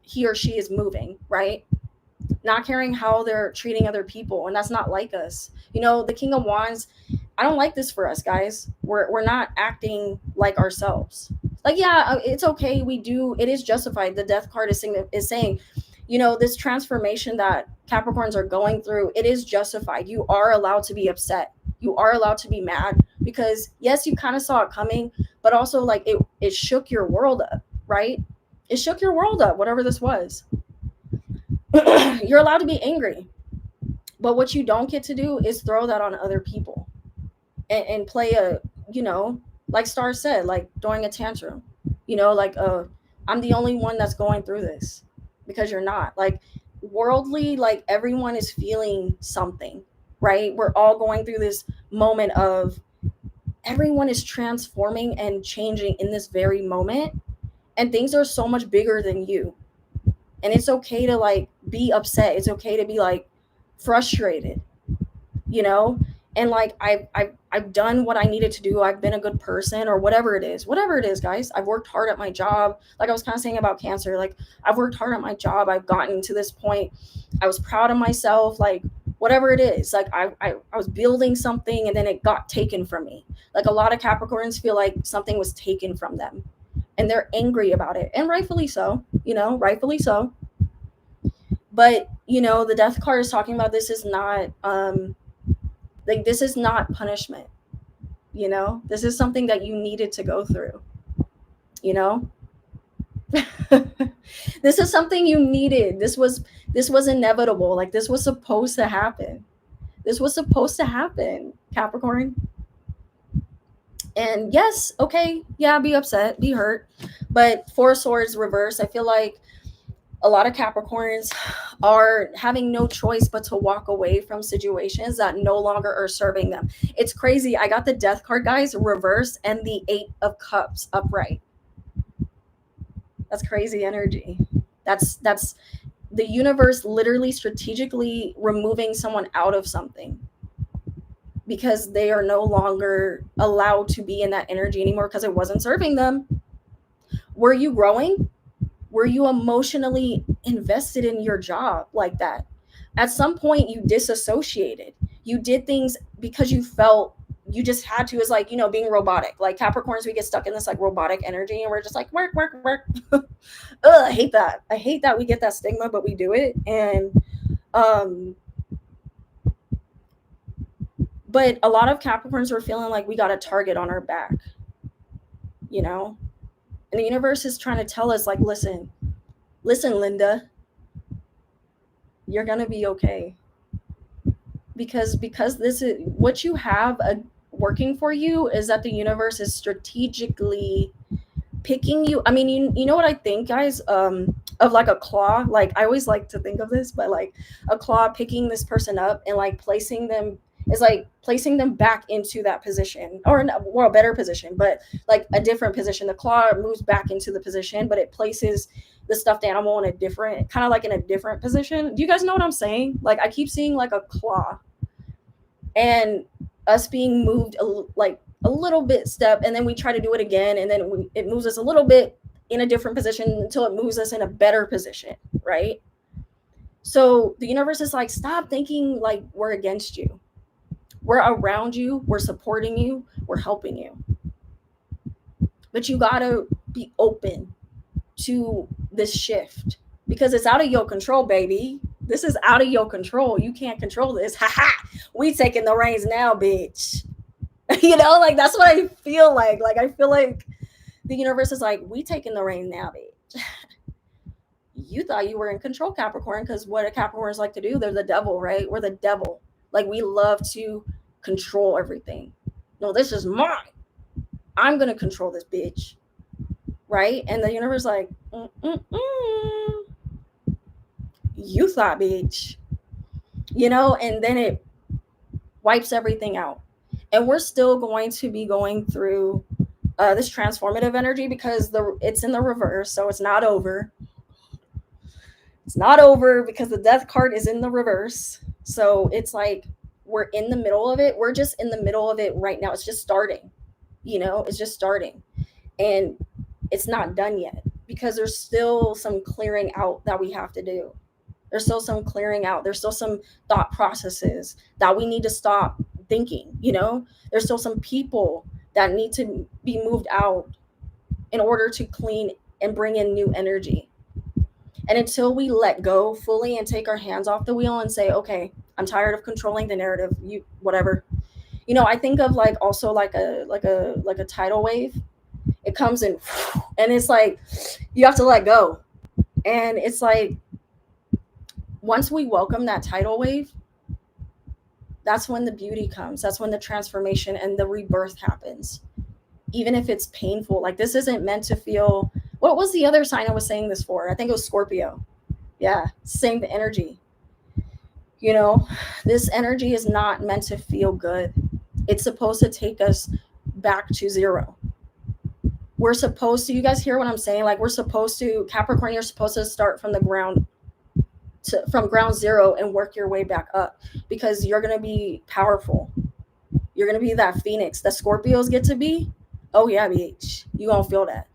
he or she is moving, right? Not caring how they're treating other people, and that's not like us. The King of Wands, I don't like this for us, guys. We're not acting like ourselves. Like, yeah, it's okay. It is justified. The death card is saying, this transformation that Capricorns are going through, it is justified. You are allowed to be upset. You are allowed to be mad because yes, you kind of saw it coming, but also like it shook your world up, right? It shook your world up, whatever this was. You're allowed to be angry, but what you don't get to do is throw that on other people and play a, like Star said, like throwing a tantrum, like, I'm the only one that's going through this, because you're not. Like worldly, like everyone is feeling something, right? We're all going through this moment of everyone is transforming and changing in this very moment, and things are so much bigger than you. And it's okay to like be upset. It's okay to be like frustrated, and like I've done what I needed to do. I've been a good person, or whatever it is, guys. I've worked hard at my job. Like I was kind of saying about Cancer, like I've worked hard at my job. I've gotten to this point. I was proud of myself. Like whatever it is, like I was building something and then it got taken from me. Like a lot of Capricorns feel like something was taken from them and they're angry about it, and rightfully so, rightfully so. But the death card is talking about this is not like, this is not punishment. This is something that you needed to go through. This is something you needed. This was inevitable. Like this was supposed to happen. Capricorn. And yes, okay, yeah, be upset, be hurt, but Four of Swords reverse, I feel like A lot of Capricorns are having no choice but to walk away from situations that no longer are serving them. It's crazy. I got the death card, guys, reversed, and the 8 of Cups upright. That's crazy energy. That's the universe literally strategically removing someone out of something because they are no longer allowed to be in that energy anymore because it wasn't serving them. Were you growing? Were you emotionally invested in your job like that? At some point, you disassociated. You did things because you felt you just had to. It's like, being robotic. Like Capricorns, we get stuck in this like robotic energy and we're just like, work, work, work. Ugh, I hate that. I hate that we get that stigma, but we do it. And, but a lot of Capricorns were feeling like we got a target on our back, and the universe is trying to tell us like, listen, Linda, you're going to be okay. Because this is what you have working for you is that the universe is strategically picking you. I mean, you know what I think, guys, of like a claw. Like I always like to think of this, but like a claw picking this person up and like placing them is like placing them back into that position, or a better position, but like a different position. The claw moves back into the position, but it places the stuffed animal in a different, kind of like in a different position. Do you guys know what I'm saying? Like I keep seeing like a claw and us being moved like a little bit step, and then we try to do it again, and then it moves us a little bit in a different position until it moves us in a better position, right? So the universe is like, stop thinking like we're against you. We're around you, we're supporting you, we're helping you. But you gotta be open to this shift because it's out of your control, baby. This is out of your control. You can't control this. Ha ha. We taking the reins now, bitch. Like that's what I feel like. Like I feel like the universe is like, we taking the reins now, bitch. You thought you were in control, Capricorn, because what do Capricorns like to do? They're the devil, right? We're the devil. Like we love to control everything. No, this is mine. I'm gonna control this bitch, right? And the universe is like, you thought, bitch, and then it wipes everything out. And we're still going to be going through this transformative energy because it's in the reverse, so it's not over. It's not over because the death card is in the reverse. So it's like we're in the middle of it. We're just in the middle of it right now. It's just starting. It's just starting. And it's not done yet because there's still some clearing out that we have to do. There's still some clearing out. There's still some thought processes that we need to stop thinking. There's still some people that need to be moved out in order to clean and bring in new energy. And until we let go fully and take our hands off the wheel and say, okay, I'm tired of controlling the narrative, whatever. I think of like also like a tidal wave. It comes in and it's like you have to let go. And it's like once we welcome that tidal wave, that's when the beauty comes. That's when the transformation and the rebirth happens. Even if it's painful, like this isn't meant to feel. What was the other sign I was saying this for? I think it was Scorpio. Yeah, same energy. This energy is not meant to feel good. It's supposed to take us back to zero. We're supposed to, you guys hear what I'm saying? Like we're supposed to, Capricorn, you're supposed to start from ground zero and work your way back up because you're going to be powerful. You're going to be that phoenix that Scorpios get to be. Oh yeah, bitch. You going to feel that.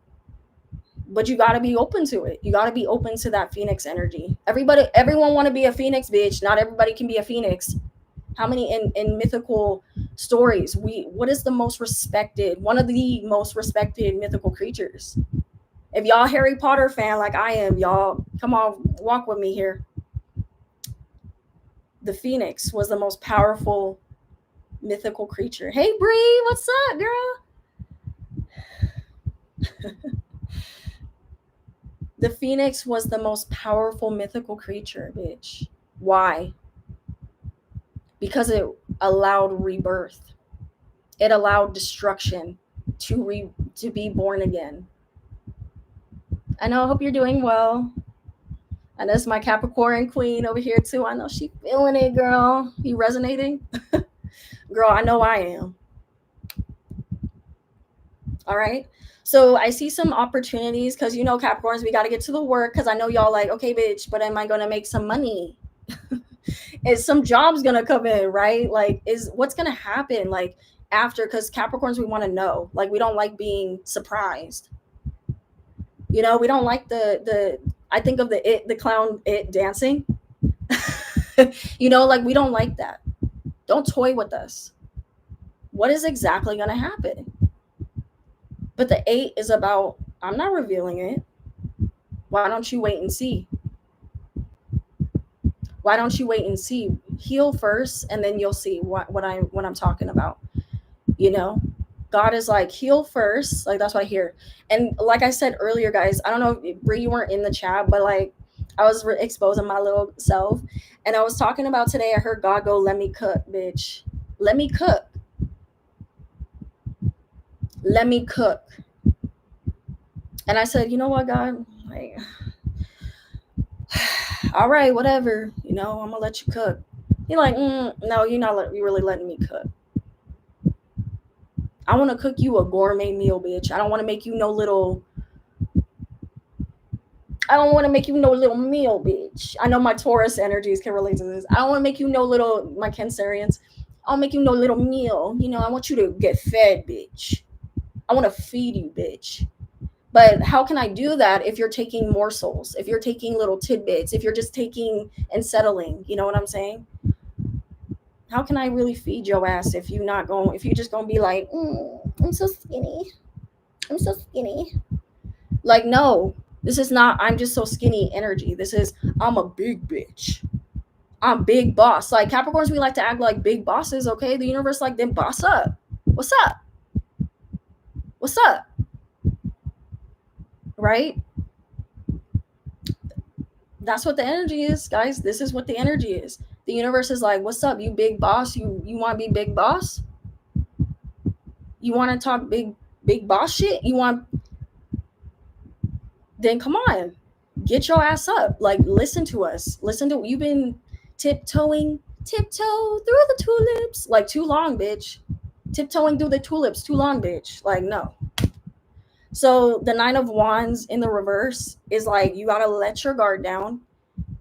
But you got to be open to it. You got to be open to that phoenix energy. Everyone want to be a phoenix, bitch. Not everybody can be a phoenix. How many in mythical stories? What is the most respected, one of the most respected mythical creatures? If y'all Harry Potter fan like I am, y'all, come on, walk with me here. The phoenix was the most powerful mythical creature. Hey, Bree, what's up, girl? The phoenix was the most powerful mythical creature, bitch. Why? Because it allowed rebirth. It allowed destruction to be born again. I know, I hope you're doing well. And that's my Capricorn queen over here too. I know she feeling it, girl. You resonating? Girl, I know I am. All right. So I see some opportunities because Capricorns, we got to get to the work because I know y'all like, okay, bitch, but am I going to make some money? Is some jobs going to come in, right? Like, is what's going to happen like after? Because Capricorns, we want to know. Like, we don't like being surprised. We don't like I think of the clown dancing. Like we don't like that. Don't toy with us. What is exactly going to happen? But the 8 is about, I'm not revealing it. Why don't you wait and see? Why don't you wait and see? Heal first, and then you'll see what I'm talking about. God is like, heal first. Like, that's what I hear. And like I said earlier, guys, I don't know if Brie, you weren't in the chat, but like I was exposing my little self, and I was talking about today. I heard God go, "Let me cook, bitch. Let me cook. Let me cook." And I said, you know what, God? Like, all right, whatever. I'm gonna let you cook. You're like, no, you really letting me cook. I want to cook you a gourmet meal, bitch. I don't want to make you no little. I don't want to make you no little meal, bitch. I know my Taurus energies can relate to this. I don't want to make you no little, my Cancerians. I'll make you no little meal. I want you to get fed, bitch. I want to feed you, bitch. But how can I do that if you're taking morsels, if you're taking little tidbits, if you're just taking and settling? You know what I'm saying? How can I really feed your ass if you're just going to be like, I'm so skinny. I'm so skinny. Like, no, this is not, I'm just so skinny energy. This is, I'm a big bitch. I'm big boss. Like Capricorns, we like to act like big bosses. Okay. The universe, like, then boss up. What's up? What's up? Right? That's what the energy is, guys. This is what the energy is. The universe is like, what's up, you big boss? You want to be big boss? You want to talk big boss shit? Then come on, get your ass up. Like, listen to us. You've been tiptoe through the tulips like too long, bitch. Tiptoeing through the tulips too long, bitch. Like, no. So the 9 of Wands in the reverse is like, you got to let your guard down.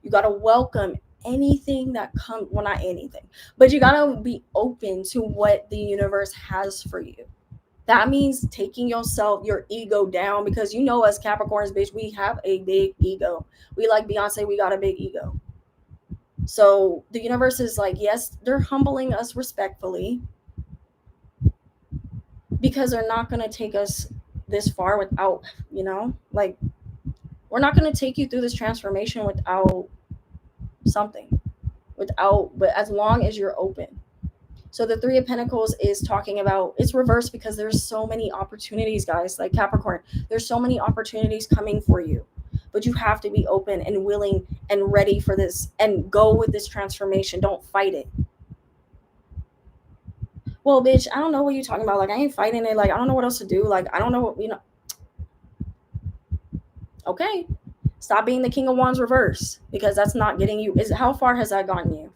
You got to welcome anything that comes. Well, not anything, but you got to be open to what the universe has for you. That means taking your ego down, because us Capricorns, bitch, we have a big ego. We like Beyonce, we got a big ego. So the universe is like, yes, they're humbling us respectfully, because they're not going to take us this far without, like, we're not going to take you through this transformation without something, but as long as you're open. So the 3 of Pentacles is talking about, it's reversed because there's so many opportunities, guys. Like Capricorn, there's so many opportunities coming for you, but you have to be open and willing and ready for this and go with this transformation. Don't fight it. Well, bitch, I don't know what you're talking about. Like, I ain't fighting it. Like, I don't know what else to do. Like, I don't know what, Okay. Stop being the King of Wands reverse, because that's not getting you. How far has that gotten you?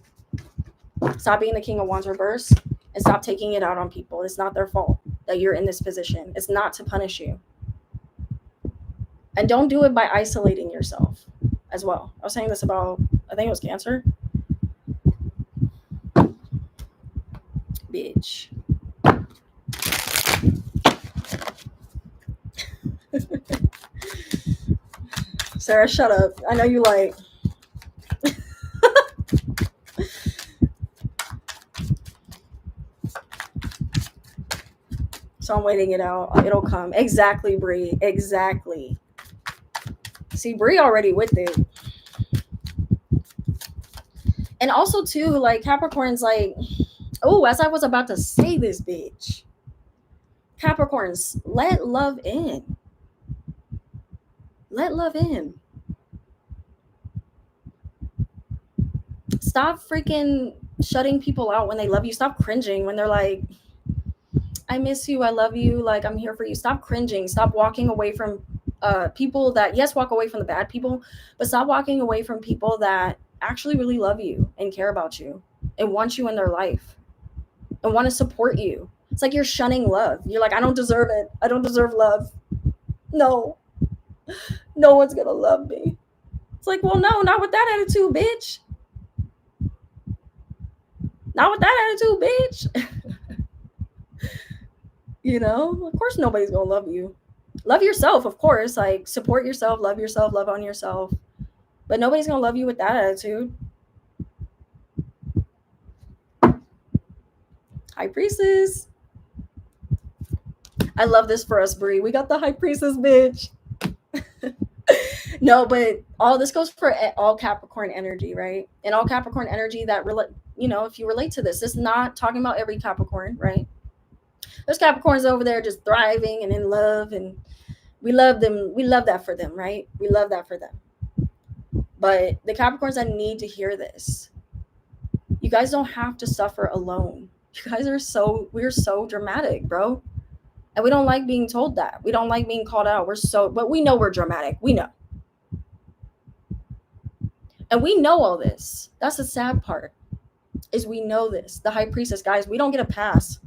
Stop being the King of Wands reverse and stop taking it out on people. It's not their fault that you're in this position. It's not to punish you. And don't do it by isolating yourself as well. I was saying this about, I think it was Cancer. Bitch. Sarah, shut up. I know you like. So I'm waiting it out. It'll come. Exactly, Brie. Exactly. See, Brie already with it. And also, too, like, Capricorn's like, oh, as I was about to say this, bitch. Capricorns, let love in. Let love in. Stop freaking shutting people out when they love you. Stop cringing when they're like, I miss you, I love you, like, I'm here for you. Stop cringing. Stop walking away from people that, yes, walk away from the bad people, but stop walking away from people that actually really love you and care about you and want you in their life and want to support you. It's like you're shunning love. You're like, I don't deserve it. I don't deserve love. No, no one's gonna love me. It's like, well, no, not with that attitude, bitch. Not with that attitude, bitch. Of course nobody's gonna love you. Love yourself, of course. Like, support yourself, love on yourself. But nobody's gonna love you with that attitude. High Priestess. I love this for us, Brie. We got the High Priestess, bitch. No, but all this goes for all Capricorn energy, right? And all Capricorn energy that if you relate to this is not talking about every Capricorn, right? There's Capricorns over there just thriving and in love, and we love them. We love that for them, right? We love that for them. But the Capricorns that need to hear this, you guys don't have to suffer alone. You guys we're so dramatic, bro. And we don't like being told that. We don't like being called out. But we know we're dramatic. We know. And we know all this. That's the sad part, is we know this. The High Priestess, guys, we don't get a pass.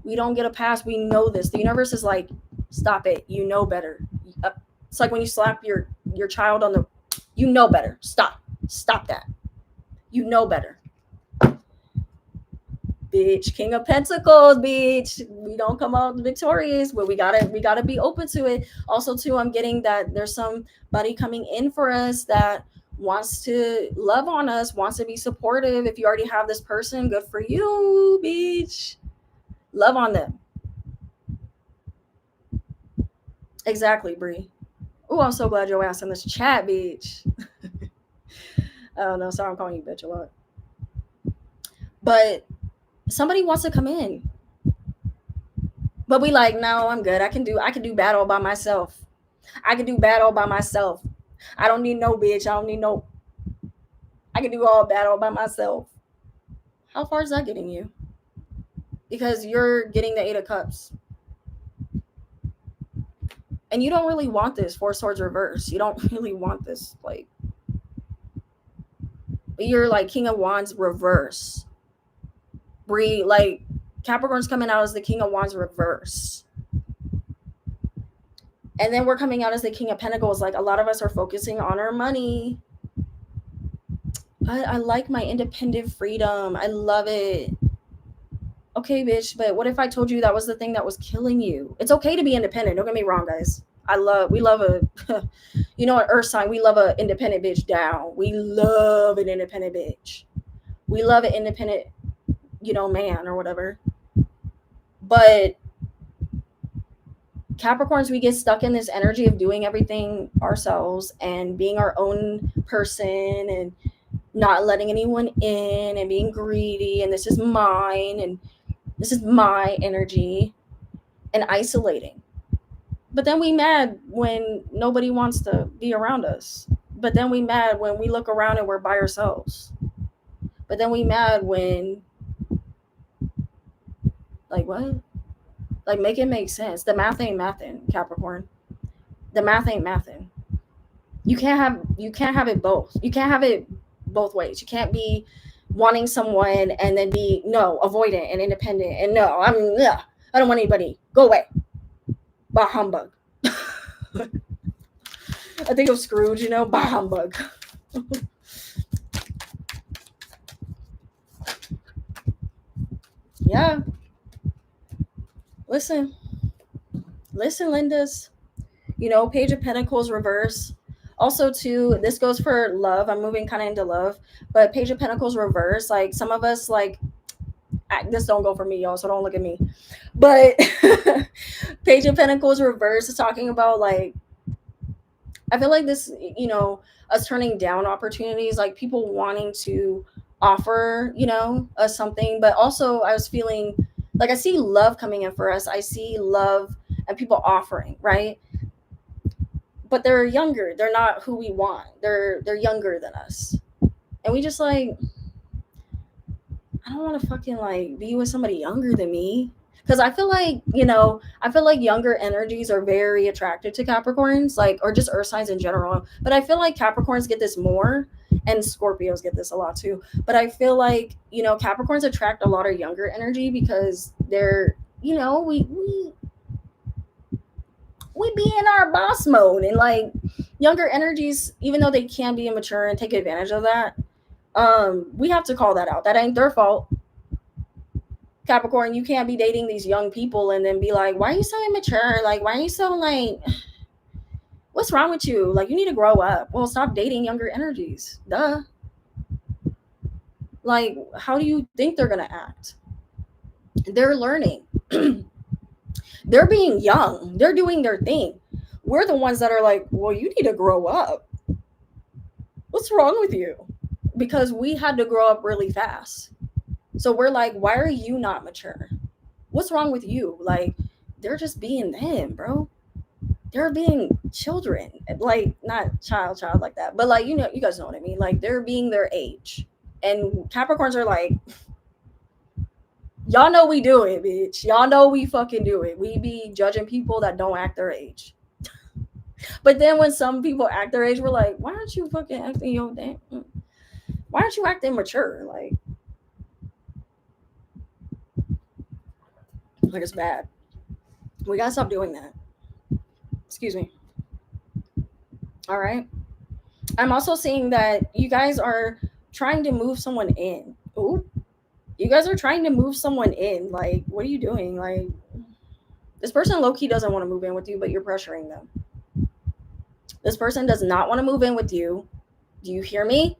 We don't get a pass. We know this. The universe is like, stop it. You know better. It's like when you slap your child on the, you know better. Stop that. You know better. Bitch, King of Pentacles, bitch. We don't come out victorious, but we gotta be open to it. Also, too, I'm getting that there's somebody coming in for us that wants to love on us, wants to be supportive. If you already have this person, good for you, bitch. Love on them. Exactly, Brie. Oh, I'm so glad your ass in this chat, bitch. I don't know. Sorry, I'm calling you bitch a lot. But somebody wants to come in. But we like, no, I'm good. I can do battle by myself. I can do battle by myself. I don't need no bitch. I can do all battle by myself. How far is that getting you? Because you're getting the 8 of Cups. And you don't really want this 4 Swords reverse. You don't really want this, like. But you're like King of Wands reverse. Brie, like, Capricorn's coming out as the King of Wands reverse. And then we're coming out as the King of Pentacles. Like, a lot of us are focusing on our money. I like my independent freedom. I love it. Okay, bitch, but what if I told you that was the thing that was killing you? It's okay to be independent. Don't get me wrong, guys. We love an earth sign, we love an independent bitch down. We love an independent bitch. We love an independent, man or whatever. But Capricorns, we get stuck in this energy of doing everything ourselves and being our own person and not letting anyone in and being greedy, and this is mine and this is my energy, and isolating. But then we mad when nobody wants to be around us. But then we mad when we look around and we're by ourselves. But then we mad when, like, what? Like, make it make sense. The math ain't mathin', Capricorn. The math ain't mathin'. You can't have it both. You can't have it both ways. You can't be wanting someone and then be avoidant and independent and I don't want anybody. Go away. Bah humbug. I think of Scrooge, bah humbug. Yeah. Listen, Lindas. Page of Pentacles reverse. Also, too, this goes for love. I'm moving kind of into love, but Page of Pentacles reverse. Like, some of us, like, this don't go for me, y'all, so don't look at me. But Page of Pentacles reverse is talking about, like, I feel like this, us turning down opportunities, like people wanting to offer, us something. But also I was feeling like I see love coming in for us. I see love and people offering, right? But they're younger. They're not who we want. They're younger than us. And we just like, I don't want to fucking like be with somebody younger than me. Because I feel like, I feel like younger energies are very attracted to Capricorns, like, or just earth signs in general. But I feel like Capricorns get this more, and Scorpios get this a lot too. But I feel like, Capricorns attract a lot of younger energy because they're, we be in our boss mode, and like younger energies, even though they can be immature and take advantage of that, we have to call that out. That ain't their fault. Capricorn, you can't be dating these young people and then be like, why are you so immature? Like, why are you so like, what's wrong with you? Like, you need to grow up. Well, stop dating younger energies. Duh. Like, how do you think they're going to act? They're learning. They're being young. They're doing their thing. We're the ones that are like, well, you need to grow up. What's wrong with you? Because we had to grow up really fast. So we're like, why are you not mature? What's wrong with you? Like, they're just being them, bro. They're being children. Like, not child like that. But like, you guys know what I mean. Like, they're being their age. And Capricorns are like, y'all know we do it, bitch. Y'all know we fucking do it. We be judging people that don't act their age. But then when some people act their age, we're like, why aren't you fucking acting your damn? Why aren't you acting mature? Like it's bad. We gotta stop doing that. Excuse me. All right. I'm also seeing that you guys are trying to move someone in. Ooh. You guys are trying to move someone in. Like, what are you doing? Like, this person low-key doesn't want to move in with you, but you're pressuring them. This person does not want to move in with you. Do you hear me?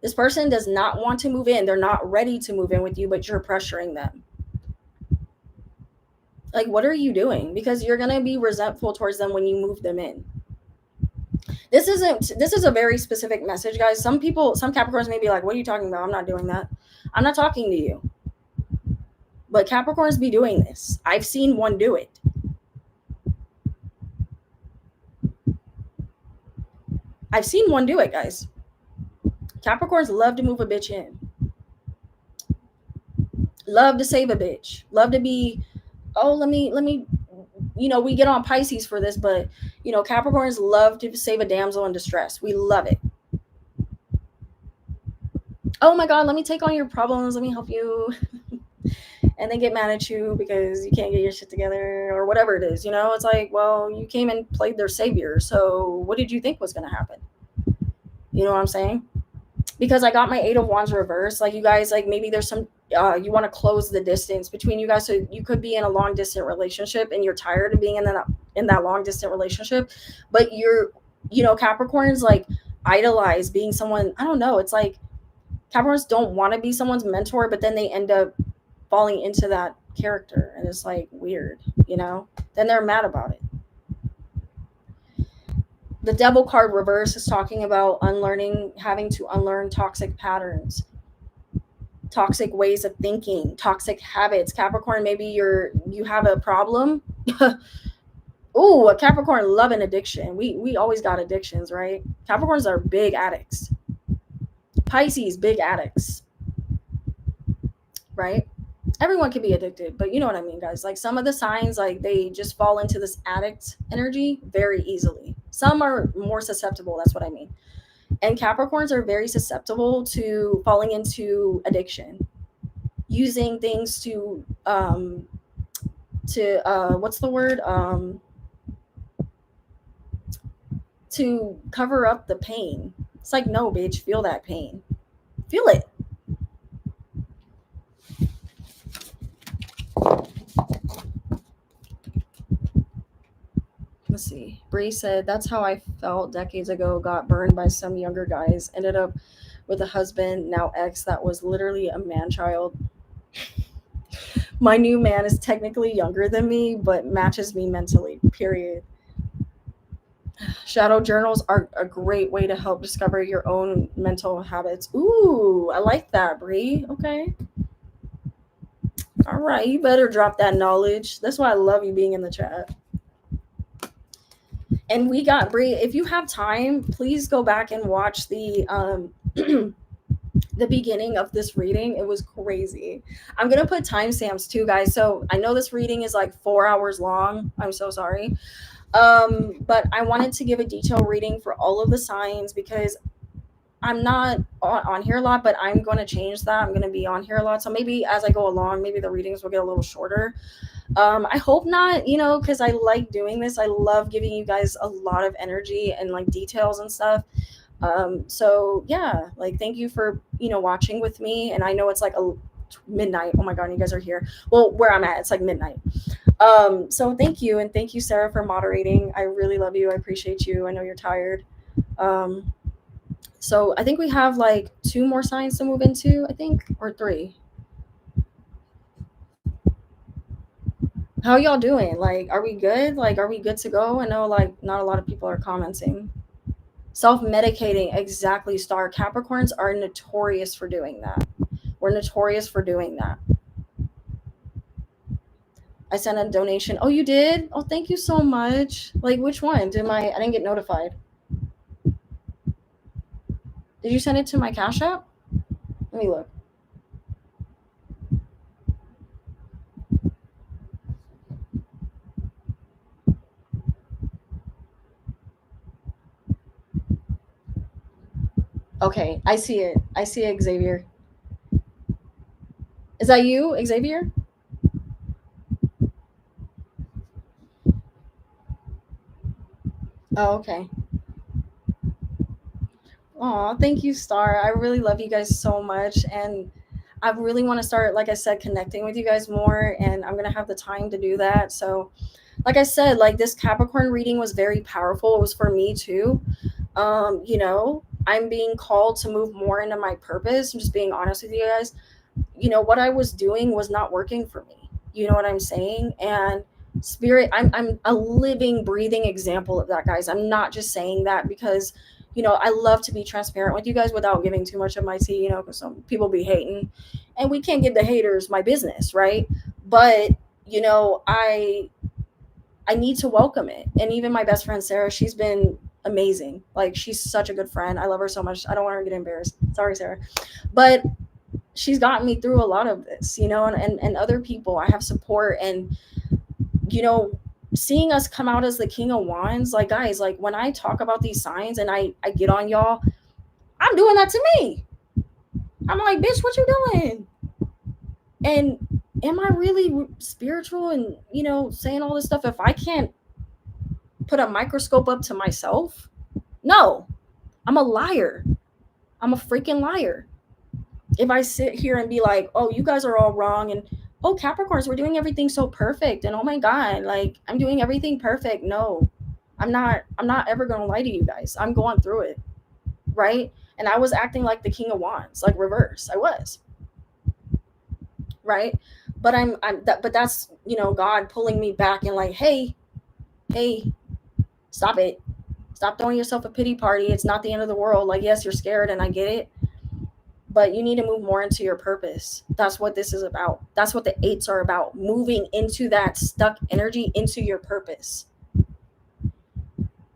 This person does not want to move in. They're not ready to move in with you, but you're pressuring them. Like, what are you doing? Because you're going to be resentful towards them when you move them in. This is a very specific message, guys. Some Capricorns may be like, what are you talking about? I'm not doing that. I'm not talking to you. But Capricorns be doing this. I've seen one do it. I've seen one do it, guys. Capricorns love to move a bitch in. Love to save a bitch. Love to be, oh, let me, we get on Pisces for this, but, Capricorns love to save a damsel in distress. We love it. Oh my God, let me take on your problems. Let me help you. And then get mad at you because you can't get your shit together or whatever it is. It's like, well, you came and played their savior. So what did you think was going to happen? You know what I'm saying? Because I got my 8 of Wands reversed. Like, you guys, like, maybe there's some, you want to close the distance between you guys. So you could be in a long distant relationship and you're tired of being in that long distant relationship. But Capricorns like idolize being someone, I don't know. It's like Capricorns don't want to be someone's mentor, but then they end up falling into that character. And it's like weird, then they're mad about it. The Devil card reverse is talking about having to unlearn toxic patterns, toxic ways of thinking, toxic habits. Capricorn, maybe you have a problem. Ooh, a Capricorn love an addiction. We always got addictions, right? Capricorns are big addicts. Pisces, big addicts. Right? Everyone can be addicted, but you know what I mean, guys. Like, some of the signs, like, they just fall into this addict energy very easily. Some are more susceptible. That's what I mean. And Capricorns are very susceptible to falling into addiction, using things to what's the word? To cover up the pain. It's like, no, bitch, feel that pain. Feel it. Let's see. Bree said, that's how I felt decades ago. Got burned by some younger guys. Ended up with a husband, now ex, that was literally a man-child. My new man is technically younger than me, but matches me mentally, period. Shadow journals are a great way to help discover your own mental habits. Ooh, I like that, Bree. Okay. All right, you better drop that knowledge. That's why I love you being in the chat. And we got, Bree, if you have time, please go back and watch the the beginning of this reading, it was crazy. I'm gonna put timestamps too, guys. So I know this reading is like 4 hours long. I'm so sorry. But I wanted to give a detailed reading for all of the signs because I'm not on here a lot, but I'm going to change that. I'm going to be on here a lot. So maybe as I go along, maybe the readings will get a little shorter. I hope not, because I like doing this. I love giving you guys a lot of energy and like details and stuff. So yeah, like thank you for, watching with me. And I know it's like a midnight. Oh my God, you guys are here. Well, where I'm at, it's like midnight. So thank you. And thank you, Sarah, for moderating. I really love you. I appreciate you. I know you're tired. So I think we have like 2 more signs to move into, I think, or 3. How y'all doing? Like, are we good? Like, are we good to go? I know like not a lot of people are commenting. Self-medicating, exactly, Star. Capricorns are notorious for doing that. We're notorious for doing that. I sent a donation. Oh, you did? Oh, thank you so much. Like, which one? I didn't get notified. Did you send it to my Cash App? Let me look. Okay, I see it. I see it, Xavier. Is that you, Xavier? Oh, okay. Oh, thank you, Star. I really love you guys so much. And I really want to start, like I said, connecting with you guys more. And I'm going to have the time to do that. So, like I said, like this Capricorn reading was very powerful. It was for me too. I'm being called to move more into my purpose. I'm just being honest with you guys. What I was doing was not working for me. You know what I'm saying? And spirit, I'm a living, breathing example of that, guys. I'm not just saying that because I love to be transparent with you guys without giving too much of my tea, because some people be hating and we can't give the haters my business, right? But I need to welcome it. And even my best friend Sarah, she's been amazing. Like, she's such a good friend. I love her so much. I don't want her to get embarrassed. Sorry, Sarah. But she's gotten me through a lot of this, and other people. I have support. And seeing us come out as the King of Wands, like, guys, like when I talk about these signs and I get on y'all, I'm doing that to me. I'm like, bitch, what you doing? And am I really spiritual and saying all this stuff if I can't put a microscope up to myself? No, I'm a liar. I'm a freaking liar. If I sit here and be like, oh, you guys are all wrong, and oh, Capricorns, we're doing everything so perfect, and oh my God, like I'm doing everything perfect. No, I'm not ever gonna lie to you guys. I'm going through it, right? And I was acting like the King of Wands, like reverse. I was, right? But but that's God pulling me back and like, hey, stop it. Stop throwing yourself a pity party. It's not the end of the world. Like, yes, you're scared and I get it, but you need to move more into your purpose. That's what this is about. That's what the 8s are about. Moving into that stuck energy, into your purpose.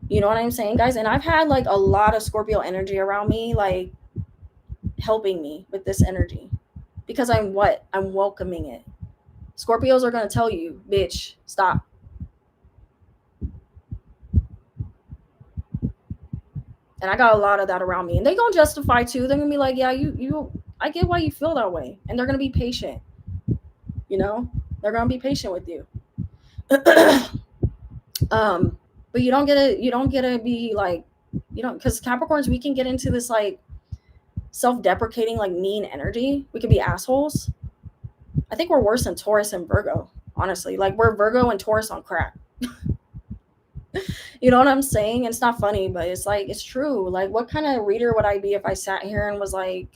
You know what I'm saying, guys? And I've had like a lot of Scorpio energy around me, like helping me with this energy because I'm welcoming it. Scorpios are going to tell you, bitch, stop. And I got a lot of that around me. And they're going to justify too. They're going to be like, yeah, I get why you feel that way. And they're going to be patient. They're going to be patient with you. But you don't get to be like, because Capricorns, we can get into this like self-deprecating, like mean energy. We could be assholes. I think we're worse than Taurus and Virgo, honestly. Like, we're Virgo and Taurus on crack. You know what I'm saying? It's not funny, but it's like, it's true. Like, what kind of reader would I be if I sat here and was like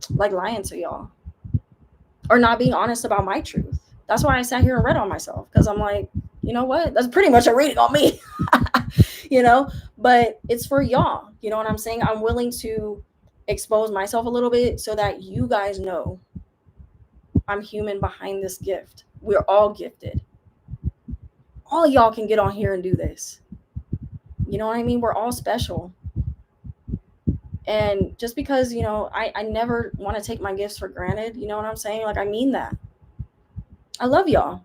lying to y'all or not being honest about my truth? That's why I sat here and read on myself, because I'm like, you know what? That's pretty much a reading on me. But it's for y'all. You know what I'm saying? I'm willing to expose myself a little bit so that you guys know I'm human behind this gift. We're all gifted. All of y'all can get on here and do this. You know what I mean? We're all special. And just because, you know, I never want to take my gifts for granted, you know what I'm saying? Like, I mean that. I love y'all.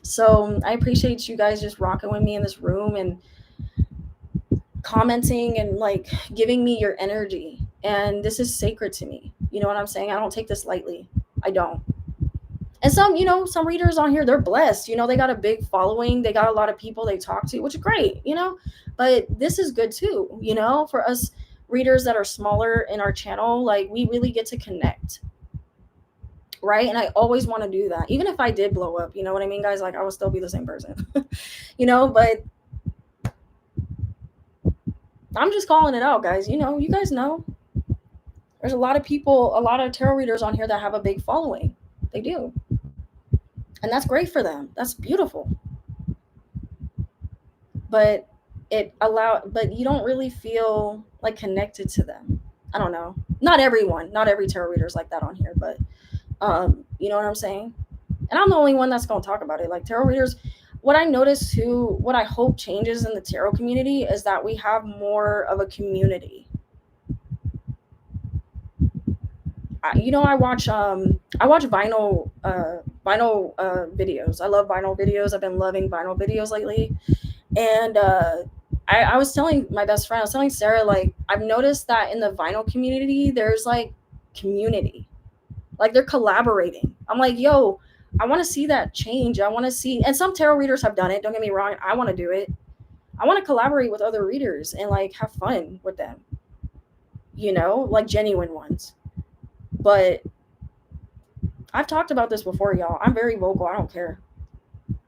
So I appreciate you guys just rocking with me in this room and commenting and like giving me your energy. And this is sacred to me. You know what I'm saying? I don't take this lightly. I don't. And some, you know, some readers on here, they're blessed. You know, they got a big following. They got a lot of people they talk to, which is great, you know. But this is good too, you know, for us readers that are smaller in our channel. Like, we really get to connect. Right. And I always want to do that. Even if I did blow up, you know what I mean, guys? Like, I would still be the same person, you know, but I'm just calling it out, guys. You know, you guys know there's a lot of people, a lot of tarot readers on here that have a big following. They do. And that's great for them. That's beautiful. But but you don't really feel like connected to them. I don't know. Not everyone, not every tarot reader is like that on here, but you know what I'm saying? And I'm the only one that's going to talk about it. Like, tarot readers, what I notice too, what I hope changes in the tarot community is that we have more of a community. You know, I watch vinyl videos. I love vinyl videos. I've been loving vinyl videos lately. And I was telling my best friend, I was telling Sarah, like, I've noticed that in the vinyl community, there's like community. Like, they're collaborating. I'm like, yo, I want to see that change. I want to see, and some tarot readers have done it. Don't get me wrong. I want to do it. I want to collaborate with other readers and like have fun with them, you know, like genuine ones. But I've talked about this before, y'all. I'm very vocal. I don't care.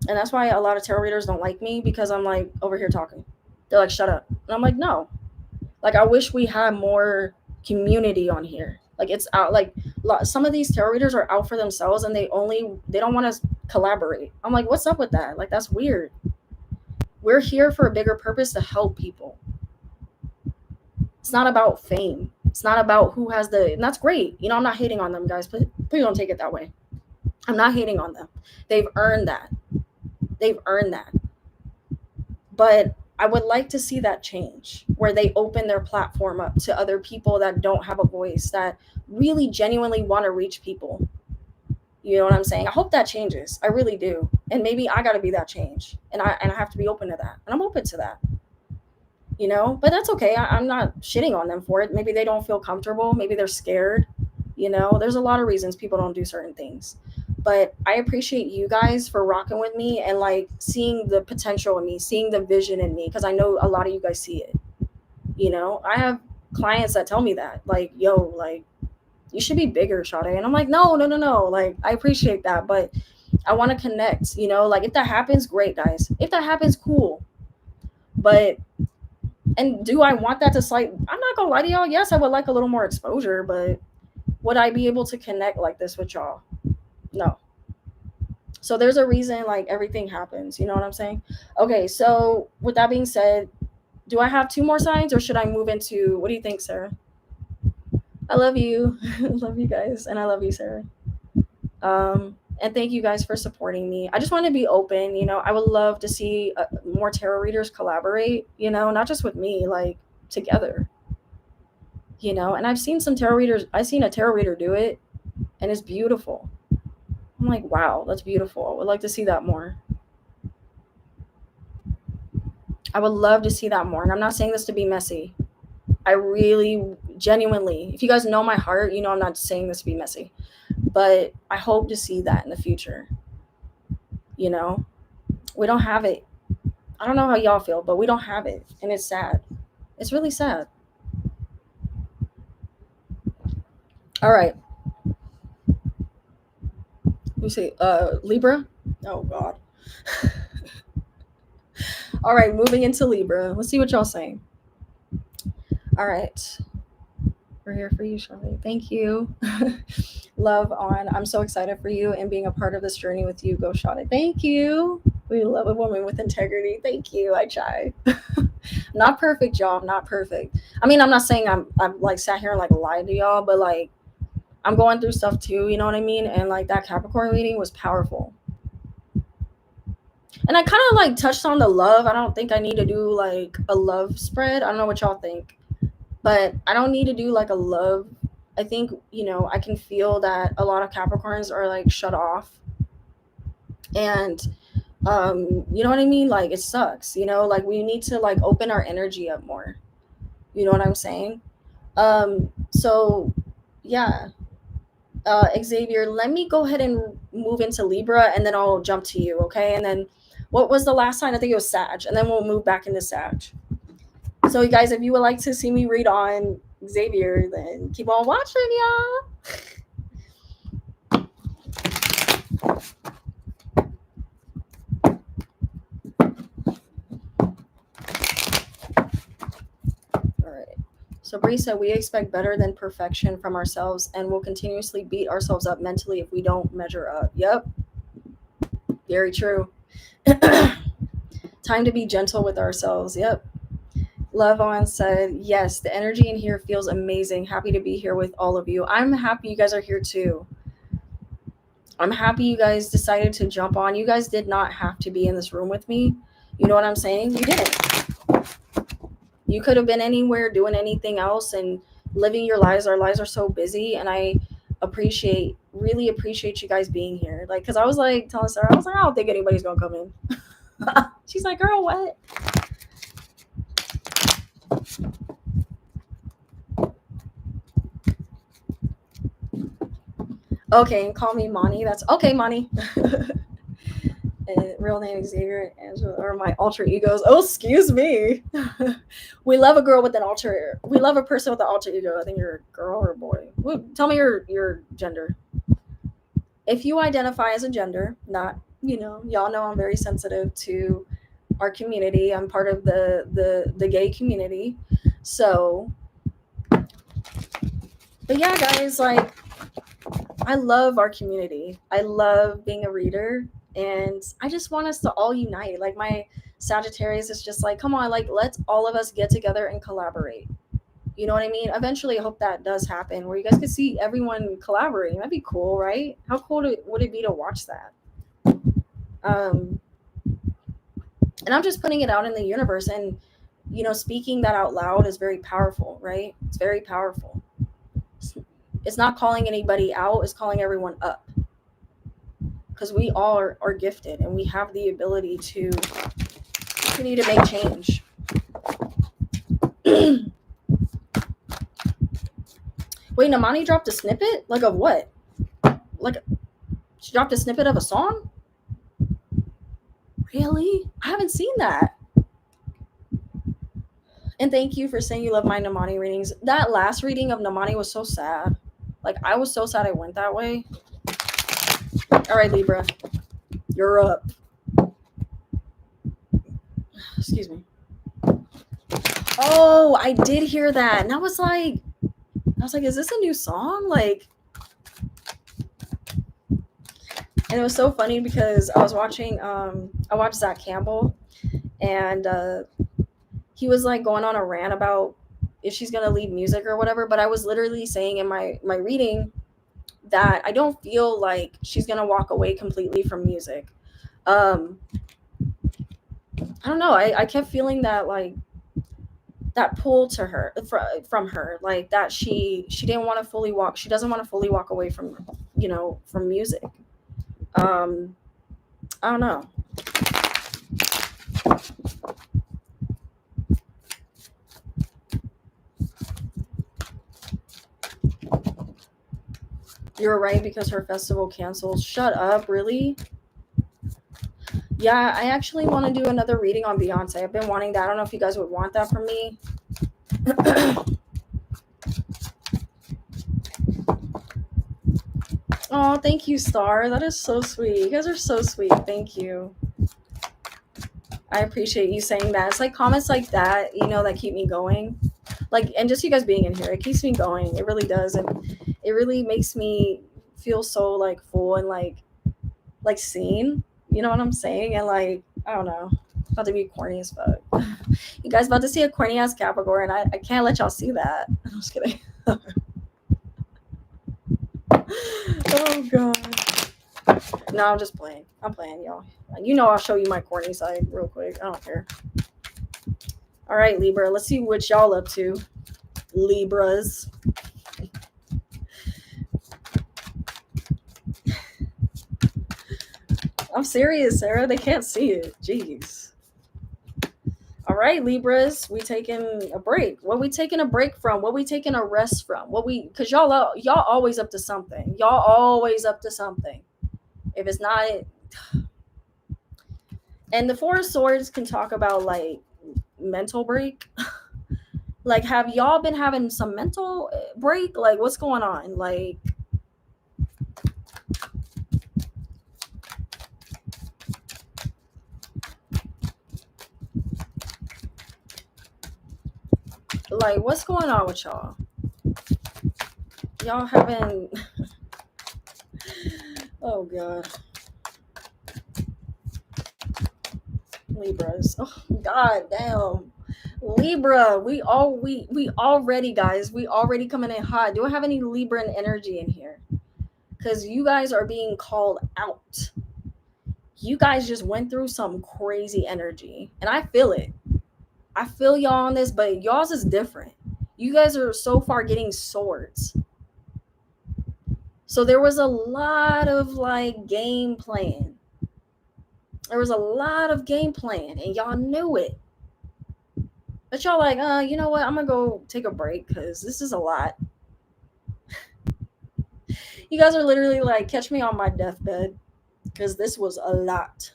And that's why a lot of tarot readers don't like me, because I'm like over here talking. They're like, shut up. And I'm like, no. Like, I wish we had more community on here. Like, it's out, like, some of these tarot readers are out for themselves and they don't want to collaborate. I'm like, what's up with that? Like, that's weird. We're here for a bigger purpose, to help people. It's not about fame. It's not about who has and that's great. You know, I'm not hating on them, guys. Please don't take it that way. I'm not hating on them. They've earned that. They've earned that. But I would like to see that change, where they open their platform up to other people that don't have a voice, that really genuinely want to reach people. You know what I'm saying? I hope that changes. I really do. And maybe I got to be that change. And I have to be open to that. And I'm open to that. You know, but that's okay. I'm not shitting on them for it. Maybe they don't feel comfortable. Maybe they're scared. You know, there's a lot of reasons people don't do certain things. But I appreciate you guys for rocking with me and like seeing the potential in me, seeing the vision in me, because I know a lot of you guys see it. You know, I have clients that tell me that, like, yo, like, you should be bigger, Sade. And I'm like, no. Like, I appreciate that, but I want to connect, you know, like, if that happens, great, guys. If that happens, cool. But, and do I want that to I'm not gonna lie to y'all. Yes, I would like a little more exposure, but would I be able to connect like this with y'all? No. So there's a reason, like, everything happens. You know what I'm saying? Okay, so with that being said, do I have 2 more signs, or should I move into, what do you think, Sarah? I love you. Love you guys. And I love you, Sarah. And thank you guys for supporting me. I just want to be open. You know, I would love to see more tarot readers collaborate, you know, not just with me, like, together. You know, and I've seen a tarot reader do it, and it's beautiful. I'm like, wow, that's beautiful. I would like to see that more. I would love to see that more. And I'm not saying this to be messy. I really, genuinely, if you guys know my heart, you know I'm not saying this to be messy. But I hope to see that in the future. You know, we don't have it. I don't know how y'all feel, but we don't have it. And it's sad. It's really sad. All right. You say Libra? Oh, God. All right, moving into Libra. Let's see what y'all saying. All right. We're here for you, Charlotte. Thank you. Love on. I'm so excited for you and being a part of this journey with you. Go, Charlotte. Thank you. We love a woman with integrity. Thank you. I try. Not perfect, y'all. I'm not perfect. I mean, I'm not saying I'm like sat here and like lied to y'all, but like I'm going through stuff too. You know what I mean? And like that Capricorn reading was powerful. And I kind of like touched on the love. I don't think I need to do like a love spread. I don't know what y'all think. but I don't need to do like a love. I think, you know, I can feel that a lot of Capricorns are like shut off. And you know what I mean? Like it sucks, you know, like we need to like open our energy up more. You know what I'm saying? So yeah. Xavier, let me go ahead and move into Libra and then I'll jump to you, okay? And then what was the last sign? I think it was Sag, and then we'll move back into Sag. So, you guys, if you would like to see me read on Xavier, then keep on watching, y'all. All right. So, Bree said, we expect better than perfection from ourselves and will continuously beat ourselves up mentally if we don't measure up. Yep. Very true. Time to be gentle with ourselves. Yep. Love On said, yes, the energy in here feels amazing. Happy to be here with all of you. I'm happy you guys are here too. I'm happy you guys decided to jump on. You guys did not have to be in this room with me. You know what I'm saying? You didn't. You could have been anywhere doing anything else and living your lives. Our lives are so busy, and I really appreciate you guys being here. Like, because I was like telling Sarah, I was like, I don't think anybody's gonna come in. She's like, girl, what? Okay, and call me Monty. That's okay, Monty. Real name Xavier Angela, or my alter egos. Oh, excuse me. We love a girl with an alter. We love a person with an alter ego. I think you're a girl or a boy. Tell me your gender. If you identify as a gender, not, you know, y'all know I'm very sensitive to our community. I'm part of the gay community. So, but yeah, guys, like I love our community. I love being a reader. And I just want us to all unite. Like my Sagittarius is just like, come on, like let's all of us get together and collaborate. You know what I mean? Eventually, I hope that does happen where you guys can see everyone collaborating. That'd be cool, right? How cool would it be to watch that? And I'm just putting it out in the universe, and you know, speaking that out loud is very powerful, right? It's very powerful. It's not calling anybody out; it's calling everyone up. Because we all are gifted and we have the ability to continue to make change. Wait, Namani dropped a snippet? Like of what? Like she dropped a snippet of a song? Really? I haven't seen that. And thank you for saying you love my Namani readings. That last reading of Namani was so sad. Like I was so sad I went that way. All right, Libra, you're up. Excuse me. Oh, I did hear that. And I was like, is this a new song? Like, and it was so funny because I was watching, I watched Zach Campbell, and he was like going on a rant about if she's going to leave music or whatever. But I was literally saying in my reading that I don't feel like she's going to walk away completely from music. I don't know. I kept feeling that like that pull to her from her, like that she didn't want to fully walk. She doesn't want to fully walk away from, you know, from music. I don't know. You're right, because her festival canceled. Shut up, really? Yeah, I actually want to do another reading on Beyonce. I've been wanting that. I don't know if you guys would want that from me. Oh, thank you, Star. That is so sweet. You guys are so sweet. Thank you. I appreciate you saying that. It's like comments like that, you know, that keep me going. Like, and just you guys being in here, it keeps me going. It really does. And it really makes me feel so like full and like seen. You know what I'm saying? And like, I don't know. About to be corny as fuck. You guys about to see a corny ass Capricorn. I can't let y'all see that. I'm just kidding. Oh god. No, I'm just playing. I'm playing, y'all. You know I'll show you my corny side real quick. I don't care. All right, Libra. Let's see what y'all up to. Libras. I'm serious, Sarah. They can't see it. Jeez. All right, Libras, we taking a break. What we taking a break from? What we taking a rest from? What we? Cause y'all always up to something. Y'all always up to something. If it's not, and the Four of Swords can talk about like mental break. Like, have y'all been having some mental break? Like, what's going on? Like what's going on with y'all? Y'all having oh god. Libras. Oh god damn. Libra, we already, guys, we already coming in hot. Do I have any Libran energy in here? Because you guys are being called out. You guys just went through some crazy energy, and I feel it. I feel y'all on this, but y'all's is different. You guys are so far getting swords. So there was a lot of like game plan. There was a lot of game plan, and y'all knew it. But y'all like, you know what? I'm gonna go take a break because this is a lot. You guys are literally like, catch me on my deathbed because this was a lot.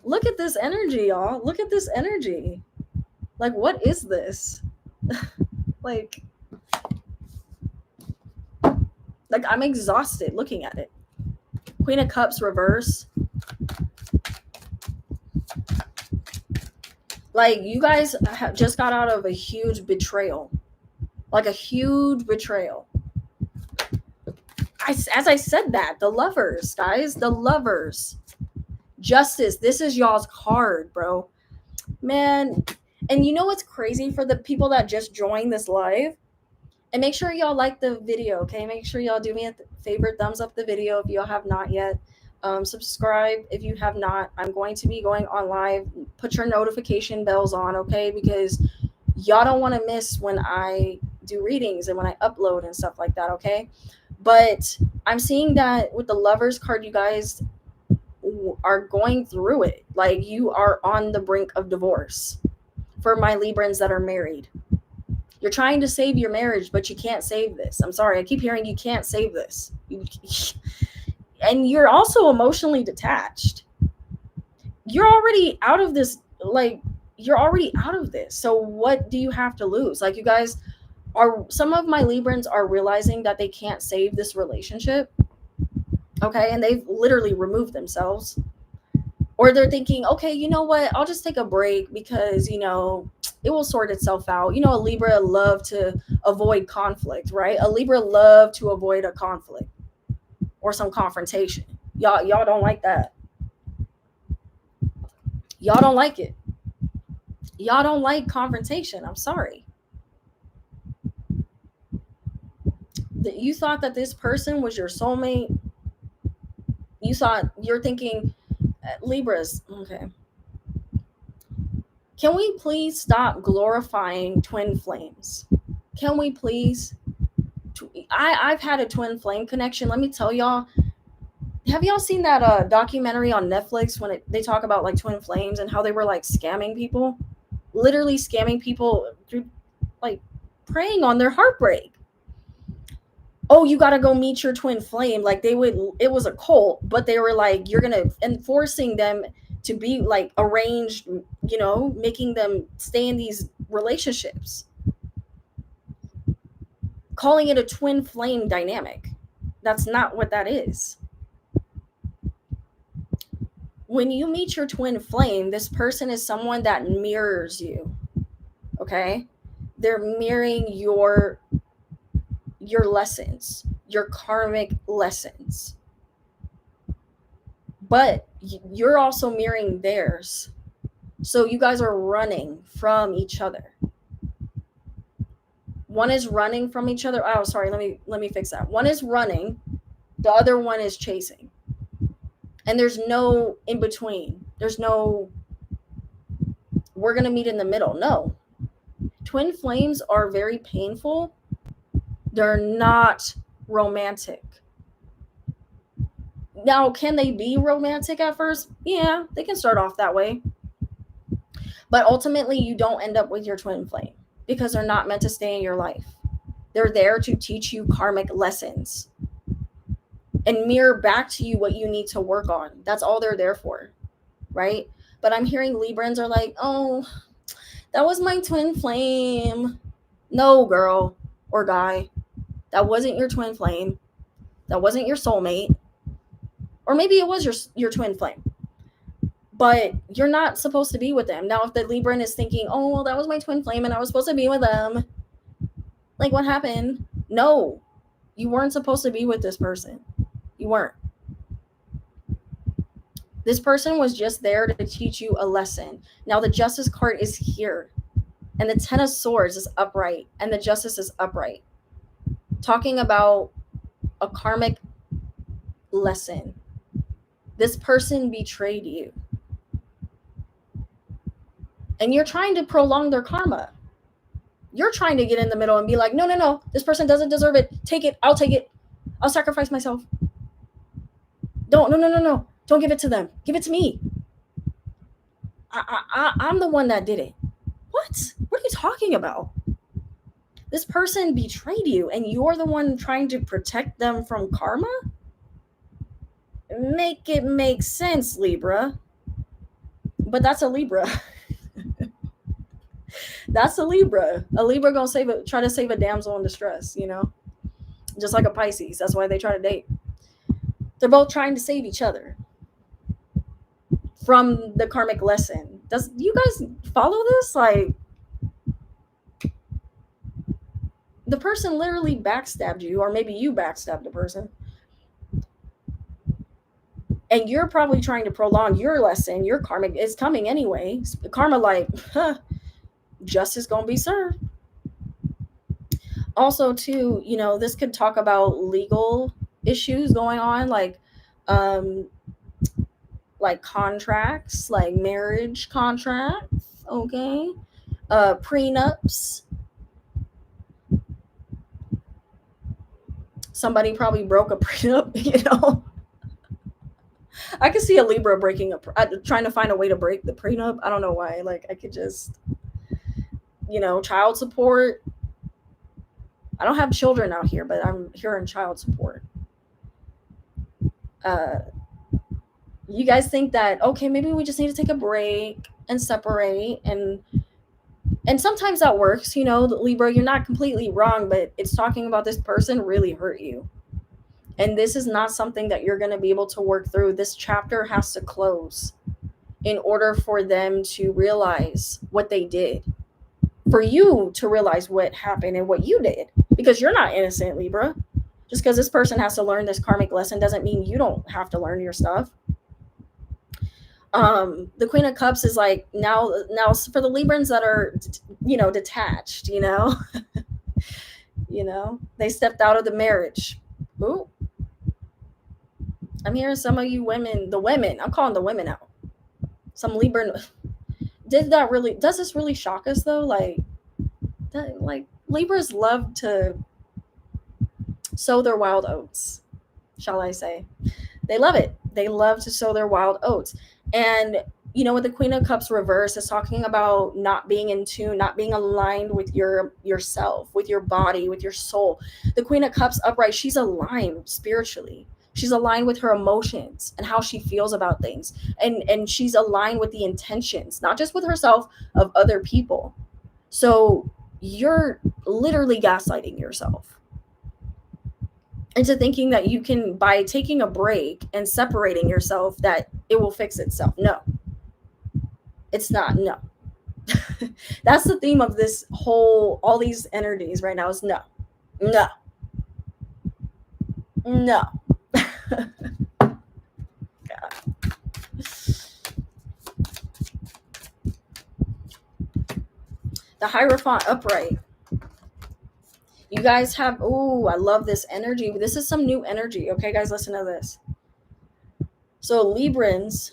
Look at this energy, y'all. Look at this energy. Like, what is this? like I'm exhausted looking at it. Queen of Cups reverse. Like, you guys have just got out of a huge betrayal. Like a huge betrayal. As I said that, the Lovers, guys, the Lovers. Justice, this is y'all's card, bro. Man, and you know what's crazy for the people that just joined this live? And make sure y'all like the video, okay? Make sure y'all do me a favor, thumbs up the video if y'all have not yet. Subscribe if you have not. I'm going to be going on live. Put your notification bells on, okay? Because y'all don't want to miss when I do readings and when I upload and stuff like that, okay? But I'm seeing that with the Lovers card, you guys are going through it. Like, you are on the brink of divorce. For my Librans that are married, you're trying to save your marriage, but you can't save this. I'm sorry, I keep hearing you can't save this. And you're also emotionally detached. You're already out of this. Like, you're already out of this. So what do you have to lose? Like, you guys are, some of my Librans are realizing that they can't save this relationship. Okay, and they've literally removed themselves. Or they're thinking, okay, you know what? I'll just take a break because, you know, it will sort itself out. You know, a Libra love to avoid conflict, right? A Libra love to avoid a conflict or some confrontation. Y'all don't like that. Y'all don't like it. Y'all don't like confrontation. I'm sorry. You thought that this person was your soulmate. You're thinking, Libras, okay. Can we please stop glorifying twin flames? Can we please? I've had a twin flame connection. Let me tell y'all. Have y'all seen that documentary on Netflix when they talk about like twin flames and how they were like scamming people? Literally scamming people through like preying on their heartbreak. Oh, you got to go meet your twin flame. Like, it was a cult, but they were like, you're going to enforcing them to be like arranged, you know, making them stay in these relationships. Calling it a twin flame dynamic. That's not what that is. When you meet your twin flame, this person is someone that mirrors you. Okay? They're mirroring your lessons, your karmic lessons. But you're also mirroring theirs. So you guys are running from each other. One is running from each other. Oh, sorry, let me fix that. One is running, the other one is chasing. And there's no in between. There's no we're going to meet in the middle. No. Twin flames are very painful. They're not romantic. Now, can they be romantic at first? Yeah, they can start off that way. But ultimately, you don't end up with your twin flame because they're not meant to stay in your life. They're there to teach you karmic lessons and mirror back to you what you need to work on. That's all they're there for, right? But I'm hearing Librans are like, oh, that was my twin flame. No, girl or guy, that wasn't your twin flame. That wasn't your soulmate. Or maybe it was your twin flame. But you're not supposed to be with them. Now, if the Libran is thinking, oh, well, that was my twin flame and I was supposed to be with them, like, what happened? No, you weren't supposed to be with this person. You weren't. This person was just there to teach you a lesson. Now, the Justice card is here, and the Ten of Swords is upright, and the Justice is upright, talking about a karmic lesson. This person betrayed you, and you're trying to prolong their karma. You're trying to get in the middle and be like, no, this person doesn't deserve it. Take it. I'll take it. I'll sacrifice myself. No. Don't give it to them. Give it to me. I'm the one that did it. What? What are you talking about? This person betrayed you and you're the one trying to protect them from karma? Make it make sense, Libra. But that's a Libra. That's a Libra. A Libra gonna try to save a damsel in distress, you know? Just like a Pisces. That's why they try to date. They're both trying to save each other from the karmic lesson. Does you guys follow this? Like, the person literally backstabbed you, or maybe you backstabbed the person. And you're probably trying to prolong your lesson. Your karmic is coming anyway. Karma, like, justice gonna be served. Also, too, you know, this could talk about legal issues going on, like contracts, like marriage contracts, okay, prenups. Somebody probably broke a prenup, you know. I could see a Libra trying to find a way to break the prenup. I don't know why. Like, I could just, you know, child support. I don't have children out here, but I'm hearing child support. You guys think that, okay, maybe we just need to take a break and separate, and sometimes that works, you know. Libra, you're not completely wrong, but it's talking about this person really hurt you. And this is not something that you're going to be able to work through. This chapter has to close in order for them to realize what they did. For you to realize what happened and what you did. Because you're not innocent, Libra. Just because this person has to learn this karmic lesson doesn't mean you don't have to learn your stuff. The Queen of Cups is like, now for the Librans that are, you know, detached, you know. You know, they stepped out of the marriage. Ooh. I'm hearing some of you women, I'm calling the women out. Some Libra, does this really shock us though? Like Libras love to sow their wild oats, shall I say. They love it. They love to sow their wild oats. And, you know, with the Queen of Cups reverse, it's talking about not being in tune, not being aligned with yourself, with your body, with your soul. The Queen of Cups upright, she's aligned spiritually. She's aligned with her emotions and how she feels about things. And she's aligned with the intentions, not just with herself, of other people. So you're literally gaslighting yourself into thinking that you can, by taking a break and separating yourself, that it will fix itself. No, it's not. No. That's the theme of this all these energies right now is no. The Hierophant upright. You guys have, I love this energy. This is some new energy. Okay, guys, listen to this. So Librans,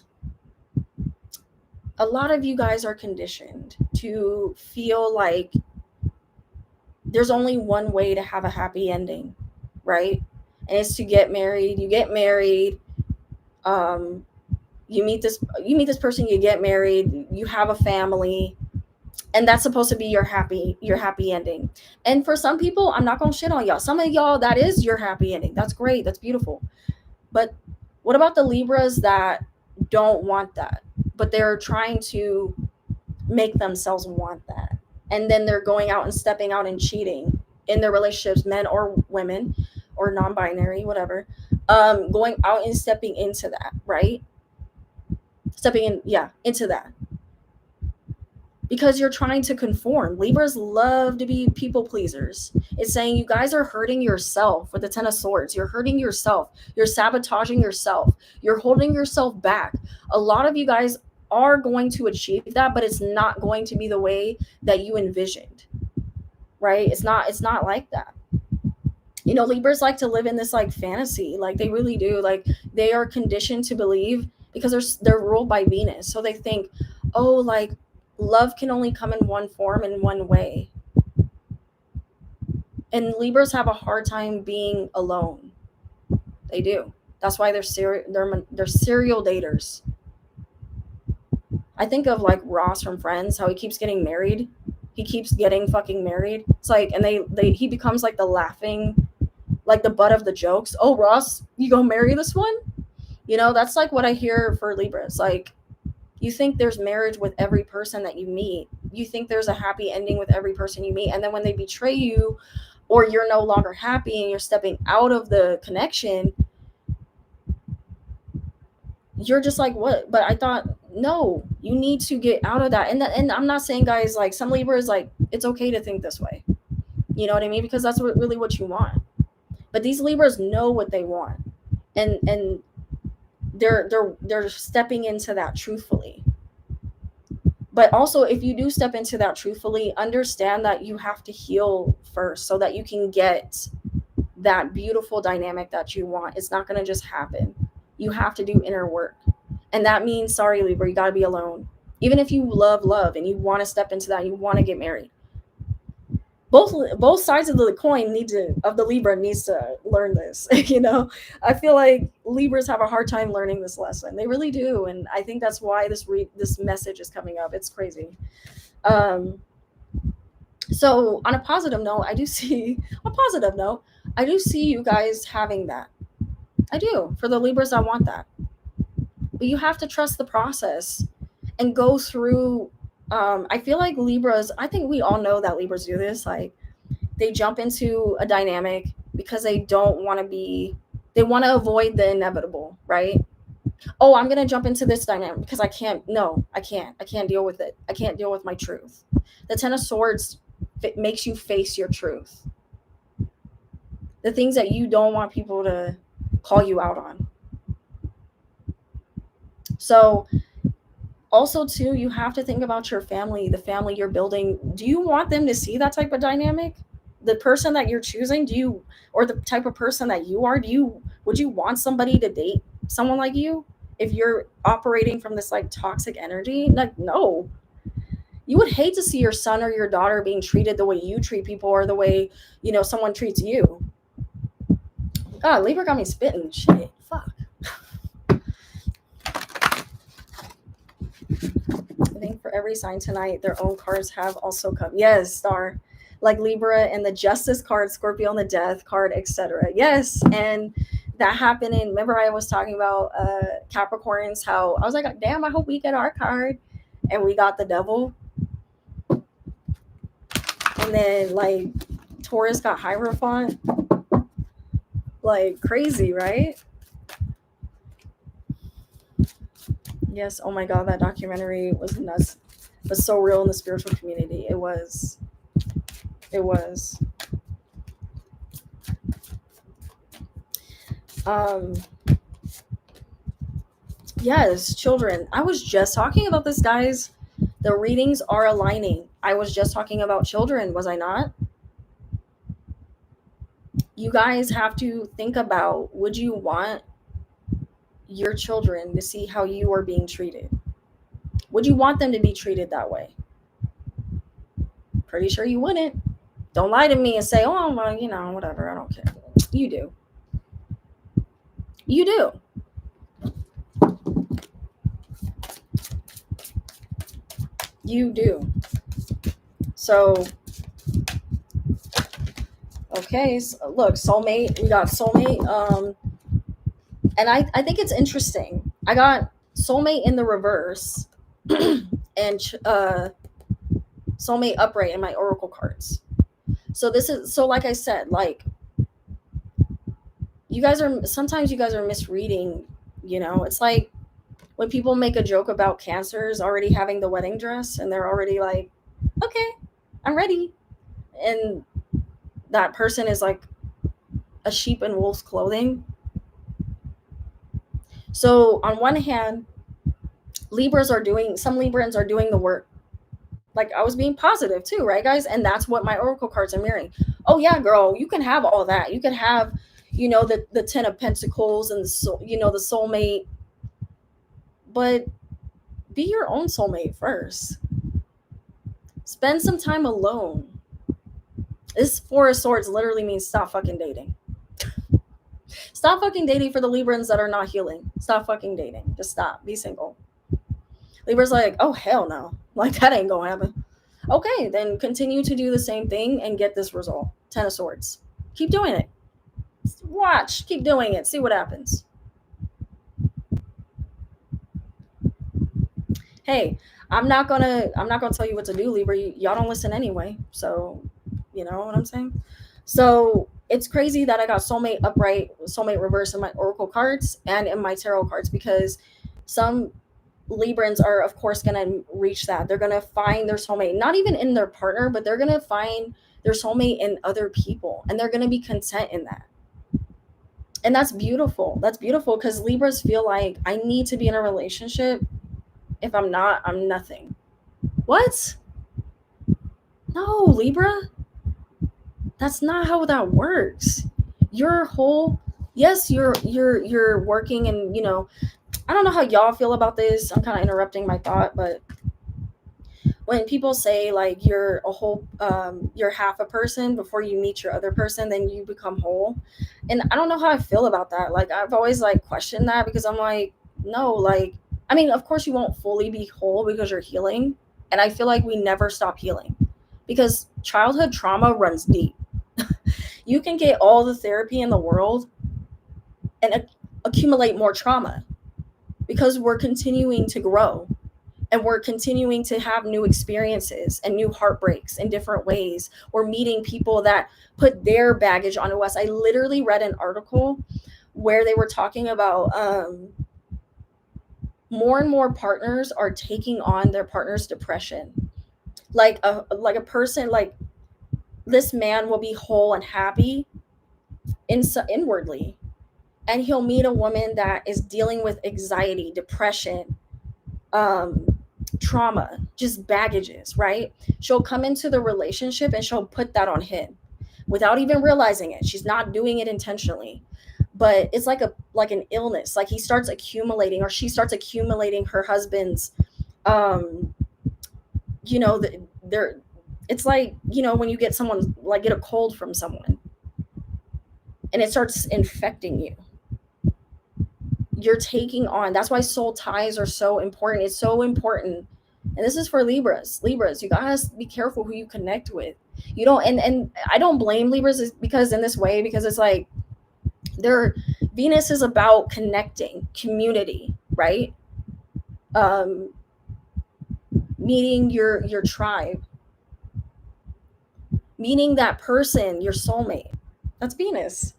a lot of you guys are conditioned to feel like there's only one way to have a happy ending, right? And it's to get married. You get married. Um, you meet this person. You get married. You have a family, and that's supposed to be your happy ending. And for some people, I'm not gonna shit on y'all. Some of y'all, that is your happy ending. That's great. That's beautiful. But what about the Libras that don't want that, but they're trying to make themselves want that? And then they're going out and stepping out and cheating in their relationships, men or women or non binary, whatever. Going out and stepping into that, right? Stepping in, yeah, into that. Because you're trying to conform. Libras love to be people pleasers. It's saying you guys are hurting yourself with the Ten of Swords. You're hurting yourself. You're sabotaging yourself. You're holding yourself back. A lot of you guys are going to achieve that, but it's not going to be the way that you envisioned. Right? It's not like that. Libras like to live in this like fantasy. Like they really do. Like they are conditioned to believe because they're ruled by Venus. So they think, "Oh, like love can only come in one form in one way." And Libras have a hard time being alone. They do. That's why they're serial daters. I think of like Ross from Friends, how he keeps getting married. He keeps getting fucking married. It's like, and he becomes like the laughing, like the butt of the jokes. "Oh, Ross, you gonna marry this one?" That's like what I hear for Libras. Like, you think there's marriage with every person that you meet. You think there's a happy ending with every person you meet. And then when they betray you, or you're no longer happy and you're stepping out of the connection, you're just like, what? But I thought, no, you need to get out of that. And I'm not saying, guys, like some Libras, like it's okay to think this way. You know what I mean? Because that's really what you want. But these Libras know what they want, and they're stepping into that truthfully. But also, if you do step into that truthfully, understand that you have to heal first so that you can get that beautiful dynamic that you want. It's not going to just happen. You have to do inner work. And that means, sorry, Libra, you got to be alone. Even if you love and you want to step into that, you want to get married. Both sides of the coin of the Libra needs to learn this. I feel like Libras have a hard time learning this lesson. They really do, and I think that's why this message is coming up. It's crazy. So on a positive note, I do see you guys having that. I do. For the Libras, I want that. But you have to trust the process and go through. I feel like Libras, I think we all know that Libras do this. Like they jump into a dynamic because they want to avoid the inevitable, right? Oh, I'm going to jump into this dynamic because I can't deal with it. I can't deal with my truth. The Ten of Swords makes you face your truth. The things that you don't want people to call you out on. So also too, you have to think about your family, the family you're building. Do you want them to see that type of dynamic? The person that you're choosing, or the type of person that you are, would you want somebody to date someone like you if you're operating from this like toxic energy? Like, no. You would hate to see your son or your daughter being treated the way you treat people, or the way, someone treats you. God, Libra got me spitting. Shit. Fuck. I think for every sign tonight, their own cards have also come. Yes, Star. Like Libra and the Justice card, Scorpio and the Death card, etc. Yes, and that happened in, remember I was talking about Capricorns, how I was like, damn, I hope we get our card. And we got the Devil. And then like Taurus got Hierophant. Like crazy, right? Yes, oh my god, that documentary was nuts. It was so real in the spiritual community. It was. Yes, children. I was just talking about this, guys. The readings are aligning. I was just talking about children, was I not? You guys have to think about, would you want your children to see how you are being treated? Would you want them to be treated that way? Pretty sure you wouldn't. Don't lie to me and say, oh, well, you know, whatever, I don't care. You do. You do. You do. So, okay, so look, soulmate. We got soulmate. And I think it's interesting. I got soulmate in the reverse, and soulmate upright in my oracle cards. So this is so, like I said, like sometimes you guys are misreading. You know, it's like when people make a joke about cancers already having the wedding dress, and they're already like, okay, I'm ready, and that person is like a sheep in wolf's clothing. So on one hand, some Librans are doing the work. Like, I was being positive too, right, guys? And that's what my oracle cards are mirroring. Oh yeah, girl, you can have all that. You can have, you know, the 10 of Pentacles and the soul, you know, the soulmate. But be your own soulmate first. Spend some time alone. This Four of Swords literally means stop fucking dating. Stop fucking dating for the Librans that are not healing. Stop fucking dating. Just stop. Be single. Libra's like, oh, hell no. Like, that ain't gonna happen. Okay, then continue to do the same thing and get this result. 10 of Swords. Keep doing it. Watch. Keep doing it. See what happens. Hey, I'm not gonna tell you what to do, Libra. Y'all don't listen anyway. So, you know what I'm saying? So it's crazy that I got soulmate upright, soulmate reverse in my oracle cards and in my tarot cards, because some Librans are, of course, going to reach that. They're going to find their soulmate, not even in their partner, but they're going to find their soulmate in other people, and they're going to be content in that. And that's beautiful. That's beautiful, because Libras feel like, I need to be in a relationship. If I'm not, I'm nothing. What? No, Libra. That's not how that works. Your whole, yes, you're working, and, you know, I don't know how y'all feel about this. I'm kind of interrupting my thought, but when people say like you're a whole, you're half a person before you meet your other person, then you become whole. And I don't know how I feel about that. Like, I've always like questioned that, because I'm like, no, like, I mean, of course you won't fully be whole because you're healing. And I feel like we never stop healing, because childhood trauma runs deep. You can get all the therapy in the world and accumulate more trauma, because we're continuing to grow, and we're continuing to have new experiences and new heartbreaks in different ways. We're meeting people that put their baggage onto us. I literally read an article where they were talking about more and more partners are taking on their partner's depression. Like a person, like, this man will be whole and happy inwardly, and he'll meet a woman that is dealing with anxiety, depression, trauma, just baggages, right? She'll come into the relationship and she'll put that on him without even realizing it. She's not doing it intentionally, but it's like an illness. Like, he starts accumulating, or she starts accumulating her husband's, you know, it's like, you know, when you get a cold from someone and it starts infecting you. You're taking on, that's why soul ties are so important. It's so important. And this is for Libras, you gotta be careful who you connect with. You don't, and I don't blame Libras, because in this way, because it's like Venus is about connecting, community, right? Meeting your tribe, meeting that person, your soulmate. That's Venus.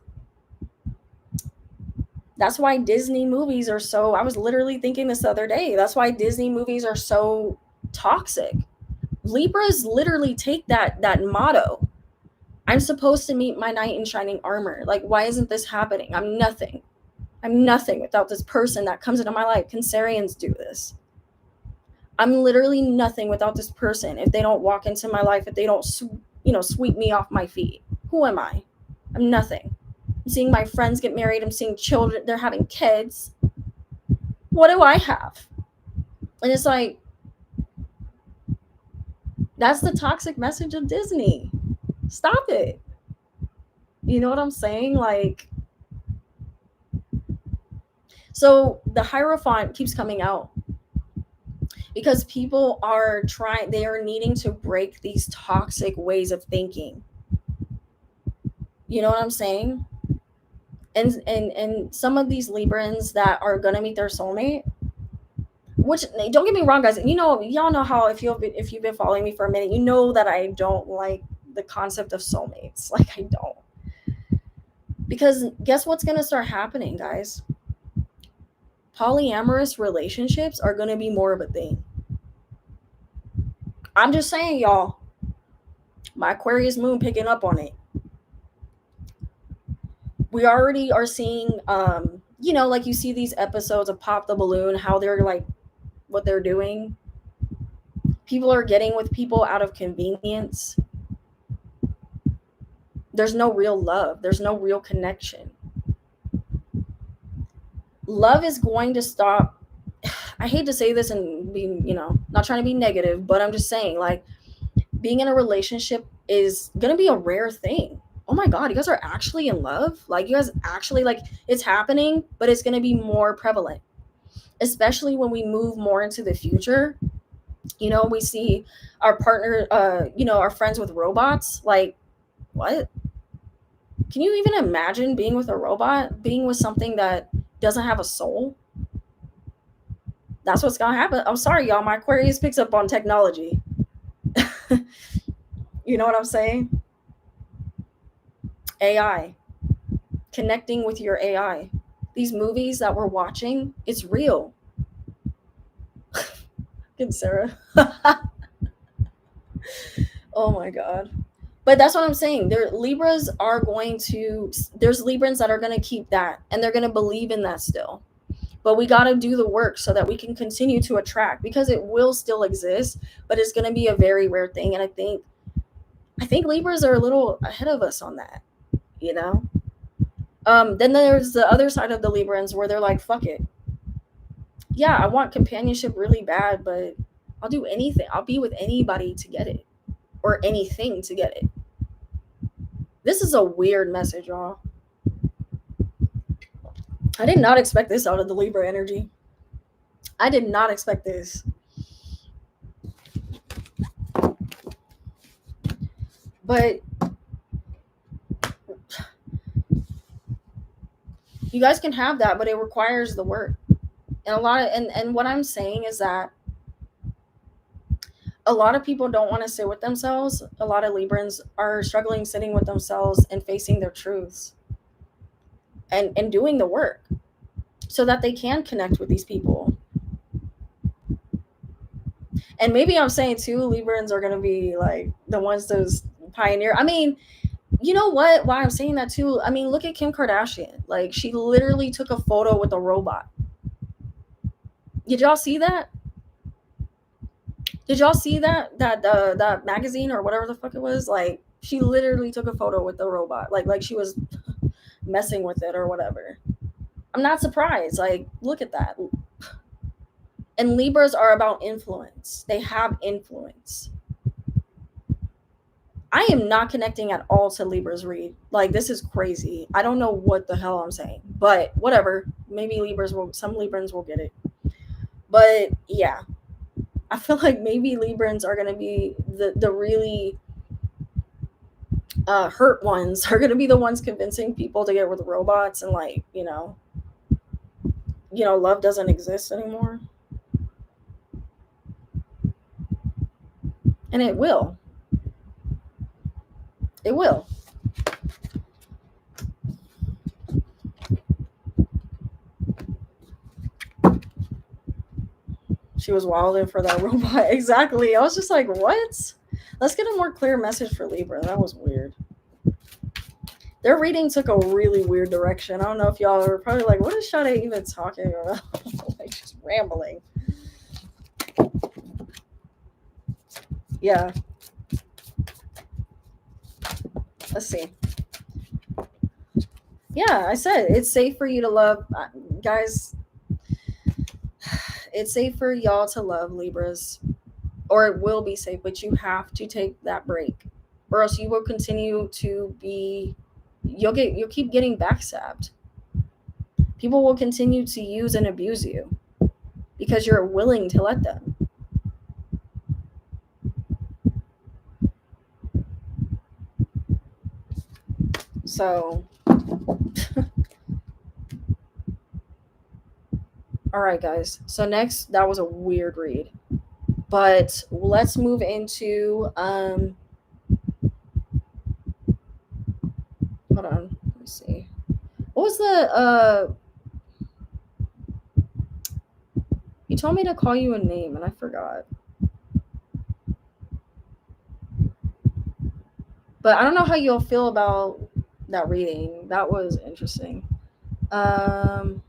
That's why Disney movies are so, I was literally thinking this the other day, that's why Disney movies are so toxic. Libras literally take that motto. I'm supposed to meet my knight in shining armor. Like, why isn't this happening? I'm nothing without this person that comes into my life. Cancerians do this. I'm literally nothing without this person. If they don't walk into my life, if they don't, sweep me off my feet, who am I? I'm nothing. I'm seeing my friends get married. I'm seeing children, they're having kids. What do I have? And it's like, that's the toxic message of Disney. Stop it. You know what I'm saying? Like, so the Hierophant keeps coming out because people are trying, they are needing to break these toxic ways of thinking. You know what I'm saying? And some of these Librans that are gonna meet their soulmate, which, don't get me wrong, guys, you know, y'all know how, if you've been following me for a minute, you know that I don't like the concept of soulmates. Like, I don't. Because guess what's gonna start happening, guys? Polyamorous relationships are gonna be more of a thing. I'm just saying, y'all. My Aquarius moon picking up on it. We already are seeing, you know, like you see these episodes of Pop the Balloon, how they're like, what they're doing. People are getting with people out of convenience. There's no real love. There's no real connection. Love is going to stop. I hate to say this and be, you know, not trying to be negative, but I'm just saying, like, being in a relationship is going to be a rare thing. Oh my God, you guys are actually in love? Like, you guys actually, like, it's happening, but it's going to be more prevalent, especially when we move more into the future. You know, we see our partner, you know, our friends with robots. Like, what? Can you even imagine being with a robot, being with something that doesn't have a soul? That's what's going to happen. I'm sorry, y'all. My Aquarius picks up on technology. You know what I'm saying? AI. Connecting with your AI. These movies that we're watching, it's real. Good, Sarah. Oh my God. But that's what I'm saying. Libras are going to, there's Librans that are going to keep that and they're going to believe in that still. But we got to do the work so that we can continue to attract, because it will still exist, but it's going to be a very rare thing. And I think Libras are a little ahead of us on that, you know? Then there's the other side of the Librans where they're like, fuck it. Yeah, I want companionship really bad, but I'll do anything. I'll be with anybody to get it, or anything to get it. This is a weird message, y'all. I did not expect this out of the Libra energy. I did not expect this. But you guys can have that, but it requires the work. And and what I'm saying is that a lot of people don't want to sit with themselves. A lot of Librans are struggling sitting with themselves and facing their truths and doing the work so that they can connect with these people. And maybe I'm saying too, Librans are going to be like the ones, those pioneer. I mean, you know what? Why I'm saying that too? I mean, look at Kim Kardashian. Like, she literally took a photo with a robot. Did y'all see that? Did y'all see that magazine or whatever the fuck it was? Like, she literally took a photo with the robot, like she was messing with it or whatever. I'm not surprised. Like, look at that. And Libras are about influence. They have influence. I am not connecting at all to Libra's read. Like, this is crazy. I don't know what the hell I'm saying, but whatever. Maybe some Librans will get it. But yeah, I feel like maybe Librans are going to be the really hurt ones, are going to be the ones convincing people to get with robots and, like, you know, love doesn't exist anymore. And it will. It will. She was wilding for that robot. Exactly. I was just like, what? Let's get a more clear message for Libra. That was weird. Their reading took a really weird direction. I don't know if y'all are probably like, what is Sade even talking about? Like, just rambling. Yeah. Let's see. Yeah, I said it's safe for you to love. Guys, it's safe for y'all to love Libras. Or it will be safe, but you have to take that break. or else you will continue to be, you'll keep getting backstabbed. People will continue to use and abuse you because you're willing to let them. So all right, guys. So next, that was a weird read. But let's move into hold on, let me see. What was the you told me to call you a name and I forgot. But I don't know how you'll feel about that reading. That was interesting. Beyonce.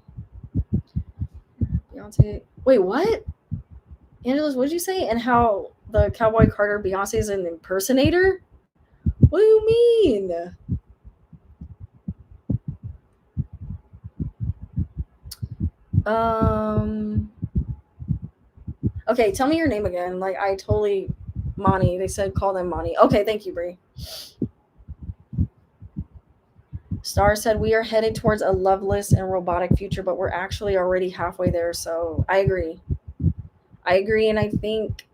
Wait, what? Angeles, what did you say? And how the Cowboy Carter Beyonce is an impersonator? What do you mean? Okay, tell me your name again. Like I totally Monty. They said call them Monty. Okay, thank you, Bree. Star said we are headed towards a loveless and robotic future, but we're actually already halfway there. So I agree. And I think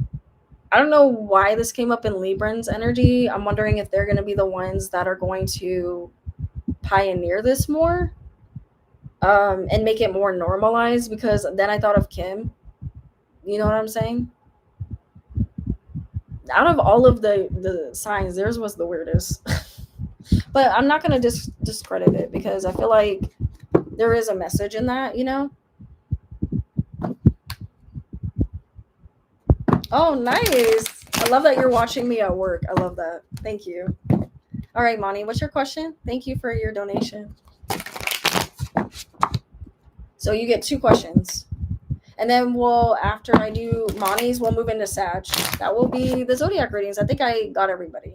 I don't know why this came up in Libran's energy. I'm wondering if they're going to be the ones that are going to pioneer this more, and make it more normalized. Because then I thought of Kim. You know what I'm saying? Out of all of the signs, theirs was the weirdest. But I'm not going to discredit it because I feel like there is a message in that, you know? Oh, nice. I love that you're watching me at work. I love that. Thank you. All right, Monty, what's your question? Thank you for your donation. So you get 2 questions. And then after I do Monty's, we'll move into Sag. That will be the Zodiac readings. I think I got everybody.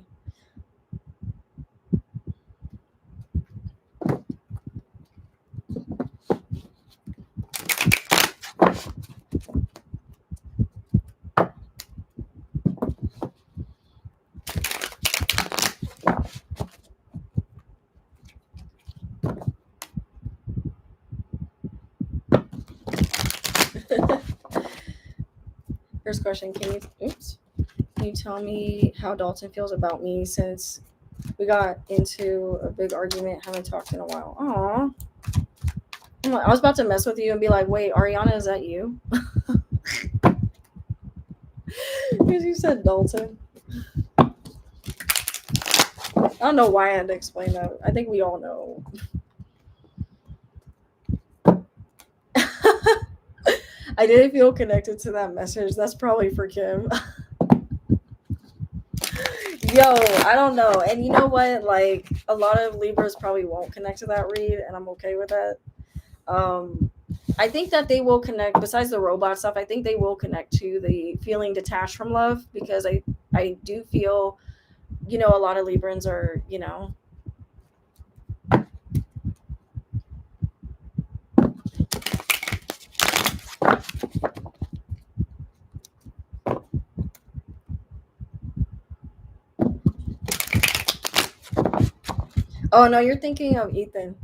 First question, can you tell me how Dalton feels about me since we got into a big argument, haven't talked in a while? Aww. I was about to mess with you and be like, wait, Ariana, is that you? Because you said Dalton. I don't know why I had to explain that. I think we all know. I didn't feel connected to that message. That's probably for Kim. Yo, I don't know. And you know what? Like, a lot of Libras probably won't connect to that read, and I'm okay with that. I think that they will connect, besides the robot stuff, I think they will connect to the feeling detached from love, because I do feel, you know, a lot of Librans are, you know, oh no, you're thinking of Ethan.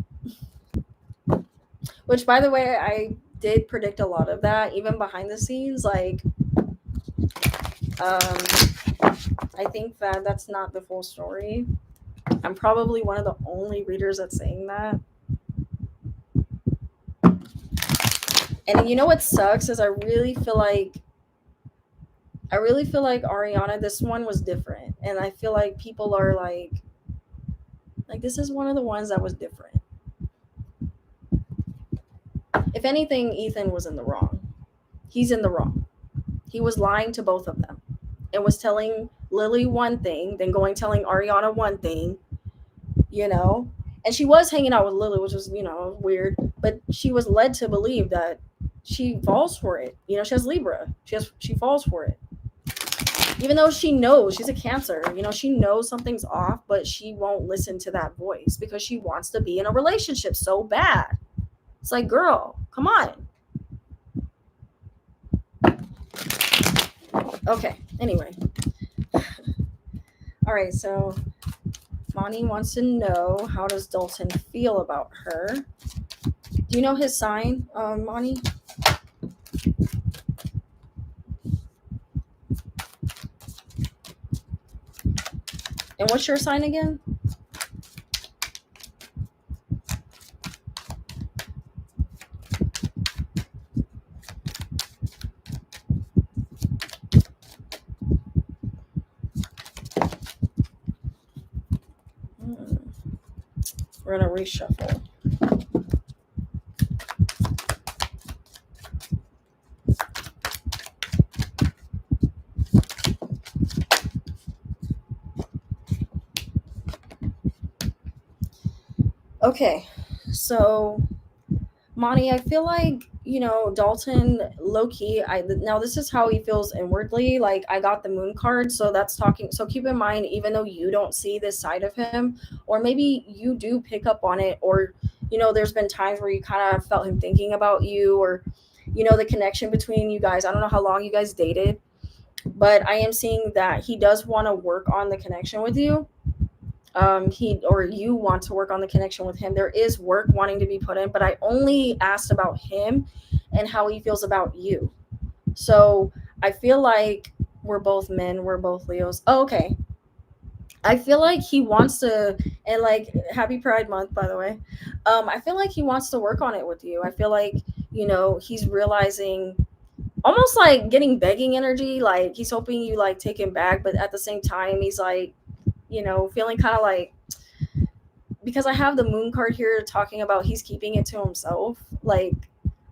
Which, by the way, I did predict a lot of that, even behind the scenes. Like, I think that that's not the full story. I'm probably one of the only readers that's saying that. And you know what sucks is I really feel like Ariana, this one was different. And I feel like people are like this is one of the ones that was different. If anything, Ethan was in the wrong. He's in the wrong. He was lying to both of them and was telling Lily one thing, then telling Ariana one thing, you know. And she was hanging out with Lily, which was, you know, weird. But she was led to believe that she falls for it. You know, she has Libra. She falls for it. Even though she knows she's a Cancer, you know, she knows something's off, but she won't listen to that voice because she wants to be in a relationship so bad. It's like, girl, come on. Okay, anyway. All right, so Monty wants to know, how does Dalton feel about her? Do you know his sign, Monty? And what's your sign again? We're gonna reshuffle. Okay, so Monty, I feel like, Dalton, low key. Now this is how he feels inwardly. Like, I got the moon card, so that's talking. So keep in mind, even though you don't see this side of him, or maybe you do pick up on it, or there's been times where you kind of felt him thinking about you, or the connection between you guys. I don't know how long you guys dated, but I am seeing that he does want to work on the connection with you. He or you want to work on the connection with him. There is work wanting to be put in, but I only asked about him and how he feels about you. So I feel like we're both men, we're both Leos. Oh, okay. I feel like he wants to, and like, happy Pride Month, by the way. I feel like he wants to work on it with you. I feel like, he's realizing, almost like getting begging energy, like he's hoping you like take him back, but at the same time he's like, feeling kind of like, because I have the moon card here talking about he's keeping it to himself. Like,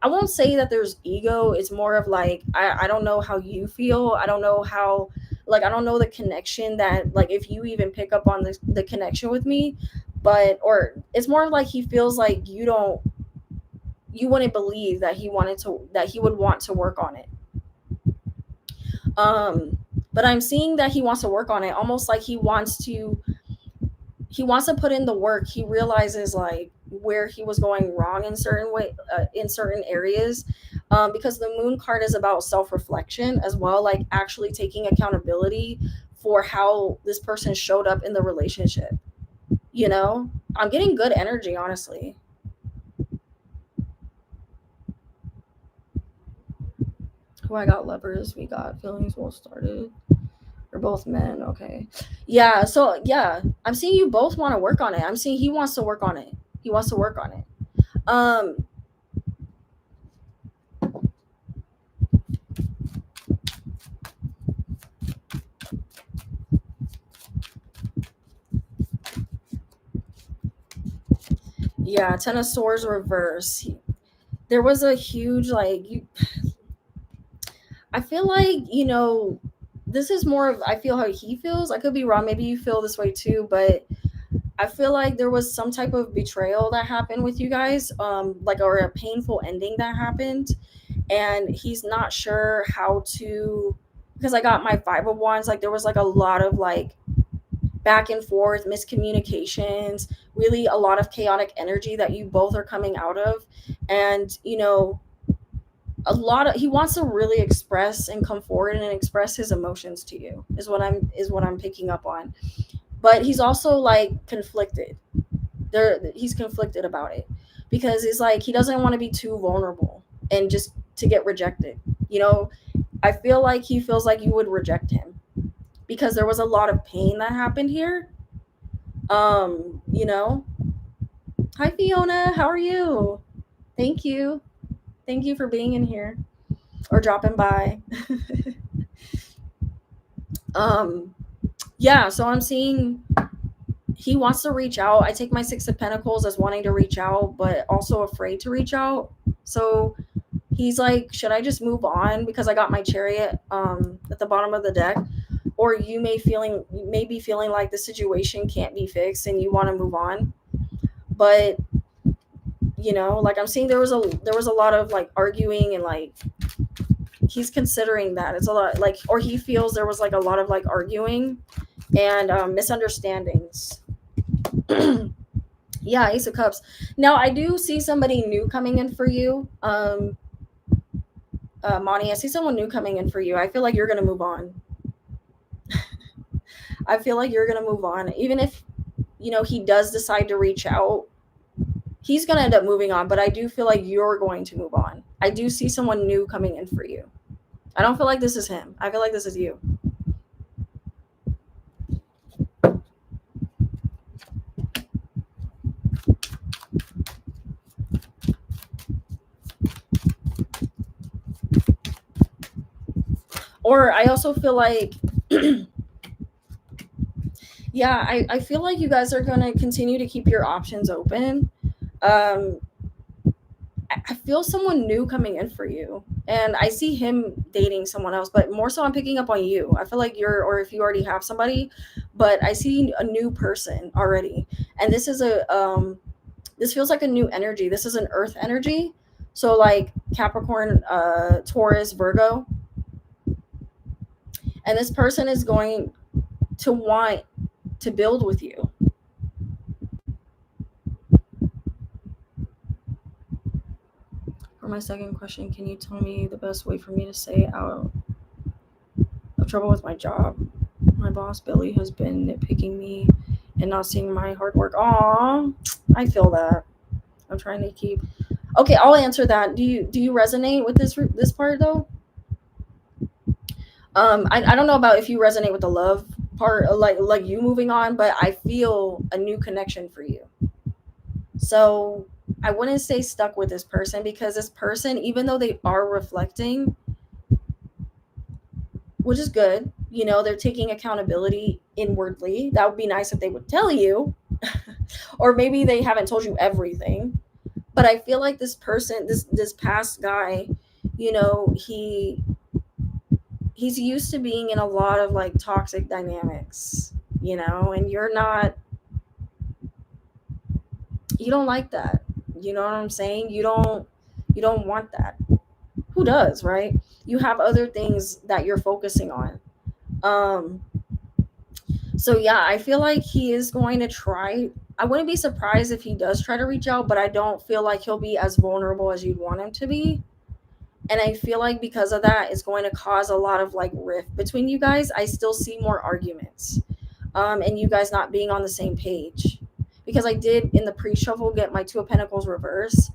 I won't say that there's ego. It's more of like, I don't know how you feel. I don't know how, like, I don't know the connection that, like, if you even pick up on the connection with me, but, or it's more like he feels like you wouldn't believe that that he would want to work on it. But I'm seeing that he wants to work on it, almost like he wants to put in the work. He realizes like where he was going wrong in in certain areas, because the moon card is about self-reflection as well, like actually taking accountability for how this person showed up in the relationship. I'm getting good energy, honestly. Who I got lovers, we got feelings well started. We're both men, okay. Yeah, so yeah, I'm seeing you both want to work on it. I'm seeing he wants to work on it. He wants to work on it. Um, yeah, Ten of Swords reverse. There was a huge like I feel like, this is more of, I feel how he feels. I could be wrong. Maybe you feel this way too, but I feel like there was some type of betrayal that happened with you guys, like, or a painful ending that happened, and he's not sure how to. Because I got my Five of Wands, like there was like a lot of like back and forth miscommunications, really a lot of chaotic energy that you both are coming out of, and he wants to really express and come forward and express his emotions to you, is what I'm picking up on. But he's also like conflicted. He's conflicted about it, because it's like he doesn't want to be too vulnerable and just to get rejected. I feel like he feels like you would reject him because there was a lot of pain that happened here. You know. Hi Fiona, how are you? Thank you. Thank you for being in here or dropping by. um yeah, so I'm seeing he wants to reach out. I take my Six of Pentacles as wanting to reach out, but also afraid to reach out. So he's like, should I just move on because I got my Chariot at the bottom of the deck? Or you may be feeling like the situation can't be fixed and you want to move on. But like I'm seeing there was a lot of like arguing, and like he's considering that it's a lot, like, or he feels there was like a lot of like arguing and misunderstandings. Yeah, Ace of Cups. Now I do see somebody new coming in for you. Monty, I see someone new coming in for you. I feel like you're gonna move on. I feel like you're gonna move on, even if he does decide to reach out. He's gonna end up moving on, but I do feel like you're going to move on. I do see someone new coming in for you. I don't feel like this is him. I feel like this is you. Or I also feel like yeah, I feel like you guys are going to continue to keep your options open. um I feel someone new coming in for you, and I see him dating someone else, but more so I'm picking up on you. I feel like you're, or if you already have somebody, but I see a new person already. And this is this feels like a new energy. This is an earth energy. So like Capricorn, Taurus, Virgo. And this person is going to want to build with you. For my second question, can you tell me the best way for me to stay out of trouble with my job? My boss Billy has been nitpicking me and not seeing my hard work. Aw, I feel that. I'm trying to keep. Okay, I'll answer that. Do you resonate with this part though? I don't know about if you resonate with the love part, like you moving on, but I feel a new connection for you. So I wouldn't stay stuck with this person, because this person, even though they are reflecting, which is good, they're taking accountability inwardly. That would be nice if they would tell you, or maybe they haven't told you everything. But I feel like this person, this past guy, he's used to being in a lot of like toxic dynamics, and you don't like that. You know what I'm saying? You don't want that. Who does, right? You have other things that you're focusing on. Um so yeah, I feel like he is going to try. I wouldn't be surprised if he does try to reach out, but I don't feel like he'll be as vulnerable as you'd want him to be. And I feel like because of that, it's going to cause a lot of like rift between you guys. I still see more arguments, and you guys not being on the same page, because I did in the pre-shuffle get my Two of Pentacles reverse.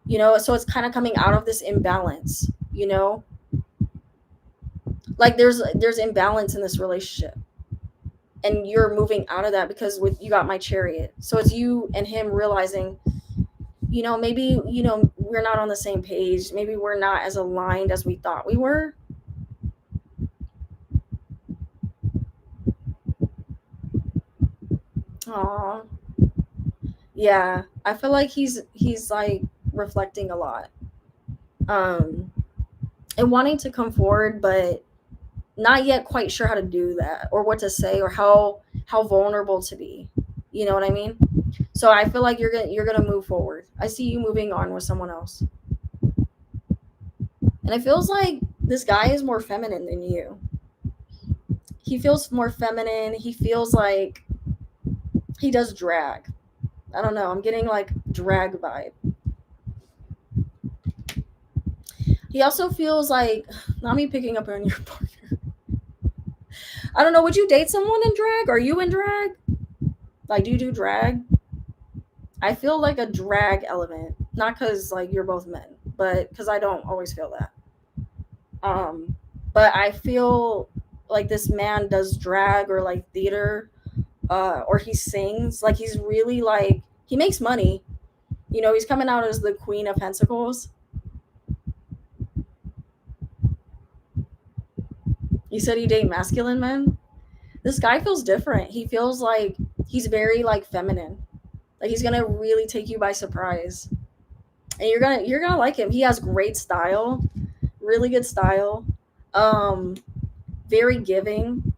So it's kind of coming out of this imbalance. Like there's imbalance in this relationship, and you're moving out of that because with you got my Chariot. So it's you and him realizing, maybe we're not on the same page. Maybe we're not as aligned as we thought we were. Aw. Yeah, I feel like he's like reflecting a lot, um and wanting to come forward, but not yet quite sure how to do that, or what to say, or how vulnerable to be. You know what I mean? So I feel like you're gonna move forward. I see you moving on with someone else, and it feels like this guy is more feminine than you. He feels more feminine. He feels like he does drag. I don't know. I'm getting like drag vibe. He also feels like, not me picking up on your partner. I don't know. Would you date someone in drag? Are you in drag? Like, do you do drag? I feel like a drag element, not because like you're both men, but because I don't always feel that. Um, but I feel like this man does drag or like theater, or he sings. Like he's really like he makes money. He's coming out as the Queen of Pentacles. You said you date masculine men. This guy feels different. He feels like he's very like feminine. Like he's gonna really take you by surprise, and you're gonna like him. He has great style, really good style, um, very giving.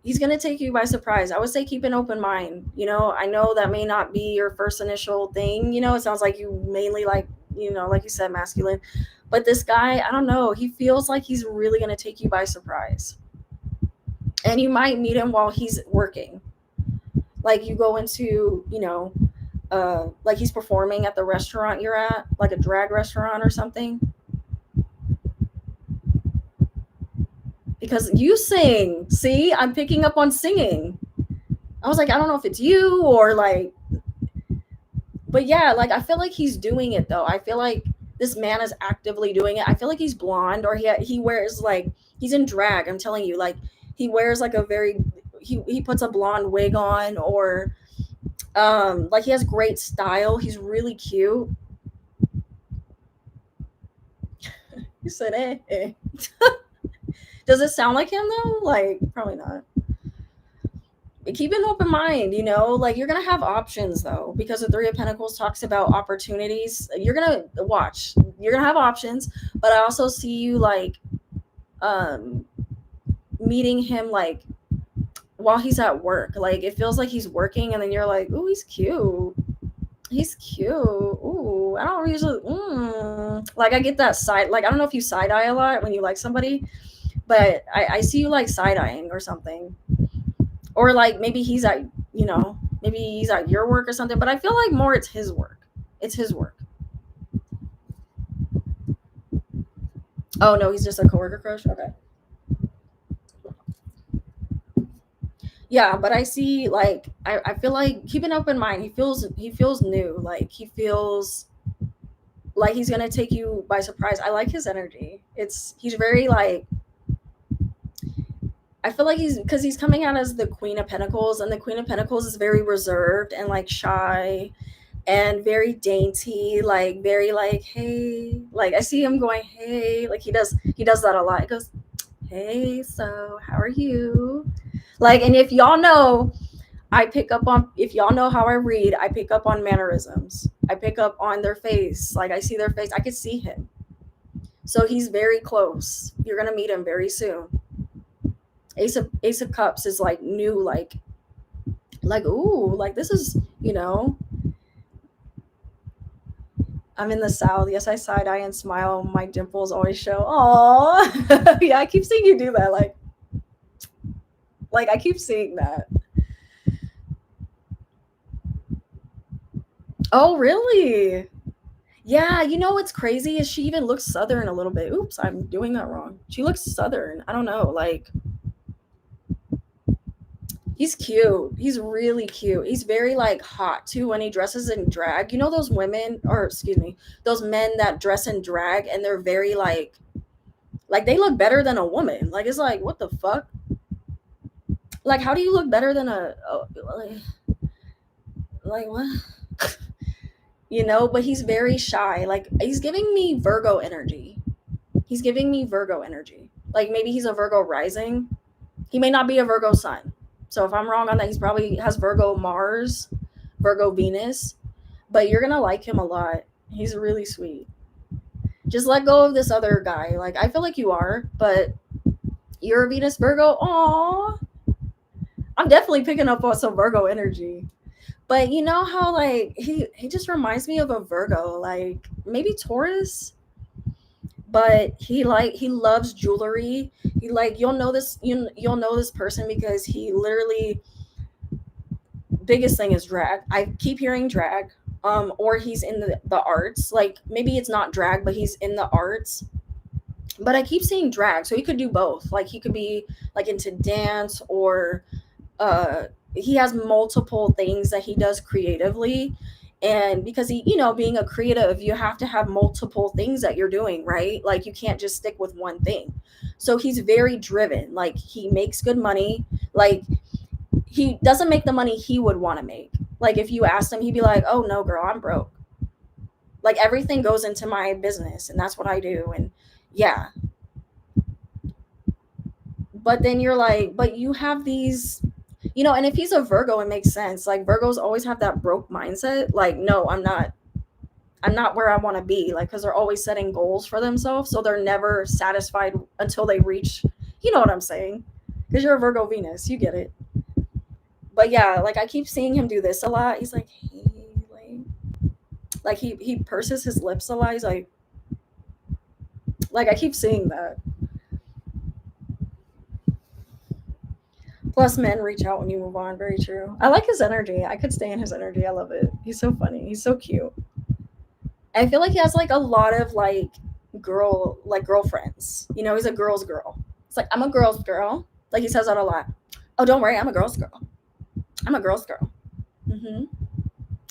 He's gonna take you by surprise. I would say keep an open mind. I know that may not be your first initial thing. It sounds like you mainly like like you said, masculine. But this guy, I don't know. He feels like he's really gonna take you by surprise, and you might meet him while he's working. Like you go into like he's performing at the restaurant you're at, like a drag restaurant or something. Because you sing. See, I'm picking up on singing. I was like, I don't know if it's you or like, but yeah, like I feel like he's doing it though. I feel like this man is actively doing it. I feel like he's blonde, or he wears like, he's in drag. I'm telling you, like he wears like a very, he puts a blonde wig on, or like he has great style. He's really cute. He said, eh. Does it sound like him though? Like probably not. Keep an open mind, you know, like you're gonna have options though, because the Three of Pentacles talks about opportunities. You're gonna watch, you're gonna have options, but I also see you like um meeting him like while he's at work. Like it feels like he's working, and then you're like, ooh, he's cute. He's cute. Ooh, I don't usually like I get that side, like I don't know if you side eye a lot when you like somebody, but I see you like side eyeing or something. Or like maybe he's at, you know, maybe he's at your work or something, but I feel like more it's his work. It's his work. Oh no, he's just a coworker crush. Okay. Yeah, but I see like I feel like keep an open mind. He feels new. Like he feels like he's gonna take you by surprise. I like his energy. He's very like, I feel like he's coming out as the Queen of Pentacles, and the Queen of Pentacles is very reserved and like shy and very dainty, like very like, hey, like I see him going, hey, like he does that a lot. He goes, hey, so how are you? Like, and if y'all know, I pick up on, if y'all know how I read, I pick up on mannerisms. I pick up on their face. Like I see their face. I could see him. So he's very close. You're gonna meet him very soon. Ace of Cups is like new, like ooh, like this is, you know, I'm in the South. Yes, I side eye and smile. My dimples always show. Oh, yeah, I keep seeing you do that. Like I keep seeing that. Oh, really? Yeah, you know what's crazy is she even looks Southern a little bit. Oops, I'm doing that wrong. She looks Southern. I don't know. Like he's cute. He's really cute. He's very like hot too when he dresses in drag. You know those women, or excuse me, those men that dress in drag and they're very like they look better than a woman. Like it's like what the fuck? Like how do you look better than like what? You know, but he's very shy. Like he's giving me Virgo energy. He's giving me Virgo energy. Like maybe he's a Virgo rising. He may not be a Virgo sun. So if I'm wrong on that, he's probably has Virgo Mars, Virgo Venus, but you're going to like him a lot. He's really sweet. Just let go of this other guy. Like I feel like you are, but you're a Venus Virgo. Aw. I'm definitely picking up on some Virgo energy. But you know how like he just reminds me of a Virgo, like maybe Taurus, but he loves jewelry. He like you'll know this person because he literally, biggest thing is drag. I keep hearing drag. Or he's in the arts. Like maybe it's not drag, but he's in the arts. But I keep seeing drag, so he could do both. Like he could be like into dance, or he has multiple things that he does creatively. And because he, you know, being a creative, you have to have multiple things that you're doing, right? Like you can't just stick with one thing. So he's very driven. Like he makes good money. Like he doesn't make the money he would want to make. Like if you asked him, he'd be like, oh no, girl, I'm broke. Like everything goes into my business and that's what I do. And yeah. But then you're like, but you have these, you know, and if he's a Virgo, it makes sense. Like Virgos always have that broke mindset. Like, no, I'm not where I want to be. Like, because they're always setting goals for themselves. So they're never satisfied until they reach, you know what I'm saying? Because you're a Virgo Venus, you get it. But yeah, like I keep seeing him do this a lot. He's like, hey, like he purses his lips a lot. He's like I keep seeing that. Plus, men reach out when you move on. Very true. I like his energy. I could stay in his energy. I love it. He's so funny. He's so cute. I feel like he has like a lot of like girlfriends. You know, he's a girl's girl. It's like, I'm a girl's girl. Like, he says that a lot. Oh, don't worry, I'm a girl's girl. I'm a girl's girl. Mm-hmm.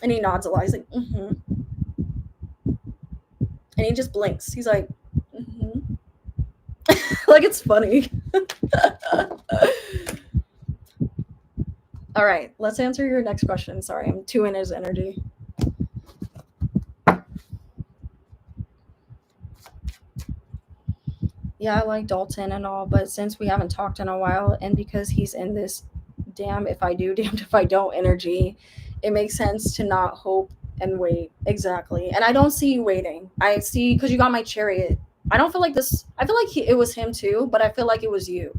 And he nods a lot. He's like, mm-hmm. And he just blinks. He's like, mm-hmm. Like, it's funny. All right, let's answer your next question. Sorry, I'm too in his energy. Yeah, I like Dalton and all, but since we haven't talked in a while, and because he's in this damn if I do, damned if I don't energy, it makes sense to not hope and wait. Exactly. And I don't see you waiting. I see, because you got my Chariot. I don't feel like this. I feel like it was him too, but I feel like it was you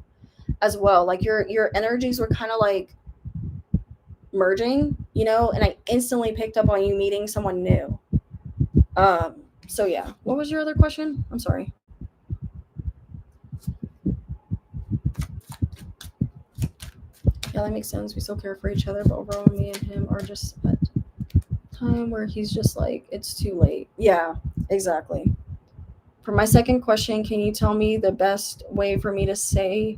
as well. Like, your energies were kind of like merging, and I instantly picked up on you meeting someone new. So yeah. What was your other question? I'm sorry. Yeah, that makes sense. We still care for each other, but overall, me and him are just at time where he's just like, it's too late. Yeah, exactly. For my second question, can you tell me the best way for me to say,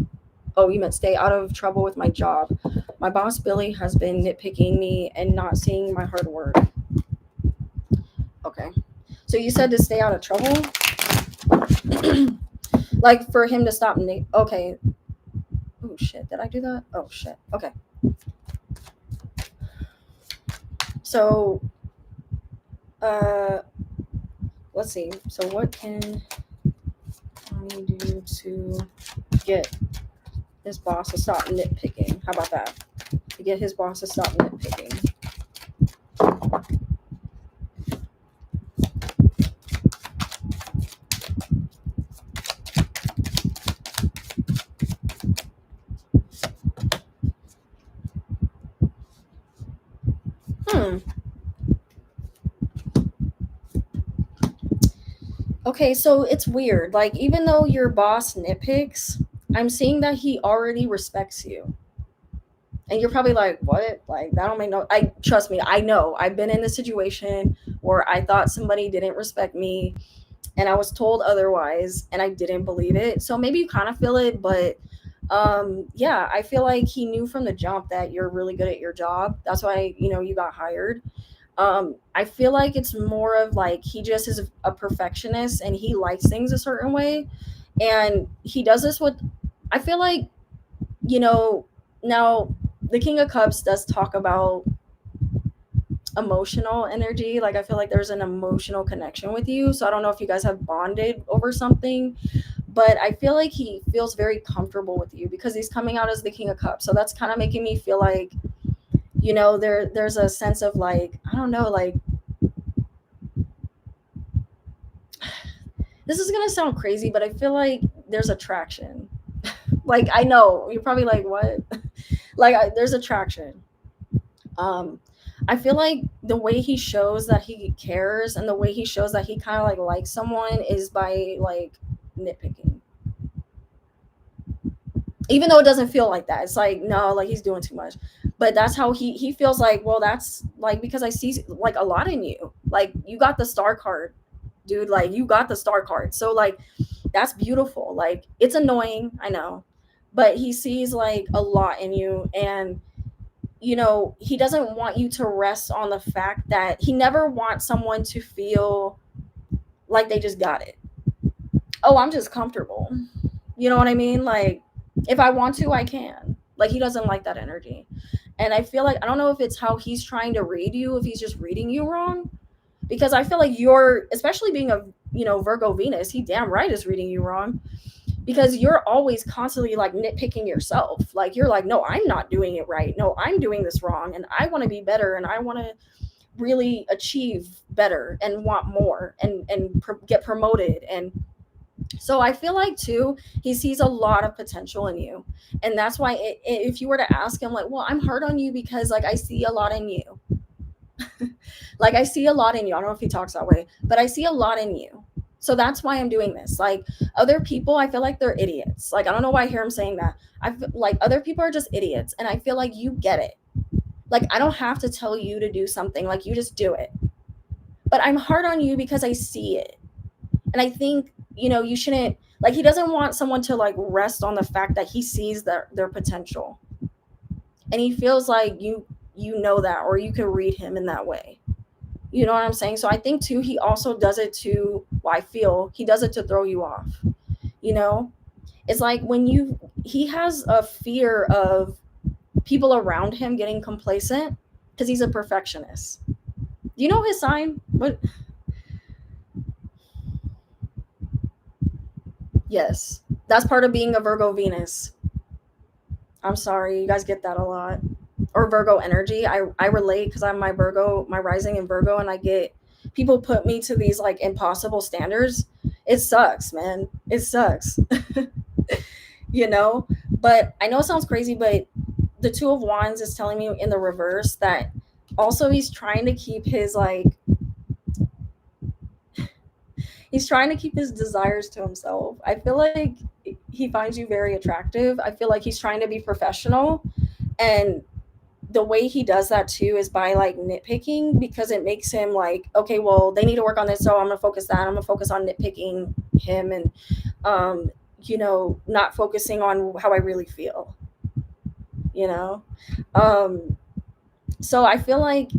oh, you meant stay out of trouble with my job? My boss, Billy, has been nitpicking me and not seeing my hard work. Okay. So you said to stay out of trouble? Like, for him to stop. Okay. Oh, shit. Did I do that? Oh, shit. Okay. So, let's see. So what can Tommy do to get his boss to stop nitpicking? How about that? To get his boss to stop nitpicking. Okay, so it's weird. Like, even though your boss nitpicks, I'm seeing that he already respects you. And you're probably like, what? Like, that don't make no. I trust me. I know. I've been in a situation where I thought somebody didn't respect me, and I was told otherwise, and I didn't believe it. So maybe you kind of feel it, but yeah, I feel like he knew from the jump that you're really good at your job. That's why you got hired. I feel like it's more of like he just is a perfectionist and he likes things a certain way, and he does this with. I feel like now the King of Cups does talk about emotional energy. Like, I feel like there's an emotional connection with you. So I don't know if you guys have bonded over something, but I feel like he feels very comfortable with you because he's coming out as the King of Cups. So that's kind of making me feel like, there's a sense of like, I don't know, like, this is going to sound crazy, but I feel like there's attraction. Like, I know you're probably like, what? Like, there's attraction. I feel like the way he shows that he cares and the way he shows that he kind of like likes someone is by like nitpicking. Even though it doesn't feel like that. It's like, no, like he's doing too much. But that's how he feels like, well, that's like, because I see like a lot in you. Like, you got the star card, dude. Like, you got the star card. So like, that's beautiful. Like, it's annoying, I know. But he sees like a lot in you, and he doesn't want you to rest on the fact that he never wants someone to feel like they just got it. Oh, I'm just comfortable. You know what I mean? Like, if I want to, I can. Like, he doesn't like that energy. And I feel like, I don't know if it's how he's trying to read you, if he's just reading you wrong. Because I feel like you're, especially being a, Virgo Venus, he damn right is reading you wrong. Because you're always constantly like nitpicking yourself. Like, you're like, no, I'm not doing it right. No, I'm doing this wrong. And I want to be better. And I want to really achieve better and want more and get promoted. And so I feel like too, he sees a lot of potential in you. And that's why if you were to ask him like, well, I'm hard on you because like I see a lot in you. Like, I see a lot in you. I don't know if he talks that way, but I see a lot in you. So that's why I'm doing this. Like, other people, I feel like they're idiots. Like, I don't know why I hear him saying that. I feel like other people are just idiots. And I feel like you get it. Like, I don't have to tell you to do something. Like, you just do it. But I'm hard on you because I see it. And I think, you shouldn't, Like he doesn't want someone to like rest on the fact that he sees their potential, and he feels like you know that, or you can read him in that way. You know what I'm saying? So I think too, he also does it to, well, I feel he does it to throw you off. You know, it's like when he has a fear of people around him getting complacent because he's a perfectionist. Do you know his sign? What? Yes, that's part of being a Virgo Venus. I'm sorry, you guys get that a lot. Or Virgo energy. I relate because I'm my Virgo, my rising in Virgo, and I get people put me to these like impossible standards. It sucks, man. It sucks. You know? But I know it sounds crazy, but the Two of Wands is telling me in the reverse that also he's trying to keep his like he's trying to keep his desires to himself. I feel like he finds you very attractive. I feel like he's trying to be professional, and the way he does that too is by like nitpicking, because it makes him like, okay, well, they need to work on this, so I'm gonna focus that. I'm gonna focus on nitpicking him, and not focusing on how I really feel. You know, um, so I feel like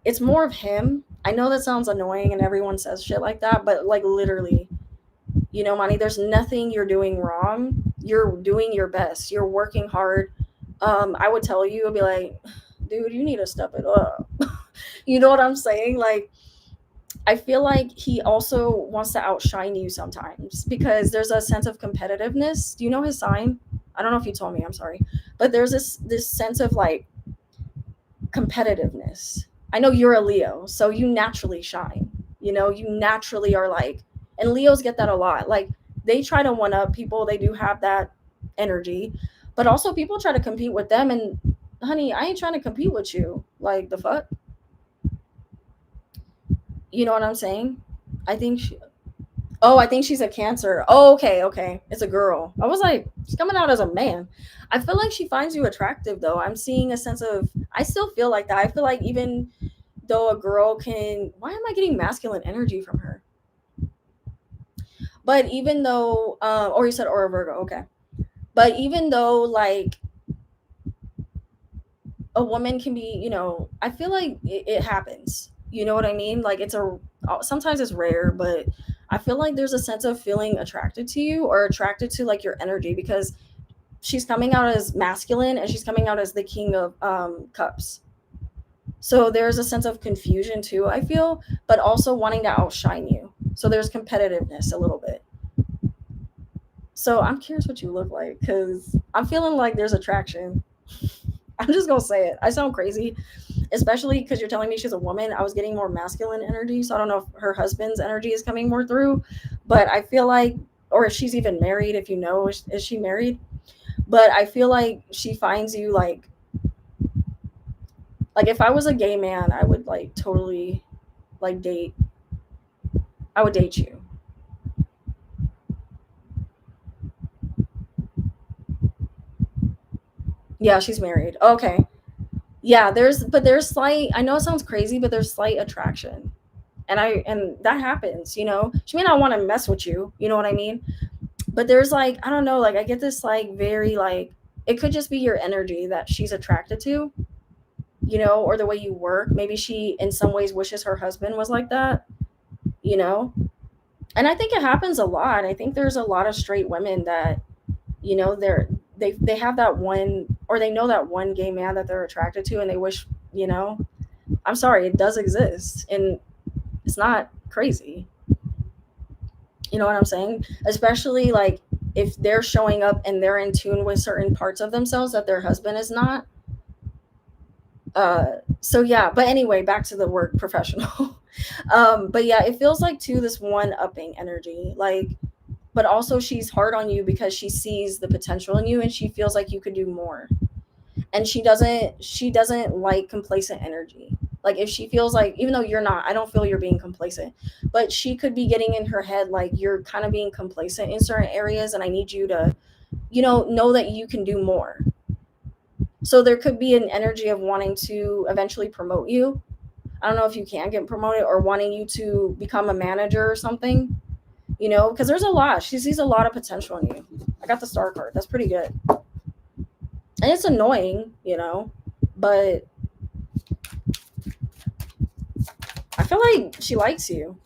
it's more of him. I know that sounds annoying, and everyone says shit like that, but like literally, Money, there's nothing you're doing wrong. You're doing your best. You're working hard. I would tell you, I'd be like, dude, you need to step it up. You know what I'm saying? Like, I feel like he also wants to outshine you sometimes because there's a sense of competitiveness. Do you know his sign? I don't know if you told me, I'm sorry. But there's this sense of like competitiveness. I know you're a Leo, so you naturally shine. You naturally are like, and Leos get that a lot. Like they try to one up people, they do have that energy, but also people try to compete with them, and honey, I ain't trying to compete with you. Like the fuck? You know what I'm saying? I think she, oh, I think she's a Cancer. Oh, okay, okay. It's a girl. I was like, she's coming out as a man. I feel like she finds you attractive though. I'm seeing a sense of, I still feel like that. I feel like even though a girl can, why am I getting masculine energy from her? But even though, or you said, or a Virgo, okay. But even though like a woman can be, I feel like it happens. You know what I mean? Like sometimes it's rare, but I feel like there's a sense of feeling attracted to you or attracted to like your energy, because she's coming out as masculine and she's coming out as the king of cups. So there's a sense of confusion too, I feel, but also wanting to outshine you. So there's competitiveness a little bit. So I'm curious what you look like, because I'm feeling like there's attraction. I'm just gonna say it. I sound crazy, especially because you're telling me she's a woman. I was getting more masculine energy, so I don't know if her husband's energy is coming more through, but I feel like, or if she's even married. If you know, is she married? But I feel like she finds you like if I was a gay man, I would like totally like date. I would date you. Yeah, she's married. Okay. Yeah, there's slight, I know it sounds crazy, but there's slight attraction. And that happens, She may not want to mess with you, you know what I mean? But there's like, I don't know, like I get this like very like, it could just be your energy that she's attracted to, or the way you work. Maybe she in some ways wishes her husband was like that, you know? And I think it happens a lot. I think there's a lot of straight women that, they have that one, or they know that one gay man that they're attracted to, and they wish, I'm sorry, it does exist, and it's not crazy. You know what I'm saying? Especially like if they're showing up and they're in tune with certain parts of themselves that their husband is not. So yeah, but anyway, back to the work professional. But yeah, it feels like too this one upping energy, like, but also she's hard on you because she sees the potential in you and she feels like you could do more. And she doesn't like complacent energy. Like if she feels like, even though you're not, I don't feel you're being complacent, but she could be getting in her head like you're kind of being complacent in certain areas, and I need you to, know that you can do more. So there could be an energy of wanting to eventually promote you. I don't know if you can get promoted, or wanting you to become a manager or something, you know, because there's a lot. She sees a lot of potential in you. I got the star card. That's pretty good. And it's annoying, you know, but I feel like she likes you.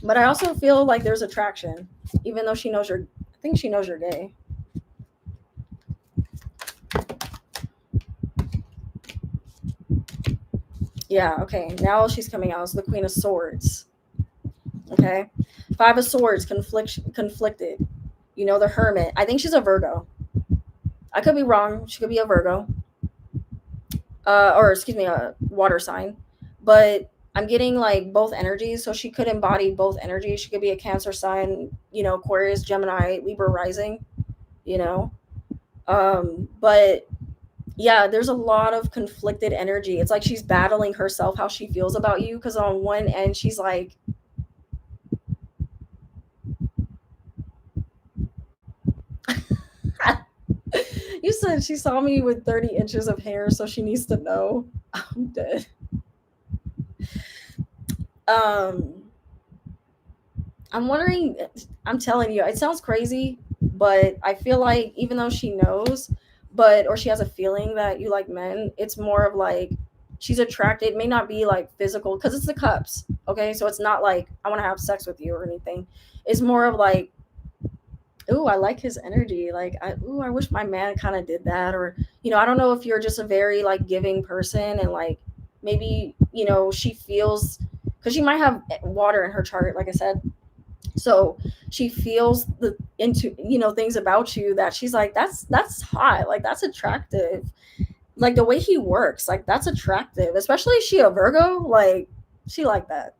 But I also feel like there's attraction, even though she knows I think she knows you're gay. Yeah, okay. Now she's coming out as the Queen of Swords. Okay. Five of Swords, conflicted. You know, the Hermit. I think she's a Virgo. I could be wrong. She could be a Virgo. Or excuse me, a water sign. But I'm getting like both energies. So she could embody both energies. She could be a Cancer sign, you know, Aquarius, Gemini, Libra rising, you know. But yeah, there's a lot of conflicted energy. It's like she's battling herself, how she feels about you. Because on one end, she's like, you said she saw me with 30 inches of hair, so she needs to know. I'm dead. Um, I'm wondering, I'm telling you, it sounds crazy, but I feel like even though she knows, or she has a feeling that you like men, it's more of like she's attracted, it may not be like physical, because it's the cups. Okay. So it's not like I want to have sex with you or anything. It's more of like, ooh, I like his energy. Like, I wish my man kind of did that. Or, you know, I don't know if you're just a very like giving person and like maybe, you know, she feels, because she might have water in her chart, like I said. So she feels the into, you know, things about you that she's like, that's hot. Like, that's attractive. Like the way he works, like that's attractive. Especially if she a Virgo, like she like that.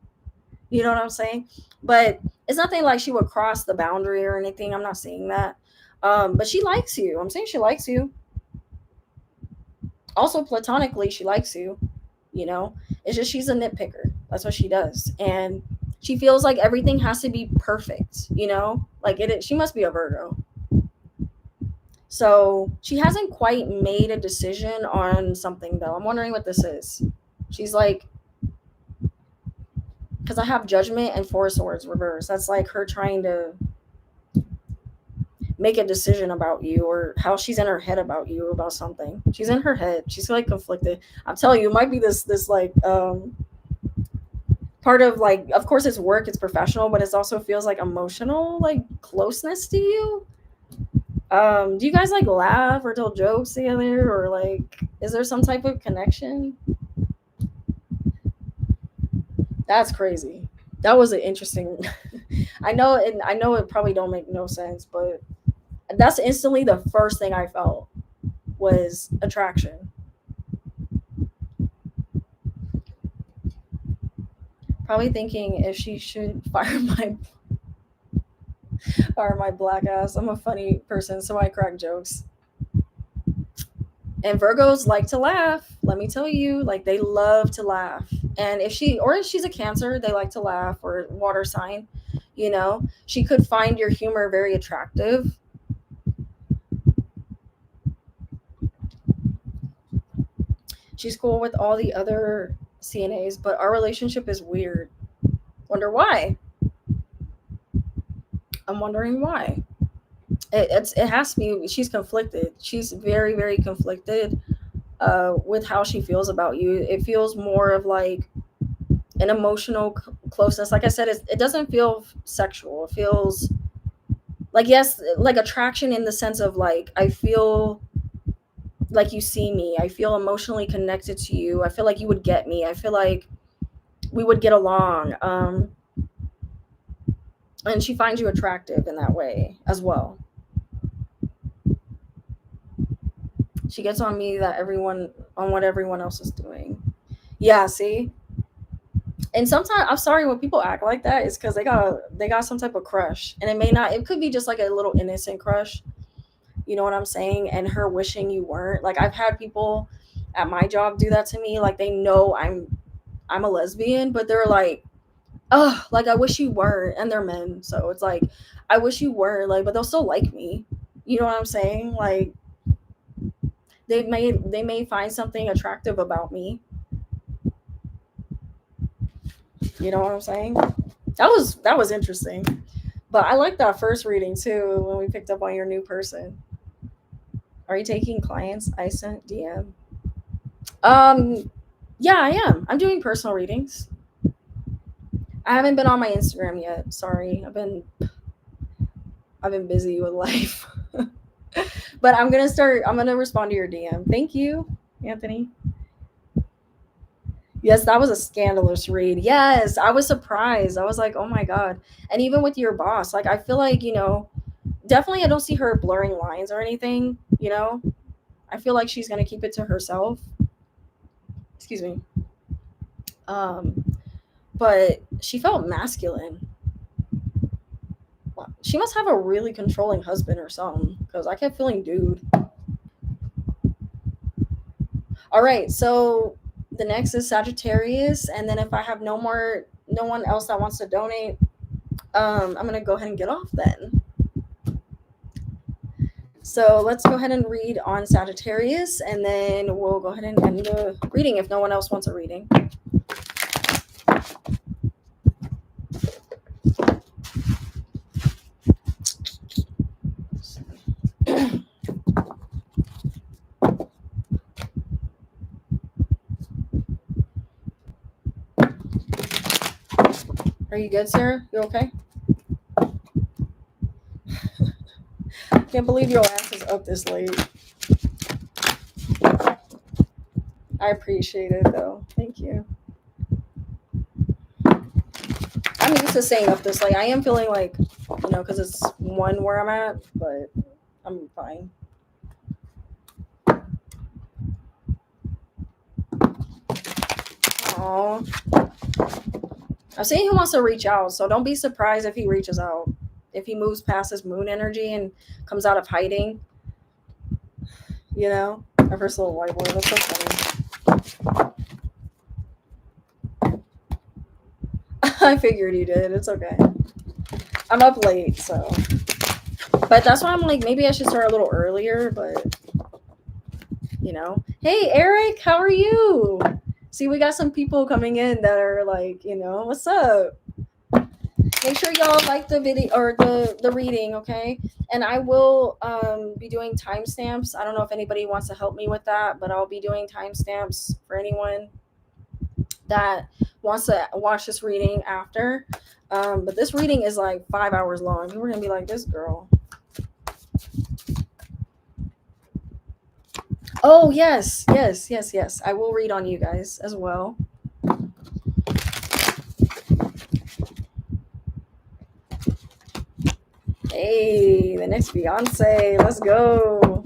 You know what I'm saying? But it's nothing like she would cross the boundary or anything. I'm not saying that. But she likes you. I'm saying she likes you. Also, platonically, she likes you. You know, it's just she's a nitpicker. That's what she does. And she feels like everything has to be perfect. You know, like it is. She must be a Virgo. So she hasn't quite made a decision on something, though. I'm wondering what this is. She's like, because I have Judgment and Four Swords reverse. That's like her trying to make a decision about you, or how she's in her head about you, about something. She's in her head. She's like conflicted. I'm telling you, it might be this like part of like, of course it's work, it's professional, but it also feels like emotional, like closeness to you. Do you guys like laugh or tell jokes together, or like is there some type of connection? That's crazy. That was an interesting. I know it probably don't make no sense, but that's instantly the first thing I felt was attraction. Probably thinking if she should fire my black ass. I'm a funny person, so I crack jokes. And Virgos like to laugh. Let me tell you, like they love to laugh. And if she's a Cancer, they like to laugh, or water sign, you know, she could find your humor very attractive. She's cool with all the other CNAs, but our relationship is weird. Wonder why? I'm wondering why. It has to be. She's conflicted. She's very very conflicted with how she feels about you. It feels more of like an emotional closeness. Like I said, it doesn't feel sexual. It feels like, yes, like attraction in the sense of like I feel like you see me. I feel emotionally connected to you. I feel like you would get me. I feel like we would get along. And she finds you attractive in that way as well. She gets on me that everyone on what everyone else is doing. Yeah, see? And sometimes I'm sorry when people act like that, it's because they got some type of crush. And it could be just like a little innocent crush. You know what I'm saying? And her wishing you weren't. Like I've had people at my job do that to me. Like they know I'm a lesbian, but they're like, oh, like I wish you weren't. And they're men. So it's like, I wish you were, like, but they'll still like me. You know what I'm saying? Like they may find something attractive about me. You know what I'm saying? That was interesting. But I like that first reading too when we picked up on your new person. Are you taking clients? I sent DM. Yeah, I am. I'm doing personal readings. I haven't been on my Instagram yet. Sorry. I've been busy with life. But I'm gonna respond to your DM. Thank you, Anthony. Yes, that was a scandalous read. Yes, I was surprised. I was like, oh my God. And even with your boss, like I feel like, definitely I don't see her blurring lines or anything. I feel like she's gonna keep it to herself. Excuse me. Um, but she felt masculine. She must have a really controlling husband or something, because I kept feeling dude. All right, so the next is Sagittarius, and then if I have no one else that wants to donate, I'm gonna go ahead and get off then. So let's go ahead and read on Sagittarius, and then we'll go ahead and end the reading if no one else wants a reading. Are you good, Sarah? You okay? Can't believe your ass is up this late. I appreciate it though. Thank you. I'm used to staying up this late. I am feeling like, because it's 1 where I'm at, but I'm fine. Aww. I'm saying he wants to reach out, so don't be surprised if he reaches out. If he moves past his moon energy and comes out of hiding. Our first little white boy. That's so funny. I figured you did. It's okay. I'm up late, so. But that's why I'm like, maybe I should start a little earlier, but. Hey, Eric, how are you? See, we got some people coming in that are like, what's up? Make sure y'all like the video or the reading, okay? And I will be doing timestamps. I don't know if anybody wants to help me with that, but I'll be doing timestamps for anyone that wants to watch this reading after. But this reading is like 5 hours long. We're gonna be like, this girl. Oh yes. I will read on you guys as well. Hey, the next Beyonce. Let's go.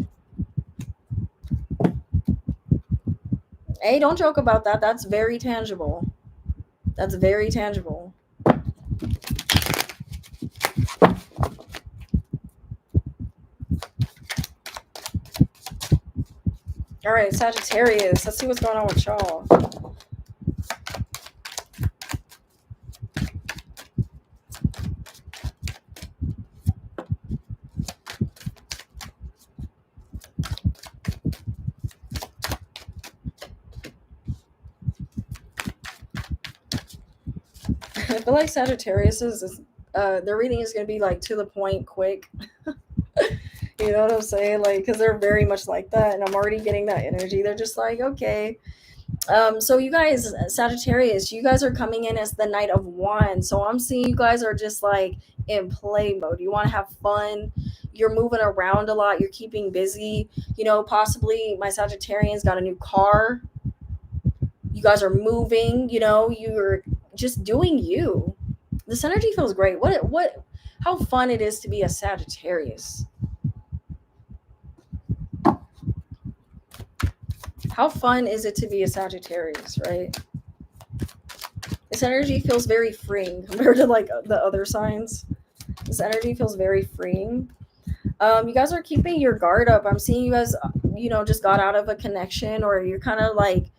Hey, don't joke about that. That's very tangible. That's very tangible. All right, Sagittarius. Let's see what's going on with y'all. I feel like Sagittarius is their reading is going to be like to the point, quick. You know what I'm saying? Like, because they're very much like that, and I'm already getting that energy. They're just like, okay. So you guys, Sagittarius, you guys are coming in as the Knight of Wands. So I'm seeing you guys are just like in play mode. You want to have fun. You're moving around a lot. You're keeping busy. Possibly my Sagittarians got a new car. You guys are moving. You're just doing you. This energy feels great. How fun it is to be a Sagittarius. How fun is it to be a Sagittarius, right? This energy feels very freeing compared to like the other signs. This energy feels very freeing. You guys are keeping your guard up. I'm seeing you guys, just got out of a connection, or you're kind of like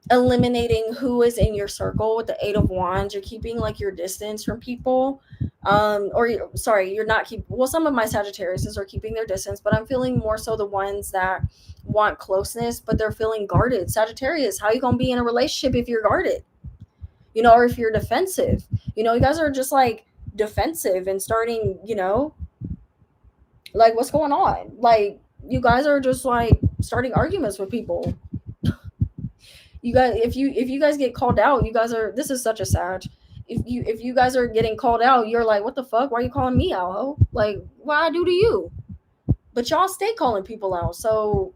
eliminating who is in your circle with the 8 of Wands. You're keeping like your distance from people. You're not some of my Sagittariuses are keeping their distance, but I'm feeling more so the ones that want closeness, but they're feeling guarded. Sagittarius, how you gonna be in a relationship if you're guarded? Or if you're defensive? You guys are just like defensive and starting, like, what's going on? Like, you guys are just like starting arguments with people. You guys, if you guys get called out, you guys are, this is such a Sag. If you guys are getting called out, you're like, what the fuck? Why are you calling me out, ho? Like, what I do to you? But y'all stay calling people out. So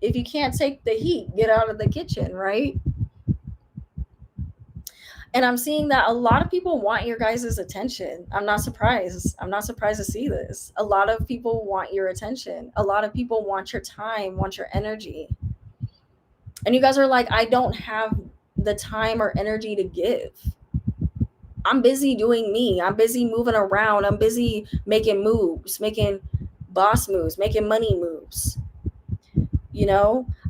if you can't take the heat, get out of the kitchen, right? And I'm seeing that a lot of people want your guys' attention. I'm not surprised. I'm not surprised to see this. A lot of people want your attention. A lot of people want your time, want your energy. And you guys are like, I don't have the time or energy to give. I'm busy doing me. I'm busy moving around. I'm busy making moves, making boss moves, making money moves.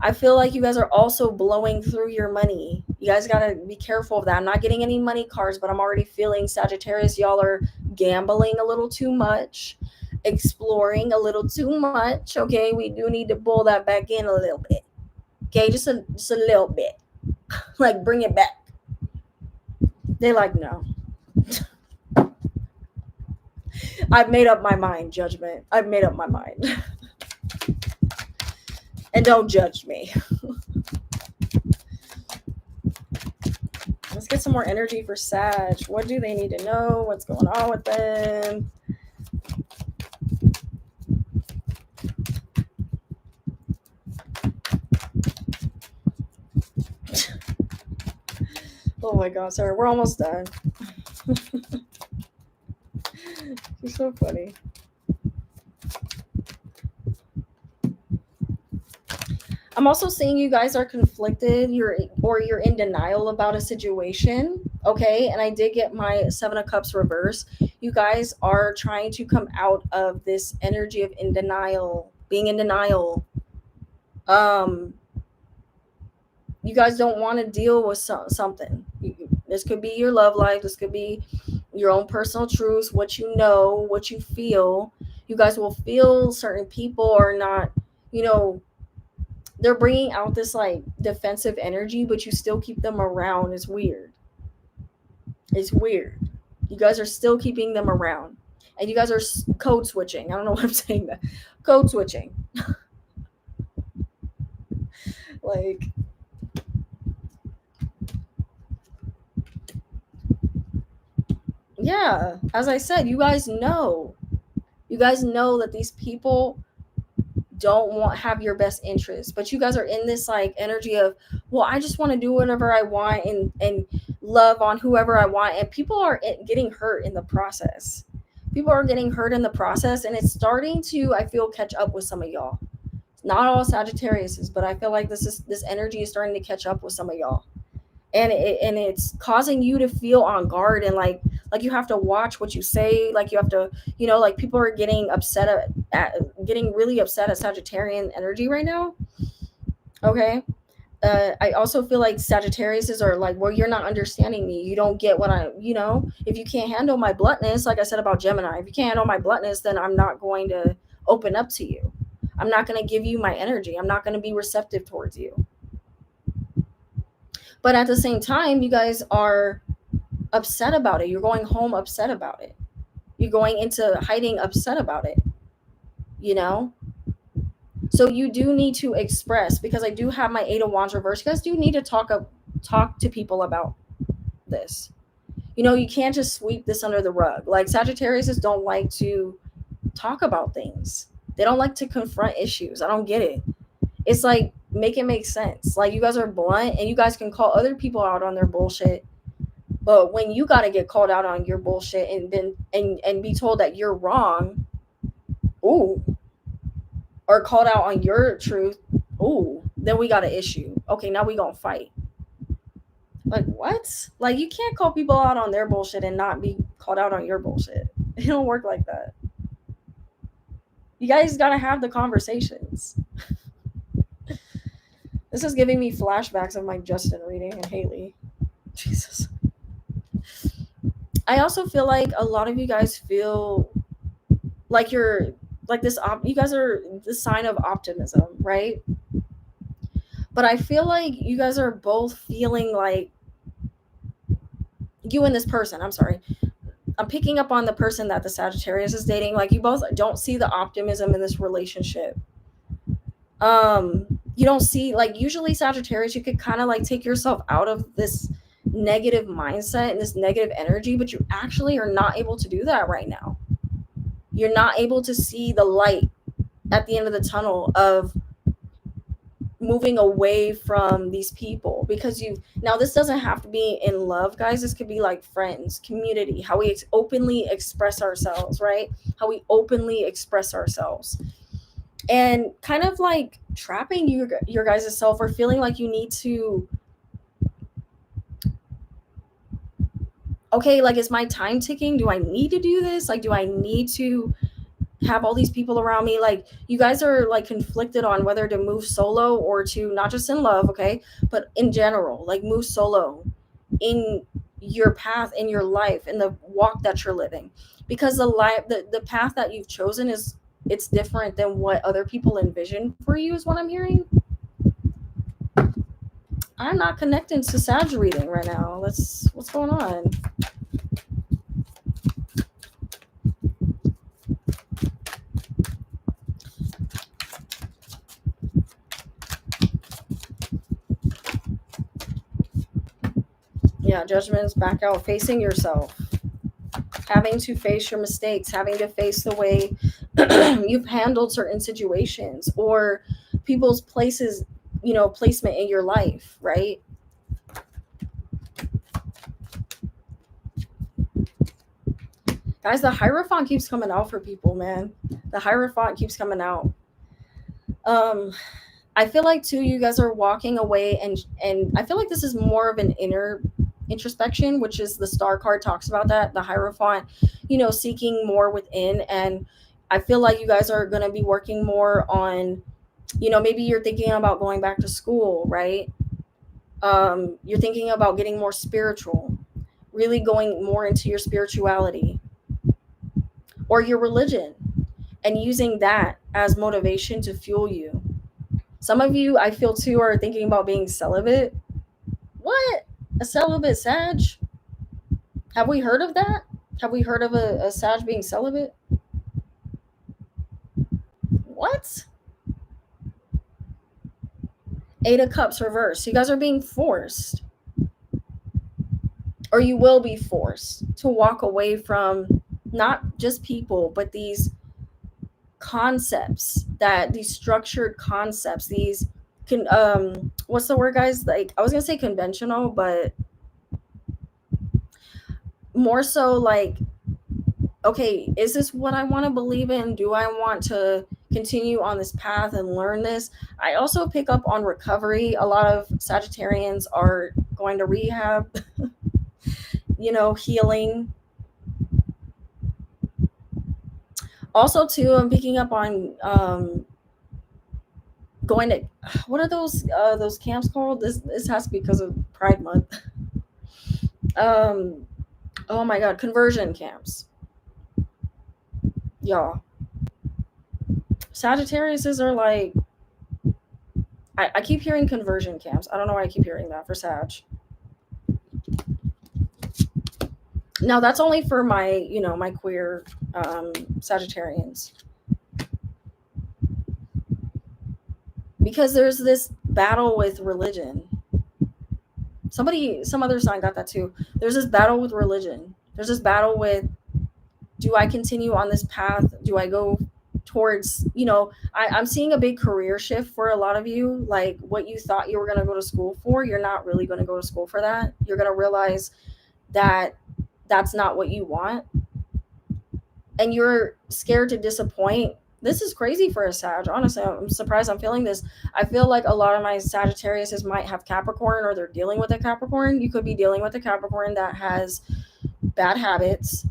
I feel like you guys are also blowing through your money. You guys got to be careful of that. I'm not getting any money cards, but I'm already feeling Sagittarius, y'all are gambling a little too much, exploring a little too much. Okay, we do need to pull that back in a little bit. Okay, just a little bit. Like, bring it back. They're like, no. I've made up my mind, Judgment. I've made up my mind. And don't judge me. Let's get some more energy for Sag. What do they need to know? What's going on with them? Oh my god, sorry. We're almost done. You're so funny. I'm also seeing you guys are conflicted, you're in denial about a situation, okay? And I did get my 7 of Cups reverse. You guys are trying to come out of this energy of in denial, being in denial. You guys don't want to deal with something. This could be your love life. This could be your own personal truths, what you know, what you feel. You guys will feel certain people are not, they're bringing out this like defensive energy, but you still keep them around. It's weird. It's weird. You guys are still keeping them around. And you guys are code switching. I don't know why I'm saying that. Code switching. Like, yeah, as I said, you guys know that these people don't have your best interest, but you guys are in this like energy of, well, I just want to do whatever I want and love on whoever I want, and people are getting hurt in the process. People are getting hurt in the process, and it's starting to, I feel, catch up with some of y'all. Not all Sagittariuses, but I feel like this energy is starting to catch up with some of y'all, and it's causing you to feel on guard, and like you have to watch what you say. Like, you have to, like, people are getting upset getting really upset at Sagittarian energy right now. Okay. I also feel like Sagittariuses are like, well, you're not understanding me. You don't get what if you can't handle my bluntness, like I said about Gemini, if you can't handle my bluntness, then I'm not going to open up to you. I'm not going to give you my energy. I'm not going to be receptive towards you. But at the same time, you guys are upset about it. You're going home upset about it. You're going into hiding upset about it. So you do need to express, because I do have my 8 of Wands reverse. You guys do need to talk to people about this. You can't just sweep this under the rug. Like, Sagittariuses don't like to talk about things. They don't like to confront issues. I don't get it. It's like, make it make sense. Like, you guys are blunt, and you guys can call other people out on their bullshit. But when you got to get called out on your bullshit and be told that you're wrong, ooh, or called out on your truth, ooh, then we got an issue. Okay, now we gonna fight. Like, what? Like, you can't call people out on their bullshit and not be called out on your bullshit. It don't work like that. You guys gotta have the conversations. This is giving me flashbacks of my Justin reading and Haley. Jesus. I also feel like a lot of you guys feel like you're like this. You guys are the sign of optimism, right? But I feel like you guys are both feeling like you and this person, I'm sorry, I'm picking up on the person that the Sagittarius is dating. Like, you both don't see the optimism in this relationship. You don't see, like, usually Sagittarius, you could kind of like take yourself out of this negative mindset and this negative energy, but you actually are not able to do that right now. You're not able to see the light at the end of the tunnel of moving away from these people, because you now, this doesn't have to be in love, guys. This could be like friends, community, how we openly express ourselves, right? How we openly express ourselves, and kind of like trapping your guys' self, or feeling like you need to, okay, like, is my time ticking? Do I need to do this? Like, do I need to have all these people around me? Like, you guys are like conflicted on whether to move solo, or to, not just in love, okay, but in general, like, move solo in your path, in your life, in the walk that you're living, because the path that you've chosen is, it's different than what other people envision for you, is what I'm hearing. I'm not connecting to Sag reading right now. What's going on? Yeah, judgments, back out, facing yourself, having to face your mistakes, having to face the way you've handled certain situations, or people's places, placement in your life, right? Guys, the Hierophant keeps coming out for people, man. The Hierophant keeps coming out. Um, I feel like too, you guys are walking away, and I feel like this is more of an inner introspection, which is the Star card talks about that. The Hierophant, seeking more within, and I feel like you guys are going to be working more on, maybe you're thinking about going back to school, right? You're thinking about getting more spiritual, really going more into your spirituality or your religion, and using that as motivation to fuel you. Some of you, I feel too, are thinking about being celibate. What? A celibate Sag? Have we heard of that? Have we heard of a Sag being celibate? What? Eight of Cups reversed. You guys are being forced, or you will be forced to walk away from not just people, but these concepts, these structured concepts, these what's the word, guys? Like, I was gonna say conventional, but more so like, okay, is this what I want to believe in? Do I want to continue on this path and learn this? I also pick up on recovery. A lot of Sagittarians are going to rehab, healing. Also, too, I'm picking up on going to, what are those camps called? This has to be because of Pride Month. Oh my God, conversion camps. Y'all, Sagittariuses are like, I keep hearing conversion camps. I don't know why I keep hearing that for Sag. Now, that's only for my, my queer Sagittarians. Because there's this battle with religion. Some other sign got that too. There's this battle with religion. There's this battle with, do I continue on this path? Do I go towards, I'm seeing a big career shift for a lot of you. Like, what you thought you were going to go to school for, you're not really going to go to school for that. You're going to realize that that's not what you want. And you're scared to disappoint. This is crazy for a Sag. Honestly, I'm surprised I'm feeling this. I feel like a lot of my Sagittarius might have Capricorn, or they're dealing with a Capricorn. You could be dealing with a Capricorn that has bad habits,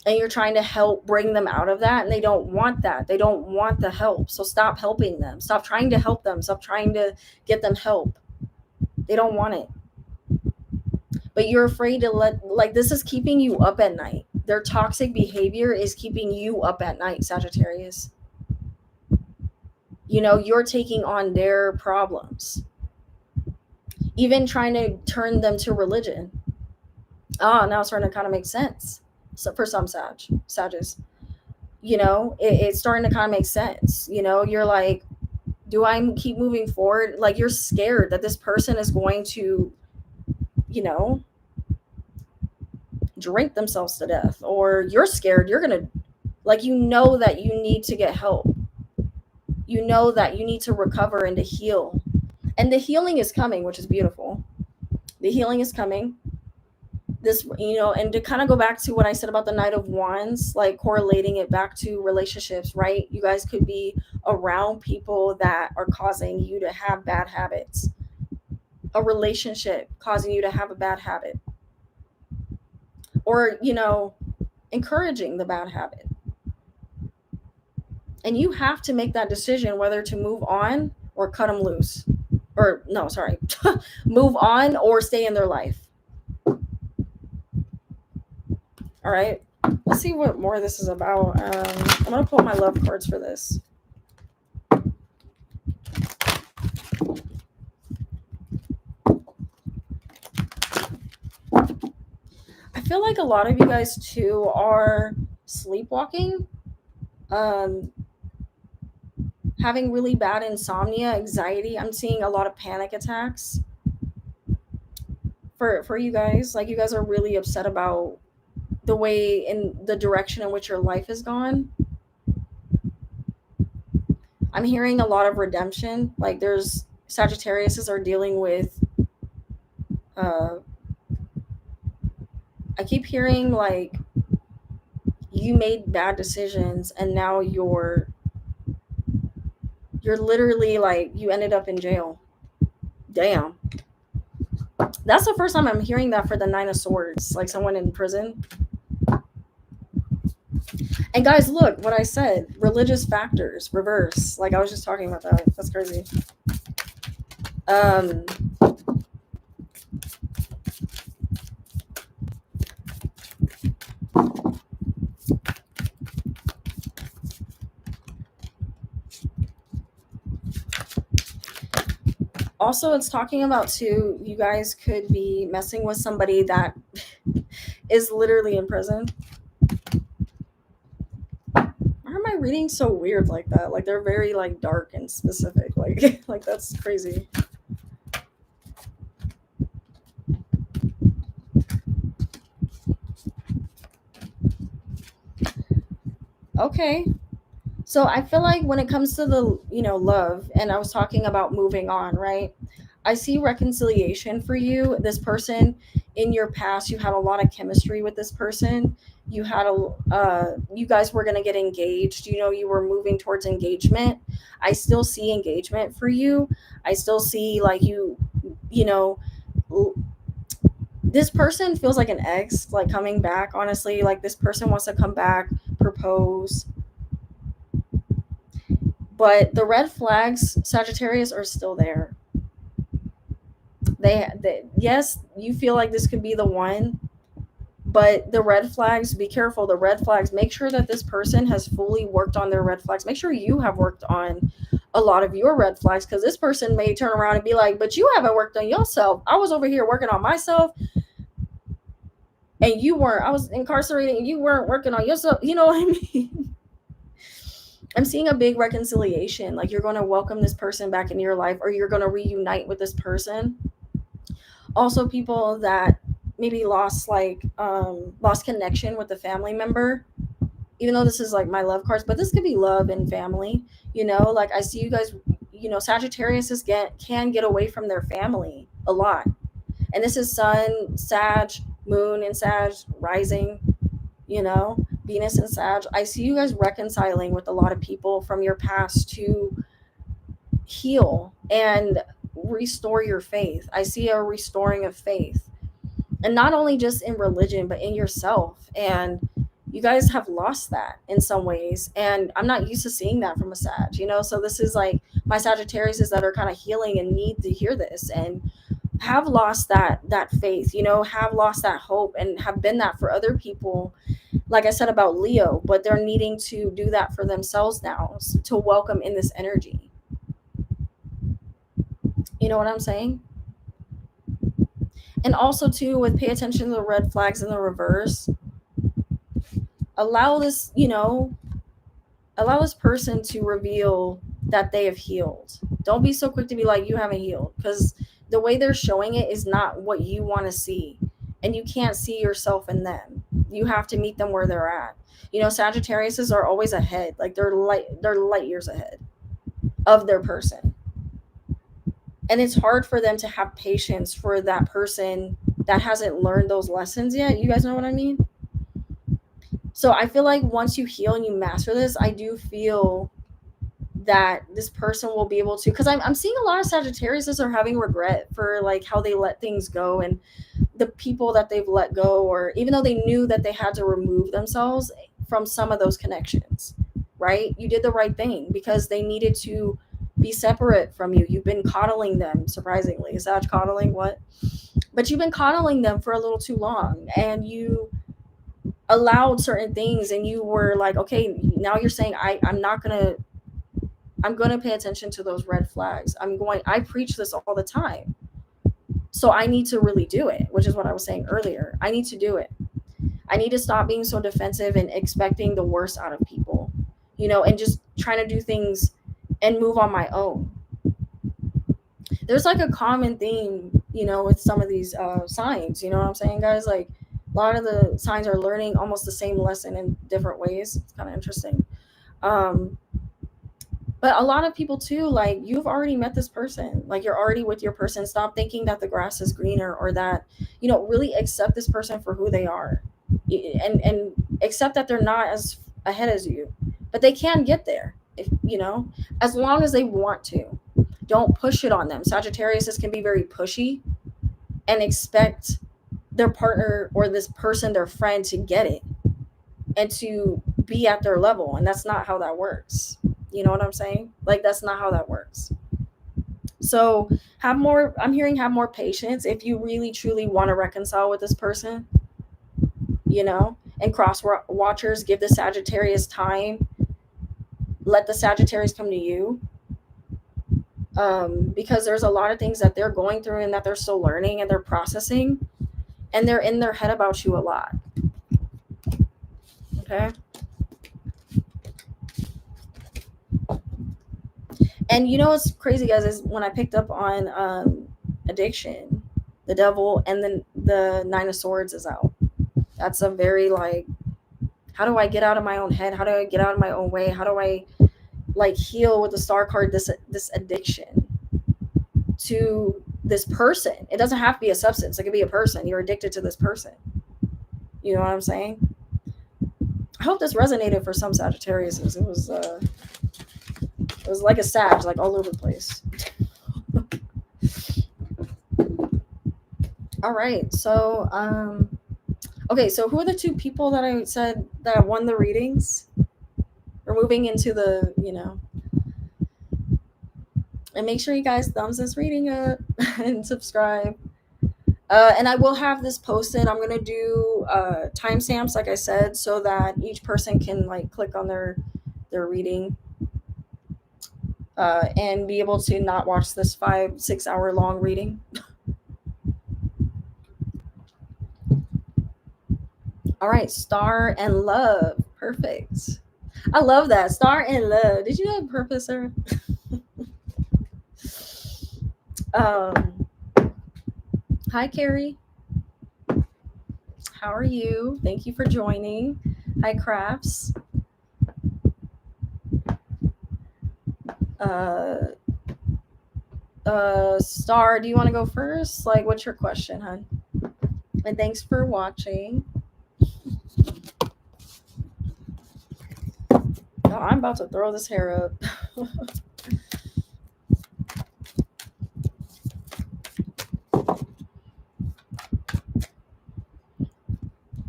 and you're trying to help bring them out of that, and they don't want that. They don't want the help. So stop helping them. Stop trying to help them. Stop trying to get them help. They don't want it. But you're afraid to like, this is keeping you up at night. Their toxic behavior is keeping you up at night, Sagittarius. You're taking on their problems. Even trying to turn them to religion. Now it's starting to kind of make sense. So for some Sages, it's starting to kind of make sense. You're like, do I keep moving forward? Like, you're scared that this person is going to, you know, drink themselves to death, or you're scared you're going to, like, that you need to get help. That you need to recover and to heal. And the healing is coming, which is beautiful. The healing is coming. This, and to kind of go back to what I said about the Knight of Wands, like correlating it back to relationships, right? You guys could be around people that are causing you to have bad habits. A relationship causing you to have a bad habit. Or, encouraging the bad habit. And you have to make that decision whether to move on or cut them loose. Or, no, sorry, move on or stay in their life. All right, let's see what more this is about. I'm going to pull my love cards for this. I feel like a lot of you guys, too, are sleepwalking. Having really bad insomnia, anxiety. I'm seeing a lot of panic attacks for you guys. Like, you guys are really upset about the way, in the direction in which your life has gone. I'm hearing a lot of redemption. Like, there's Sagittariuses are dealing with I keep hearing like you made bad decisions and now you're literally like you ended up in jail. Damn. That's the first time I'm hearing that for the Nine of Swords, like someone in prison. And guys, look what I said. Religious factors, reverse. Like, I was just talking about that. That's crazy. Also, it's talking about, too, you guys could be messing with somebody that is literally in prison. Why am I reading so weird like that? Like, they're very like dark and specific. Like, like that's crazy. Okay. So I feel like when it comes to the, love, and I was talking about moving on, right? I see reconciliation for you. This person in your past, you had a lot of chemistry with this person. You guys were going to get engaged. You were moving towards engagement. I still see engagement for you. I still see like this person feels like an ex, like coming back, honestly. Like, this person wants to come back, propose. But the red flags, Sagittarius, are still there. They yes, you feel like this could be the one, but the red flags, be careful. The red flags, make sure that this person has fully worked on their red flags. Make sure you have worked on a lot of your red flags, because this person may turn around and be like, but you haven't worked on yourself. I was over here working on myself and you weren't. I was incarcerated and you weren't working on yourself. You know what I mean? I'm seeing a big reconciliation. Like, you're going to welcome this person back into your life, or you're going to reunite with this person. Also, people that maybe lost connection with a family member, even though this is like my love cards, but this could be love and family. Like, I see you guys, Sagittarius can get away from their family a lot. And this is Sun, Sag, Moon, and Sag, rising, Venus and Sag. I see you guys reconciling with a lot of people from your past to heal and restore your faith. I see a restoring of faith, and not only just in religion, but in yourself. And you guys have lost that in some ways, and I'm not used to seeing that from a Sag. So this is like my Sagittariuses that are kind of healing and need to hear this, and have lost that faith, have lost that hope, and have been that for other people, like I said about Leo. But they're needing to do that for themselves now, to welcome in this energy. You know what I'm saying? And also too, with pay attention to the red flags in the reverse, allow this, allow this person to reveal that they have healed. Don't be so quick to be like, you haven't healed, because the way they're showing it is not what you want to see. And you can't see yourself in them. You have to meet them where they're at. Sagittariuses are always ahead. Like they're light years ahead of their person. And it's hard for them to have patience for that person that hasn't learned those lessons yet. You guys know what I mean? So I feel like once you heal and you master this, I do feel that this person will be able to, because I'm seeing a lot of Sagittarius are having regret for like how they let things go and the people that they've let go, or even though they knew that they had to remove themselves from some of those connections, right? You did the right thing because they needed to be separate from you. You've been coddling them, surprisingly. Sag coddling, what? But you've been coddling them for a little too long, and you allowed certain things, and you were like, okay, now you're saying I'm gonna pay attention to those red flags. I preach this all the time. So I need to really do it, which is what I was saying earlier. I need to do it. I need to stop being so defensive and expecting the worst out of people, and just trying to do things and move on my own. There's like a common theme, with some of these signs, you know what I'm saying, guys? Like a lot of the signs are learning almost the same lesson in different ways. It's kind of interesting. But a lot of people too, like you've already met this person, like you're already with your person. Stop thinking that the grass is greener, or that, really accept this person for who they are, and accept that they're not as ahead as you, but they can get there if, as long as they want to. Don't push it on them. Sagittarius can be very pushy and expect their partner or this person, their friend, to get it and to be at their level. And that's not how that works. You know what I'm saying? Like, that's not how that works. So have more patience if you really truly want to reconcile with this person, and cross watchers, give the Sagittarius time. Let the Sagittarius come to you. Because there's a lot of things that they're going through and that they're still learning and they're processing, and they're in their head about you a lot. Okay. And what's crazy, guys, is when I picked up on addiction, the devil, and then the Nine of Swords is out. That's a very like, how do I get out of my own head? How do I get out of my own way? How do I like heal with the Star card this addiction to this person? It doesn't have to be a substance. It could be a person. You're addicted to this person. You know what I'm saying? I hope this resonated for some Sagittarius. It was like a Sag, like all over the place. All right. So, okay. So who are the two people that I said that won the readings? We're moving into the, and make sure you guys thumbs this reading up and subscribe. And I will have this posted. I'm going to do timestamps, like I said, so that each person can like click on their reading and be able to not watch this 5-6 hour long reading. All right, Star and Love. Perfect. I love that. Star and Love. Did you have purpose, sir? Hi, Carrie. How are you? Thank you for joining. Hi, Crafts. Star, do you want to go first? Like, what's your question, hon? And thanks for watching. Oh, I'm about to throw this hair up.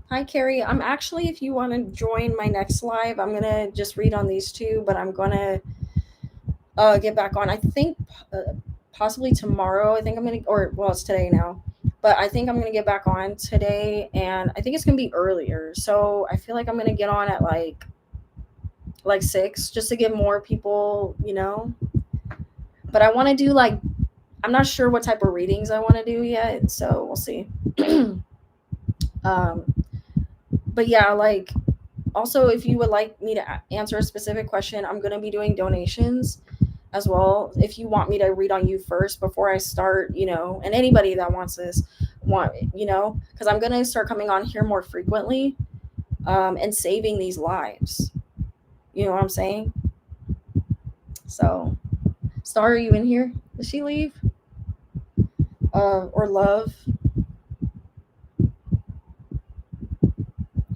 Hi, Carrie. I'm actually, if you want to join my next live, I'm going to just read on these two, but I'm going to get back on, I think, possibly tomorrow. I think I'm going to, or, well, it's today now, but I think I'm going to get back on today, and I think it's going to be earlier. So I feel like I'm going to get on at like 6, just to give more people, but I want to do like I'm not sure what type of readings I want to do yet, so we'll see. um, but yeah, like, also, if you would like me to answer a specific question, I'm going to be doing donations as well. If you want me to read on you first before I start, and anybody that wants this, because I'm going to start coming on here more frequently, and saving these lives. You know what I'm saying? So, Star, are you in here? Did she leave? Or Love?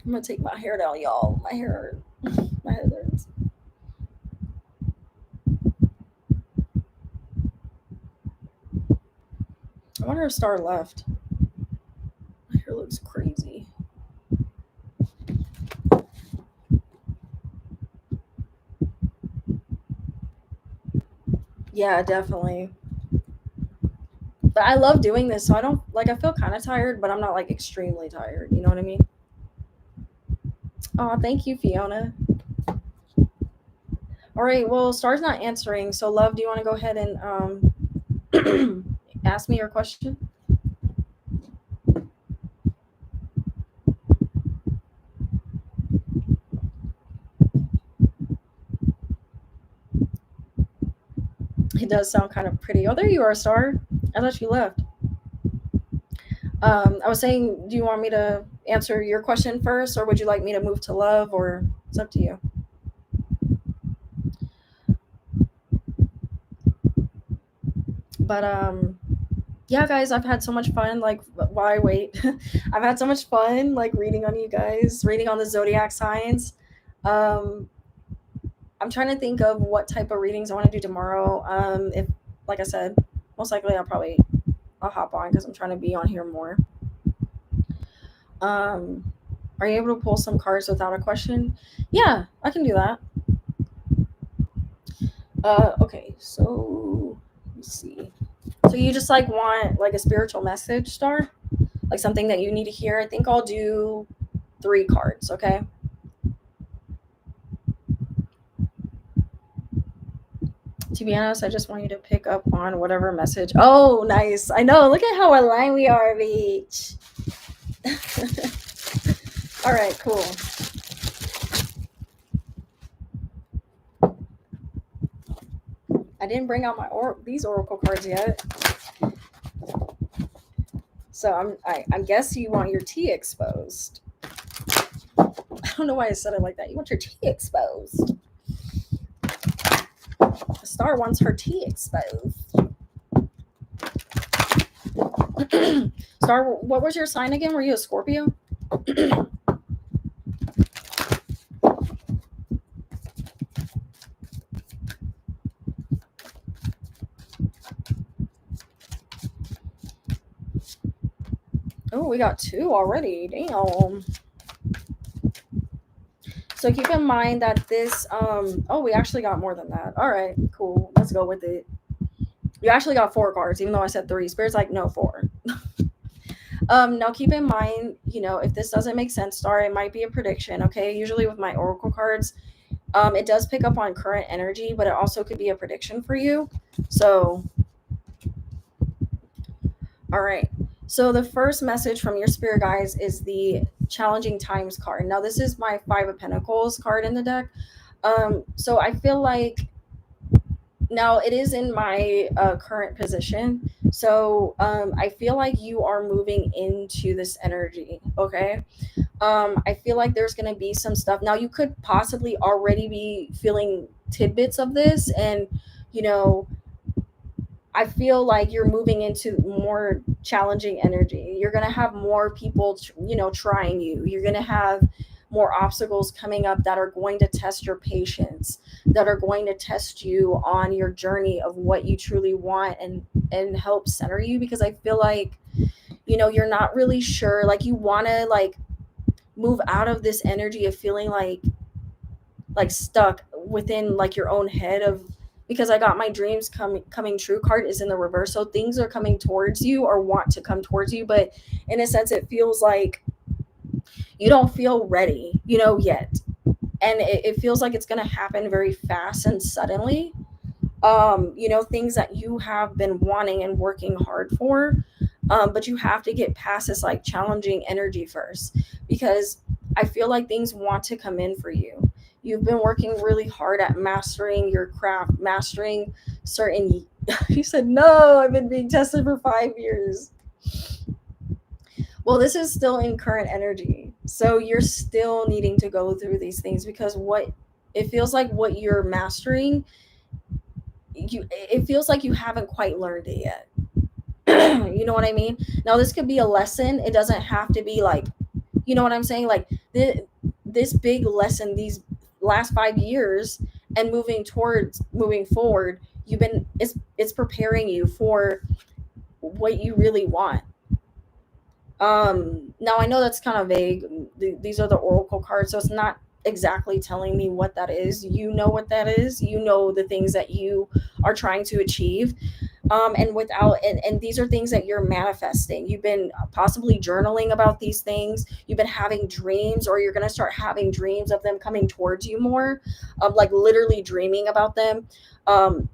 I'm gonna take my hair down, y'all. My hair hurts. I wonder if Star left. My hair looks crazy. Yeah, definitely. But I love doing this, so I don't like. I feel kind of tired, but I'm not like extremely tired. You know what I mean? Oh, thank you, Fiona. All right. Well, Star's not answering, so Love, do you want to go ahead and ask me your question? It does sound kind of pretty. Oh, there you are, Star. I thought you left. I was saying, do you want me to answer your question first, or would you like me to move to Love, or it's up to you? But yeah, guys, I've had so much fun. Like, why wait? I've had so much fun, like reading on you guys, reading on the zodiac signs. Um, I'm trying to think of what type of readings I want to do tomorrow. If, like I said, most likely I'll hop on because I'm trying to be on here more. Um, are you able to pull some cards without a question? Yeah, I can do that. Okay, so let me see. So you just like want like a spiritual message, Star? Like something that you need to hear? I think I'll do 3 cards, okay? To be honest, I just want you to pick up on whatever message. Oh, nice. I know. Look at how aligned we are, Beach. All right, cool. I didn't bring out these oracle cards yet. So I guess you want your tea exposed. I don't know why I said it like that. You want your tea exposed. The Star wants her tea exposed. Star, what was your sign again? Were you a Scorpio? Oh, we got 2 already. Damn. So keep in mind that this oh, we actually got more than that. All right, cool. Let's go with it. You actually got 4 cards, even though I said 3. Spirit's like, no, 4. Now keep in mind, if this doesn't make sense, Star, it might be a prediction, okay? Usually with my oracle cards, it does pick up on current energy, but it also could be a prediction for you. So, all right. So the first message from your spirit guides is the challenging times card. Now this is my 5 of Pentacles card in the deck. So I feel like now it is in my current position. So I feel like you are moving into this energy. Okay. I feel like there's going to be some stuff. Now you could possibly already be feeling tidbits of this, and I feel like you're moving into more challenging energy. You're going to have more people, trying you. You're going to have more obstacles coming up that are going to test your patience, that are going to test you on your journey of what you truly want, and help center you, because I feel like, you're not really sure. Like you want to like move out of this energy of feeling like stuck within like your own head of, because I got my dreams coming true card is in the reverse. So things are coming towards you or want to come towards you, but in a sense it feels like you don't feel ready, yet. And it feels like it's going to happen very fast and suddenly. things that you have been wanting and working hard for. But you have to get past this like challenging energy first, because I feel like things want to come in for you. You've been working really hard at mastering your craft, mastering certain. You said, no, I've been being tested for 5 years. Well, this is still in current energy. So you're still needing to go through these things, because what it feels like what you're mastering, it feels like you haven't quite learned it yet. You know what I mean? Now, this could be a lesson. It doesn't have to be like, you know what I'm saying? Like this big lesson, these last 5 years, and moving forward, it's preparing you for what you really want. Now I know that's kind of vague. These are the oracle cards, so it's not exactly telling me what that is. You know what that is. You know the things that you are trying to achieve. And these are things that you're manifesting. You've been possibly journaling about these things. You've been having dreams, or you're going to start having dreams of them coming towards you more, like literally dreaming about them,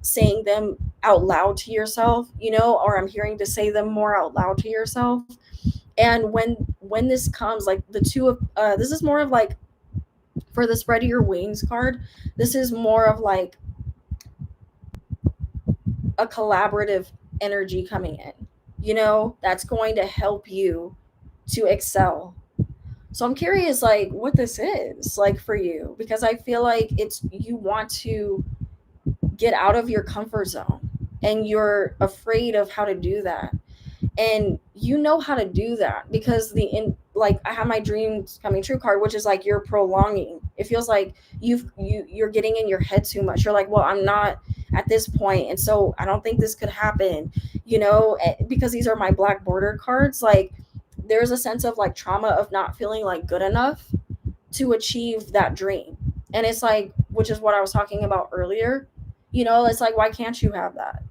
saying them out loud to yourself, or I'm hearing to say them more out loud to yourself. And when this comes, like the two of this is more of like, for the spread your wings card, this is more of like a collaborative energy coming in, that's going to help you to excel. So I'm curious, like, what this is like for you, because I feel like it's, you want to get out of your comfort zone, and you're afraid of how to do that. And you know how to do that, because like, I have my dreams coming true card, which is like you're prolonging. It feels like you're getting in your head too much. You're like, well, I'm not at this point, and so I don't think this could happen, because these are my black border cards. Like, there's a sense of like trauma of not feeling like good enough to achieve that dream. And it's like, which is what I was talking about earlier, it's like, why can't you have that?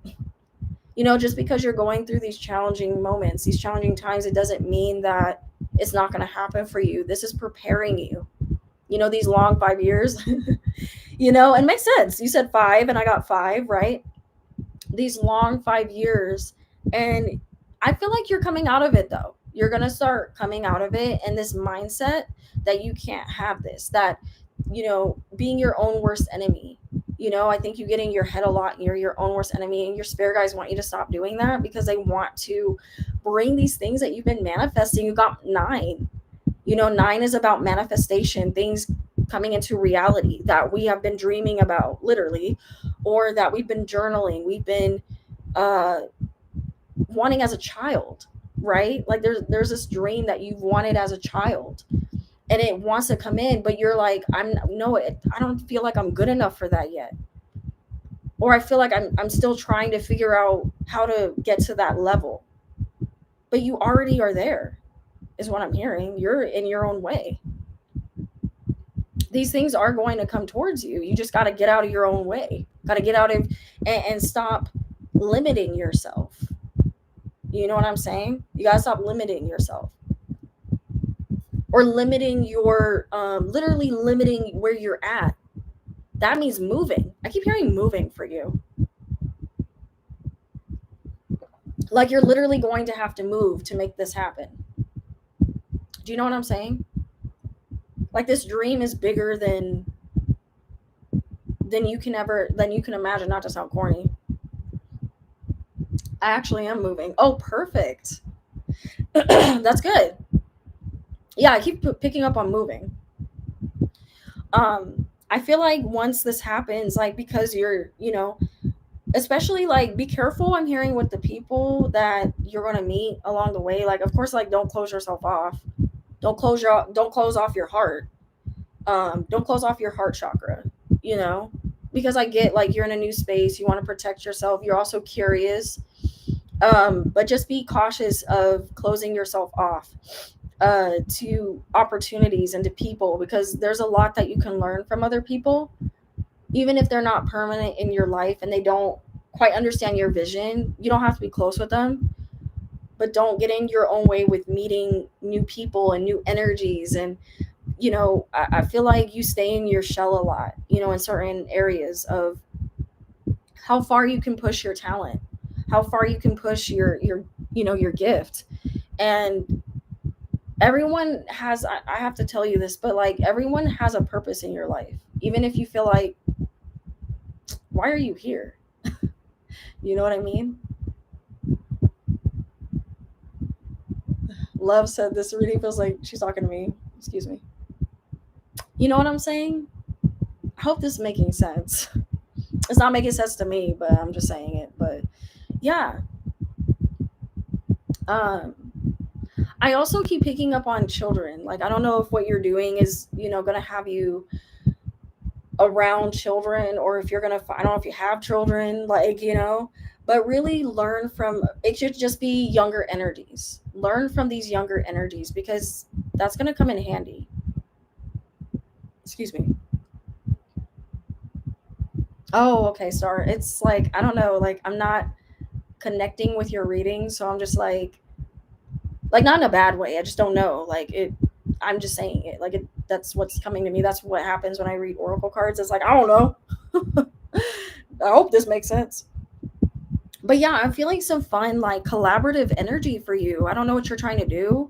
Just because you're going through these challenging moments, these challenging times, it doesn't mean that it's not going to happen for you. This is preparing you, these long 5 years, and it makes sense. You said 5 and I got 5, right? These long 5 years. And I feel like you're coming out of it, though. You're going to start coming out of it. And this mindset that you can't have this, that, being your own worst enemy. I think you get in your head a lot, and you're your own worst enemy, and your spirit guides want you to stop doing that, because they want to bring these things that you've been manifesting. You got 9. 9 is about manifestation, things coming into reality that we have been dreaming about, literally, or that we've been journaling, we've been wanting as a child, right? Like, there's this dream that you've wanted as a child, and it wants to come in, but you're like, I don't feel like I'm good enough for that yet. Or I feel like I'm still trying to figure out how to get to that level. But you already are there, is what I'm hearing. You're in your own way. These things are going to come towards you. You just got to get out of your own way. Got to get out of and stop limiting yourself. You know what I'm saying? You got to stop limiting yourself. Or limiting your, literally limiting where you're at. That means moving. I keep hearing moving for you. Like, you're literally going to have to move to make this happen. Do you know what I'm saying? Like, this dream is bigger than you can imagine, not to sound corny. I actually am moving. Oh, perfect. That's good. Yeah, I keep picking up on moving. I feel like once this happens, like, because you're, especially, like, be careful, I'm hearing, with the people that you're going to meet along the way. Like, of course, like, don't close yourself off. Don't close off your heart. Don't close off your heart chakra, because I get, like, you're in a new space. You want to protect yourself. You're also curious. But just be cautious of closing yourself off to opportunities and to people, because there's a lot that you can learn from other people, even if they're not permanent in your life and they don't quite understand your vision. You don't have to be close with them, but don't get in your own way with meeting new people and new energies. And I feel like you stay in your shell a lot, in certain areas of how far you can push your talent, how far you can push your your gift. And everyone has, I have to tell you this, but like everyone has a purpose in your life, even if you feel like, why are you here? You know what I mean? Love said this reading feels like she's talking to me. Excuse me. You know what I'm saying? I hope this is making sense. It's not making sense to me, but I'm just saying it. But yeah. Um I also keep picking up on children. Like, I don't know if what you're doing is, gonna have you around children, or if you're gonna, I don't know if you have children, like, but really learn from, it should just be younger energies. Learn from these younger energies, because that's gonna come in handy. Excuse me. Oh, okay, sorry. It's like, I don't know, like, I'm not connecting with your reading, so I'm just like not in a bad way. I just don't know. Like, it, I'm just saying it. Like, that's what's coming to me. That's what happens when I read oracle cards. It's like, I don't know. I hope this makes sense. But yeah, I'm feeling some fun, like collaborative energy for you. I don't know what you're trying to do.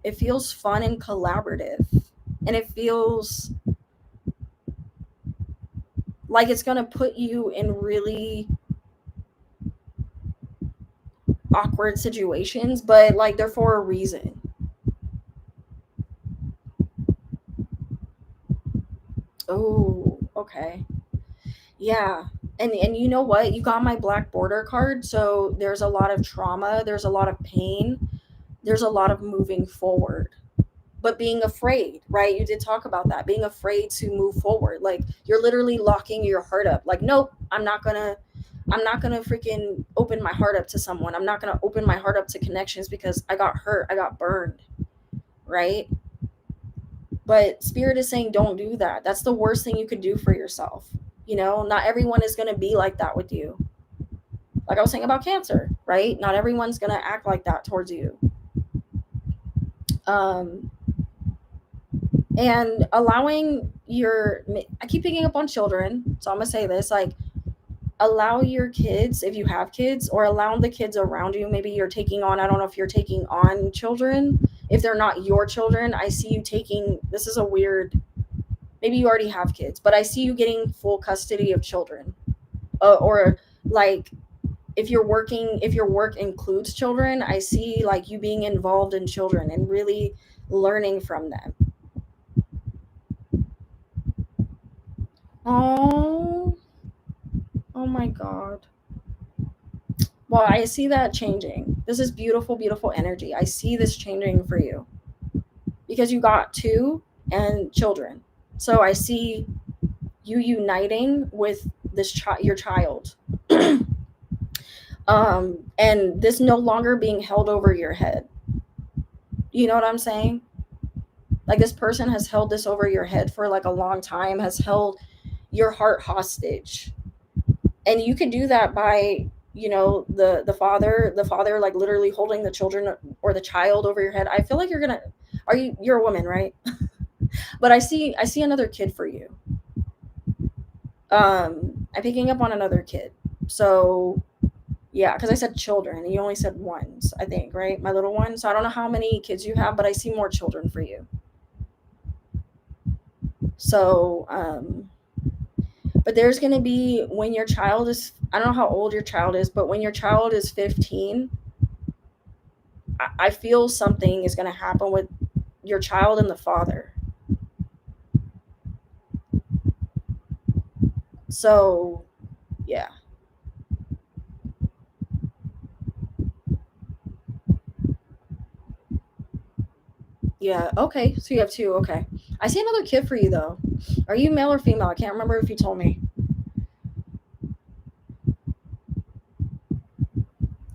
It feels fun and collaborative. And it feels like it's gonna put you in really awkward situations, but like they're for a reason. Oh, okay. Yeah. And you know what? You got my black border card, so there's a lot of trauma, there's a lot of pain, there's a lot of moving forward. But being afraid, right? You did talk about that. Being afraid to move forward. Like, you're literally locking your heart up. Like, nope, I'm not gonna freaking open my heart up to someone. I'm not gonna open my heart up to connections because I got hurt, I got burned, right? But spirit is saying don't do that. That's the worst thing you could do for yourself. Not everyone is gonna be like that with you. Like I was saying about Cancer, right? Not everyone's gonna act like that towards you. Um and allowing your, I keep picking up on children, so I'm gonna say this, like, allow your kids, if you have kids, or allow the kids around you, maybe you're taking on, I don't know if you're taking on children, if they're not your children. I see you taking, this is a weird, maybe you already have kids, but I see you getting full custody of children, or like, if you're working, if your work includes children, I see like you being involved in children and really learning from them. Oh, oh my God. Well, I see that changing. This is beautiful, beautiful energy. I see this changing for you because you got two and children. So I see you uniting with your child. And this no longer being held over your head. You know what I'm saying? Like, this person has held this over your head for like a long time, has held your heart hostage. And you can do that by, the father like literally holding the children or the child over your head. I feel like you're a woman, right? But I see another kid for you. I'm picking up on another kid. So yeah, because I said children and you only said ones, I think, right? My little one. So I don't know how many kids you have, but I see more children for you. So but there's going to be, when your child is, I don't know how old your child is, but when your child is 15, I feel something is going to happen with your child and the father. So yeah. Yeah, okay. So you have two, okay. I see another kid for you though. Are you male or female? I can't remember if you told me.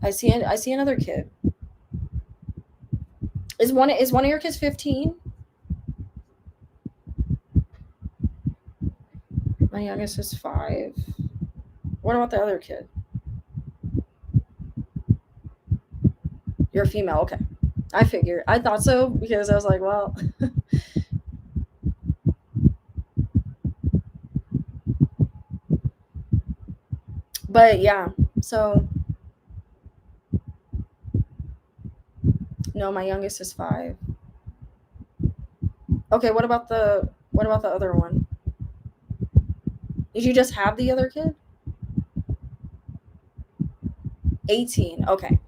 I see another kid. Is one of your kids 15? My youngest is 5. What about the other kid? You're a female, okay. I figured. I thought so because I was like, well, But yeah, so no, my youngest is 5. Okay, what about the other one? Did you just have the other kid? 18. Okay.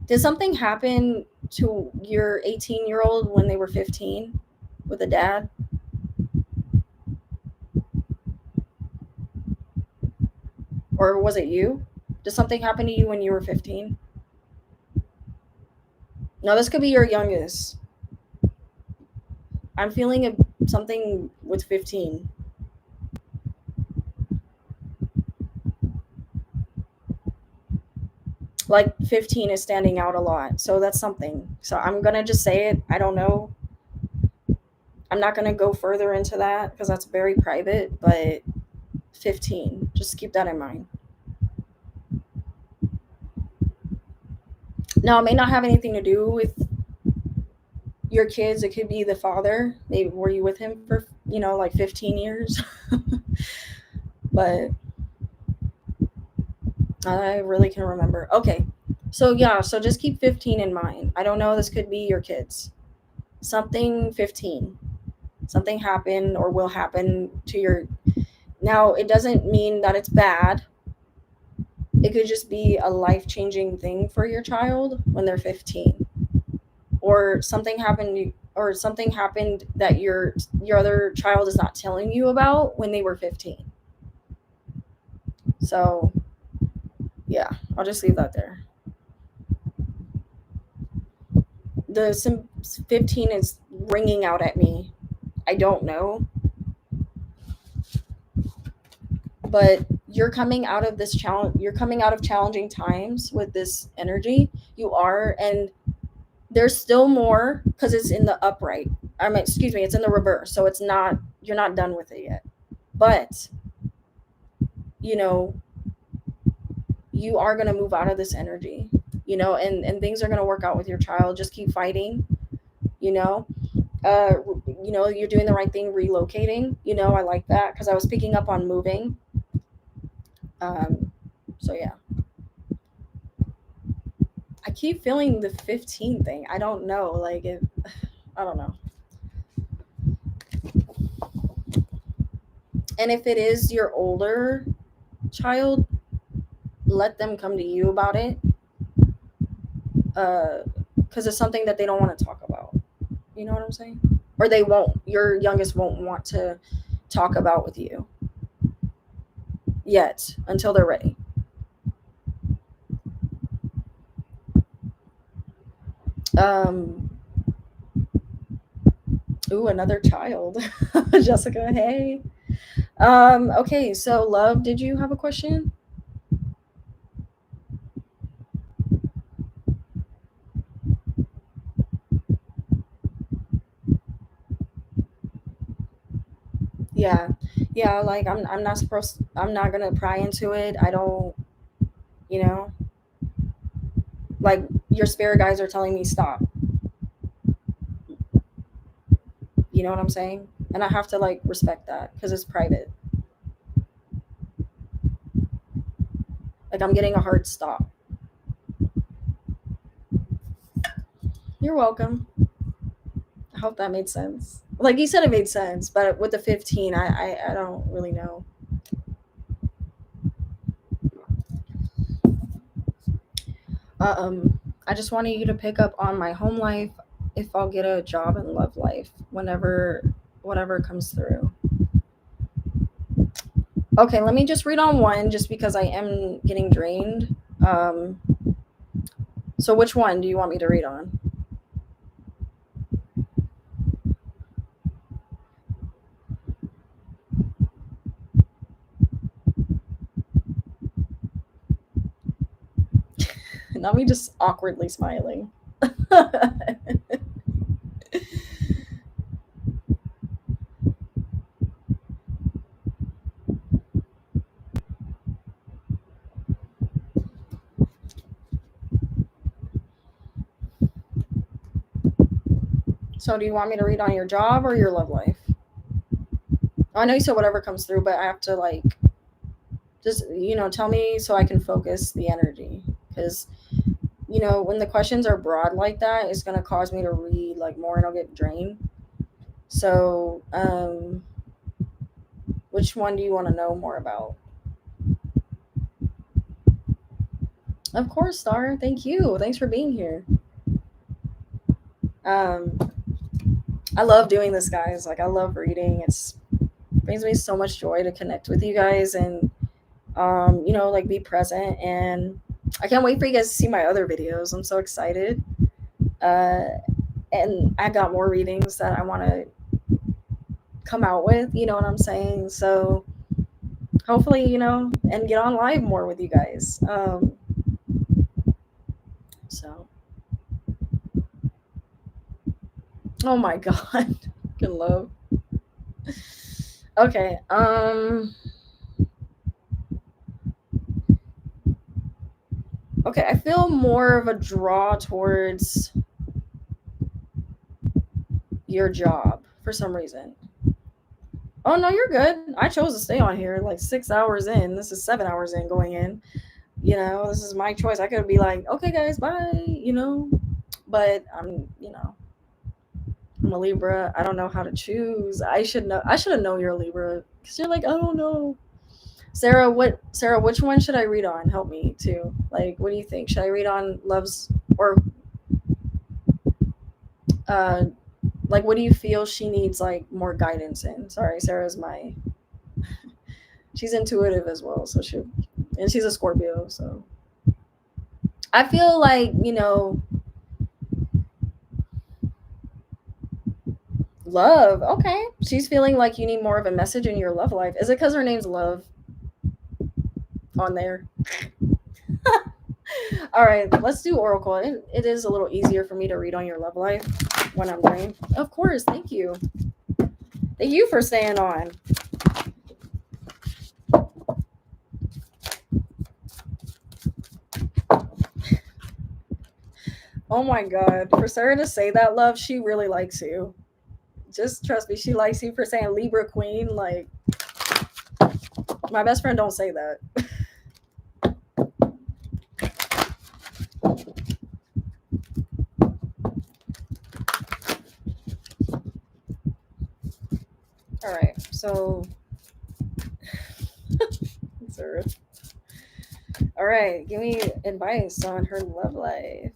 Did something happen to your 18-year-old when they were 15 with a dad? Or was it you? Did something happen to you when you were 15? No, this could be your youngest. I'm feeling something with 15. Like 15 is standing out a lot. So that's something. So I'm going to just say it. I don't know. I'm not going to go further into that because that's very private, but 15. Just keep that in mind. Now, it may not have anything to do with your kids. It could be the father. Maybe were you with him for, like 15 years? But I really can remember. Okay. So yeah, so just keep 15 in mind. I don't know, this could be your kids. Something 15. Something happened or will happen to your. Now, it doesn't mean that it's bad. It could just be a life-changing thing for your child when they're 15. Or something happened that your other child is not telling you about when they were 15. So, yeah, I'll just leave that there. The 15 is ringing out at me. I don't know. But you're coming out of this challenge. You're coming out of challenging times with this energy. You are, and there's still more because it's in the upright. Excuse me, it's in the reverse. So it's not. You're not done with it yet. But you are gonna move out of this energy. And things are gonna work out with your child. Just keep fighting. You're doing the right thing, relocating. I like that because I was picking up on moving. So yeah. I keep feeling the 15 thing. I don't know. Like I don't know. And if it is your older child, let them come to you about it. Because it's something that they don't want to talk about. You know what I'm saying? Or they won't. Your youngest won't want to talk about with you yet until they're ready. Ooh, another child. Jessica, hey. Okay, so love, did you have a question? Yeah. Yeah, like I'm not gonna pry into it. I don't, you know, like your spirit guides are telling me stop. You know what I'm saying? And I have to like respect that because it's private. Like I'm getting a hard stop. You're welcome. I hope that made sense. Like you said, it made sense, but with the 15, I don't really know. I just wanted you to pick up on my home life, if I'll get a job and love life, whatever comes through. Okay, let me just read on one, just because I am getting drained. So which one do you want me to read on? Not me just awkwardly smiling. So do you want me to read on your job or your love life? I know you said whatever comes through, but I have to like Just, tell me so I can focus the energy. Because, when the questions are broad like that, it's going to cause me to read like more and I'll get drained. So, which one do you want to know more about? Of course, Star. Thank you. Thanks for being here. Um, I love doing this, guys. Like, I love reading. It brings me so much joy to connect with you guys and, like be present. And I can't wait for you guys to see my other videos. I'm so excited. Uh, and I got more readings that I want to come out with. You know what I'm saying? So hopefully, and get on live more with you guys. So, oh my God, good love. Okay. Okay, I feel more of a draw towards your job for some reason. Oh no, you're good. I chose to stay on here like 6 hours in. This is 7 hours in going in. This is my choice. I could be like, okay, guys, bye. But I'm a Libra. I don't know how to choose. I should know. I should have known you're a Libra because you're like, I don't know. Sarah, which one should I read on? Help me too. Like, what do you think? Should I read on love's or uh like what do you feel she needs like more guidance in? Sorry, Sarah's she's intuitive as well, so and she's a Scorpio, so I feel like, love. Okay. She's feeling like you need more of a message in your love life. Is it because her name's Love on there? All right, let's do Oracle. It is a little easier for me to read on your love life when I'm drained. Of course. Thank you. Thank you for staying on. Oh my God. For Sarah to say that, love, she really likes you. Just trust me, she likes you for saying Libra Queen. Like, my best friend don't say that. All right, so all right, give me advice on her love life.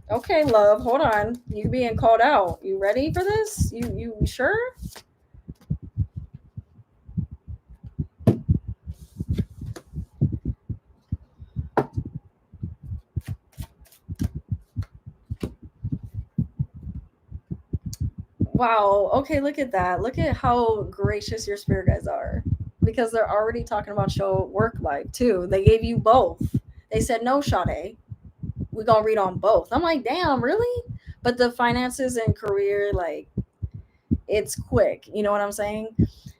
Okay, love, hold on. You being called out. You ready for this? You sure? Wow. Okay, look at that. Look at how gracious your spirit guides are. Because they're already talking about your work life too. They gave you both. They said, no, Sade, we're gonna read on both. I'm like, damn, really? But the finances and career, like, it's quick. You know what I'm saying?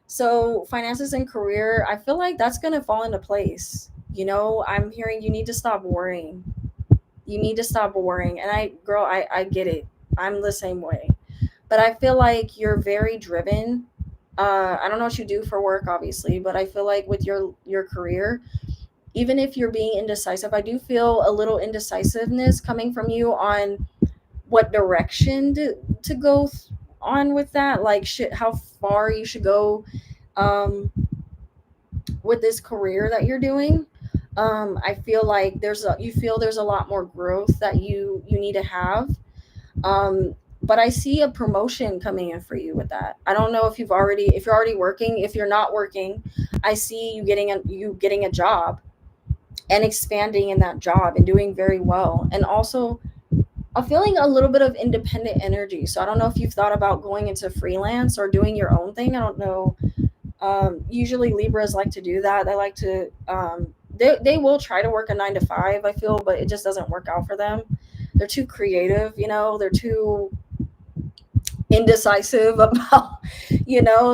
So finances and career, I feel like that's gonna fall into place. I'm hearing you need to stop worrying. You need to stop worrying. And I get it. I'm the same way. But I feel like you're very driven. I don't know what you do for work, obviously, but I feel like with your career, even if you're being indecisive, I do feel a little indecisiveness coming from you on what direction to go on with that. Like, how far you should go with this career that you're doing. I feel like you feel there's a lot more growth that you need to have. But I see a promotion coming in for you with that. I don't know if you're already working. If you're not working, I see you getting a job and expanding in that job and doing very well. And also, I'm feeling a little bit of independent energy. So I don't know if you've thought about going into freelance or doing your own thing. I don't know. Usually Libras like to do that. They like to they will try to work a 9 to 5, I feel, but it just doesn't work out for them. They're too creative, they're too indecisive about,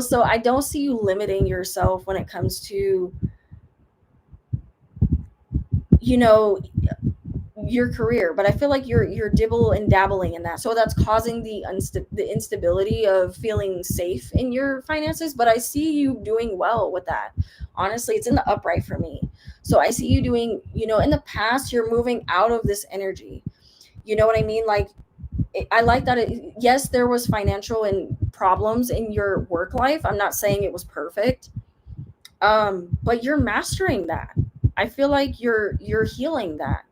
so I don't see you limiting yourself when it comes to, your career, but I feel like you're dibble and dabbling in that, so that's causing the instability of feeling safe in your finances. But I see you doing well with that. Honestly, it's in the upright for me. So I see you doing, in the past you're moving out of this energy. You know what I mean? Like, I like that. Yes, there was financial and problems in your work life. I'm not saying it was perfect, but you're mastering that. I feel like you're healing that,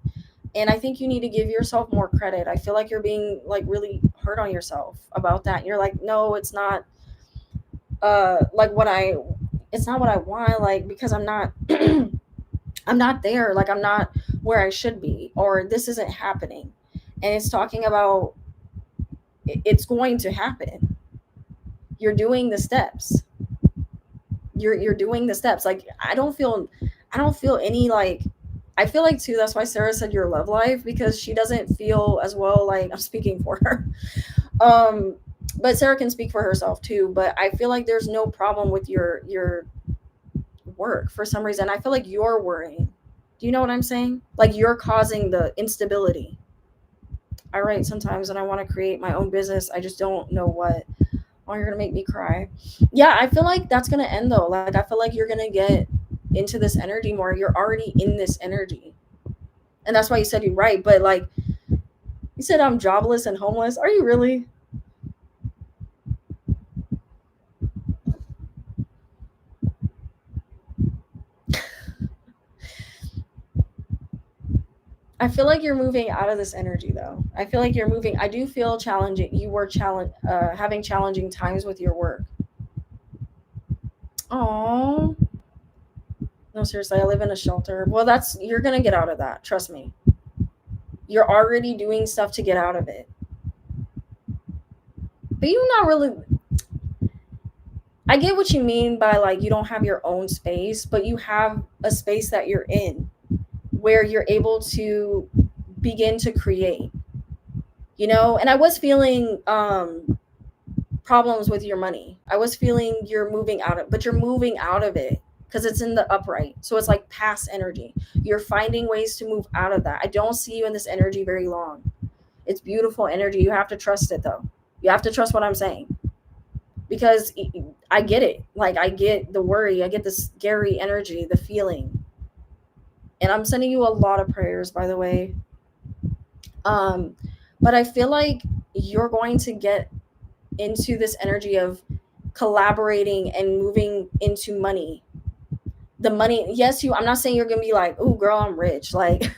and I think you need to give yourself more credit. I feel like you're being like really hard on yourself about that. You're like, no, it's not like what I it's not what I want, like, because I'm not I'm not there, like I'm not where I should be, or this isn't happening. And it's talking about it's going to happen. You're doing the steps. You're doing the steps. Like, I don't feel any, like, I feel like too, that's why Sarah said your love life, because she doesn't feel as well, like, I'm speaking for her. um but Sarah can speak for herself too, but I feel like there's no problem with your work for some reason. I feel like you're worrying. Do you know what I'm saying? Like, you're causing the instability. I write sometimes and I want to create my own business. I just don't know what. Oh, you're gonna make me cry. Yeah, I feel like that's gonna end though. Like, I feel like you're gonna get into this energy more. You're already in this energy. And that's why you said you're right. But like, you said I'm jobless and homeless. Are you really? I feel like you're moving out of this energy though. I feel like you're moving. I do feel challenging. You were having challenging times with your work. Oh, no, seriously, I live in a shelter. Well, you're going to get out of that. Trust me. You're already doing stuff to get out of it. But you're not really. I get what you mean by, like, you don't have your own space, but you have a space that you're in where you're able to begin to create, And I was feeling problems with your money. I was feeling but you're moving out of it because it's in the upright. So it's like past energy. You're finding ways to move out of that. I don't see you in this energy very long. It's beautiful energy. You have to trust it though. You have to trust what I'm saying, because I get it. Like, I get the worry, I get the scary energy, the feeling. And I'm sending you a lot of prayers, by the way. Um, but I feel like you're going to get into this energy of collaborating and moving into money. The money, yes, I'm not saying you're gonna be like, oh girl, I'm rich. Like,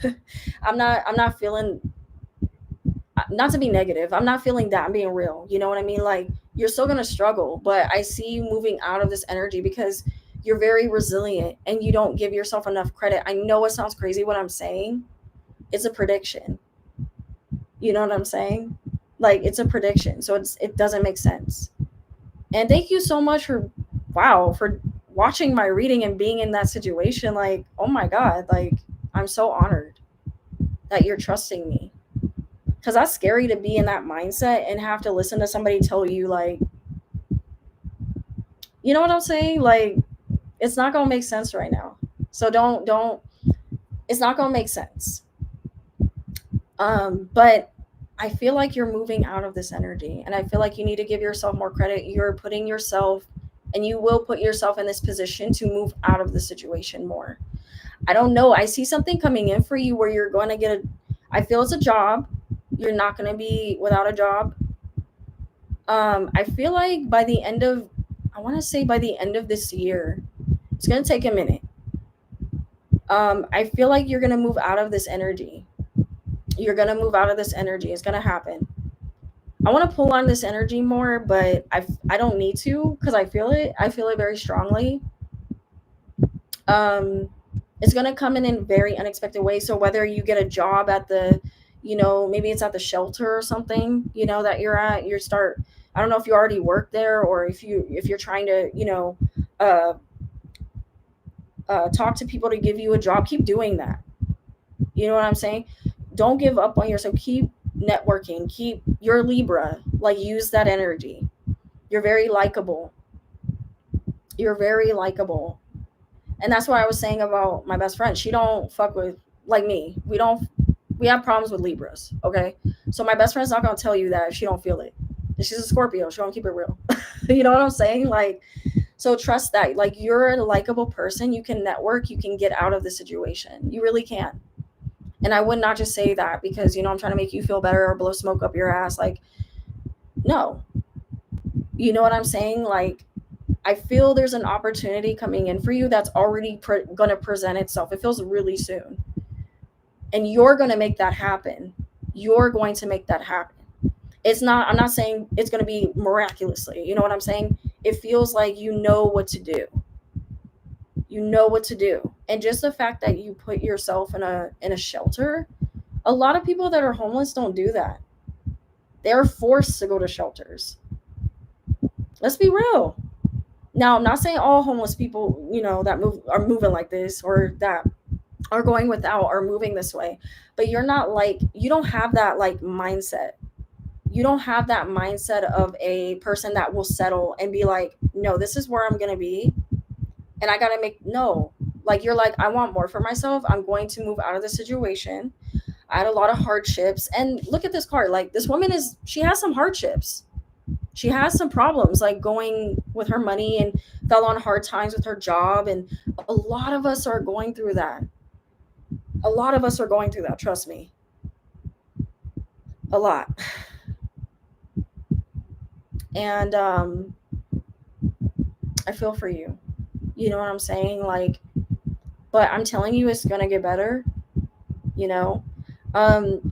I'm not feeling, not to be negative, I'm not feeling that. I'm being real. You know what I mean? Like, you're still gonna struggle, but I see you moving out of this energy because you're very resilient and you don't give yourself enough credit. I know it sounds crazy what I'm saying. It's a prediction. You know what I'm saying? Like, it's a prediction, so it doesn't make sense. And thank you so much for watching my reading and being in that situation. Like, oh my God, like, I'm so honored that you're trusting me. Because that's scary to be in that mindset and have to listen to somebody tell you, like, you know what I'm saying? Like, it's not going to make sense right now. So don't, it's not going to make sense. But I feel like you're moving out of this energy, and I feel like you need to give yourself more credit. You're putting yourself, and you will put yourself in this position to move out of the situation more. I don't know. I see something coming in for you where you're going to get I feel it's a job. You're not going to be without a job. I feel like I want to say by the end of this year, it's going to take a minute. I feel like you're going to move out of this energy. You're going to move out of this energy. It's going to happen. I want to pull on this energy more, but I don't need to, because I feel it. I feel it very strongly. It's going to come in very unexpected ways. So whether you get a job at maybe it's at the shelter or something, that you're at, I don't know if you already work there, or if you're trying to, uh, talk to people to give you a job. Keep doing that. You know what I'm saying? Don't give up on yourself. Keep networking. You're Libra. Like, use that energy. You're very likable. You're very likable. And that's what I was saying about my best friend. She don't fuck with, like me. We don't We have problems with Libras, okay? So my best friend's not gonna tell you that if she don't feel it. If she's a Scorpio, she don't keep it real. You know what I'm saying? Like, so trust that. Like, you're a likable person. You can network. You can get out of the situation. You really can. And I would not just say that because, I'm trying to make you feel better or blow smoke up your ass. Like, no. You know what I'm saying? Like, I feel there's an opportunity coming in for you that's already going to present itself. It feels really soon. And you're going to make that happen. You're going to make that happen. I'm not saying it's going to be miraculously. You know what I'm saying? It feels like you know what to do. You know what to do. And just the fact that you put yourself in a shelter, a lot of people that are homeless don't do that. They're forced to go to shelters. Let's be real. Now, I'm not saying all homeless people, that are moving like this or that are going without or moving this way, but you don't have that like mindset. You don't have that mindset of a person that will settle and be like, no, this is where I'm going to be. And I got to no, like, you're like, I want more for myself. I'm going to move out of the situation. I had a lot of hardships. And look at this card. Like, this woman she has some hardships. She has some problems, like going with her money and fell on hard times with her job. And a lot of us are going through that. A lot of us are going through that. Trust me. A lot. And I feel for you. You know what I'm saying? Like, but I'm telling you, it's going to get better.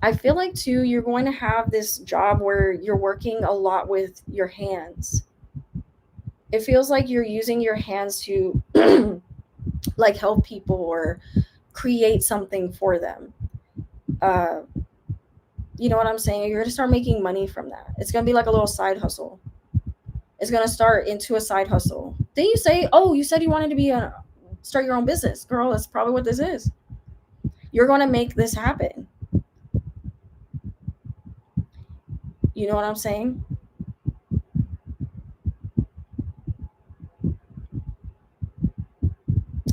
I feel like too, you're going to have this job where you're working a lot with your hands. It feels like you're using your hands to like help people or create something for them. You know what I'm saying? You're going to start making money from that. It's going to be like a little side hustle. It's going to start into a side hustle. Then you say, oh, you said you wanted to start your own business. Girl, that's probably what this is. You're going to make this happen. You know what I'm saying?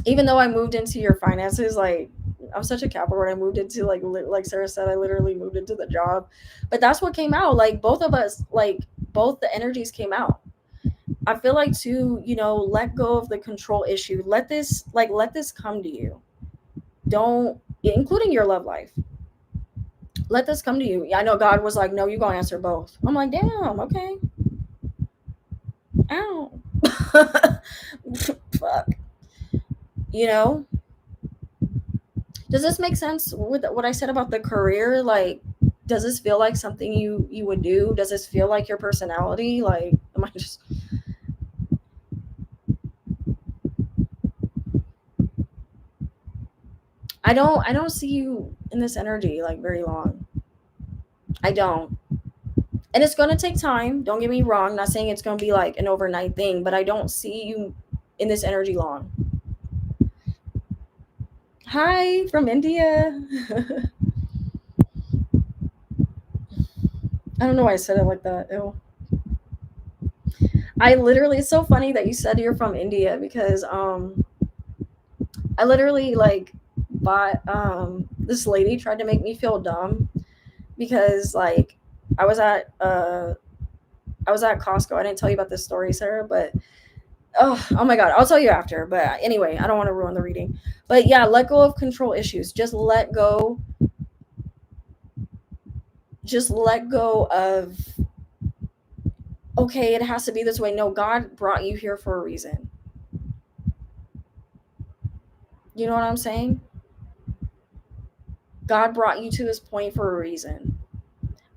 Even though I moved into your finances, like, I'm such a Capricorn. I moved into like Sarah said, I literally moved into the job. But that's what came out. Like, both of us, like, both the energies came out. I feel like too, let go of the control issue. Let this come to you. Don't, including your love life. Let this come to you. I know God was like, no, you're going to answer both. I'm like, damn, okay. Ow. Fuck. Does this make sense with what I said about the career? Like, does this feel like something you would do? Does this feel like your personality? Like, am I just... I don't see you in this energy like very long. I don't. And it's going to take time. Don't get me wrong. I'm not saying it's going to be like an overnight thing, but I don't see you in this energy long. Hi from India. I don't know why I said it like that. Ew. It's so funny that you said you're from India because I literally like bought this lady tried to make me feel dumb because like I was at Costco. I didn't tell you about this story, Sarah, but oh my god, I'll tell you after. But anyway, I don't want to ruin the reading. But yeah, let go of control issues. Just let go of, okay, it has to be this way. No, God brought you here for a reason. You know what I'm saying? God brought you to this point for a reason.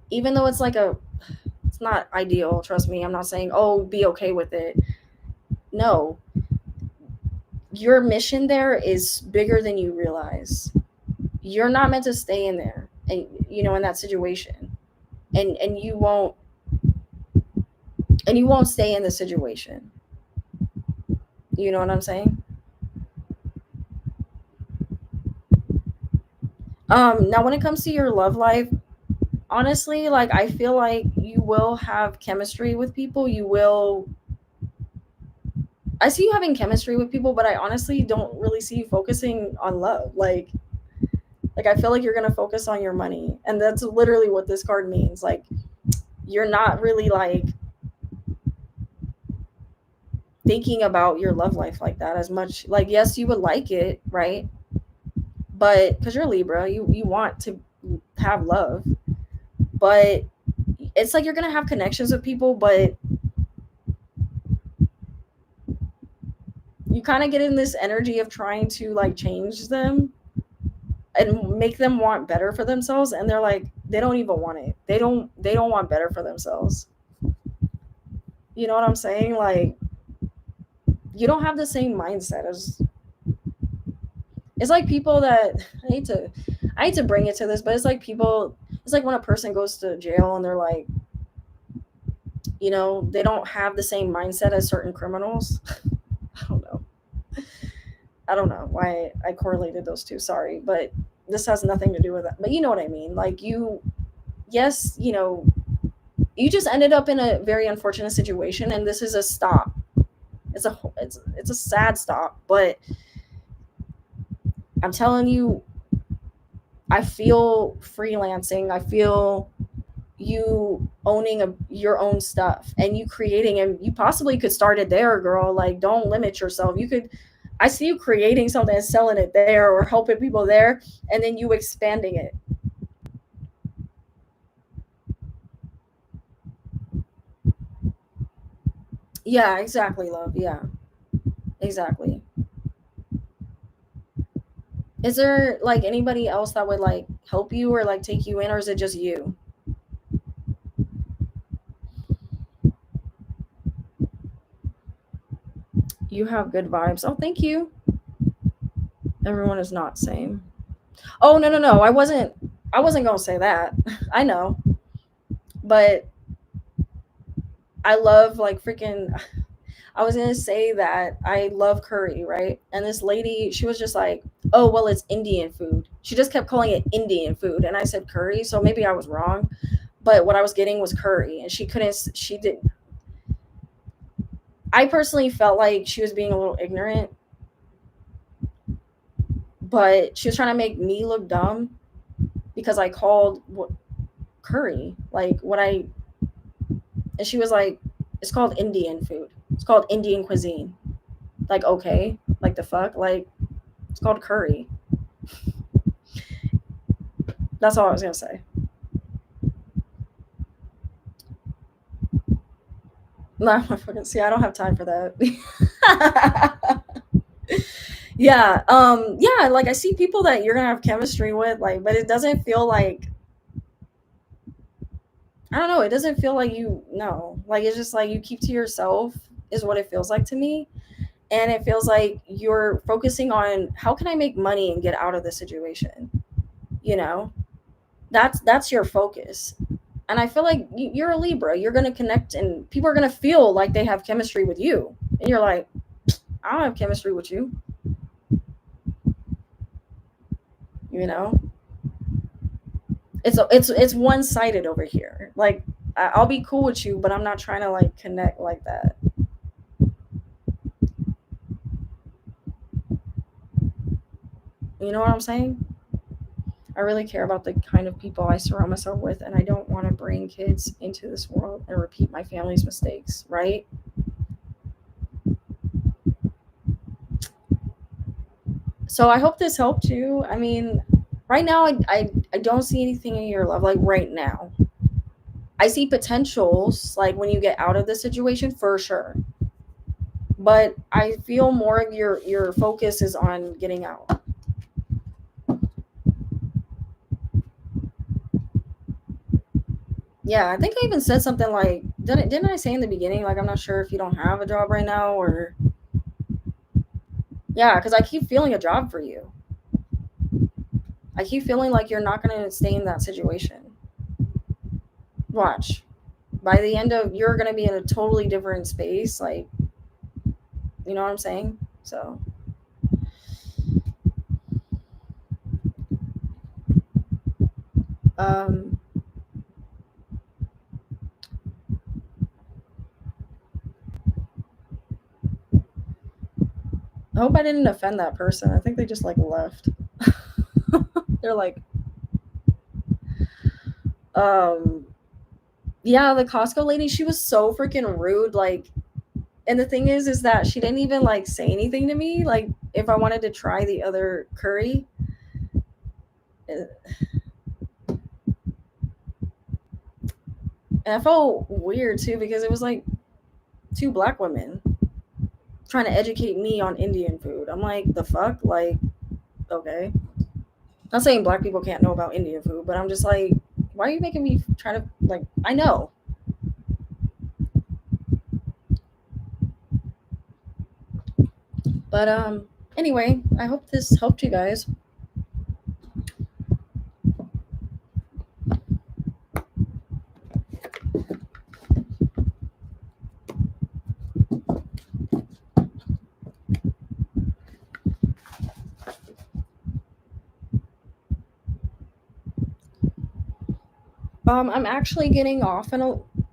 Even though it's not ideal, trust me. I'm not saying, oh, be okay with it. No. Your mission there is bigger than you realize. You're not meant to stay in there and in that situation. And you won't stay in the situation. You know what I'm saying? Now when it comes to your love life, honestly, like, I feel like you will have chemistry with people. I see you having chemistry with people, but I honestly don't really see you focusing on love. Like, Like, I feel like you're going to focus on your money. And that's literally what this card means. Like, you're not really like thinking about your love life like that as much. Like, yes, you would like it, right? But because you're Libra, you want to have love. But it's like you're going to have connections with people, but you kind of get in this energy of trying to like change them and make them want better for themselves, and they're like, they don't even want it. They don't want better for themselves. You know what I'm saying? Like, you don't have the same mindset as, it's like people that, I hate to bring it to this, but it's like people, it's like when a person goes to jail and they're like, they don't have the same mindset as certain criminals. I don't know. I don't know why I correlated those two. Sorry, but this has nothing to do with that. But you know what I mean? Like, yes, you just ended up in a very unfortunate situation, and this is a stop. It's a sad stop, but I'm telling you, I feel freelancing. I feel you owning your own stuff and you creating, and you possibly could start it there, girl. Like, don't limit yourself. I see you creating something and selling it there or helping people there, and then you expanding it. Yeah, exactly, love. Yeah, exactly. Is there like anybody else that would like help you or like take you in, or is it just you? You have good vibes. Oh, thank you. Everyone is not same. Oh, no, no, no. I wasn't going to say that. I know. But I love like freaking, I was going to say that I love curry, right? And this lady, she was just like, "Oh, well, it's Indian food." She just kept calling it Indian food, and I said curry, so maybe I was wrong. But what I was getting was curry, and she didn't. I personally felt like she was being a little ignorant, but she was trying to make me look dumb because I called what curry, like what I, and she was like, "It's called Indian food. It's called Indian cuisine." Like, okay, like the fuck, like it's called curry. That's all I was gonna say. No, I fucking see. I don't have time for that. Yeah, yeah. Like, I see people that you're gonna have chemistry with, like, but it doesn't feel like, I don't know. It doesn't feel like you know. Like, it's just like you keep to yourself is what it feels like to me. And it feels like you're focusing on how can I make money and get out of the situation. You know, that's your focus. And I feel like you're a Libra. You're gonna connect, and people are gonna feel like they have chemistry with you. And you're like, I don't have chemistry with you. You know, it's one sided over here. Like, I'll be cool with you, but I'm not trying to like connect like that. You know what I'm saying? I really care about the kind of people I surround myself with, and I don't want to bring kids into this world and repeat my family's mistakes, right? So I hope this helped you. I mean, right now, I don't see anything in your love, like right now. I see potentials, like when you get out of the situation, for sure. But I feel more of your focus is on getting out. Yeah, I think I even said something like, didn't I say in the beginning, like, I'm not sure if you don't have a job right now, or yeah, because I keep feeling a job for you. I keep feeling like you're not going to stay in that situation. Watch. By the end of, you're going to be in a totally different space. Like, you know what I'm saying? So, um, I hope I didn't offend that person. I think they just like left. They're like, um, yeah, the Costco lady, she was so freaking rude. Like, and the thing is that she didn't even like say anything to me. Like, if I wanted to try the other curry, and I felt weird too because it was like two black women trying to educate me on Indian food. I'm like, the fuck? Like, okay. Not saying black people can't know about Indian food, but I'm just like, why are you making me try to, like, I know. But anyway, I hope this helped you guys. I'm actually getting off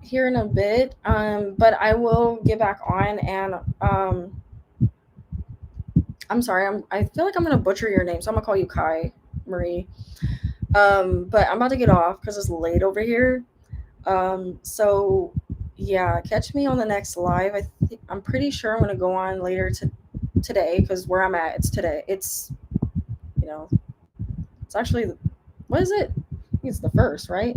here in a bit, but I will get back on. And I'm sorry, I feel like I'm gonna butcher your name, so I'm gonna call you Kai Marie. But I'm about to get off because it's late over here. So yeah, catch me on the next live. I'm pretty sure I'm gonna go on later today because where I'm at, it's today. It's, you know, it's actually, what is it? I think it's the first, right?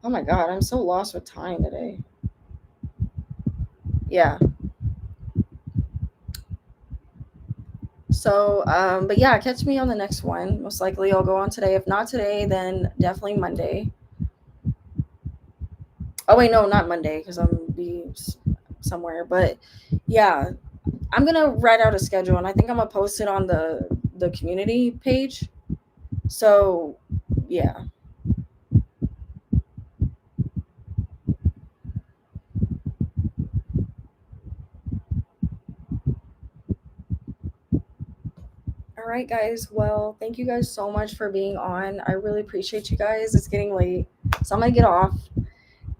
Oh my god, I'm so lost with time today. Yeah. So, but yeah, catch me on the next one. Most likely I'll go on today. If not today, then definitely Monday. Oh wait, no, not Monday because I'm gonna be somewhere. But yeah, I'm gonna write out a schedule, and I think I'm gonna post it on the community page. So yeah. All right, guys. Well, thank you guys so much for being on. I really appreciate you guys. It's getting late, so I'm gonna get off.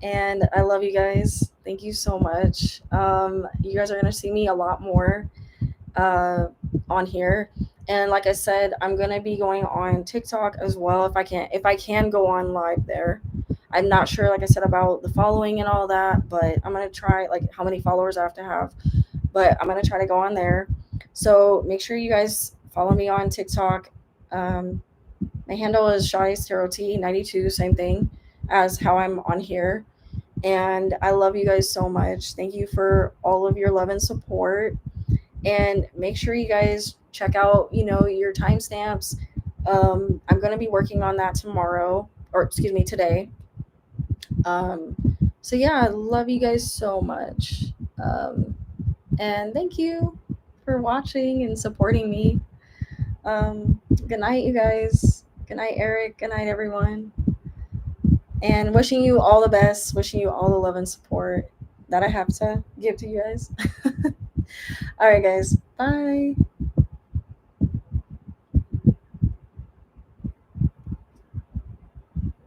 And I love you guys. Thank you so much. You guys are gonna see me a lot more uh, on here. And like I said, I'm gonna be going on TikTok as well if I can go on live there. I'm not sure, like I said, about the following and all that, but I'm gonna try like how many followers I have to have. But I'm gonna try to go on there. So make sure you guys follow me on TikTok. Um, my handle is ShyStarotT92, same thing as how I'm on here. And I love you guys so much. Thank you for all of your love and support. And make sure you guys check out, your timestamps. I'm going to be working on that tomorrow, or excuse me, today. Um, so yeah, I love you guys so much. And thank you for watching and supporting me. Good night, you guys. Good night, Eric. Good night, everyone. And wishing you all the best, wishing you all the love and support that I have to give to you guys. All right, guys. Bye.